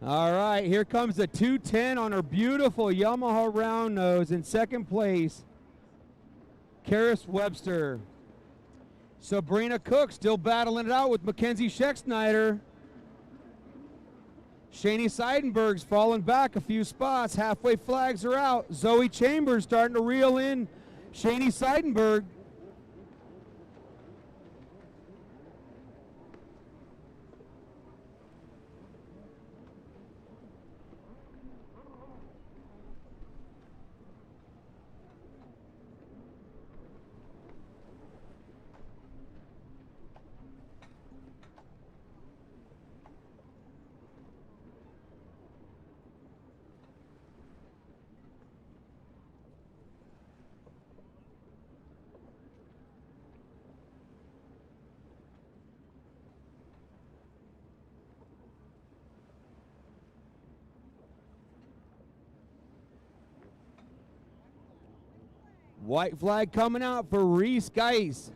All right, here comes the 210 on her beautiful Yamaha round nose. In second place, Karis Webster. Sabrina Cook still battling it out with Mackenzie Schecksnyder. Shani Seidenberg's falling back a few spots. Halfway flags are out. Zoe Chambers starting to reel in Shani Seidenberg. White flag coming out for Reese Geis.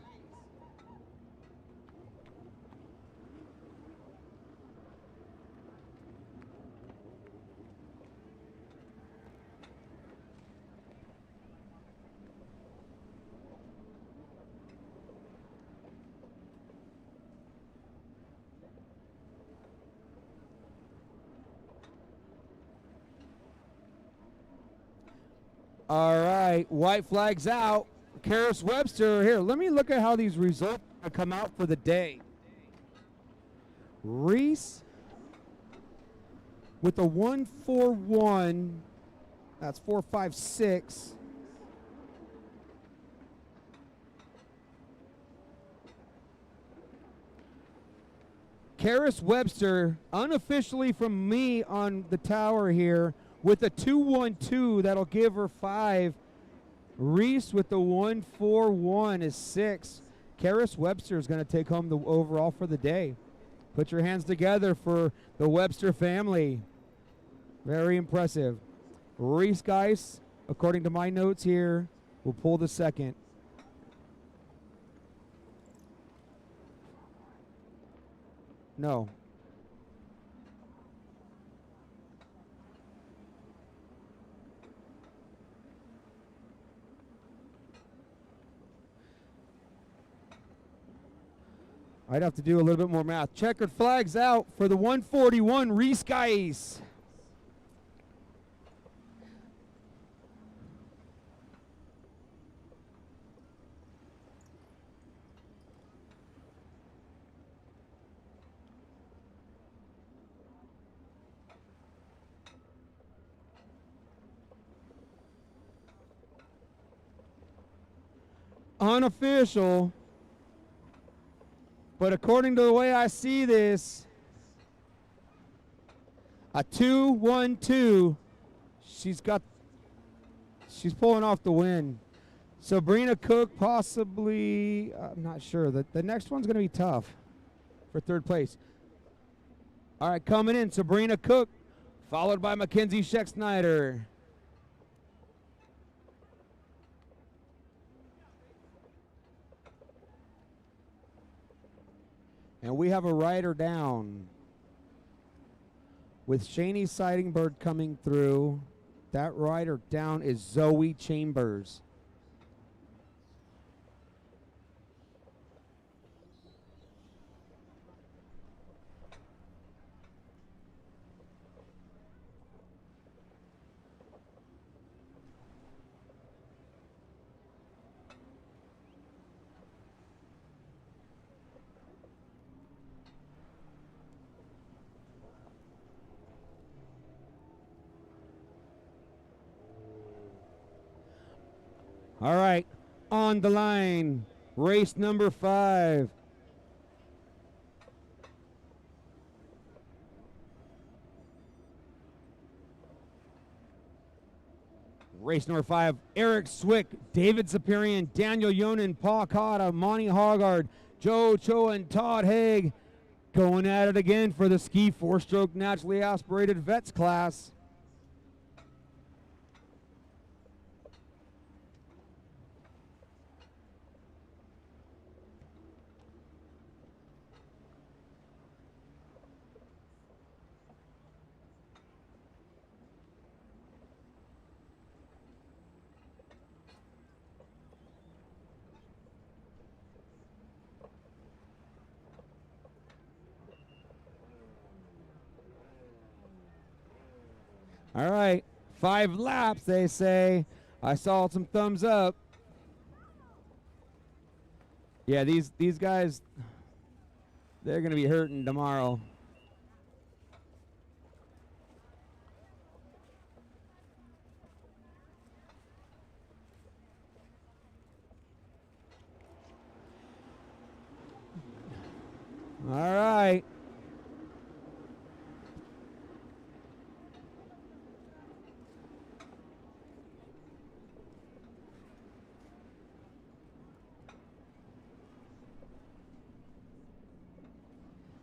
All right, white flags out. Karis Webster here. Let me look at how these results come out for the day. Reese with a 1-4-1. That's 4.56. Karis Webster, unofficially from me on the tower here, with a 2-1-2. That'll give her 5. Reese with the 1-4-1 is 6. Karis Webster is going to take home the overall for the day. Put your hands together for the Webster family. Very impressive. Reese Geis, according to my notes here, will pull the second. No. I'd have to do a little bit more math. Checkered flags out for the 141, Reese Geis. Unofficial. But according to the way I see this, a 2-1-2, she's pulling off the win. Sabrina Cook possibly, I'm not sure. The next one's going to be tough for third place. All right, coming in, Sabrina Cook, followed by Mackenzie Scheck-Snyder. And we have a rider down with Shani Sightingbird coming through. That rider down is Zoe Chambers. All right, on the line, race number 5. Race number 5, Eric Swick, David Zapirian, Daniel Yonan, Paul Cotta, Monty Hoggard, Joe Cho, and Todd Haig going at it again for the ski 4-stroke naturally aspirated vets class. All right, 5 laps, they say. I saw some thumbs up. Yeah, these guys, they're going to be hurting tomorrow. All right.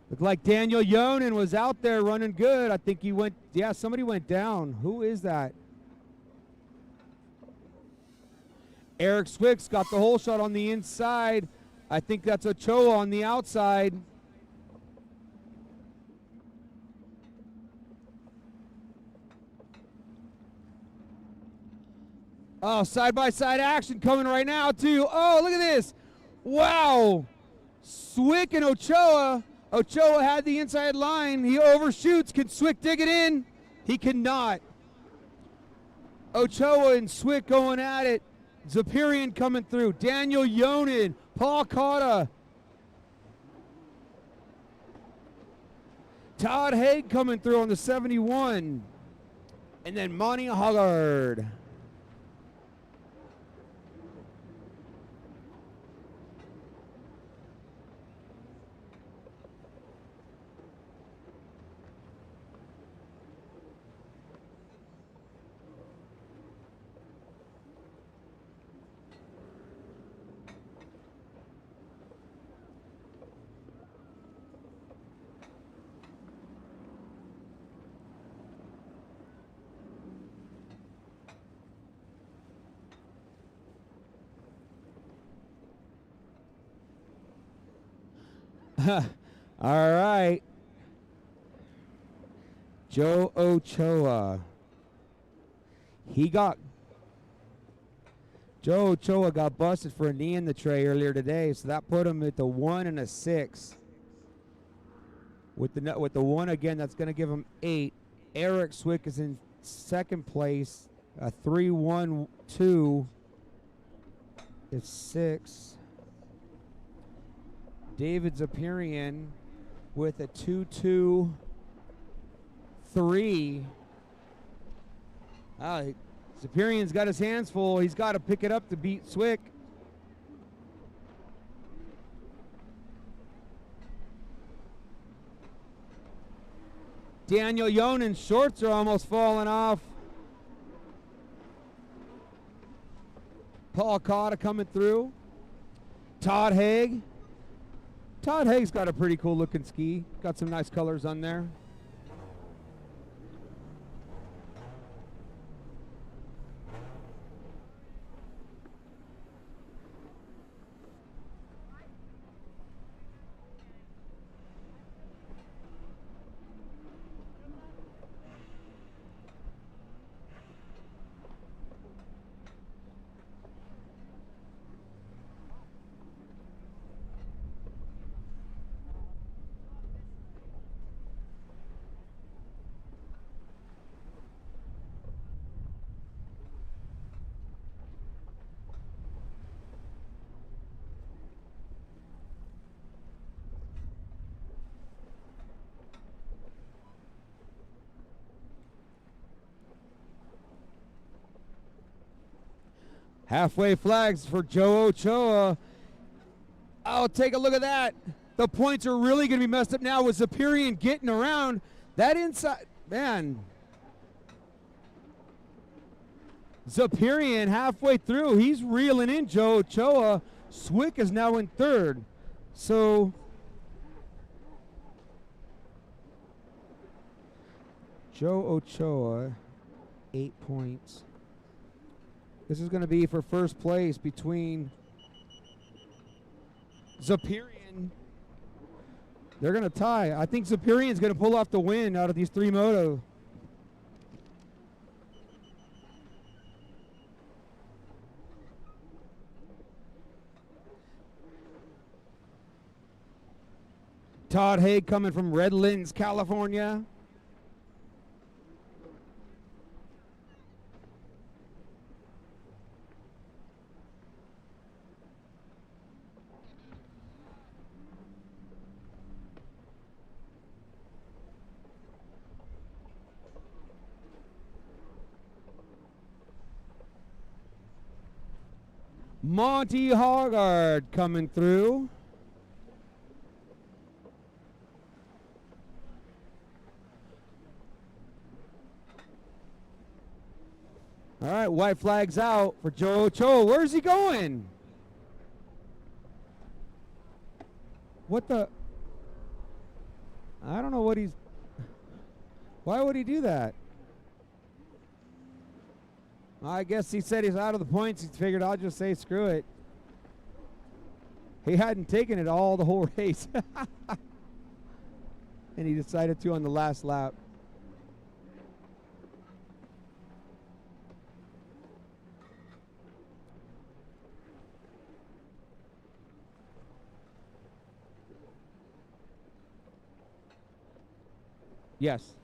Looked like Daniel Yonan was out there running good. I think he went, yeah, somebody went down. Who is that? Eric Swick's got the hole shot on the inside. I think that's Ochoa on the outside. Oh, side-by-side action coming right now, too. Oh, look at this. Wow. Swick and Ochoa. Ochoa had the inside line. He overshoots. Can Swick dig it in? He cannot. Ochoa and Swick going at it. Zeperian coming through. Daniel Yonan, Paul Cotta. Todd Haig coming through on the 71. And then Monty Hoggard. All right. Joe Ochoa. Joe Ochoa got busted for a knee in the tray earlier today, so that put him at the 1 and a 6. With the 1 again, that's going to give him 8. Eric Swick is in second place, a 3-1-2. It's 6. David Zeperian with a 2-2-3. Zeperian's got his hands full. He's got to pick it up to beat Swick. Daniel Yonin's shorts are almost falling off. Paul Cotta coming through. Todd Haig. Todd Haig's got a pretty cool looking ski. Got some nice colors on there. Halfway flags for Joe Ochoa. Oh, take a look at that. The points are really going to be messed up now with Zeperian getting around. That inside, man. Zeperian halfway through. He's reeling in Joe Ochoa. Swick is now in third. So Joe Ochoa, 8 points. This is going to be for first place between Zeperian. They're going to tie. I think Zeperian's going to pull off the win out of these 3 moto. Todd Haig coming from Redlands, California. Monty Hoggard coming through. All right, white flag's out for Joe Ochoa. Where's he going? What the? I don't know what he's. Why would he do that? I guess he said he's out of the points. He figured I'll just say screw it. He hadn't taken it all the whole race. And he decided to on the last lap. Yes.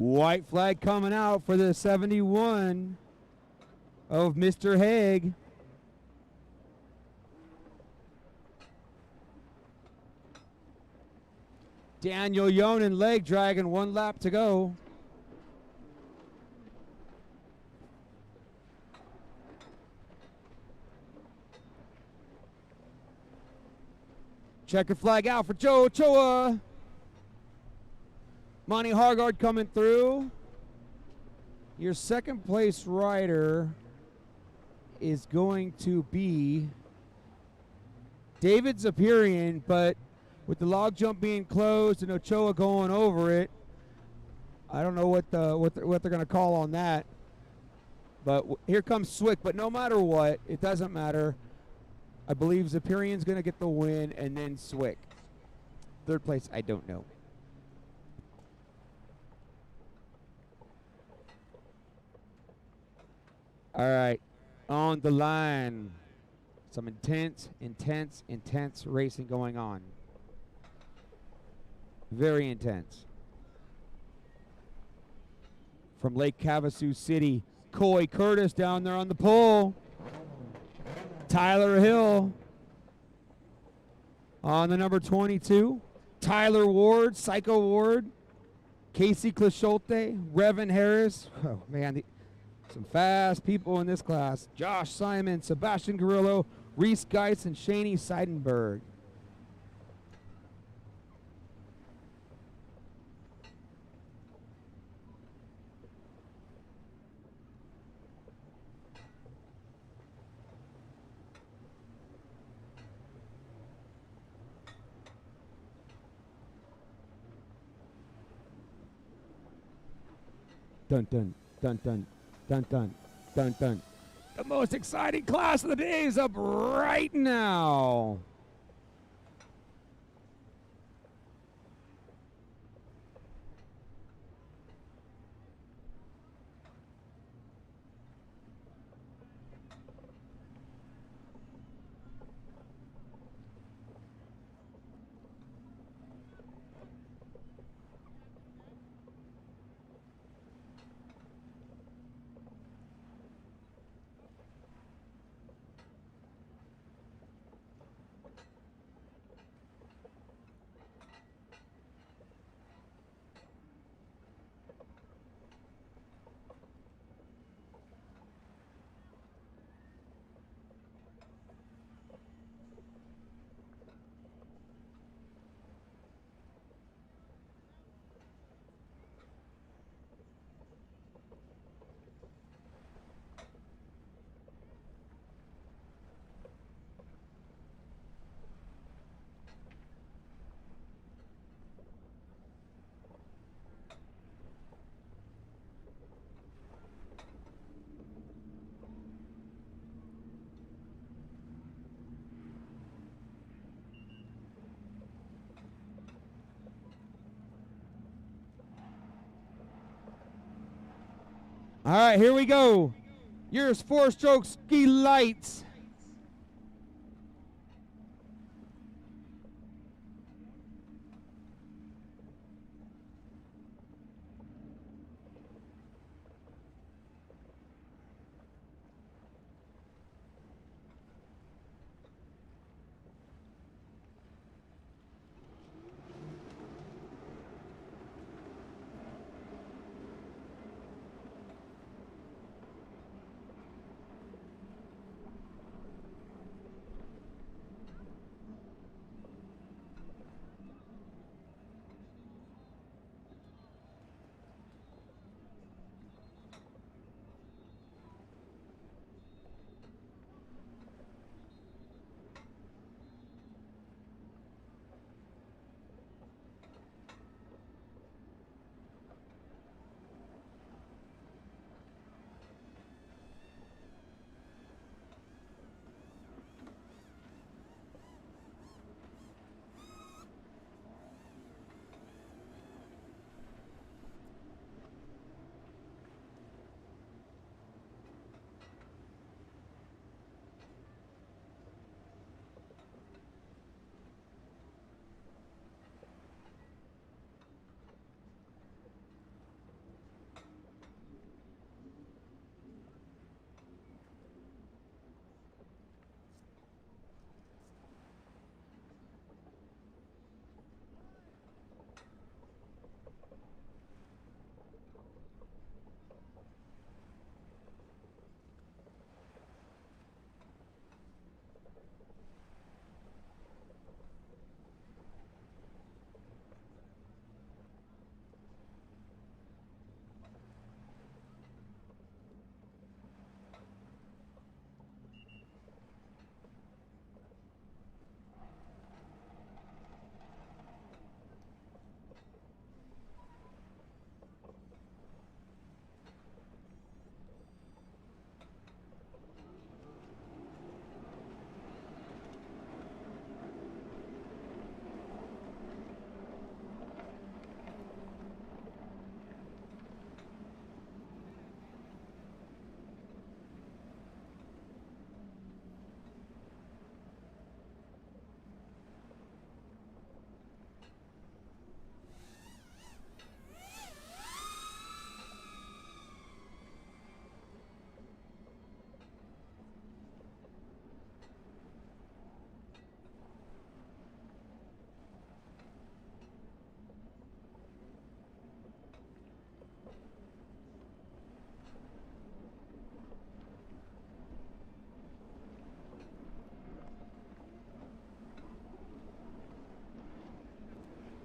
White flag coming out for the 71 of Mr. Haig. Daniel Yonan leg dragging, 1 lap to go. Checker flag out for Joe Ochoa. Monty Hargard coming through. Your second place rider is going to be David Zapirian, but with the log jump being closed and Ochoa going over it, I don't know what they're going to call on that. But here comes Swick. But no matter what, it doesn't matter. I believe Zapirian's going to get the win, and then Swick. Third place, I don't know. All right, on the line. Some intense racing going on. Very intense. From Lake Havasu City, Coy Curtis down there on the pole. Tyler Hill on the number 22. Tyler Ward, Psycho Ward. Casey Clisholte, Revan Harris. Oh, man, some fast people in this class. Josh Simon, Sebastian Garillo, Reese Geis, and Shaney Seidenberg. Dun dun dun dun dun dun dun dun. The most exciting class of the day is up right now. All right, here we go. Yours 4-stroke ski lights.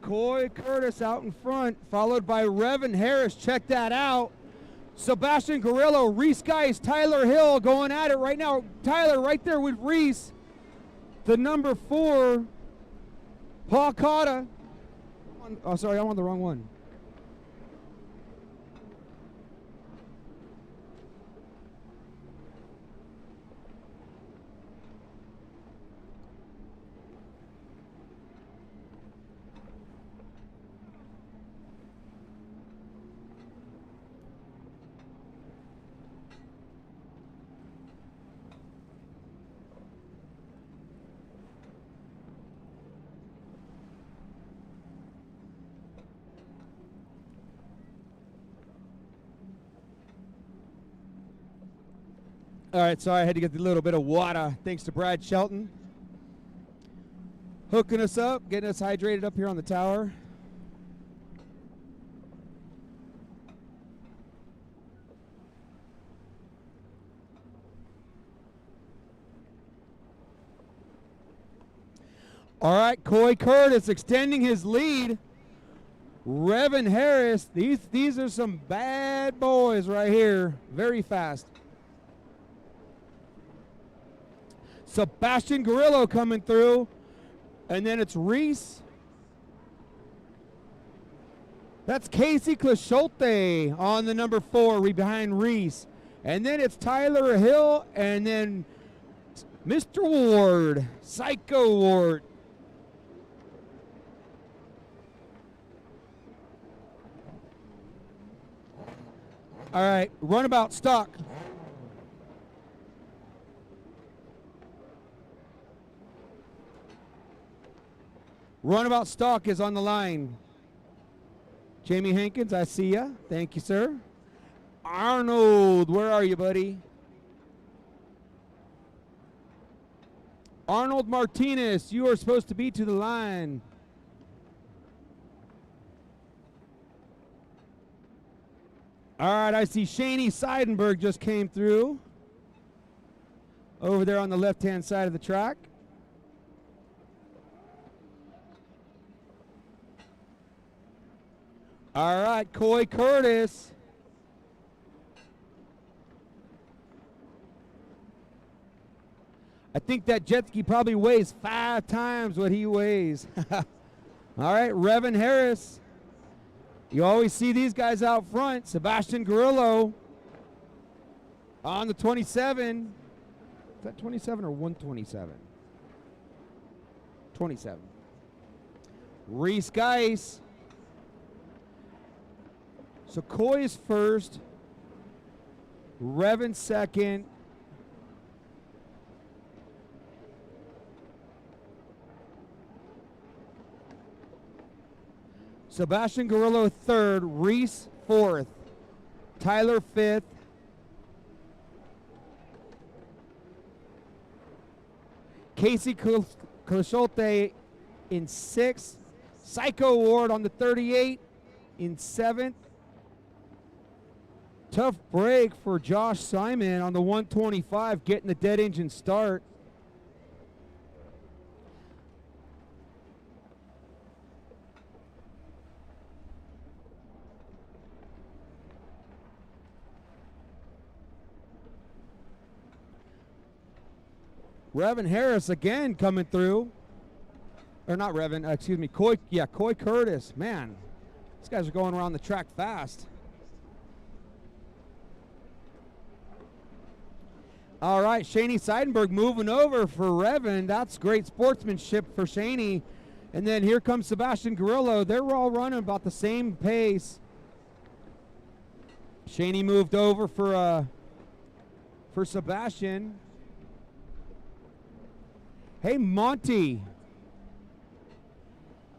Coy Curtis out in front, followed by Revan Harris. Check that out. Sebastian Garillo, Reese Geis, Tyler Hill going at it right now. Tyler right there with Reese. The number 4, Paul Cotta. Oh, sorry, I'm on the wrong one. All right, sorry, I had to get a little bit of water. Thanks to Brad Shelton. Hooking us up, getting us hydrated up here on the tower. All right, Coy Curtis extending his lead. Revan Harris, these are some bad boys right here. Very fast. Sebastian Garillo coming through. And then it's Reese. That's Casey Clisholte on the number 4 behind Reese. And then it's Tyler Hill and then Mr. Ward, Psycho Ward. All right, runabout stock. Runabout stock is on the line. Jamie Hankins, I see ya. Thank you, sir. Arnold, where are you, buddy? Arnold Martinez, you are supposed to be to the line. All right, I see Shaney Seidenberg just came through. Over there on the left-hand side of the track. All right, Coy Curtis. I think that jet ski probably weighs 5 times what he weighs. All right, Revan Harris. You always see these guys out front. Sebastian Garillo on the 27. Is that 27 or 127? 27. Reese Geis. So Coy is first, Revan second, Sebastian Garillo third, Reese fourth, Tyler fifth, Casey Clisholte in sixth, Psycho Ward on the 38 in seventh. Tough break for Josh Simon on the 125, getting the dead engine start. Revan Harris again coming through. Or not Revan, excuse me, Coy Curtis. Man, these guys are going around the track fast. All right, Shaney Seidenberg moving over for Revan. That's great sportsmanship for Shaney. And then here comes Sebastian Garillo. They're all running about the same pace. Shaney moved over for Sebastian. Hey, Monty.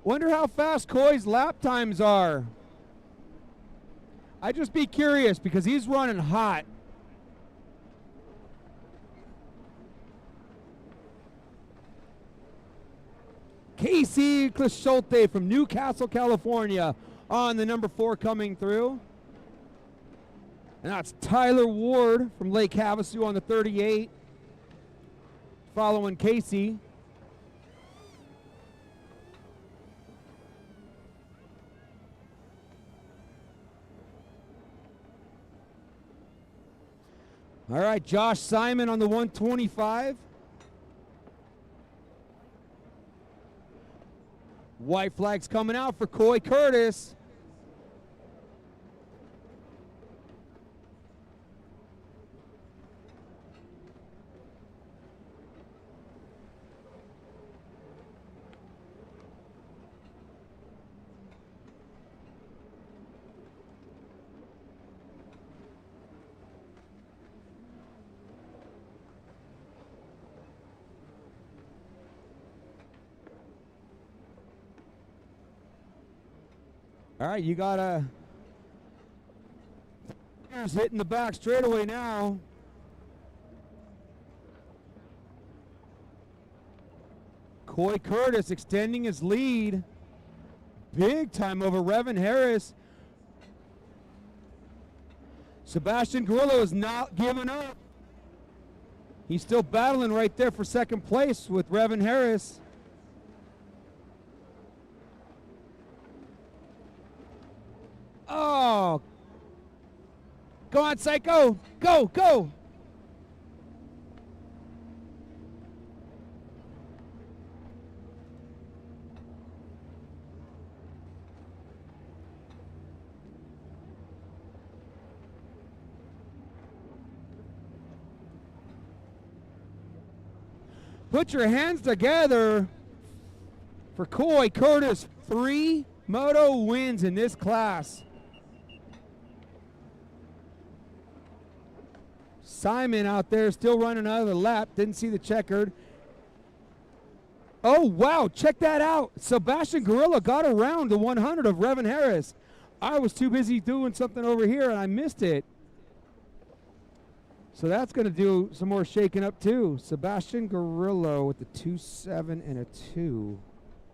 Wonder how fast Coy's lap times are. I'd just be curious because he's running hot. Casey Clisholte from Newcastle, California on the number 4 coming through. And that's Tyler Ward from Lake Havasu on the 38. Following Casey. All right, Josh Simon on the 125. White flag's coming out for Coy Curtis. All right, you got a hitting the back straightaway now. Coy Curtis extending his lead. Big time over Revan Harris. Sebastian Grillo is not giving up. He's still battling right there for second place with Revan Harris. Oh. Go on, Psycho. Go, go. Put your hands together for Coy Curtis. 3 moto wins in this class. Simon out there still running another lap. Didn't see the checkered. Oh, wow. Check that out. Sebastian Gorilla got around the 100 of Revan Harris. I was too busy doing something over here, and I missed it. So that's going to do some more shaking up, too. Sebastian Gorillo with the 2.7 and a 2.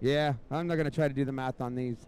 Yeah, I'm not going to try to do the math on these.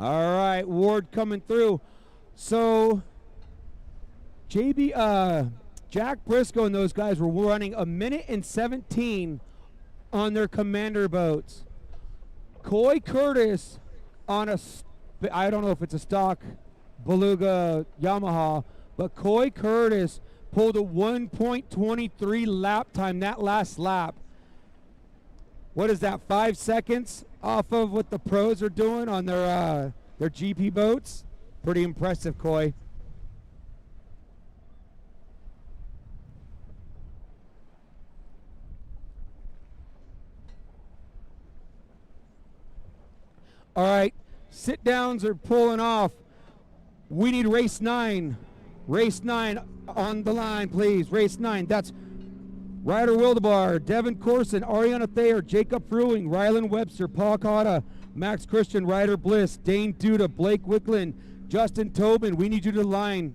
All right, Ward coming through. So, Jack Briscoe and those guys were running 1:17 on their commander boats. Coy Curtis on I don't know if it's a stock Beluga Yamaha, but Coy Curtis pulled a 1.23 lap time that last lap. What is that, 5 seconds off of what the pros are doing on their GP boats? Pretty impressive, Coy. All right, sit downs are pulling off. We need race 9. Race 9 on the line, please. Race 9. That's Ryder Wildebar, Devin Corson, Ariana Thayer, Jacob Fruing, Rylan Webster, Paul Cotta, Max Christian, Ryder Bliss, Dane Duda, Blake Wicklund, Justin Tobin. We need you to the line.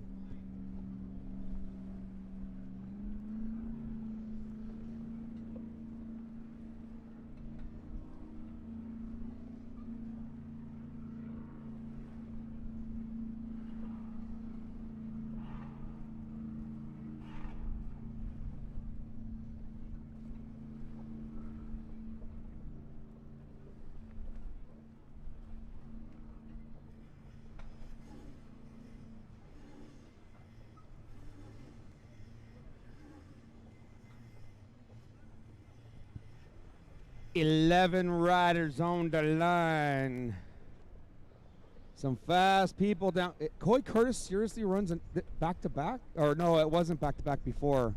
Eleven riders on the line. Some fast people down. Coy Curtis seriously runs back to back? Or no, it wasn't back to back before.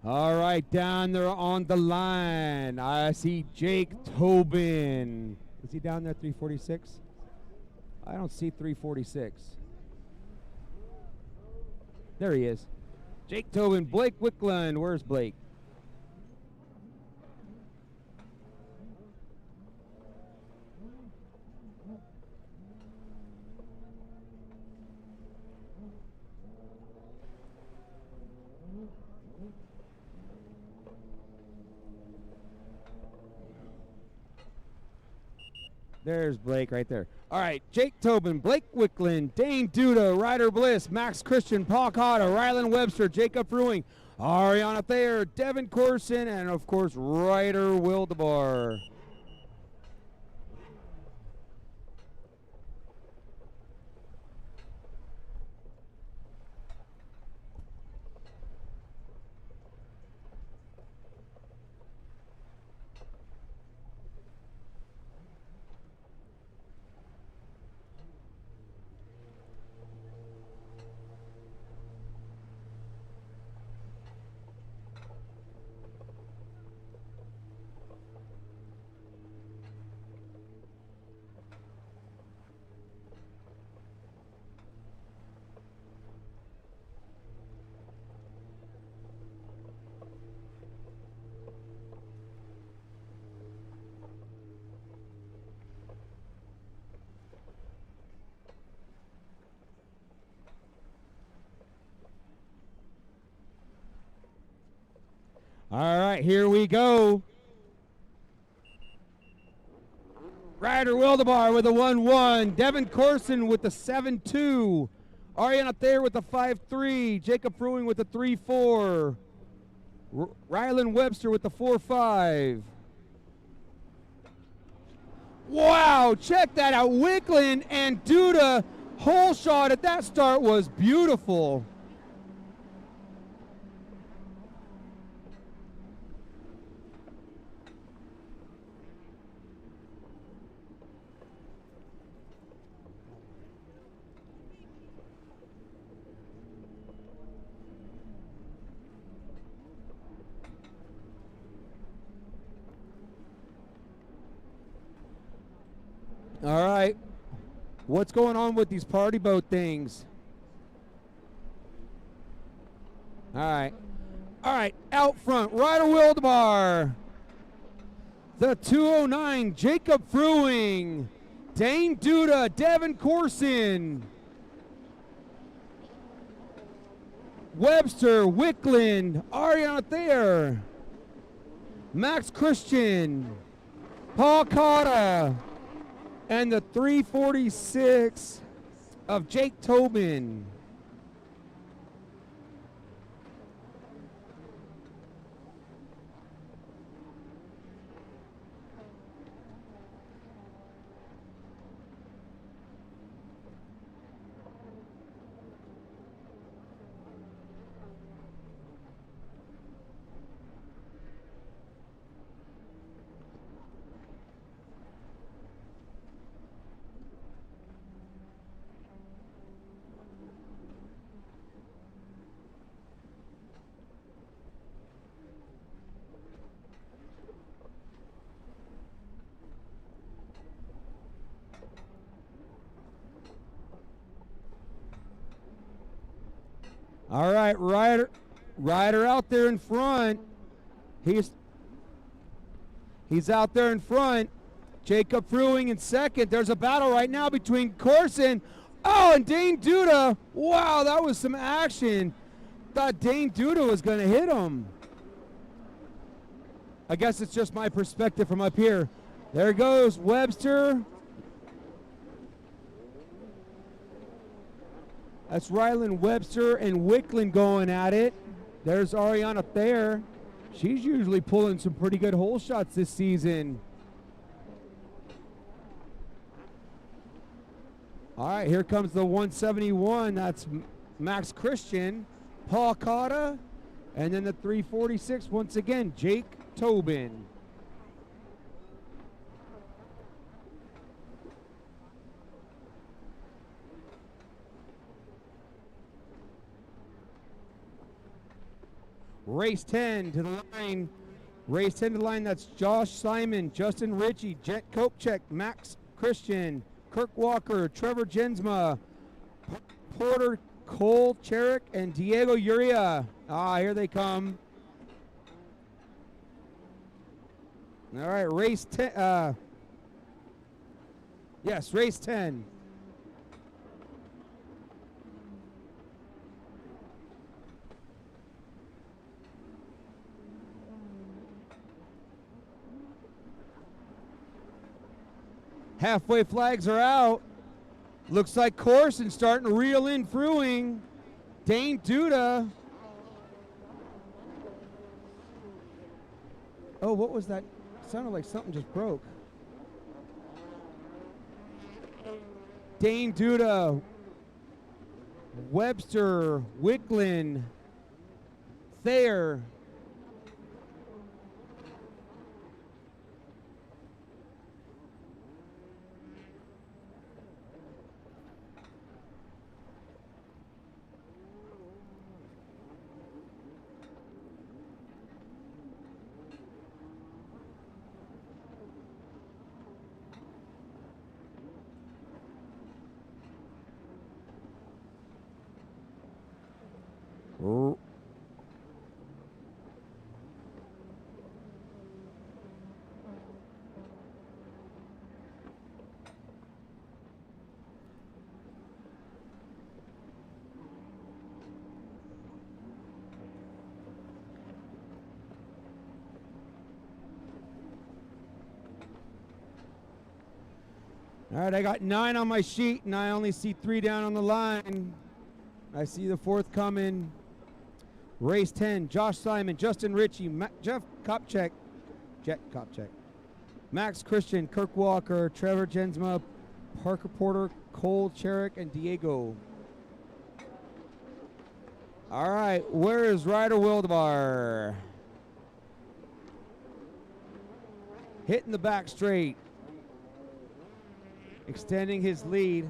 All right, down there on the line, I see Jake Tobin. Is he down there, 346? I don't see 346. There he is. Jake Tobin, Blake Wickland. Where's Blake? There's Blake right there. All right, Jake Tobin, Blake Wickland, Dane Duda, Ryder Bliss, Max Christian, Paul Cotta, Rylan Webster, Jacob Fruing, Ariana Thayer, Devin Corson, and of course, Ryder Wildebar. All right, here we go. Ryder Wildebar with a 1-1. Devin Corson with the 7-2. Ariana Thayer with the 5-3. Jacob Fruing with the 3-4. Rylan Webster with the 4-5. Wow, check that out. Wickland and Duda, hole shot at that start was beautiful. All right. What's going on with these party boat things? All right. All right. Out front, Ryder Wildebar. The 209, Jacob Fruing. Dane Duda, Devin Corson. Webster, Wickland, Ariana Thayer. Max Christian. Paul Cotta. And the 346 of Jake Tobin. All right, Ryder out there in front. He's out there in front. Jacob Fruing in second. There's a battle right now between Corson. Oh, and Dane Duda. Wow, that was some action. Thought Dane Duda was going to hit him. I guess it's just my perspective from up here. There goes Webster. That's Rylan Webster and Wickland going at it. There's Ariana Thayer. She's usually pulling some pretty good hole shots this season. All right, here comes the 171. That's Max Christian, Paul Cotta, and then the 346 once again, Jake Tobin. Race 10 to the line. Race 10 to the line. That's Josh Simon, Justin Ritchie, Jet Kopchek, Max Christian, Kirk Walker, Trevor Jensma, Porter Cole Cherik, and Diego Uria. Here they come. All right, race 10. Yes, race 10. Halfway flags are out. Looks like Corson starting to reel in Fruing. Dane Duda. Oh, what was that? Sounded like something just broke. Dane Duda, Webster, Wicklin, Thayer. All right, I got 9 on my sheet, and I only see 3 down on the line. I see the 4th coming. Race 10, Josh Simon, Justin Ritchie, Jet Kopchek, Max Christian, Kirk Walker, Trevor Jensma, Parker Porter, Cole Cherik, and Diego. All right, where is Ryder Wildemar? Hitting the back straight. Extending his lead.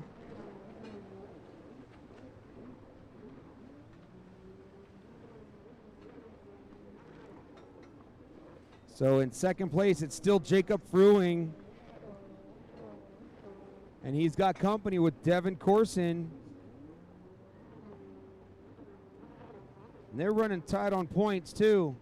So in second place, it's still Jacob Fruing. And he's got company with Devin Corson. And they're running tight on points, too.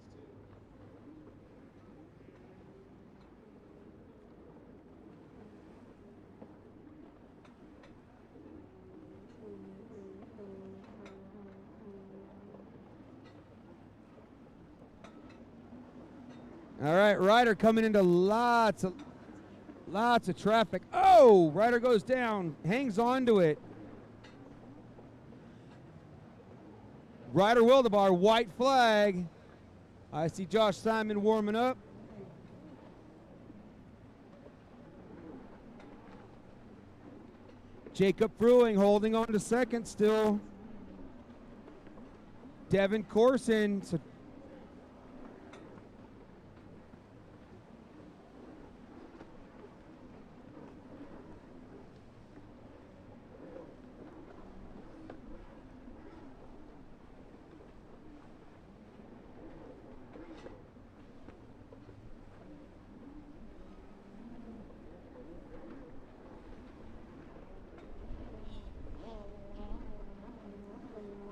All right, Ryder coming into lots of traffic. Oh, Ryder goes down, hangs on to it. Ryder Wildemar, white flag. I see Josh Simon warming up. Jacob Fruing holding on to second still. Devin Corson. So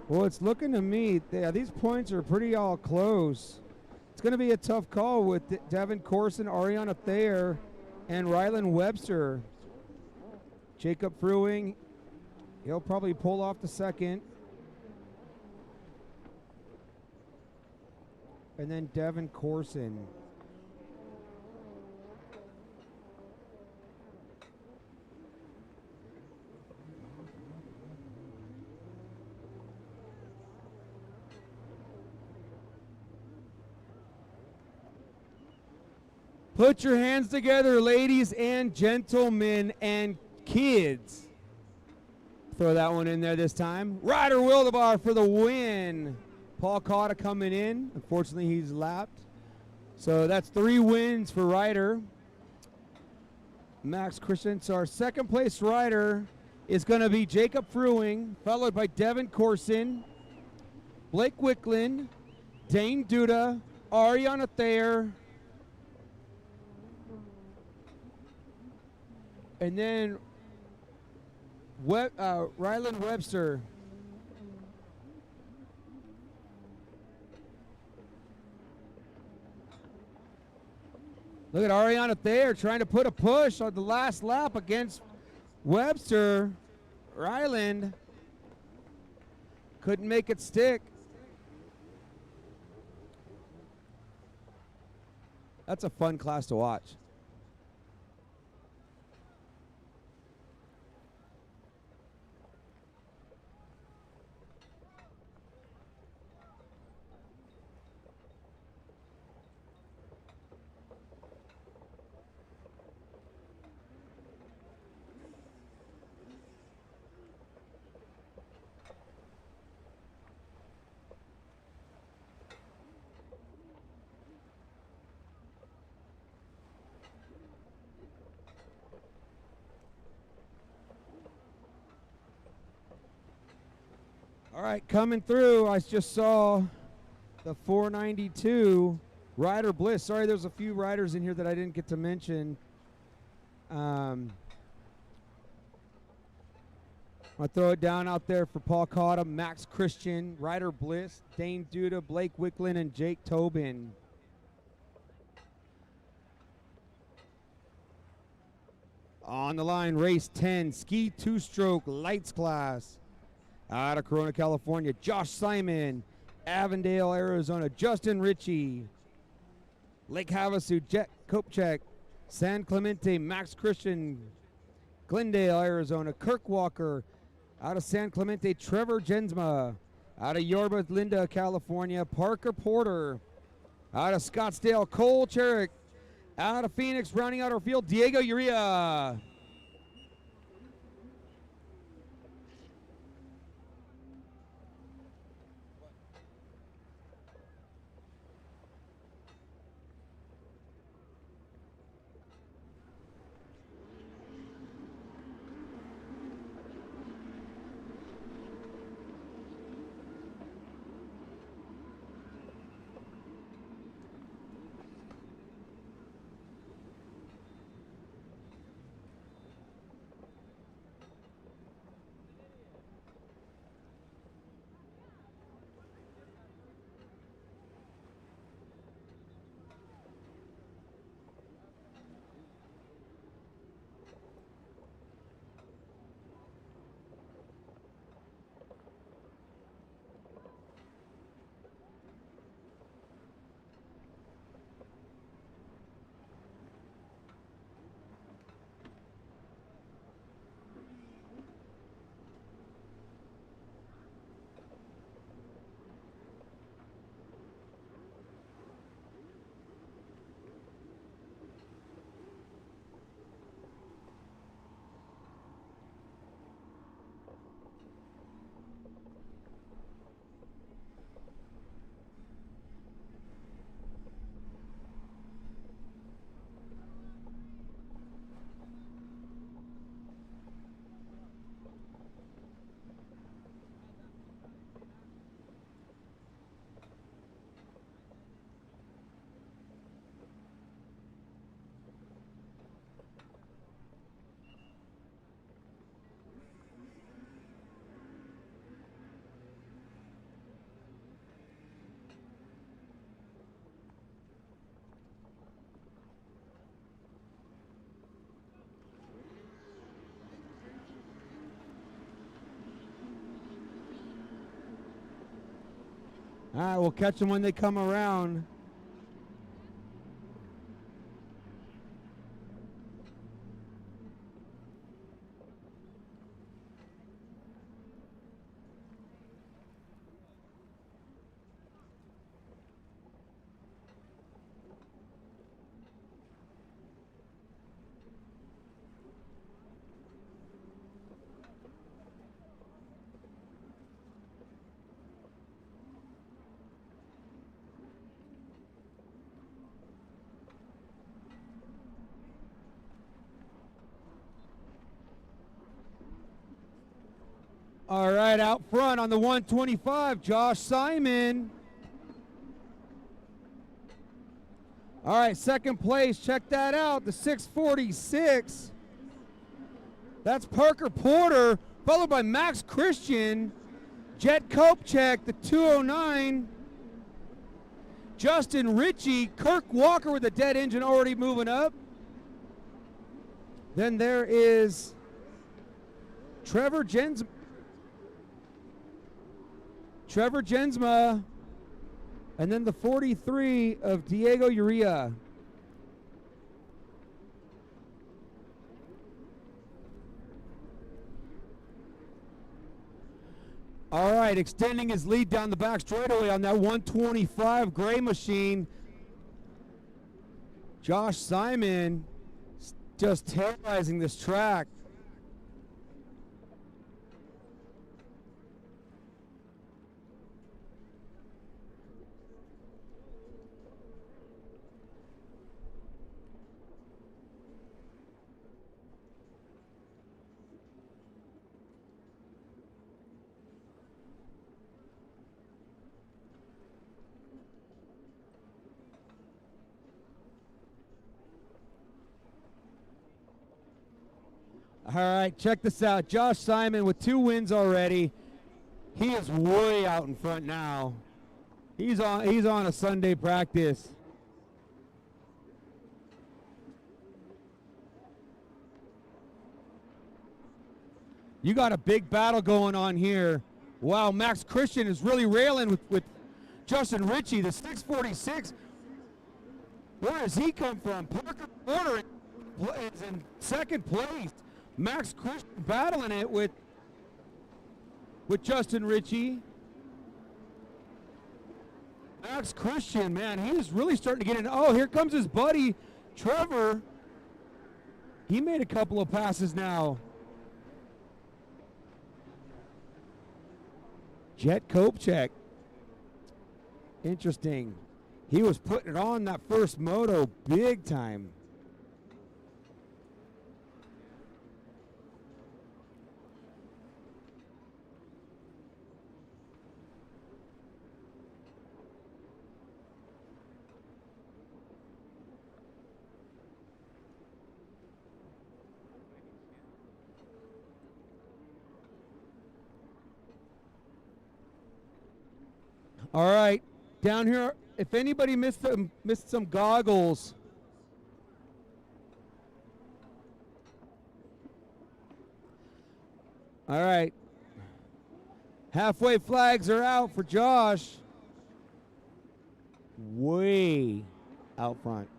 well, it's looking to me, these points are pretty all close. It's going to be a tough call with Devin Corson, Ariana Thayer, and Rylan Webster. Jacob Fruing, he'll probably pull off the second. And then Devin Corson. Put your hands together, ladies and gentlemen and kids. Throw that one in there this time. Ryder Wildemar for the win. Paul Cotta coming in. Unfortunately, he's lapped. So that's 3 wins for Ryder. Max Christian. So our second place rider is going to be Jacob Fruing, followed by Devin Corson, Blake Wicklin, Dane Duda, Ariana Thayer, and then Ryland Webster. Look at Ariana Thayer trying to put a push on the last lap against Webster. Ryland couldn't make it stick. That's a fun class to watch. All right, coming through, I just saw the 492 Ryder Bliss. Sorry, there's a few riders in here that I didn't get to mention. I'll throw it down out there for Paul Cotta, Max Christian, Ryder Bliss, Dane Duda, Blake Wicklund, and Jake Tobin. On the line, race 10, ski two-stroke lights class. Out of Corona, California, Josh Simon. Avondale, Arizona, Justin Ritchie. Lake Havasu, Jet Kopchak. San Clemente, Max Christian. Glendale, Arizona, Kirk Walker. Out of San Clemente, Trevor Jensma. Out of Yorba Linda, California, Parker Porter. Out of Scottsdale, Cole Cherrick. Out of Phoenix, rounding out our field, Diego Uria. All right, we'll catch them when they come around. All right, out front on the 125, Josh Simon. All right, second place. Check that out. The 646. That's Parker Porter, followed by Max Christian. Jet Kopechek, the 209. Justin Ritchie. Kirk Walker with a dead engine already moving up. Then there is Trevor Jensma. And then the 43 of Diego Uria. All right, extending his lead down the back straightaway on that 125 gray machine. Josh Simon just terrorizing this track. All right, check this out. Josh Simon with 2 wins already. He is way out in front now. He's on a Sunday practice. You got a big battle going on here. Wow, Max Christian is really railing with Justin Ritchie, the 646. Where does he come from? Parker Porter is in second place. Max Christian battling it with Justin Ritchie. Max Christian, man, he is really starting to get in. Oh, here comes his buddy, Trevor. He made a couple of passes now. Jet Kopechek. Interesting. He was putting it on that first moto big time. All right, down here, if anybody missed some goggles. All right. Halfway flags are out for Josh. Way out front.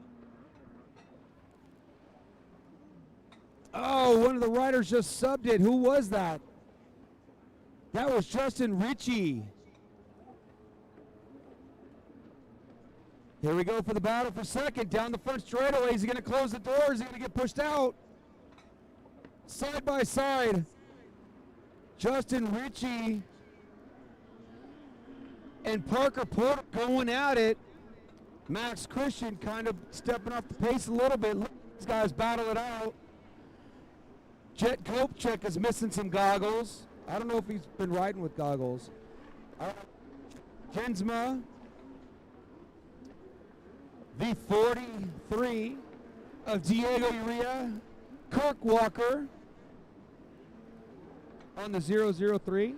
Oh, one of the riders just subbed it. Who was that? That was Justin Ritchie. Here we go for the battle for second. Down the front straightaway. Is he going to close the door? Is he going to get pushed out? Side by side. Justin Ritchie and Parker Porter going at it. Max Christian kind of stepping off the pace a little bit. These guys battle it out. Jet Kopechek is missing some goggles. I don't know if he's been riding with goggles. Jensma. The 43 of Diego Uria. Kirk Walker on the 003.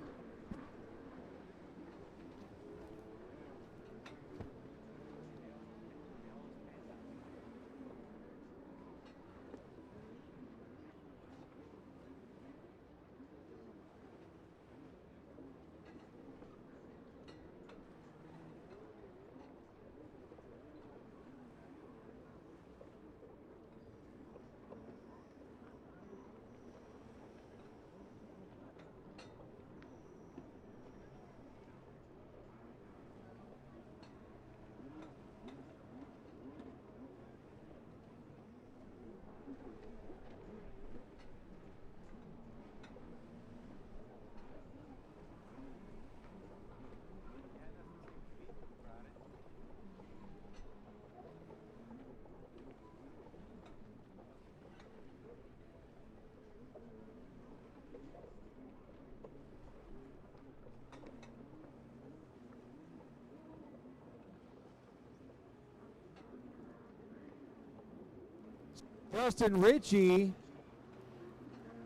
Justin Ritchie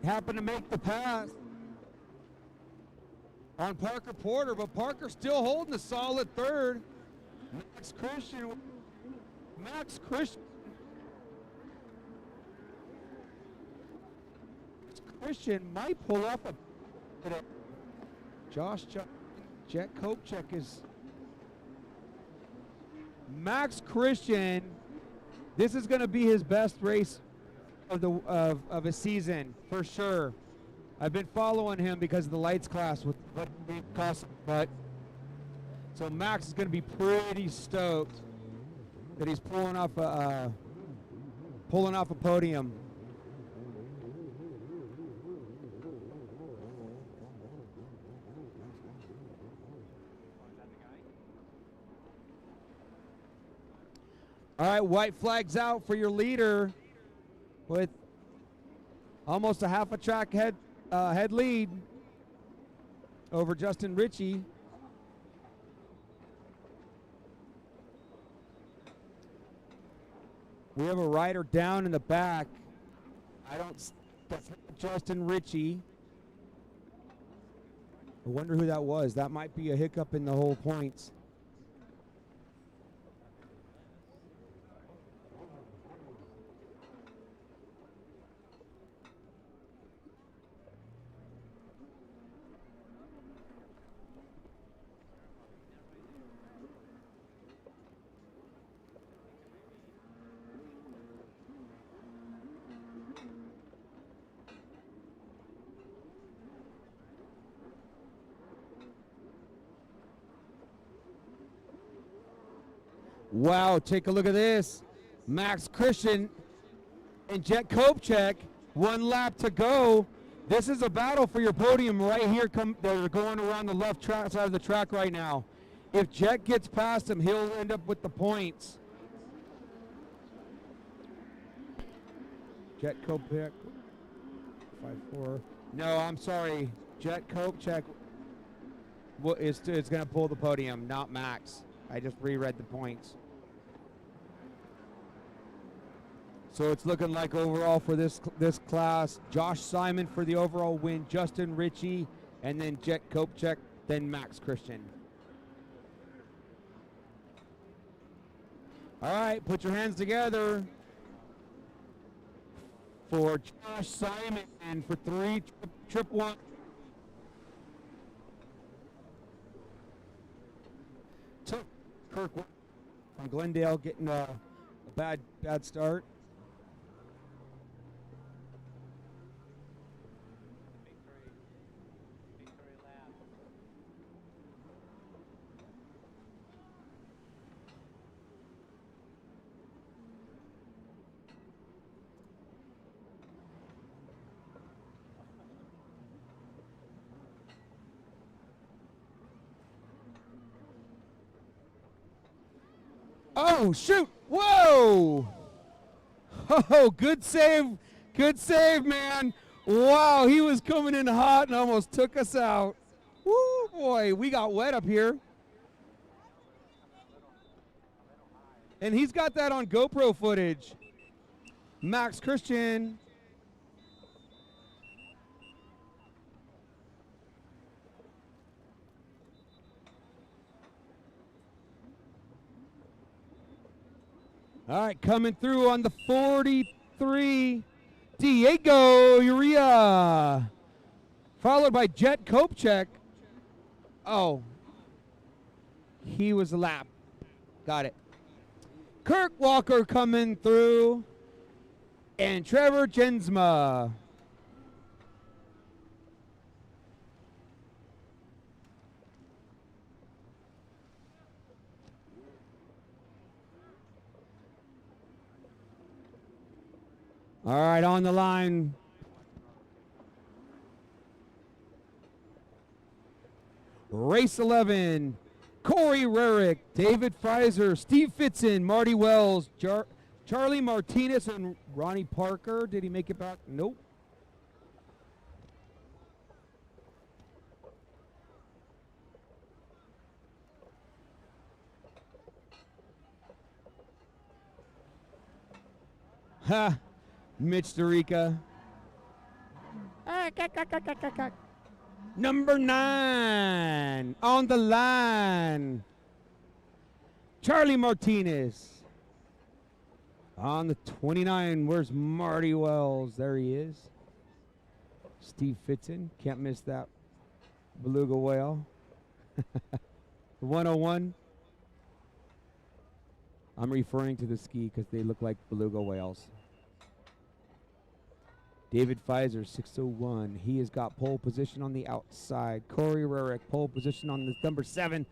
happened to make the pass on Parker Porter, but Parker still holding a solid third. Max Christian might pull up a Jet Kopechek is Max Christian. This is going to be his best race of a season for sure. I've been following him because of the lights class with what it costs, but so Max is going to be pretty stoked that he's pulling off a podium. All right, white flags out for your leader with almost a half a track head lead over Justin Ritchie. We have a rider down in the back. That's Justin Ritchie. I wonder who that was. That might be a hiccup in the whole points. Wow, take a look at this. Max Christian and Jet Kopechek, 1 lap to go. This is a battle for your podium right here. They're going around the left side of the track right now. If Jet gets past him, he'll end up with the points. Jet Kopechek, 5-4. No, I'm sorry. Jet Kopechek is going to pull the podium, not Max. I just reread the points. So it's looking like overall for this class, Josh Simon for the overall win, Justin Ritchie, and then Jet Kopechek, then Max Christian. All right, put your hands together for Josh Simon and for 3 trip 1. Took Kirk from Glendale getting a bad start. Oh, shoot. Whoa. Oh, good save. Good save, man. Wow, he was coming in hot and almost took us out. Woo, boy, we got wet up here. And he's got that on GoPro footage. Max Christian. All right, coming through on the 43, Diego Uria, followed by Jet Kopechek. Oh, he was a lap. Got it. Kirk Walker coming through, and Trevor Jensma. All right, on the line. Race 11, Corey Rarick, David Fraser, Steve Fitzen, Marty Wells, Charlie Martinez, and Ronnie Parker. Did he make it back? Nope. Ha! Mitch Dorica. Number 9 on the line. Charlie Martinez. On the 29, where's Marty Wells? There he is. Steve Fitzen. Can't miss that beluga whale. The 101. I'm referring to the ski because they look like beluga whales. David Pfizer, 601. He has got pole position on the outside. Corey Rurick, pole position on the number 7.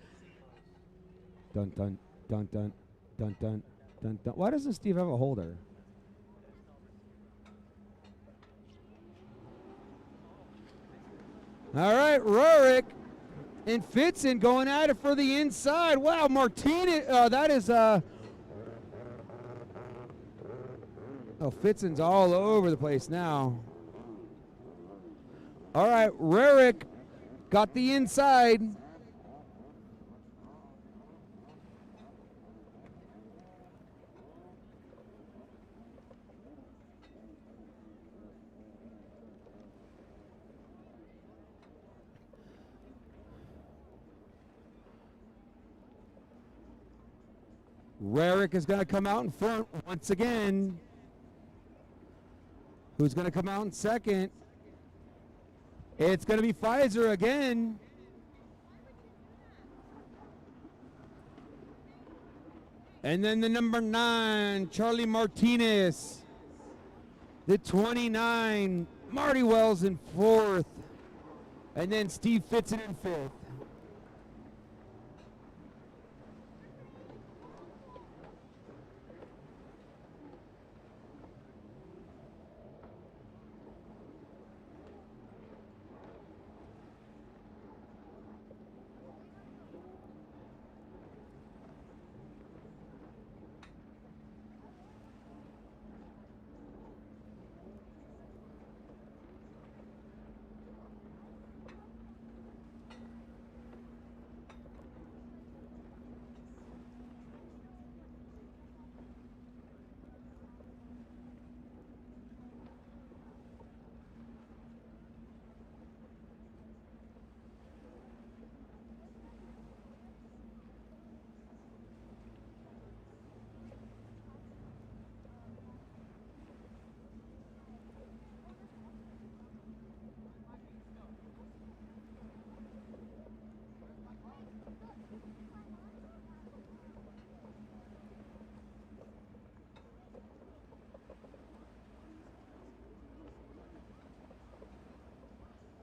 Dun, dun, dun, dun, dun, dun, dun, dun. Why doesn't Steve have a holder? All right, Rurick and Fitzen going at it for the inside. Wow, Martinez, that is, oh, Fitzen's all over the place now. All right, Rurick got the inside. Rurick is going to come out in front once again. Who's going to come out in second? It's going to be Pfizer again. And then the number 9, Charlie Martinez. The 29, Marty Wells in 4th. And then Steve Fitzen in 5th.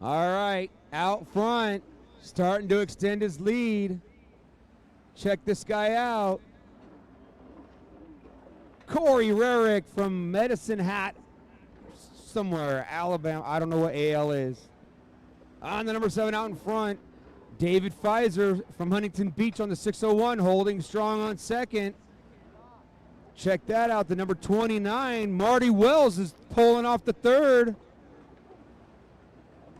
All right, out front, starting to extend his lead. Check this guy out. Corey Rurick from Medicine Hat, somewhere, Alabama. I don't know what AL is. On the number 7 out in front, David Pfizer from Huntington Beach on the 601, holding strong on second. Check that out, the number 29, Marty Wells is pulling off the 3rd.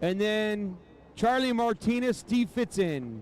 And then Charlie Martinez, Steve Fitzen.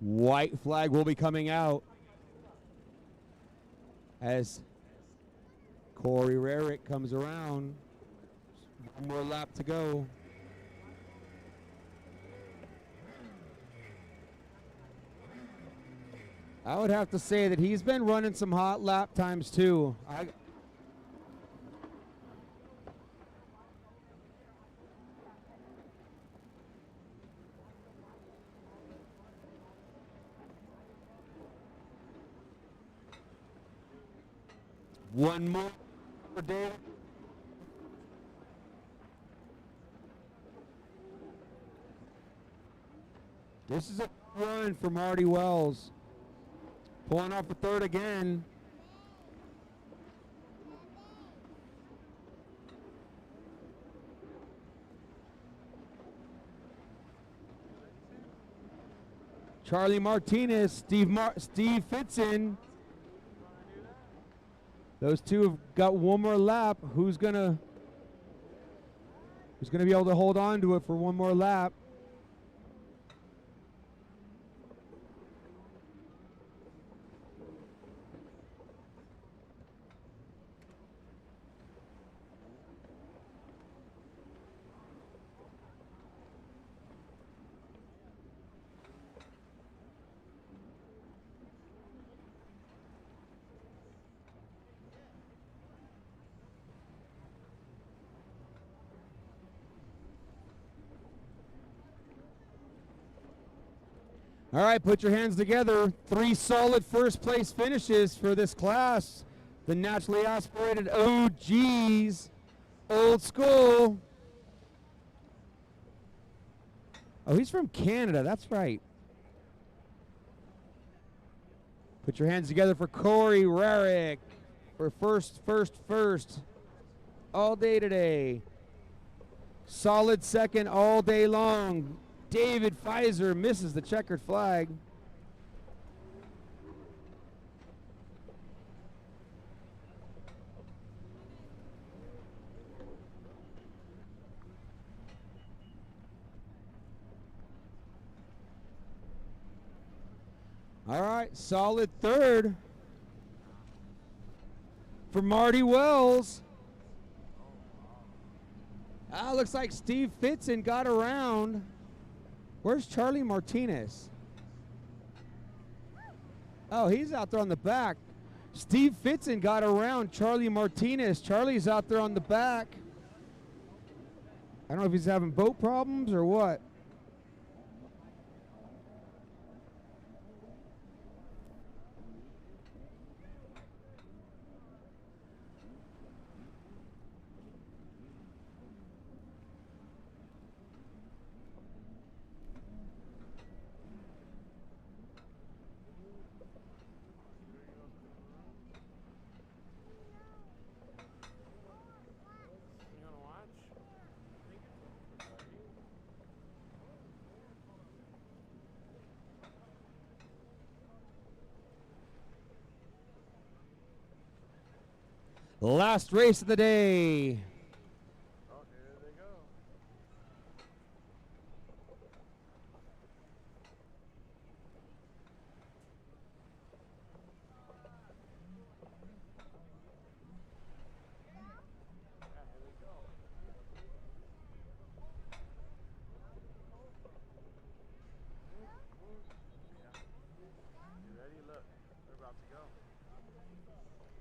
White flag will be coming out as Corey Rurick comes around. One more lap to go. I would have to say that he's been running some hot lap times too. One more for David. This is a run for Marty Wells. Pulling off a third again. Charlie Martinez, Steve Fitzen. Those two have got one more lap. Who's gonna be able to hold on to it for one more lap? All right, put your hands together. 3 solid first place finishes for this class. The naturally aspirated OGs, old school. Oh, he's from Canada, that's right. Put your hands together for Corey Rarick for first. All day today. Solid second all day long. David Pfizer misses the checkered flag. All right, solid third for Marty Wells. Looks like Steve Fitzen got around. Where's Charlie Martinez? Oh, he's out there on the back. Steve Fitzen got around Charlie Martinez. Charlie's out there on the back. I don't know if he's having boat problems or what. Last race of the day. Oh, here they go. You ready? Look, they're about to go.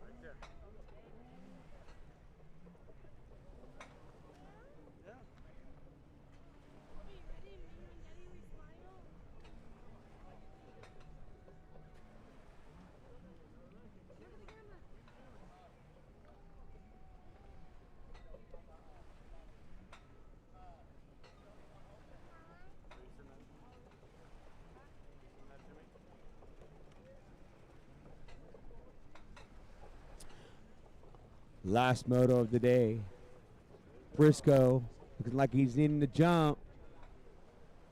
Right there. Yeah. Last moto of the day. Briscoe looking like he's needing to jump.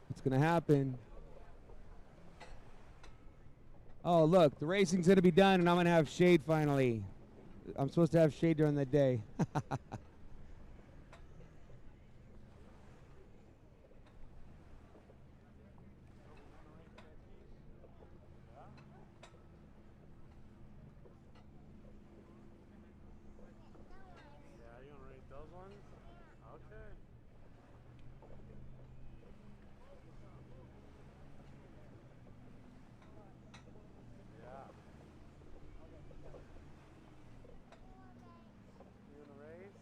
What's going to happen? Oh, look, the racing's going to be done, and I'm going to have shade finally. I'm supposed to have shade during the day. Yeah, you gonna rate those ones? Okay. Yeah. You gonna race?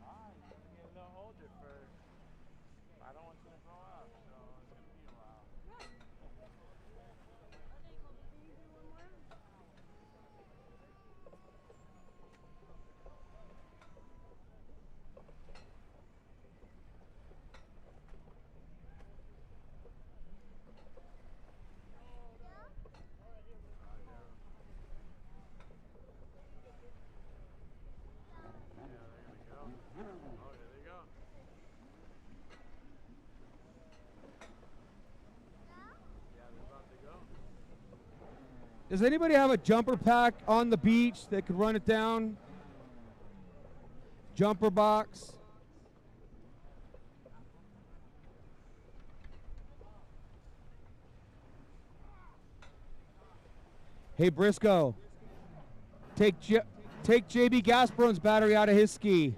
Ah, you're gonna get a little older first. I don't want you to grow up, so it's gonna be a while. Does anybody have a jumper pack on the beach that could run it down? Jumper box. Hey Briscoe, take JB Gasperone's battery out of his ski.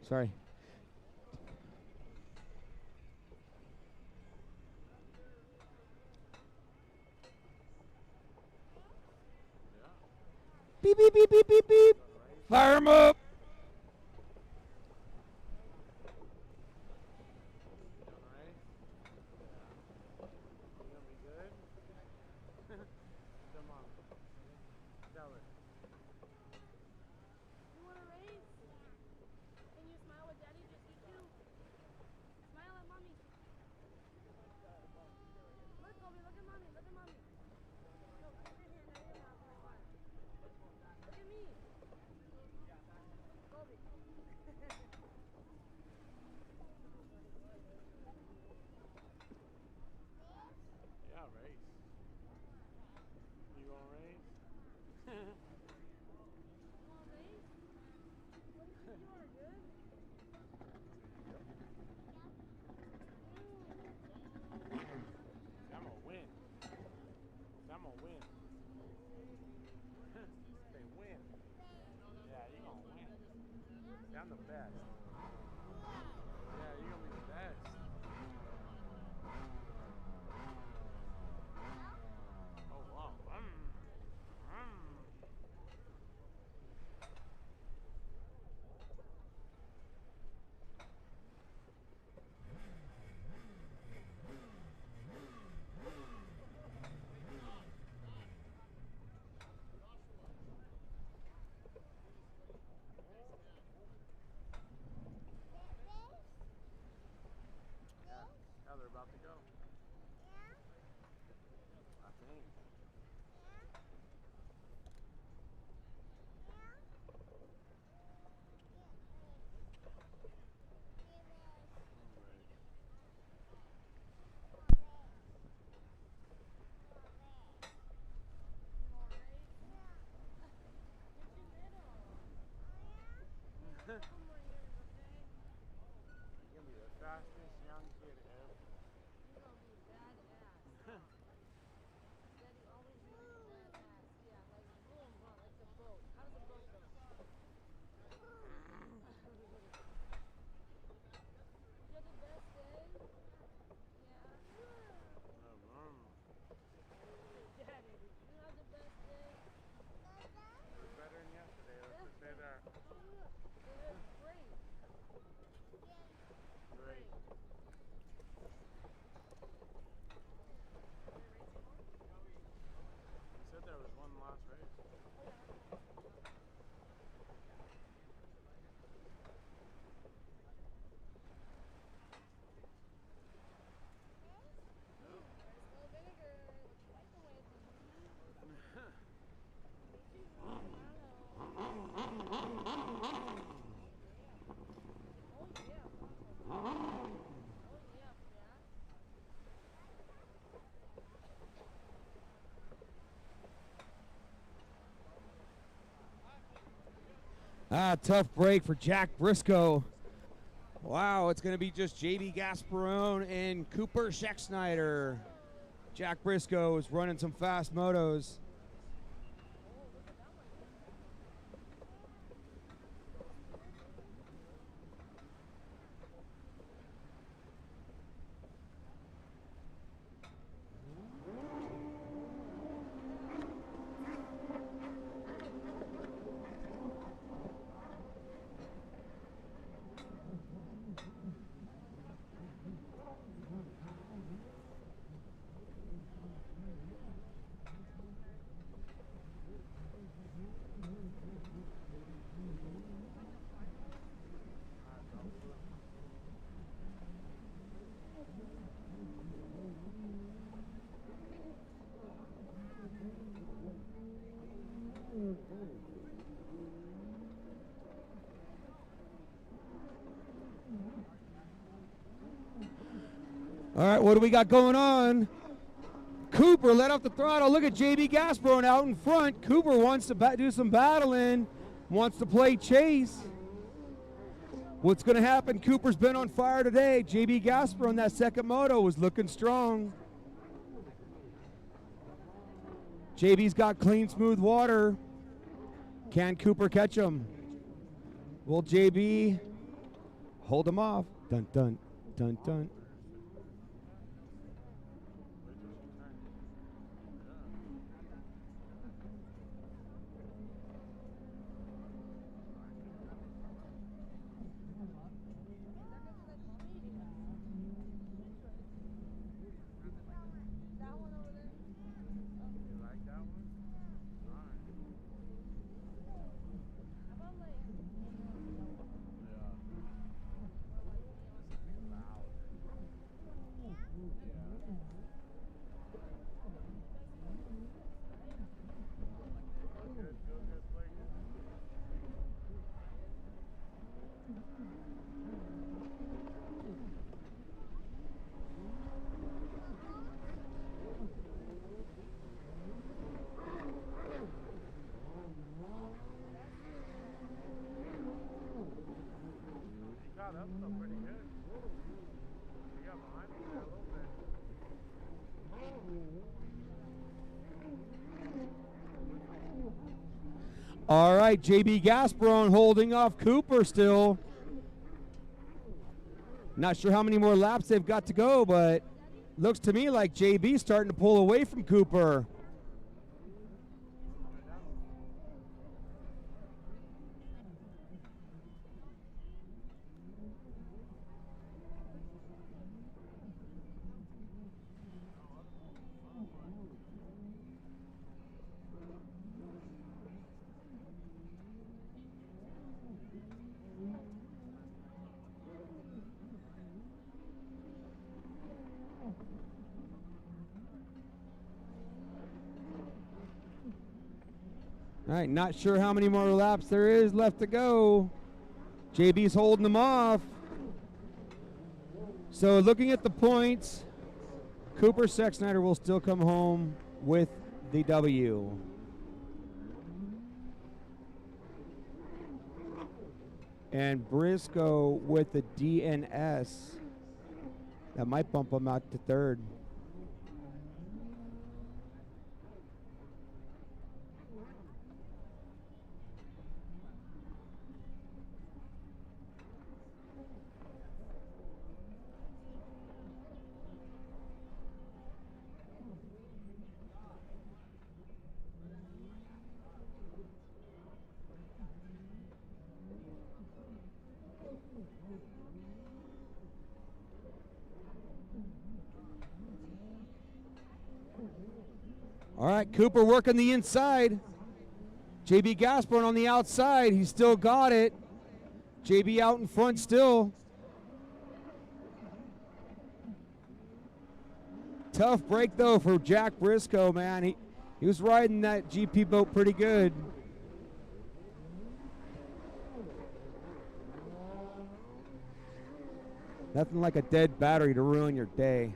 Sorry. Beep, beep, beep, beep, beep, beep. Fire him up. Yeah, race. You gonna race? I'm gonna win. I'm gonna win. They win. Yeah, you gonna win. I'm the best. Yeah, you're gonna be the best. Oh wow. Now they're about to go. I think. You're gonna be the fastest young kid ever. It was better than yesterday, let's just say that. Great. You said there was one last race. Tough break for Jack Briscoe. Wow, it's going to be just JB Gasperone and Cooper Schexnayder. Jack Briscoe is running some fast motos. All right, what do we got going on? Cooper let off the throttle. Look at JB Gasperon out in front. Cooper wants to do some battling, wants to play chase. What's going to happen? Cooper's been on fire today. JB Gasperon, that second moto, was looking strong. JB's got clean, smooth water. Can Cooper catch him? Will JB hold him off? Dun, dun, dun, dun. You like that one? Alright. He got up though pretty good. He got behind me there a little bit. All right, JB Gasperon holding off Cooper still. Not sure how many more laps they've got to go, but looks to me like JB's starting to pull away from Cooper. All right, not sure how many more laps there is left to go. JB's holding them off. So looking at the points, Cooper Sexsnyder will still come home with the W. And Briscoe with the DNS. That might bump him out to third. All right, Cooper working the inside. JB Gasperon on the outside. He's still got it. JB out in front still. Tough break, though, for Jack Briscoe, man. He was riding that GP boat pretty good. Nothing like a dead battery to ruin your day.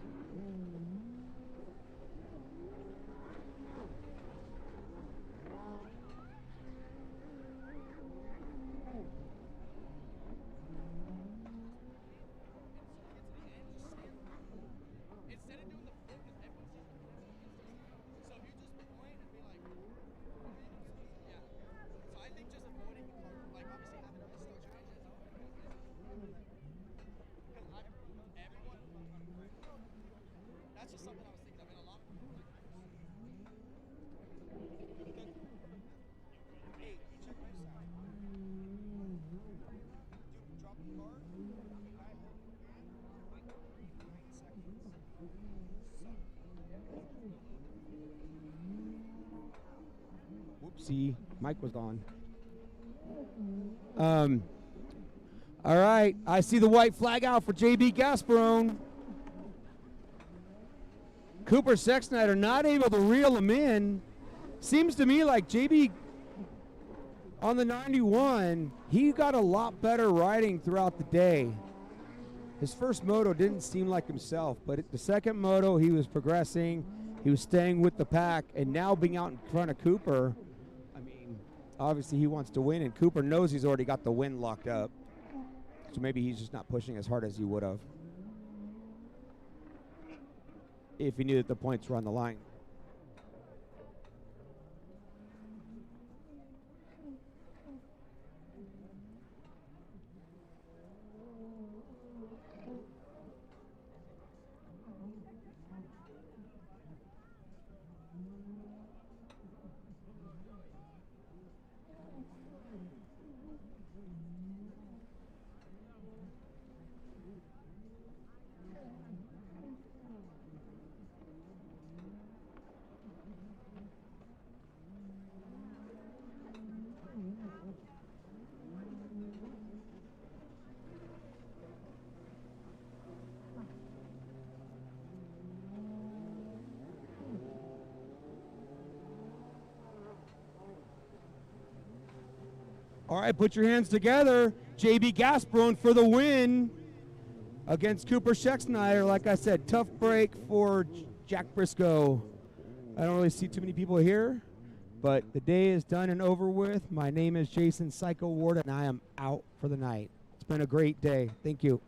Whoopsie, mic was on. All right, I see the white flag out for JB Gasperon. Cooper Sexsnyder not able to reel him in. Seems to me like JB on the 91, he got a lot better riding throughout the day. his first moto didn't seem like himself, but the second moto he was progressing, he was staying with the pack, and now being out in front of Cooper, I mean, obviously he wants to win, and Cooper knows he's already got the win locked up. So maybe he's just not pushing as hard as he would have if he knew that the points were on the line. All right, put your hands together. JB Gasperone for the win against Cooper Schexnayder. Like I said, tough break for Jack Briscoe. I don't really see too many people here, but the day is done and over with. My name is Jason Psycho Ward, and I am out for the night. It's been a great day. Thank you.